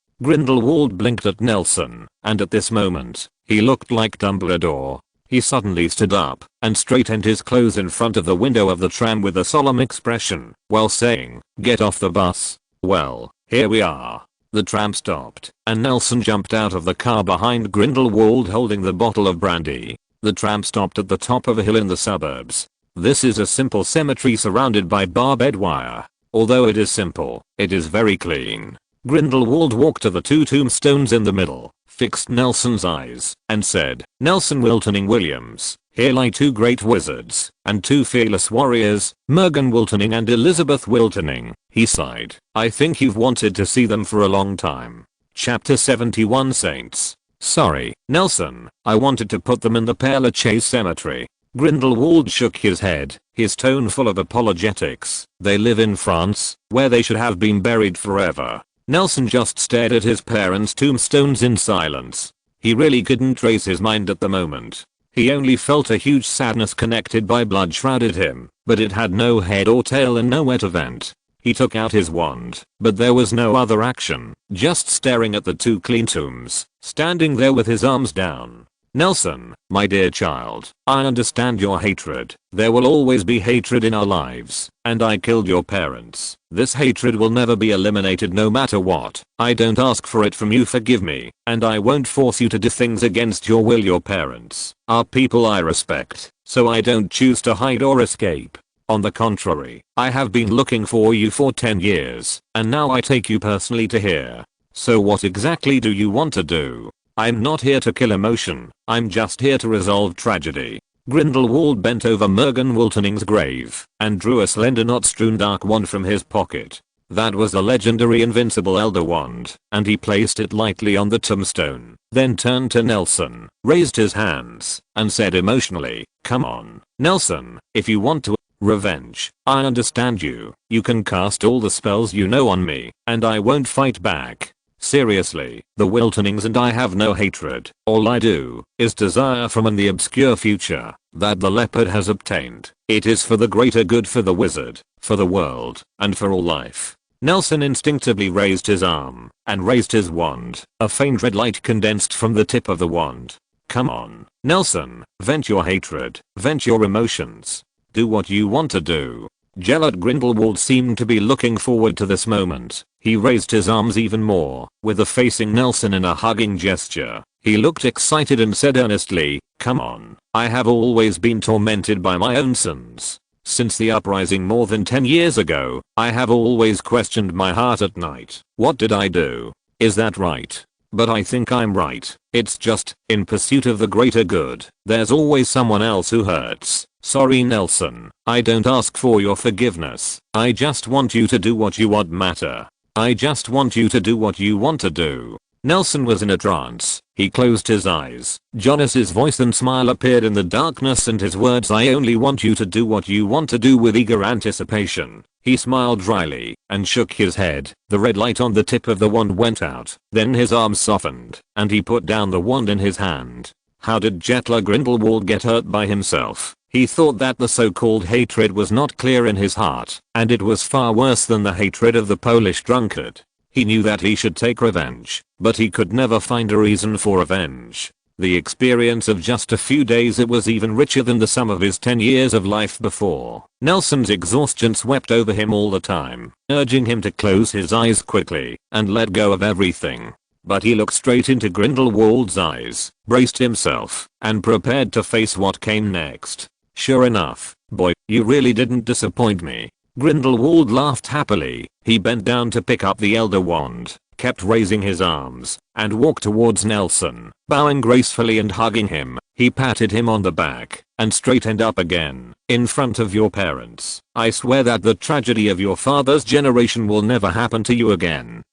Grindelwald blinked at Nelson, and at this moment, he looked like Dumbledore. He suddenly stood up and straightened his clothes in front of the window of the tram with a solemn expression, while saying, "Get off the bus." Well, here we are. The tram stopped, and Nelson jumped out of the car behind Grindelwald holding the bottle of brandy. The tram stopped at the top of a hill in the suburbs. This is a simple cemetery surrounded by barbed wire. Although it is simple, it is very clean. Grindelwald walked to the two tombstones in the middle, fixed Nelson's eyes, and said, "Nelson Wiltoning Williams, here lie two great wizards, and two fearless warriors, Mergen Wiltoning and Elizabeth Wiltoning." He sighed. "I think you've wanted to see them for a long time." Chapter 71 Saints. "Sorry, Nelson, I wanted to put them in the Père Lachaise cemetery." Grindelwald shook his head, his tone full of apologetics. "They live in France, where they should have been buried forever." Nelson just stared at his parents' tombstones in silence. He really couldn't trace his mind at the moment. He only felt a huge sadness connected by blood shrouded him, but it had no head or tail and nowhere to vent. He took out his wand, but there was no other action, just staring at the two clean tombs, standing there with his arms down. "Nelson, my dear child, I understand your hatred. There will always be hatred in our lives, and I killed your parents. This hatred will never be eliminated no matter what. I don't ask for it from you, forgive me, and I won't force you to do things against your will. Your parents are people I respect, so I don't choose to hide or escape. On the contrary, I have been looking for you for 10 years, and now I take you personally to here. So what exactly do you want to do?" "I'm not here to kill emotion, I'm just here to resolve tragedy." Grindelwald bent over Mergen Wiltoning's grave and drew a slender knot-strewn dark wand from his pocket. That was the legendary invincible elder wand, and he placed it lightly on the tombstone, then turned to Nelson, raised his hands, and said emotionally, "Come on, Nelson, if you want to revenge, I understand you. You can cast all the spells you know on me, and I won't fight back. Seriously, the Wiltonings and I have no hatred. All I do is desire from the obscure future that the leopard has obtained. It is for the greater good, for the wizard, for the world, and for all life." Nelson instinctively raised his arm and raised his wand. A faint red light condensed from the tip of the wand. "Come on, Nelson, vent your hatred, vent your emotions. Do what you want to do." Gellert Grindelwald seemed to be looking forward to this moment. He raised his arms even more, with a facing Nelson in a hugging gesture. He looked excited and said earnestly, "Come on, I have always been tormented by my own sins. Since the uprising more than 10 years ago, I have always questioned my heart at night. What did I do? Is that right? But I think I'm right. It's just, in pursuit of the greater good, there's always someone else who hurts. Sorry Nelson, I don't ask for your forgiveness. I just want you to do what you want matter. I just want you to do what you want to do." Nelson was in a trance. He closed his eyes. Jonas's voice and smile appeared in the darkness, and his words, "I only want you to do what you want to do," with eager anticipation. He smiled dryly and shook his head. The red light on the tip of the wand went out. Then his arms softened, and he put down the wand in his hand. How did Jetler Grindelwald get hurt by himself? He thought that the so-called hatred was not clear in his heart, and it was far worse than the hatred of the Polish drunkard. He knew that he should take revenge, but he could never find a reason for revenge. The experience of just a few days, it was even richer than the sum of his 10 years of life before. Nelson's exhaustion swept over him all the time, urging him to close his eyes quickly and let go of everything. But he looked straight into Grindelwald's eyes, braced himself, and prepared to face what came next. "Sure enough, boy, you really didn't disappoint me." Grindelwald laughed happily. He bent down to pick up the elder wand, kept raising his arms, and walked towards Nelson, bowing gracefully and hugging him. He patted him on the back and straightened up again. "In front of your parents, I swear that the tragedy of your father's generation will never happen to you again.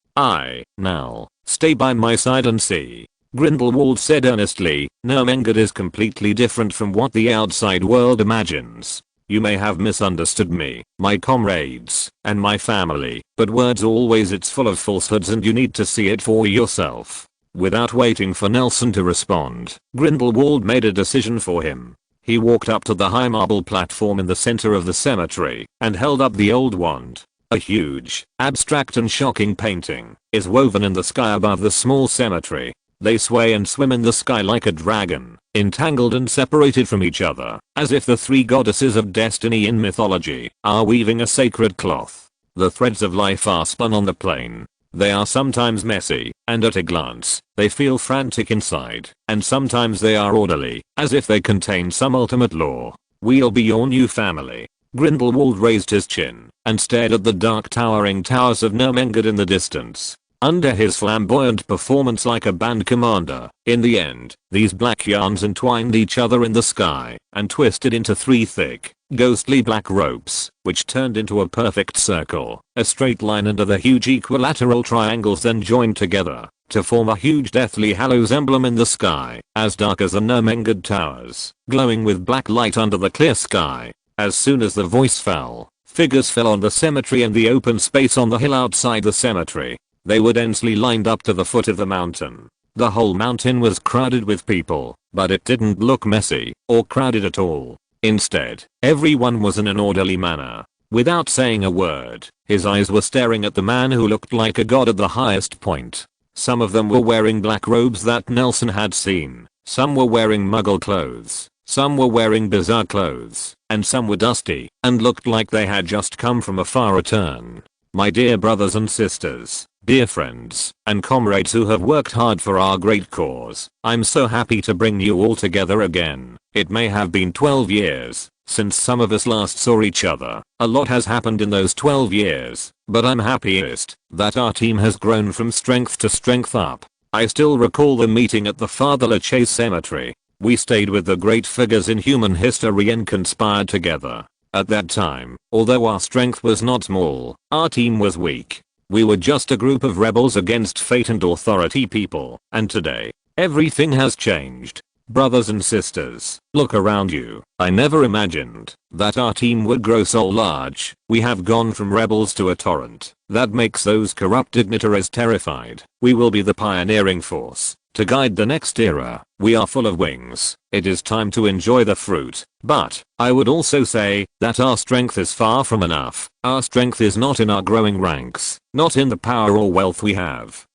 Now, stay by my side and see." Grindelwald said earnestly, "Ermengarde is completely different from what the outside world imagines. You may have misunderstood me, my comrades, and my family, but words always, it's full of falsehoods and you need to see it for yourself. Without waiting for Nelson to respond, Grindelwald made a decision for him. He walked up to the high marble platform in the center of the cemetery and held up the old wand. A huge, abstract and shocking painting is woven in the sky above the small cemetery. They sway and swim in the sky like a dragon, entangled and separated from each other, as if the three goddesses of destiny in mythology are weaving a sacred cloth. The threads of life are spun on the plane. They are sometimes messy, and at a glance, they feel frantic inside, and sometimes they are orderly, as if they contain some ultimate law. We'll be your new family. Grindelwald raised his chin and stared at the dark towering towers of Nurmengard in the distance. Under his flamboyant performance like a band commander, in the end, these black yarns entwined each other in the sky and twisted into three thick, ghostly black ropes, which turned into a perfect circle, a straight line under the huge equilateral triangles, then joined together to form a huge Deathly Hallows emblem in the sky, as dark as the Nurmengard towers, glowing with black light under the clear sky. As soon as the voice fell, figures fell on the cemetery and the open space on the hill outside the cemetery. They were densely lined up to the foot of the mountain. The whole mountain was crowded with people, but it didn't look messy or crowded at all. Instead, everyone was in an orderly manner. Without saying a word, his eyes were staring at the man who looked like a god at the highest point. Some of them were wearing black robes that Nelson had seen. Some were wearing Muggle clothes. Some were wearing bizarre clothes, and some were dusty and looked like they had just come from a far return. My dear brothers and sisters, dear friends, and comrades who have worked hard for our great cause, I'm so happy to bring you all together again. It may have been 12 years since some of us last saw each other. A lot has happened in those 12 years, but I'm happiest that our team has grown from strength to strength up. I still recall the meeting at the Father Lachaise Cemetery. We stayed with the great figures in human history and conspired together. At that time, although our strength was not small, our team was weak. We were just a group of rebels against fate and authority people, and today, everything has changed. Brothers and sisters, look around you. I never imagined that our team would grow so large. We have gone from rebels to a torrent that makes those corrupt dignitaries terrified. We will be the pioneering force to guide the next era. We are full of wings. It is time to enjoy the fruit. But I would also say that our strength is far from enough. Our strength is not in our growing ranks, not in the power or wealth we have,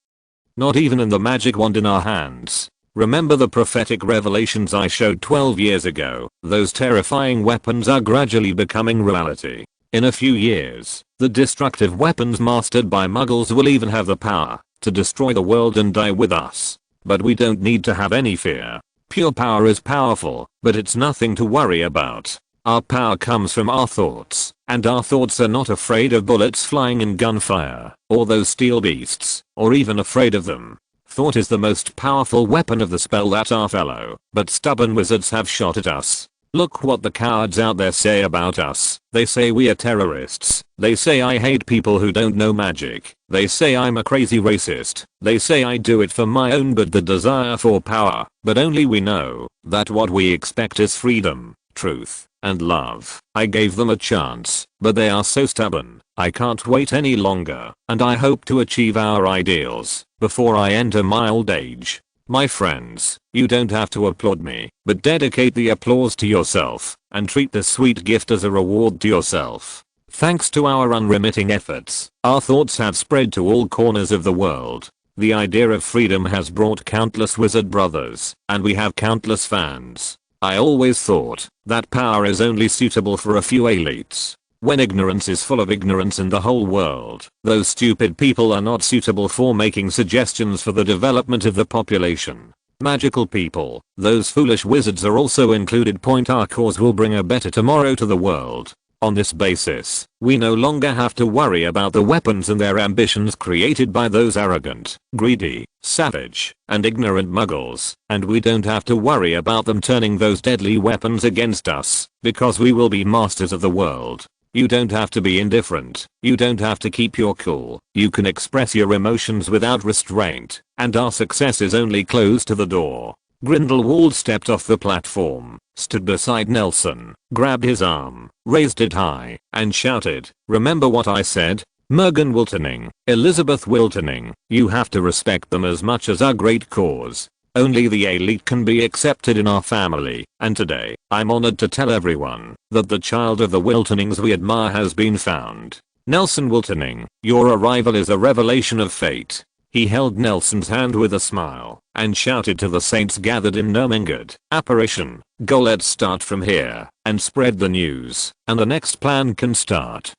not even in the magic wand in our hands. Remember the prophetic revelations I showed 12 years ago? Those terrifying weapons are gradually becoming reality. In a few years, the destructive weapons mastered by Muggles will even have the power to destroy the world and die with us. But we don't need to have any fear. Pure power is powerful, but it's nothing to worry about. Our power comes from our thoughts, and our thoughts are not afraid of bullets flying and gunfire, or those steel beasts, or even afraid of them. Thought is the most powerful weapon of the spell that our fellow, but stubborn wizards have shot at us. Look what the cowards out there say about us. They say we are terrorists. They say I hate people who don't know magic. They say I'm a crazy racist. They say I do it for my own but the desire for power. But only we know that what we expect is freedom, truth, and love. I gave them a chance, but they are so stubborn. I can't wait any longer, and I hope to achieve our ideals before I enter my old age. My friends, you don't have to applaud me, but dedicate the applause to yourself, and treat this sweet gift as a reward to yourself. Thanks to our unremitting efforts, our thoughts have spread to all corners of the world. The idea of freedom has brought countless wizard brothers, and we have countless fans. I always thought that power is only suitable for a few elites. When ignorance is full of ignorance in the whole world, those stupid people are not suitable for making suggestions for the development of the population. Magical people, those foolish wizards are also included. Our cause will bring a better tomorrow to the world. On this basis, we no longer have to worry about the weapons and their ambitions created by those arrogant, greedy, savage, and ignorant Muggles, and we don't have to worry about them turning those deadly weapons against us, because we will be masters of the world. You don't have to be indifferent. You don't have to keep your cool. You can express your emotions without restraint, and our success is only close to the door. Grindelwald stepped off the platform, stood beside Nelson, grabbed his arm, raised it high, and shouted, "Remember what I said? Mergen Wiltoning, Elizabeth Wiltoning, you have to respect them as much as our great cause. Only the elite can be accepted in our family, and today, I'm honored to tell everyone that the child of the Wiltonings we admire has been found. Nelson Wiltoning, your arrival is a revelation of fate." He held Nelson's hand with a smile and shouted to the saints gathered in Nermingard, "Apparition, go, let's start from here and spread the news, and the next plan can start."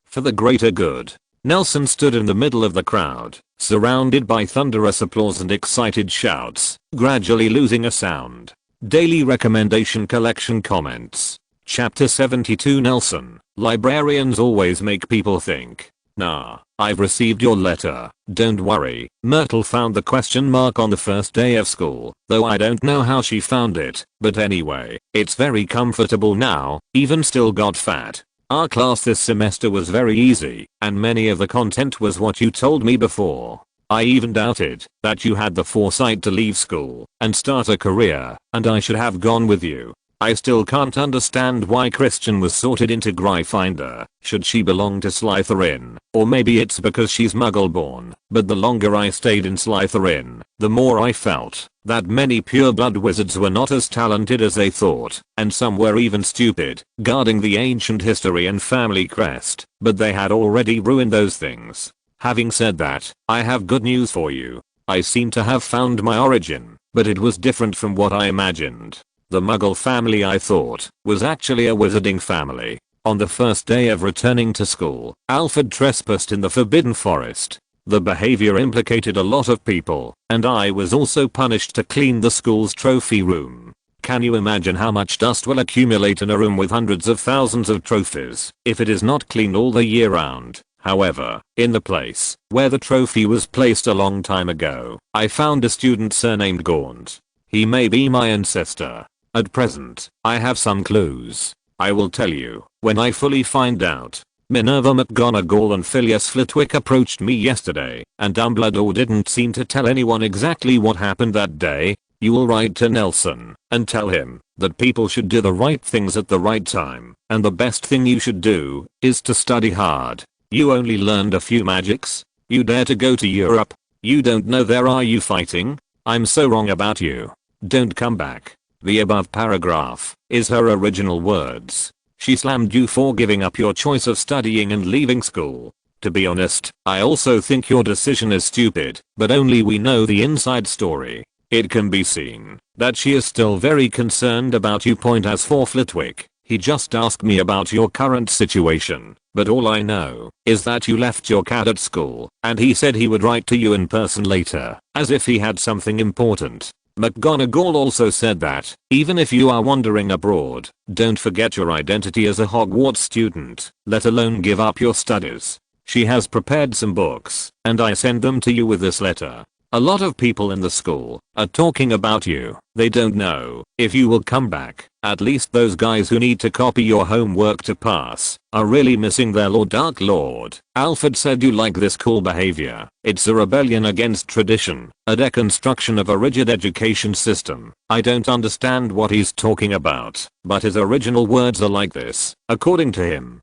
For the greater good, Nelson stood in the middle of the crowd, surrounded by thunderous applause and excited shouts, gradually losing a sound. Daily Recommendation Collection Comments. Chapter 72 Nelson, librarians always make people think. Nah, I've received your letter, don't worry. Myrtle found the question mark on the first day of school, though I don't know how she found it, but anyway, it's very comfortable now, even still got fat. Our class this semester was very easy, and many of the content was what you told me before. I even doubted that you had the foresight to leave school and start a career, and I should have gone with you. I still can't understand why Christian was sorted into Gryffindor. Should she belong to Slytherin? Or maybe it's because she's Muggle born. But the longer I stayed in Slytherin, the more I felt that many pureblood wizards were not as talented as they thought, and some were even stupid, guarding the ancient history and family crest, but they had already ruined those things. Having said that, I have good news for you. I seem to have found my origin, but it was different from what I imagined. The Muggle family I thought was actually a wizarding family. On the first day of returning to school, Alfred trespassed in the Forbidden Forest. The behavior implicated a lot of people, and I was also punished to clean the school's trophy room. Can you imagine how much dust will accumulate in a room with hundreds of thousands of trophies if it is not cleaned all the year round? However, in the place where the trophy was placed a long time ago, I found a student surnamed Gaunt. He may be my ancestor. At present, I have some clues. I will tell you when I fully find out. Minerva McGonagall and Phileas Flitwick approached me yesterday, and Dumbledore didn't seem to tell anyone exactly what happened that day. You will write to Nelson and tell him that people should do the right things at the right time, and the best thing you should do is to study hard. You only learned a few magics? You dare to go to Europe? You don't know there are you fighting? I'm so wrong about you. Don't come back. The above paragraph is her original words. She slammed you for giving up your choice of studying and leaving school. To be honest, I also think your decision is stupid, but only we know the inside story. It can be seen that she is still very concerned about you. As for Flitwick, he just asked me about your current situation, but all I know is that you left your cat at school, and he said he would write to you in person later, as if he had something important. McGonagall also said that, even if you are wandering abroad, don't forget your identity as a Hogwarts student, let alone give up your studies. She has prepared some books, and I send them to you with this letter. A lot of people in the school are talking about you. They don't know if you will come back. At least those guys who need to copy your homework to pass are really missing their Lord. Dark Lord Alfred said you like this cool behavior. It's a rebellion against tradition, a deconstruction of a rigid education system. I don't understand what he's talking about, but his original words are like this, according to him.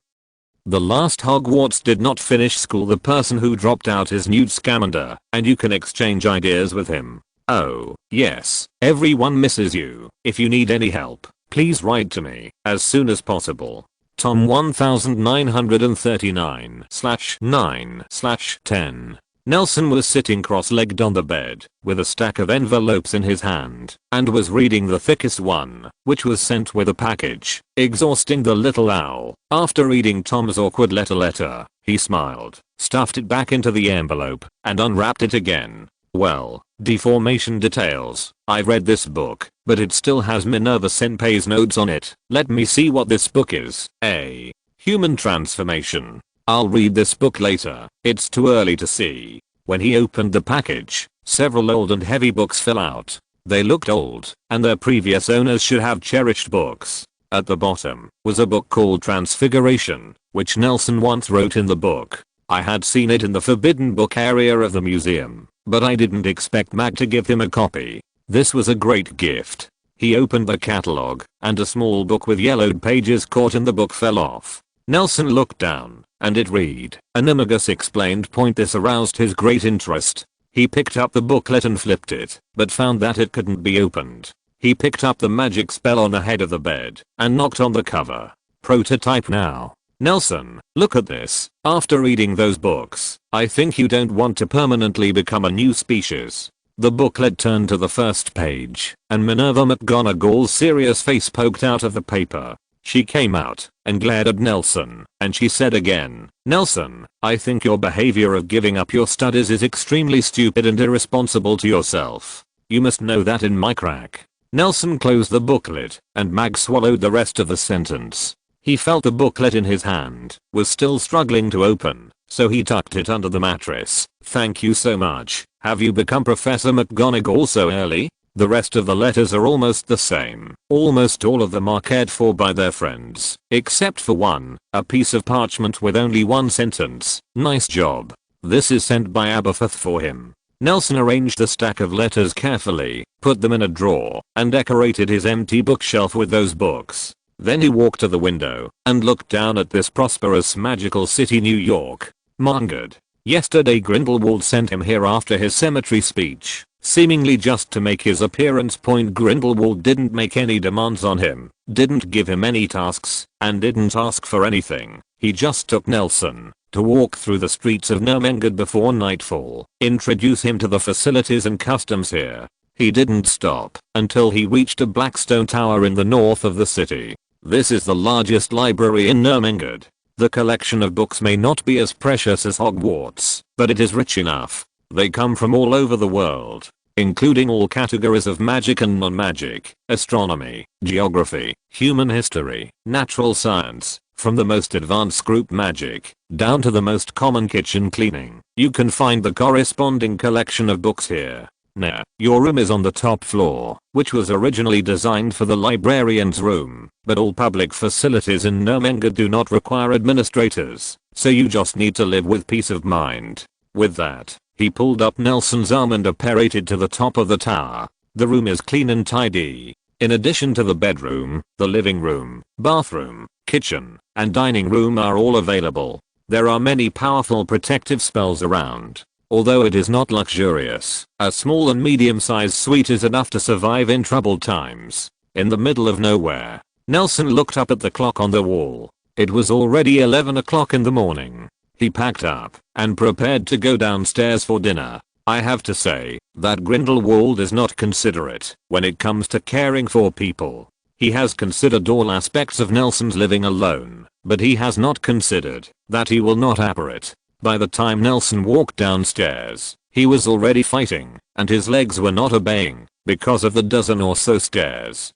The last Hogwarts did not finish school. The person who dropped out is Newt Scamander, and you can exchange ideas with him. Oh, yes, everyone misses you. If you need any help, please write to me as soon as possible. Tom 1939/9/10. Nelson was sitting cross-legged on the bed with a stack of envelopes in his hand and was reading the thickest one, which was sent with a package. Exhausting the little owl. After reading Tom's awkward letter, he smiled, stuffed it back into the envelope, and unwrapped it again. Well, deformation details. I read this book, but it still has Minerva Senpai's notes on it. Let me see what this book is. A human transformation. I'll read this book later. It's too early to see. When he opened the package, several old and heavy books fell out. They looked old, and their previous owners should have cherished books. At the bottom was a book called Transfiguration, which Nelson once wrote in the book. I had seen it in the forbidden book area of the museum, but I didn't expect Mag to give him a copy. This was a great gift. He opened the catalog, and a small book with yellowed pages caught in the book fell off. Nelson looked down, and it read, "Animagus explained." This aroused his great interest. He picked up the booklet and flipped it, but found that it couldn't be opened. He picked up the magic spell on the head of the bed, and knocked on the cover. Prototype now. Nelson, look at this. After reading those books, I think you don't want to permanently become a new species. The booklet turned to the first page, and Minerva McGonagall's serious face poked out of the paper. She came out and glared at Nelson, and she said again, "Nelson, I think your behavior of giving up your studies is extremely stupid and irresponsible to yourself. You must know that in my crack." Nelson closed the booklet, and Mag swallowed the rest of the sentence. He felt the booklet in his hand was still struggling to open, so he tucked it under the mattress. "Thank you so much. Have you become Professor McGonagall so early?" The rest of the letters are almost the same. Almost all of them are cared for by their friends, except for one, a piece of parchment with only one sentence. "Nice job. This is sent by Aberforth for him." Nelson arranged the stack of letters carefully, put them in a drawer, and decorated his empty bookshelf with those books. Then he walked to the window and looked down at this prosperous magical city New York. Marngard. Yesterday Grindelwald sent him here after his cemetery speech, seemingly just to make his appearance. Grindelwald didn't make any demands on him, didn't give him any tasks, and didn't ask for anything. He just took Nelson to walk through the streets of Ermengarde before nightfall, introduce him to the facilities and customs here. He didn't stop until he reached a black stone tower in the north of the city. This is the largest library in Ermengarde. The collection of books may not be as precious as Hogwarts, but it is rich enough. They come from all over the world, including all categories of magic and non-magic, astronomy, geography, human history, natural science, from the most advanced group magic, down to the most common kitchen cleaning. You can find the corresponding collection of books here. Now, your room is on the top floor, which was originally designed for the librarian's room, but all public facilities in Ermengarde do not require administrators, so you just need to live with peace of mind. With that, he pulled up Nelson's arm and apparated to the top of the tower. The room is clean and tidy. In addition to the bedroom, the living room, bathroom, kitchen, and dining room are all available. There are many powerful protective spells around. Although it is not luxurious, a small and medium-sized suite is enough to survive in troubled times. In the middle of nowhere, Nelson looked up at the clock on the wall. It was already 11 o'clock in the morning. He packed up and prepared to go downstairs for dinner. I have to say that Grindelwald is not considerate when it comes to caring for people. He has considered all aspects of Nelson's living alone, but he has not considered that he will not apper it. By the time Nelson walked downstairs, he was already fighting, and his legs were not obeying because of the dozen or so stairs.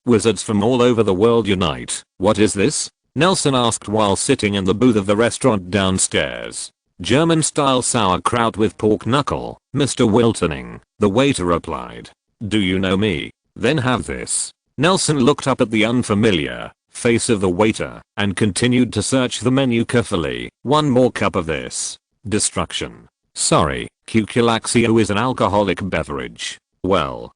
Wizards from all over the world unite. What is this? Nelson asked while sitting in the booth of the restaurant downstairs. German-style sauerkraut with pork knuckle, Mr. Wiltoning, the waiter replied. Do you know me? Then have this. Nelson looked up at the unfamiliar face of the waiter and continued to search the menu carefully. One more cup of this. Destruction. Sorry, Cuculaxio is an alcoholic beverage. Well,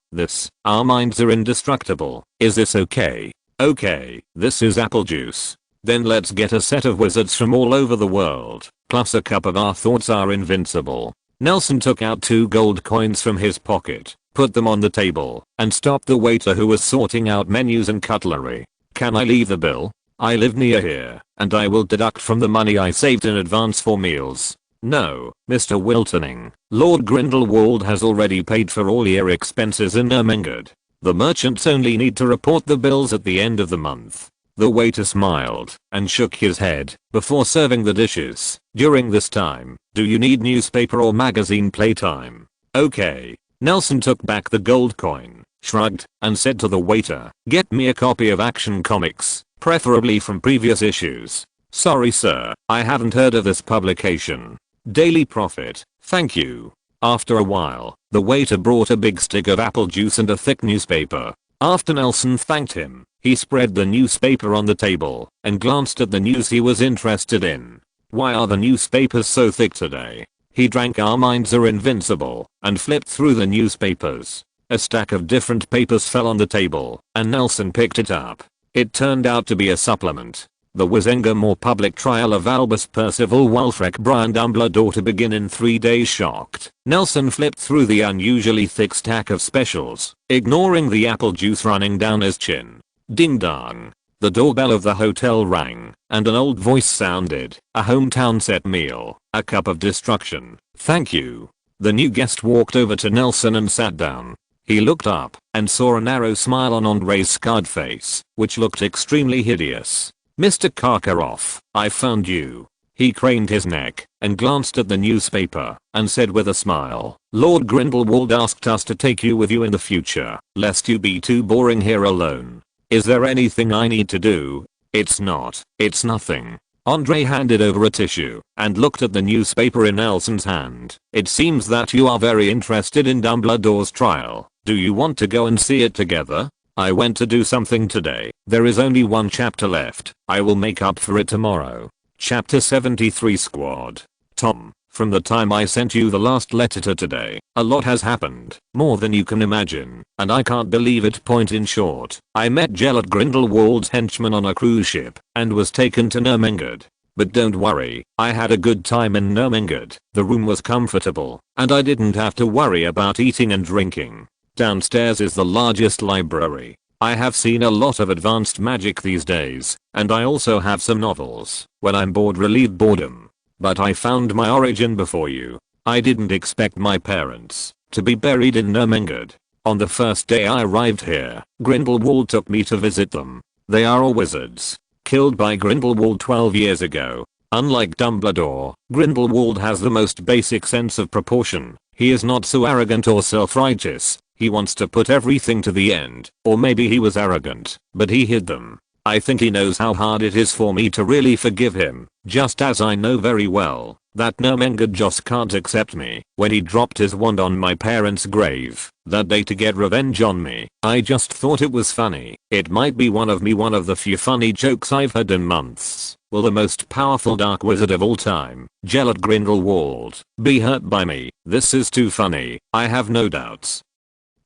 our minds are indestructible. Is this okay? Okay, this is apple juice. Then let's get a set of wizards from all over the world, plus a cup of our thoughts are invincible. Nelson took out 2 gold coins from his pocket, put them on the table, and stopped the waiter who was sorting out menus and cutlery. Can I leave the bill? I live near here, and I will deduct from the money I saved in advance for meals. No, Mr. Wiltoning. Lord Grindelwald has already paid for all your expenses in Ermengarde. The merchants only need to report the bills at the end of the month. The waiter smiled and shook his head before serving the dishes. During this time, do you need newspaper or magazine playtime? Okay. Nelson took back the gold coin, shrugged, and said to the waiter, get me a copy of Action Comics, preferably from previous issues. Sorry sir, I haven't heard of this publication. Daily Prophet, thank you. After a while, the waiter brought a big stick of apple juice and a thick newspaper. After Nelson thanked him, he spread the newspaper on the table and glanced at the news he was interested in. Why are the newspapers so thick today? He drank Our Minds Are Invincible and flipped through the newspapers. A stack of different papers fell on the table, and Nelson picked it up. It turned out to be a supplement. The Wizengamore public trial of Albus Percival Wulfric Brian Dumbledore to begin in 3 days. Shocked, Nelson flipped through the unusually thick stack of specials, ignoring the apple juice running down his chin. Ding dong. The doorbell of the hotel rang, and an old voice sounded. A hometown set meal, a cup of destruction, thank you. The new guest walked over to Nelson and sat down. He looked up and saw a narrow smile on Andre's scarred face, which looked extremely hideous. Mr. Karkaroff, I found you. He craned his neck and glanced at the newspaper and said with a smile, Lord Grindelwald asked us to take you with you in the future, lest you be too boring here alone. Is there anything I need to do? It's nothing. Andre handed over a tissue and looked at the newspaper in Nelson's hand. It seems that you are very interested in Dumbledore's trial. Do you want to go and see it together? I went to do something today. There is only one chapter left. I will make up for it tomorrow. Chapter 73 Squad. Tom, from the time I sent you the last letter to today, a lot has happened. More than you can imagine. And I can't believe it. Point in short, I met Gellert Grindelwald's henchman on a cruise ship and was taken to Nurmengard. But don't worry, I had a good time in Nurmengard. The room was comfortable, and I didn't have to worry about eating and drinking. Downstairs is the largest library. I have seen a lot of advanced magic these days, and I also have some novels. When I'm bored, relieve boredom. But I found my origin before you. I didn't expect my parents to be buried in Nurmengard. On the first day I arrived here, Grindelwald took me to visit them. They are all wizards, killed by Grindelwald 12 years ago. Unlike Dumbledore, Grindelwald has the most basic sense of proportion. He is not so arrogant or self-righteous. He wants to put everything to the end. Or maybe he was arrogant, but he hid them. I think he knows how hard it is for me to really forgive him, just as I know very well that Nurmengard just can't accept me. When he dropped his wand on my parents' grave that day to get revenge on me, I just thought it was funny. It might be one of the few funny jokes I've heard in months. Will the most powerful dark wizard of all time, Gellert Grindelwald, be hurt by me? This is too funny. I have no doubts.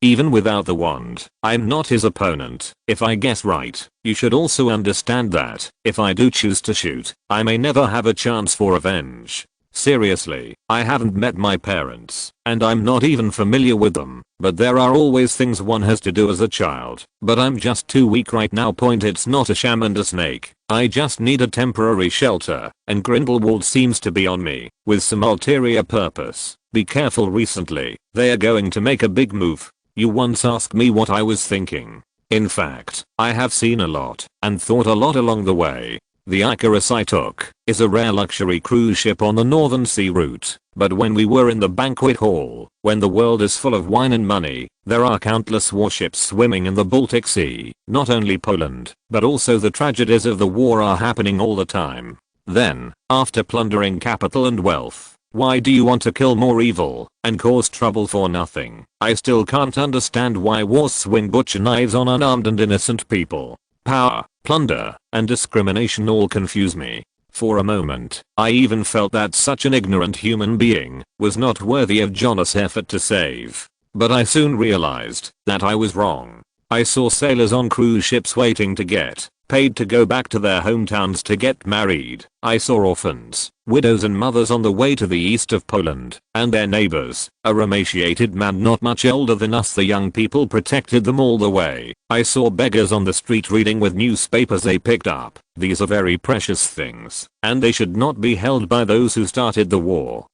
Even without the wand, I'm not his opponent. If I guess right, you should also understand that, if I do choose to shoot, I may never have a chance for revenge. Seriously, I haven't met my parents, and I'm not even familiar with them, but there are always things one has to do as a child. But I'm just too weak right now. It's not a sham and a snake. I just need a temporary shelter, and Grindelwald seems to be on me, with some ulterior purpose. Be careful. Recently, they are going to make a big move. You once asked me what I was thinking. In fact, I have seen a lot, and thought a lot along the way. The Icarus I took is a rare luxury cruise ship on the Northern Sea route, but when we were in the banquet hall, when the world is full of wine and money, there are countless warships swimming in the Baltic Sea. Not only Poland, but also the tragedies of the war are happening all the time. Then, after plundering capital and wealth, why do you want to kill more evil and cause trouble for nothing? I still can't understand why wars swing butcher knives on unarmed and innocent people. Power, plunder, and discrimination all confuse me. For a moment, I even felt that such an ignorant human being was not worthy of Jonas' effort to save. But I soon realized that I was wrong. I saw sailors on cruise ships waiting to get paid to go back to their hometowns to get married. I saw orphans, widows and mothers on the way to the east of Poland, and their neighbors, a emaciated man not much older than us. The young people protected them all the way. I saw beggars on the street reading with newspapers they picked up. These are very precious things, and they should not be held by those who started the war.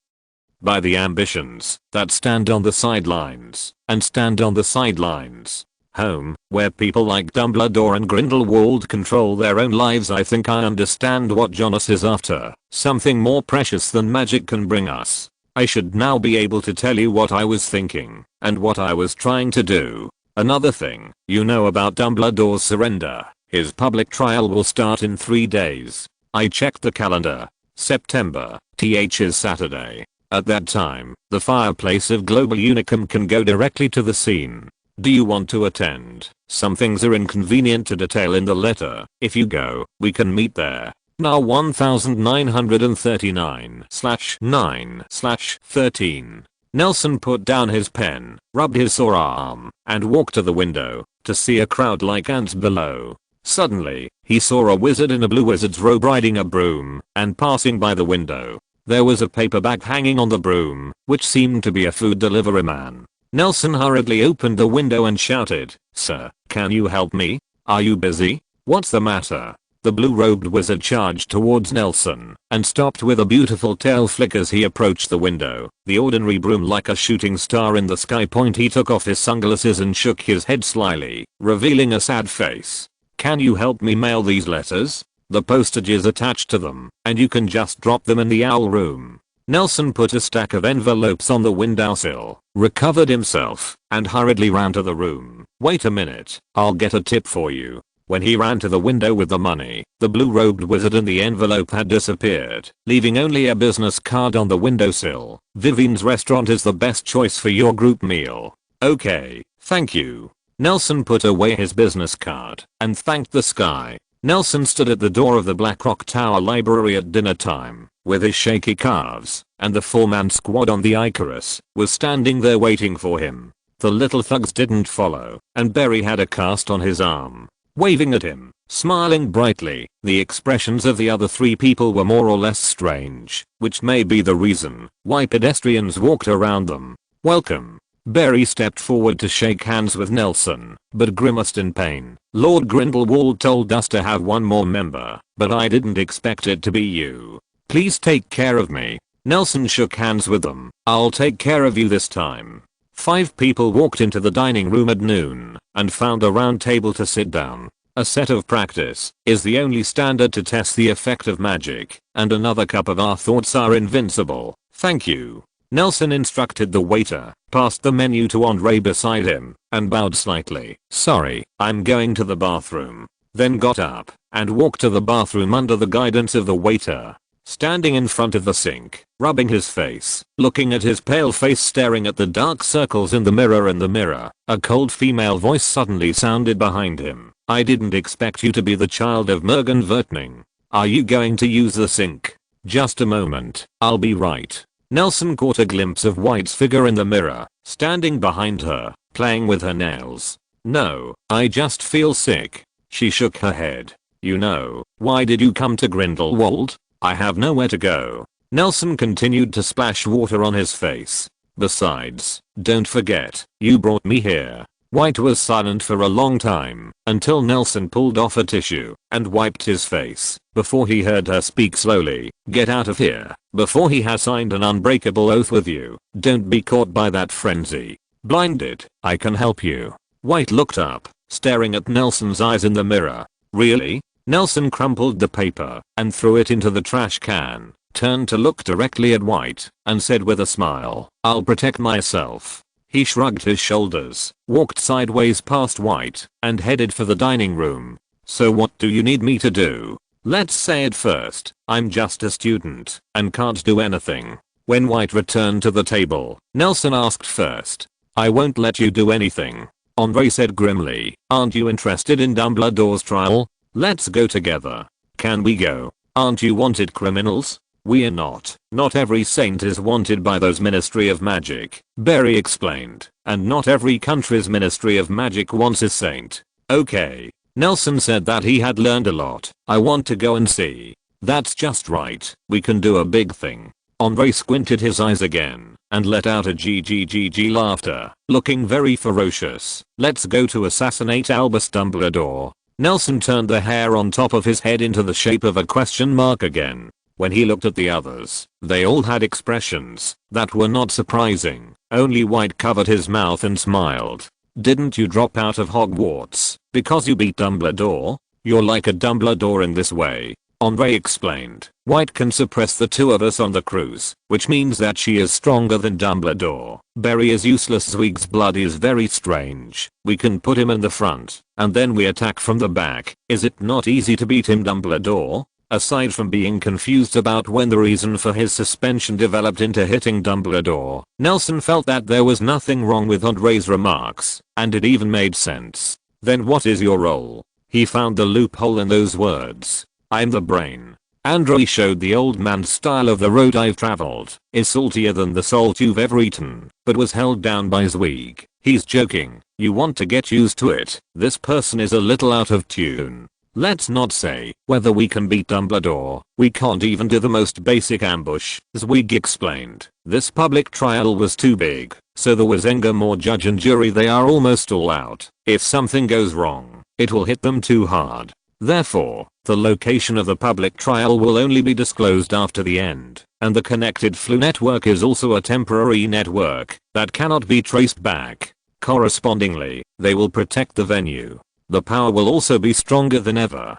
By the ambitions that stand on the sidelines, and stand on the sidelines. Home, where people like Dumbledore and Grindelwald control their own lives. I think I understand what Jonas is after. Something more precious than magic can bring us. I should now be able to tell you what I was thinking, and what I was trying to do. Another thing, you know about Dumbledore's surrender. His public trial will start in 3 days. I checked the calendar. September, is Saturday. At that time, the fireplace of Global Unicum can go directly to the scene. Do you want to attend? Some things are inconvenient to detail in the letter. If you go, we can meet there. Now 1939/9/13. Nelson put down his pen, rubbed his sore arm, and walked to the window to see a crowd like ants below. Suddenly, he saw a wizard in a blue wizard's robe riding a broom and passing by the window. There was a paper bag hanging on the broom, which seemed to be a food delivery man. Nelson hurriedly opened the window and shouted, "Sir, can you help me? Are you busy? What's the matter?" The blue-robed wizard charged towards Nelson and stopped with a beautiful tail flick as he approached the window. The ordinary broom like a shooting star in the sky point. He took off his sunglasses and shook his head slyly, revealing a sad face. "Can you help me mail these letters? The postage is attached to them, and you can just drop them in the owl room." Nelson put a stack of envelopes on the windowsill, recovered himself, and hurriedly ran to the room. "Wait a minute, I'll get a tip for you." When he ran to the window with the money, the blue-robed wizard and the envelope had disappeared, leaving only a business card on the windowsill. "Vivian's restaurant is the best choice for your group meal." "Okay, thank you." Nelson put away his business card and thanked the sky. Nelson stood at the door of the Black Rock Tower Library at dinner time, with his shaky calves, and the four-man squad on the Icarus was standing there waiting for him. The little thugs didn't follow, and Barry had a cast on his arm, waving at him, smiling brightly. The expressions of the other three people were more or less strange, which may be the reason why pedestrians walked around them. "Welcome." Barry stepped forward to shake hands with Nelson, but grimaced in pain. "Lord Grindelwald told us to have one more member, but I didn't expect it to be you. Please take care of me." Nelson shook hands with them. "I'll take care of you this time." 5 people walked into the dining room at noon and found a round table to sit down. A set of practice is the only standard to test the effect of magic, and another cup of our thoughts are invincible. "Thank you." Nelson instructed the waiter, passed the menu to Andre beside him, and bowed slightly. "Sorry, I'm going to the bathroom." Then got up and walked to the bathroom under the guidance of the waiter. Standing in front of the sink, rubbing his face, looking at his pale face, staring at the dark circles in the mirror, a cold female voice suddenly sounded behind him. "I didn't expect you to be the child of Mergen Vertning. Are you going to use the sink?" "Just a moment, I'll be right." Nelson caught a glimpse of White's figure in the mirror, standing behind her, playing with her nails. "No, I just feel sick." She shook her head. "You know, why did you come to Grindelwald?" "I have nowhere to go." Nelson continued to splash water on his face. "Besides, don't forget, you brought me here." White was silent for a long time, until Nelson pulled off a tissue and wiped his face, before he heard her speak slowly. "Get out of here, before he has signed an unbreakable oath with you. Don't be caught by that frenzy." "Blinded, I can help you." White looked up, staring at Nelson's eyes in the mirror. "Really?" Nelson crumpled the paper and threw it into the trash can, turned to look directly at White, and said with a smile, "I'll protect myself." He shrugged his shoulders, walked sideways past White, and headed for the dining room. "So what do you need me to do?" "Let's say it first, I'm just a student, and can't do anything." When White returned to the table, Nelson asked first. "I won't let you do anything." Andre said grimly, "Aren't you interested in Dumbledore's trial? Let's go together." "Can we go? Aren't you wanted criminals?" "We're not. Not every saint is wanted by those Ministry of Magic," Barry explained, "and not every country's Ministry of Magic wants a saint." "Okay." Nelson said that he had learned a lot. "I want to go and see." "That's just right. We can do a big thing." Andre squinted his eyes again and let out a GGGG laughter, looking very ferocious. "Let's go to assassinate Albus Dumbledore." Nelson turned the hair on top of his head into the shape of a question mark again. When he looked at the others, they all had expressions that were not surprising. Only White covered his mouth and smiled. "Didn't you drop out of Hogwarts because you beat Dumbledore? You're like a Dumbledore in this way," Andre explained. "White can suppress the 2 of us on the cruise, which means that she is stronger than Dumbledore. Barry is useless. Zweig's blood is very strange. We can put him in the front, and then we attack from the back. Is it not easy to beat him, Dumbledore?" Aside from being confused about when the reason for his suspension developed into hitting Dumbledore, Nelson felt that there was nothing wrong with Andre's remarks, and it even made sense. "Then what is your role?" He found the loophole in those words. "I'm the brain." Andrew showed the old man's style of the road I've traveled is saltier than the salt you've ever eaten, but was held down by Zweig. He's joking. You want to get used to it. This person is a little out of tune. Let's not say whether we can beat Dumbledore. We can't even do the most basic ambush, Zweig explained. This public trial was too big, so the Wizengamot judge and jury they are almost all out. If something goes wrong, it will hit them too hard. Therefore, the location of the public trial will only be disclosed after the end, and the connected flu network is also a temporary network that cannot be traced back. Correspondingly, they will protect the venue. The power will also be stronger than ever.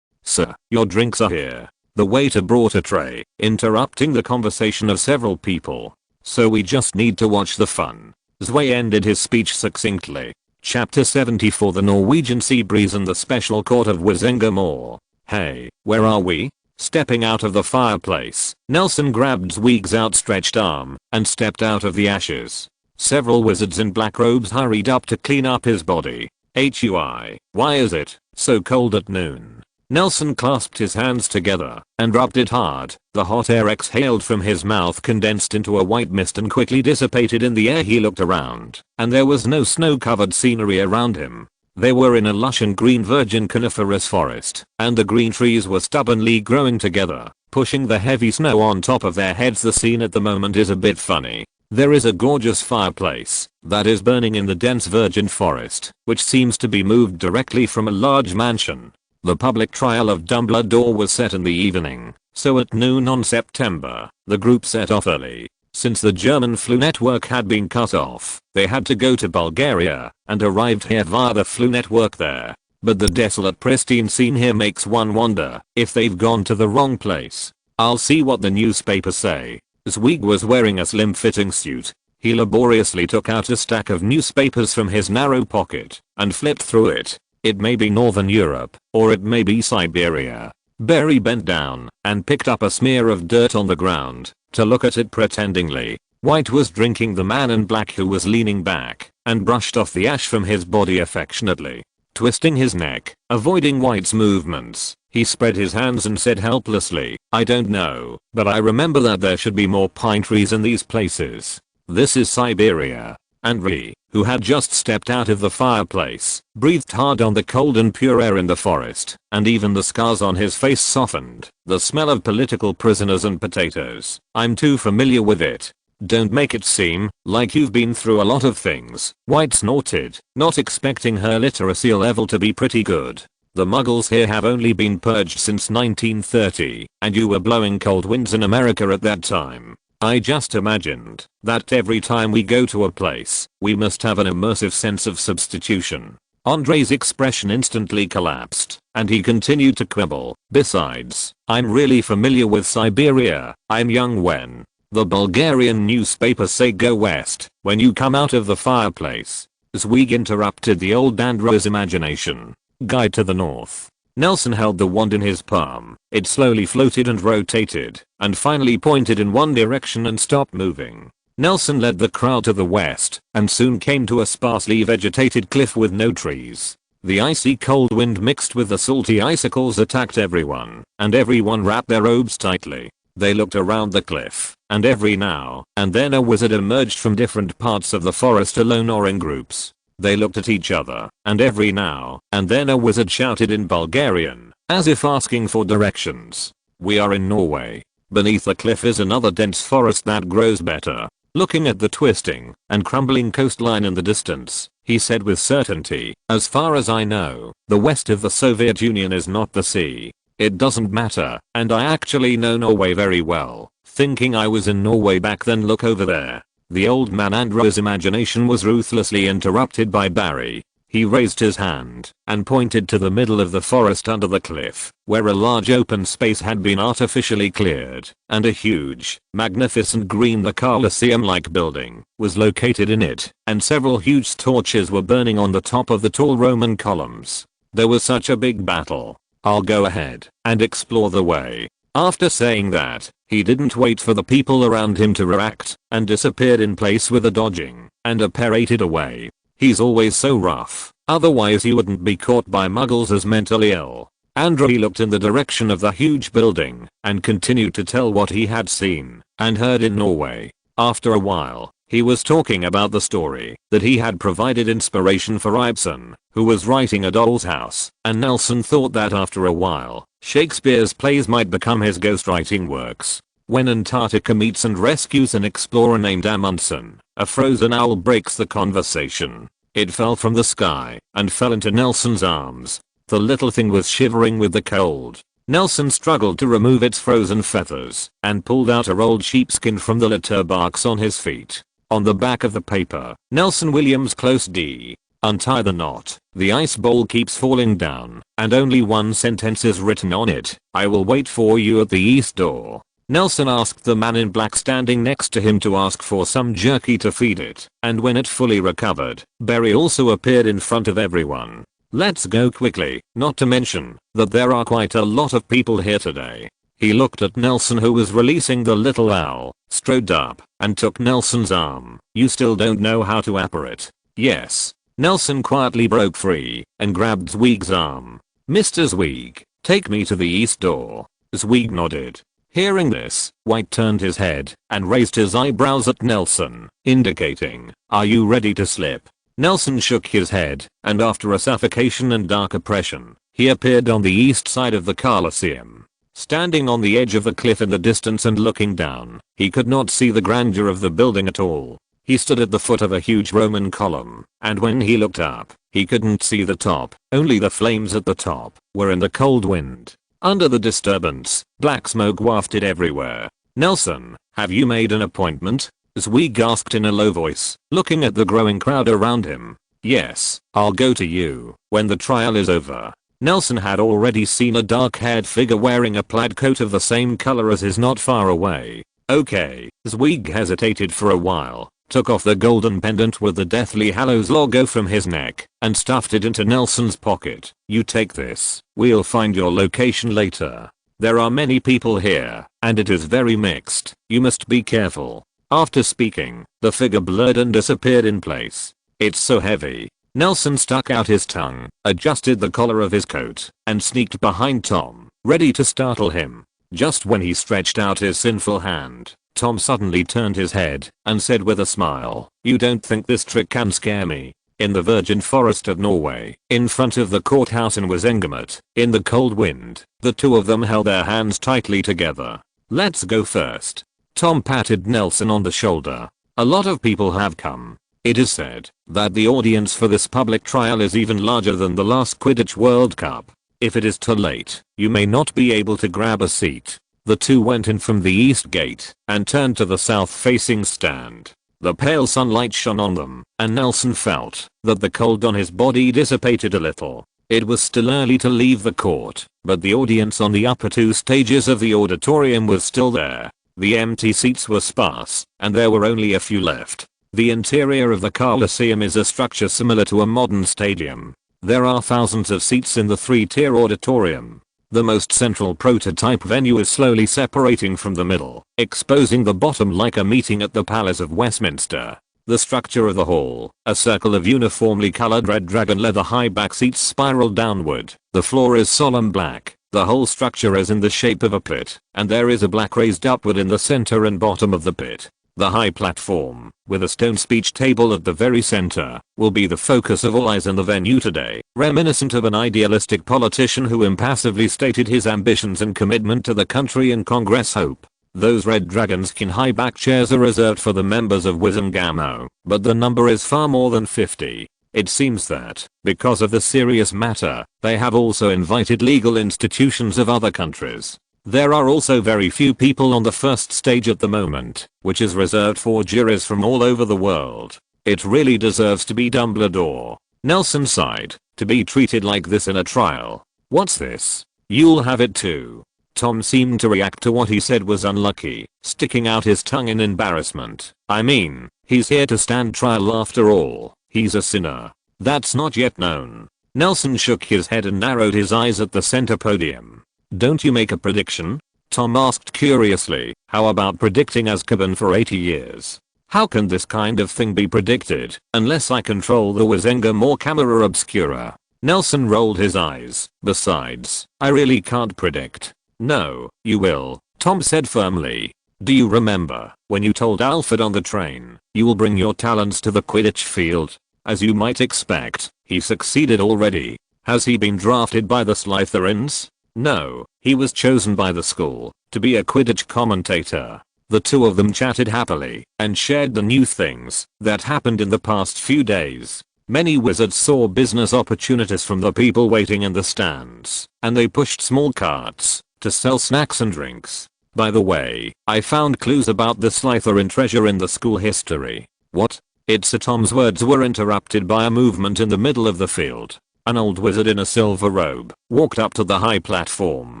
Sir, your drinks are here. The waiter brought a tray, interrupting the conversation of several people. So we just need to watch the fun. Zweig ended his speech succinctly. Chapter 74 The Norwegian Sea Breeze and the Special Court of Wizengamot. Hey, where are we? Stepping out of the fireplace, Nelson grabbed Zweig's outstretched arm and stepped out of the ashes. Several wizards in black robes hurried up to clean up his body. Hui, why is it so cold at noon? Nelson clasped his hands together and rubbed it hard. The hot air exhaled from his mouth condensed into a white mist and quickly dissipated in the air. He looked around, and there was no snow-covered scenery around him. They were in a lush and green virgin coniferous forest, and the green trees were stubbornly growing together, pushing the heavy snow on top of their heads. The scene at the moment is a bit funny. There is a gorgeous fireplace that is burning in the dense virgin forest, which seems to be moved directly from a large mansion. The public trial of Dumbledore was set in the evening, so at noon on September, the group set off early. Since the German flu network had been cut off, they had to go to Bulgaria and arrived here via the flu network there. But the desolate pristine scene here makes one wonder if they've gone to the wrong place. I'll see what the newspapers say. Zweig was wearing a slim-fitting suit. He laboriously took out a stack of newspapers from his narrow pocket and flipped through it. It may be Northern Europe, or it may be Siberia. Barry bent down and picked up a smear of dirt on the ground to look at it pretendingly. White was drinking. The man in black who was leaning back and brushed off the ash from his body affectionately. Twisting his neck, avoiding White's movements, he spread his hands and said helplessly, I don't know, but I remember that there should be more pine trees in these places. This is Siberia. Andre, who had just stepped out of the fireplace, breathed hard on the cold and pure air in the forest, and even the scars on his face softened. The smell of political prisoners and potatoes. I'm too familiar with it. Don't make it seem like you've been through a lot of things, White snorted, not expecting her literacy level to be pretty good. The Muggles here have only been purged since 1930, and you were blowing cold winds in America at that time. I just imagined that every time we go to a place, we must have an immersive sense of substitution. Andre's expression instantly collapsed, and he continued to quibble. Besides, I'm really familiar with Siberia. I'm young when the Bulgarian newspapers say go west when you come out of the fireplace. Zweig interrupted the old Andrew's imagination. Guide to the north. Nelson held the wand in his palm. It slowly floated and rotated, and finally pointed in one direction and stopped moving. Nelson led the crowd to the west, and soon came to a sparsely vegetated cliff with no trees. The icy cold wind mixed with the salty icicles attacked everyone, and everyone wrapped their robes tightly. They looked around the cliff, and every now and then a wizard emerged from different parts of the forest alone or in groups. They looked at each other, and every now and then a wizard shouted in Bulgarian, as if asking for directions. We are in Norway. Beneath the cliff is another dense forest that grows better. Looking at the twisting and crumbling coastline in the distance, he said with certainty, as far as I know, the west of the Soviet Union is not the sea. It doesn't matter, and I actually know Norway very well. Thinking I was in Norway back then. Look over there. The old man Andrew's imagination was ruthlessly interrupted by Barry. He raised his hand and pointed to the middle of the forest under the cliff, where a large open space had been artificially cleared, and a huge, magnificent green the Colosseum-like building was located in it, and several huge torches were burning on the top of the tall Roman columns. There was such a big battle. I'll go ahead and explore the way. After saying that, he didn't wait for the people around him to react, and disappeared in place with a dodging and apparated away. He's always so rough, otherwise he wouldn't be caught by Muggles as mentally ill. Andre looked in the direction of the huge building and continued to tell what he had seen and heard in Norway. After a while, he was talking about the story that he had provided inspiration for Ibsen, who was writing A Doll's House, and Nelson thought that after a while, Shakespeare's plays might become his ghostwriting works. When Antarctica meets and rescues an explorer named Amundsen, a frozen owl breaks the conversation. It fell from the sky and fell into Nelson's arms. The little thing was shivering with the cold. Nelson struggled to remove its frozen feathers and pulled out a rolled sheepskin from the litter box on his feet. On the back of the paper, Nelson Williams close D. Untie the knot. The ice bowl keeps falling down, and only one sentence is written on it. I will wait for you at the east door. Nelson asked the man in black standing next to him to ask for some jerky to feed it, and when it fully recovered, Barry also appeared in front of everyone. Let's go quickly, not to mention that there are quite a lot of people here today. He looked at Nelson, who was releasing the little owl, strode up and took Nelson's arm. You still don't know how to operate? Yes. Nelson quietly broke free and grabbed Zweig's arm. Mr. Zweig, take me to the east door. Zweig nodded. Hearing this, White turned his head and raised his eyebrows at Nelson, indicating, are you ready to slip? Nelson shook his head, and after a suffocation and dark oppression, he appeared on the east side of the Colosseum. Standing on the edge of the cliff in the distance and looking down, he could not see the grandeur of the building at all. He stood at the foot of a huge Roman column, and when he looked up, he couldn't see the top, only the flames at the top were in the cold wind. Under the disturbance, black smoke wafted everywhere. Nelson, have you made an appointment? Zweig asked in a low voice, looking at the growing crowd around him. Yes, I'll go to you when the trial is over. Nelson had already seen a dark-haired figure wearing a plaid coat of the same color as his not far away. Okay. Zweig hesitated for a while, took off the golden pendant with the Deathly Hallows logo from his neck, and stuffed it into Nelson's pocket. You take this. We'll find your location later. There are many people here, and it is very mixed. You must be careful. After speaking, the figure blurred and disappeared in place. It's so heavy. Nelson stuck out his tongue, adjusted the collar of his coat, and sneaked behind Tom, ready to startle him. Just when he stretched out his sinful hand, Tom suddenly turned his head and said with a smile, you don't think this trick can scare me? In the virgin forest of Norway, in front of the courthouse in Wisengamet, in the cold wind, the two of them held their hands tightly together. Let's go first. Tom patted Nelson on the shoulder. A lot of people have come. It is said that the audience for this public trial is even larger than the last Quidditch World Cup. If it is too late, you may not be able to grab a seat. The two went in from the east gate and turned to the south-facing stand. The pale sunlight shone on them, and Nelson felt that the cold on his body dissipated a little. It was still early to leave the court, but the audience on the upper two stages of the auditorium was still there. The empty seats were sparse, and there were only a few left. The interior of the Colosseum is a structure similar to a modern stadium. There are thousands of seats in the three-tier auditorium. The most central prototype venue is slowly separating from the middle, exposing the bottom like a meeting at the Palace of Westminster. The structure of the hall, a circle of uniformly colored red dragon leather high back seats spiral downward. The floor is solemn black. The whole structure is in the shape of a pit, and there is a black raised upward in the center and bottom of the pit. The high platform, with a stone speech table at the very center, will be the focus of all eyes in the venue today, reminiscent of an idealistic politician who impassively stated his ambitions and commitment to the country in Congress hope. Those red dragonskin high back chairs are reserved for the members of Wizengamo, but the number is far more than 50. It seems that, because of the serious matter, they have also invited legal institutions of other countries. There are also very few people on the first stage at the moment, which is reserved for juries from all over the world. It really deserves to be Dumbledore. Nelson sighed, to be treated like this in a trial. What's this? You'll have it too. Tom seemed to react to what he said was unlucky, sticking out his tongue in embarrassment. I mean, he's here to stand trial after all. He's a sinner. That's not yet known. Nelson shook his head and narrowed his eyes at the center podium. Don't you make a prediction? Tom asked curiously. How about predicting Azkaban for 80 years? How can this kind of thing be predicted unless I control the Wizengamot Camera Obscura? Nelson rolled his eyes. Besides, I really can't predict. No, you will, Tom said firmly. Do you remember when you told Alfred on the train, you will bring your talents to the Quidditch field? As you might expect, he succeeded already. Has he been drafted by the Slytherins? No, he was chosen by the school to be a Quidditch commentator. The two of them chatted happily and shared the new things that happened in the past few days. Many wizards saw business opportunities from the people waiting in the stands, and they pushed small carts to sell snacks and drinks. By the way, I found clues about the Slytherin treasure in the school history. What? Tom's words were interrupted by a movement in the middle of the field. An old wizard in a silver robe walked up to the high platform,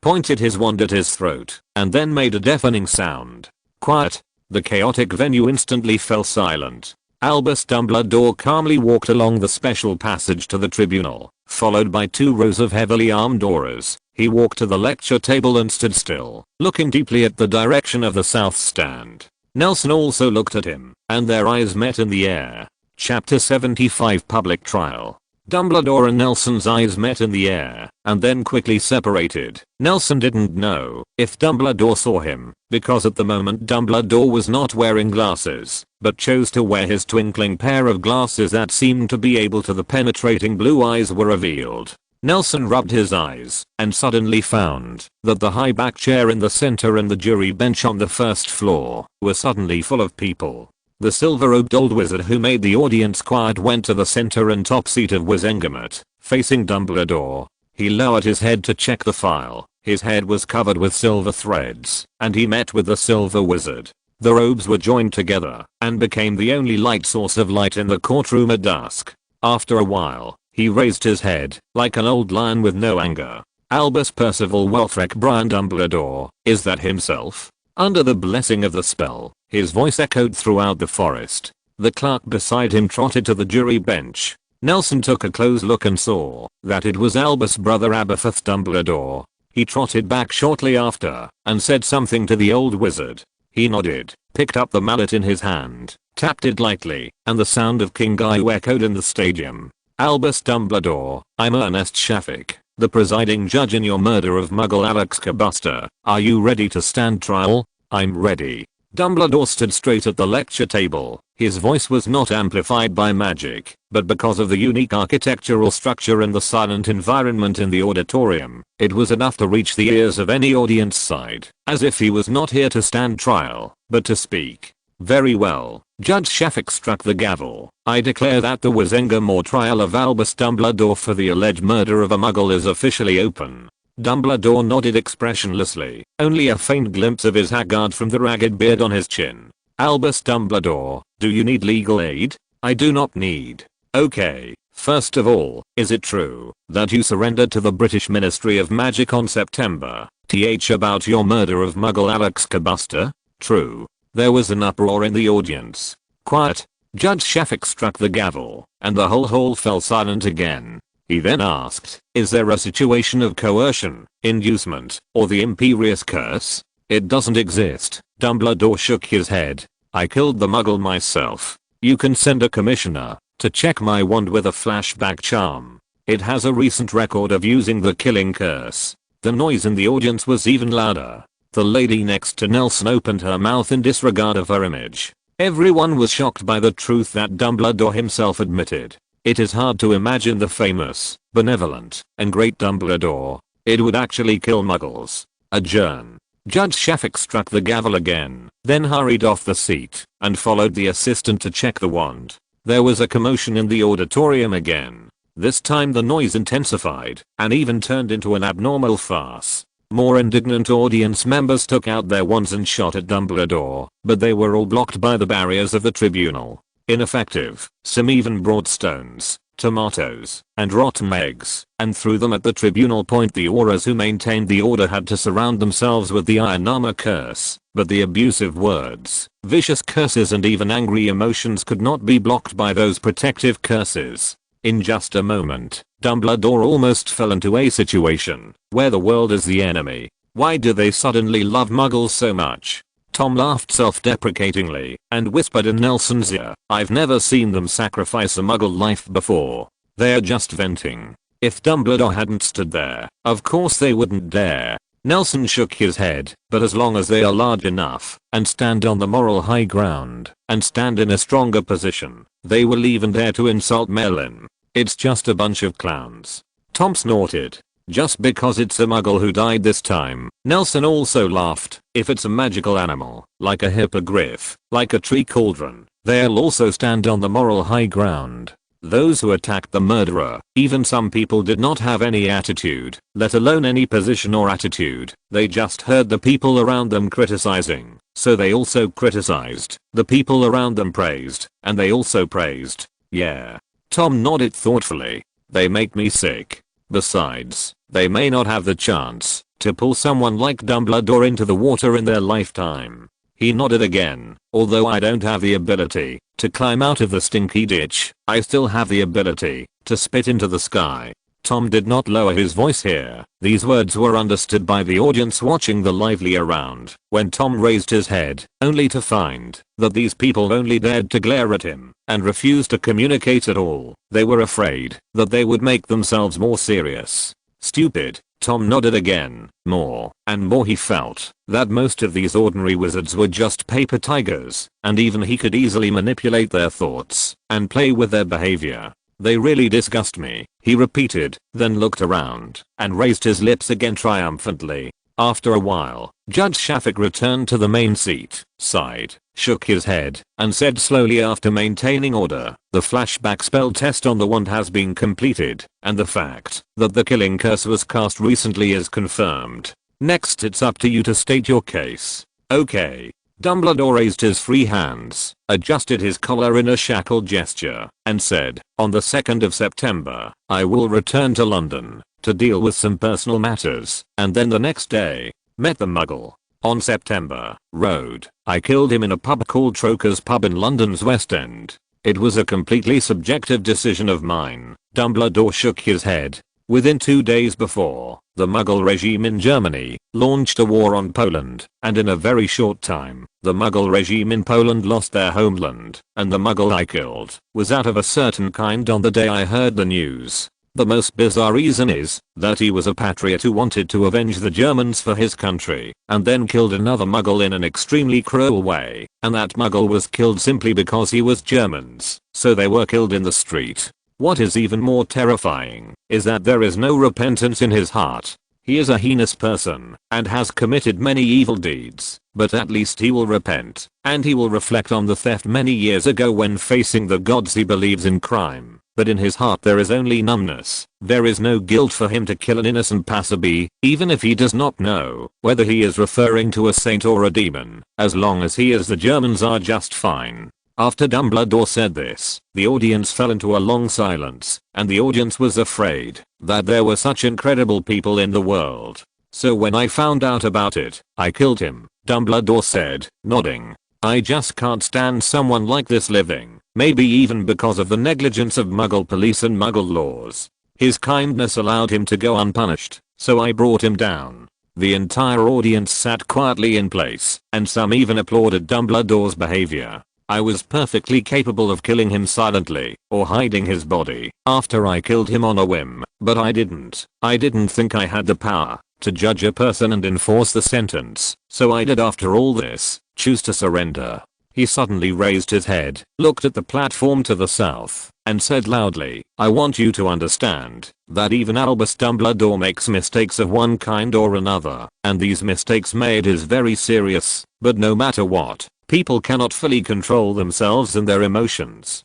pointed his wand at his throat, and then made a deafening sound. Quiet. The chaotic venue instantly fell silent. Albus Dumbledore calmly walked along the special passage to the tribunal, followed by 2 rows of heavily armed aurors. He walked to the lecture table and stood still, looking deeply at the direction of the south stand. Nelson also looked at him, and their eyes met in the air. Chapter 75 Public Trial. Dumbledore and Nelson's eyes met in the air, and then quickly separated. Nelson didn't know if Dumbledore saw him, because at the moment Dumbledore was not wearing glasses, but chose to wear his twinkling pair of glasses that seemed to be able to the penetrating blue eyes were revealed. Nelson rubbed his eyes, and suddenly found that the high back chair in the center and the jury bench on the first floor were suddenly full of people. The silver-robed old wizard who made the audience quiet went to the center and top seat of Wizengamot, facing Dumbledore. He lowered his head to check the file. His head was covered with silver threads, and he met with the silver wizard. The robes were joined together, and became the only light source of light in the courtroom at dusk. After a while, he raised his head, like an old lion with no anger. Albus Percival Wellthric Brian Dumbledore, is that himself? Under the blessing of the spell, his voice echoed throughout the forest. The clerk beside him trotted to the jury bench. Nelson took a close look and saw that it was Albus' brother Aberforth Dumbledore. He trotted back shortly after, and said something to the old wizard. He nodded, picked up the mallet in his hand, tapped it lightly, and the sound of King Gaiu echoed in the stadium. Albus Dumbledore, I'm Ernest Shafik, the presiding judge in your murder of Muggle Alex Cabuster. Are you ready to stand trial? I'm ready. Dumbledore stood straight at the lecture table. His voice was not amplified by magic, but because of the unique architectural structure and the silent environment in the auditorium, it was enough to reach the ears of any audience side, as if he was not here to stand trial, but to speak. Very well. Judge Shafik struck the gavel. I declare that the Wizengamot trial of Albus Dumbledore for the alleged murder of a Muggle is officially open. Dumbledore nodded expressionlessly, only a faint glimpse of his haggard from the ragged beard on his chin. Albus Dumbledore, do you need legal aid? I do not need. Okay, first of all, is it true that you surrendered to the British Ministry of Magic on September th about your murder of Muggle Alex Cabuster? True. There was an uproar in the audience. Quiet. Judge Shafik struck the gavel, and the whole hall fell silent again. He then asked, is there a situation of coercion, inducement, or the imperious curse? It doesn't exist. Dumbledore shook his head. I killed the Muggle myself. You can send a commissioner to check my wand with a flashback charm. It has a recent record of using the killing curse. The noise in the audience was even louder. The lady next to Nelson opened her mouth in disregard of her image. Everyone was shocked by the truth that Dumbledore himself admitted. It is hard to imagine the famous, benevolent, and great Dumbledore. It would actually kill Muggles. Adjourn. Judge Shafik struck the gavel again, then hurried off the seat, and followed the assistant to check the wand. There was a commotion in the auditorium again. This time the noise intensified, and even turned into an abnormal farce. More indignant audience members took out their wands and shot at Dumbledore, but they were all blocked by the barriers of the tribunal. Ineffective. Some even brought stones, tomatoes, and rotten eggs, and threw them at the tribunal point. The aurors who maintained the order had to surround themselves with the iron armor curse, but the abusive words, vicious curses and even angry emotions could not be blocked by those protective curses. In just a moment, Dumbledore almost fell into a situation where the world is the enemy. Why do they suddenly love Muggles so much? Tom laughed self-deprecatingly and whispered in Nelson's ear, I've never seen them sacrifice a Muggle life before. They're just venting. If Dumbledore hadn't stood there, of course they wouldn't dare. Nelson shook his head, but as long as they are large enough, and stand on the moral high ground, and stand in a stronger position, they will even dare to insult Merlin. It's just a bunch of clowns. Tom snorted. Just because it's a muggle who died this time. Nelson also laughed. If it's a magical animal, like a hippogriff, like a tree cauldron, they'll also stand on the moral high ground. Those who attacked the murderer, even some people did not have any attitude, let alone any position or attitude. They just heard the people around them criticizing, so they also criticized. The people around them praised, and they also praised. Yeah. Tom nodded thoughtfully. They make me sick. Besides, they may not have the chance to pull someone like Dumbledore into the water in their lifetime. He nodded again. Although I don't have the ability to climb out of the stinky ditch, I still have the ability to spit into the sky. Tom did not lower his voice here. These words were understood by the audience watching the lively around. When Tom raised his head, only to find that these people only dared to glare at him and refused to communicate at all. They were afraid that they would make themselves more serious. Stupid. Tom nodded again. More and more he felt that most of these ordinary wizards were just paper tigers, and even he could easily manipulate their thoughts and play with their behavior. They really disgust me, he repeated, then looked around and raised his lips again triumphantly. After a while, Judge Shafik returned to the main seat, sighed, shook his head, and said slowly after maintaining order, the flashback spell test on the wand has been completed, and the fact that the killing curse was cast recently is confirmed. Next it's up to you to state your case. Okay. Dumbledore raised his free hands, adjusted his collar in a shackle gesture, and said, on the 2nd of September, I will return to London to deal with some personal matters, and then the next day, met the Muggle. On September Road, I killed him in a pub called Troker's Pub in London's West End. It was a completely subjective decision of mine. Dumbledore shook his head. Within 2 days before, the Muggle regime in Germany launched a war on Poland, and in a very short time, the Muggle regime in Poland lost their homeland, and the Muggle I killed was out of a certain kind on the day I heard the news. The most bizarre reason is that he was a patriot who wanted to avenge the Germans for his country, and then killed another Muggle in an extremely cruel way, and that Muggle was killed simply because he was Germans, so they were killed in the street. What is even more terrifying is that there is no repentance in his heart. He is a heinous person and has committed many evil deeds, but at least he will repent, and he will reflect on the theft many years ago when facing the gods he believes in crime. But in his heart there is only numbness. There is no guilt for him to kill an innocent passerby, even if he does not know whether he is referring to a saint or a demon. As long as he is, the Germans are just fine. After Dumbledore said this, the audience fell into a long silence, and the audience was afraid that there were such incredible people in the world. So when I found out about it, I killed him, Dumbledore said, nodding. I just can't stand someone like this living, maybe even because of the negligence of Muggle police and Muggle laws. His kindness allowed him to go unpunished, so I brought him down. The entire audience sat quietly in place, and some even applauded Dumbledore's behavior. I was perfectly capable of killing him silently, or hiding his body, after I killed him on a whim, but I didn't. I didn't think I had the power to judge a person and enforce the sentence, so I did. After all this, choose to surrender. He suddenly raised his head, looked at the platform to the south, and said loudly, I want you to understand that even Albus Dumbledore makes mistakes of one kind or another, and these mistakes made is very serious, but no matter what, people cannot fully control themselves and their emotions.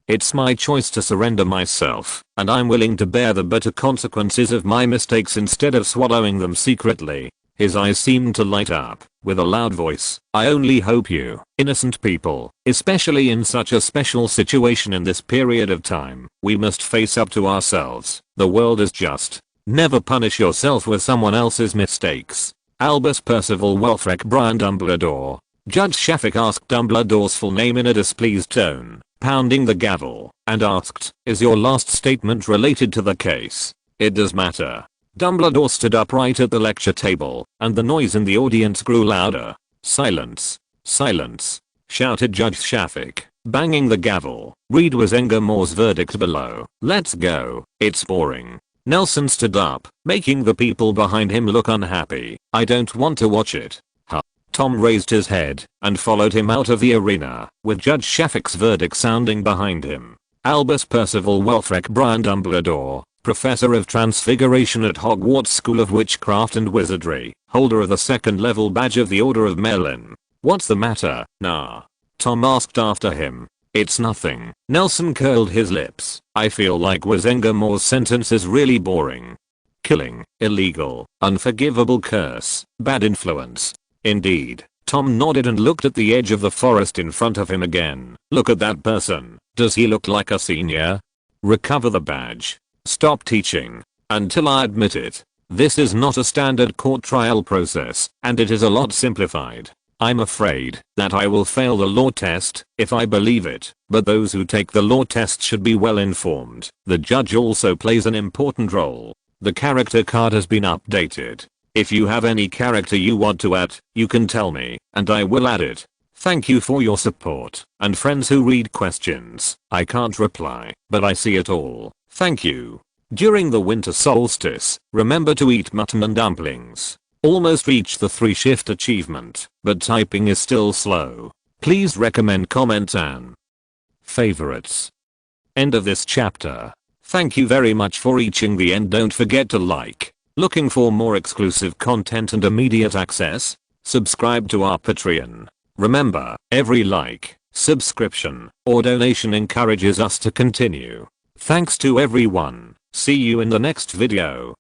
It's my choice to surrender myself, and I'm willing to bear the bitter consequences of my mistakes instead of swallowing them secretly. His eyes seemed to light up. With a loud voice, I only hope you, innocent people, especially in such a special situation in this period of time, we must face up to ourselves. The world is just. Never punish yourself with someone else's mistakes. Albus Percival Wulfric Brian Dumbledore. Judge Shafik asked Dumbledore's full name in a displeased tone, pounding the gavel, and asked, is your last statement related to the case? It does matter. Dumbledore stood upright at the lecture table, and the noise in the audience grew louder. Silence. Silence, shouted Judge Shafik, banging the gavel. Read was Engermore's verdict below. Let's go. It's boring. Nelson stood up, making the people behind him look unhappy. I don't want to watch it. Huh. Tom raised his head and followed him out of the arena, with Judge Shafak's verdict sounding behind him. Albus Percival Wulfrich Brian Dumbledore, Professor of Transfiguration at Hogwarts School of Witchcraft and Wizardry, holder of the second level badge of the Order of Merlin. What's the matter, nah? Tom asked after him. It's nothing. Nelson curled his lips. I feel like Wizengamore's sentence is really boring. Killing, illegal, unforgivable curse, bad influence. Indeed. Tom nodded and looked at the edge of the forest in front of him again. Look at that person. Does he look like a senior? Recover the badge. Stop teaching. Until I admit it. This is not a standard court trial process, and it is a lot simplified. I'm afraid that I will fail the law test if I believe it, but those who take the law test should be well informed. The judge also plays an important role. The character card has been updated. If you have any character you want to add, you can tell me, and I will add it. Thank you for your support, and friends who read questions. I can't reply, but I see it all. Thank you. During the winter solstice, remember to eat mutton and dumplings. Almost reached the 3-shift achievement, but typing is still slow. Please recommend, comment and favorites. End of this chapter. Thank you very much for reaching the end. Don't forget to like. Looking for more exclusive content and immediate access? Subscribe to our Patreon. Remember, every like, subscription, or donation encourages us to continue. Thanks to everyone. See you in the next video.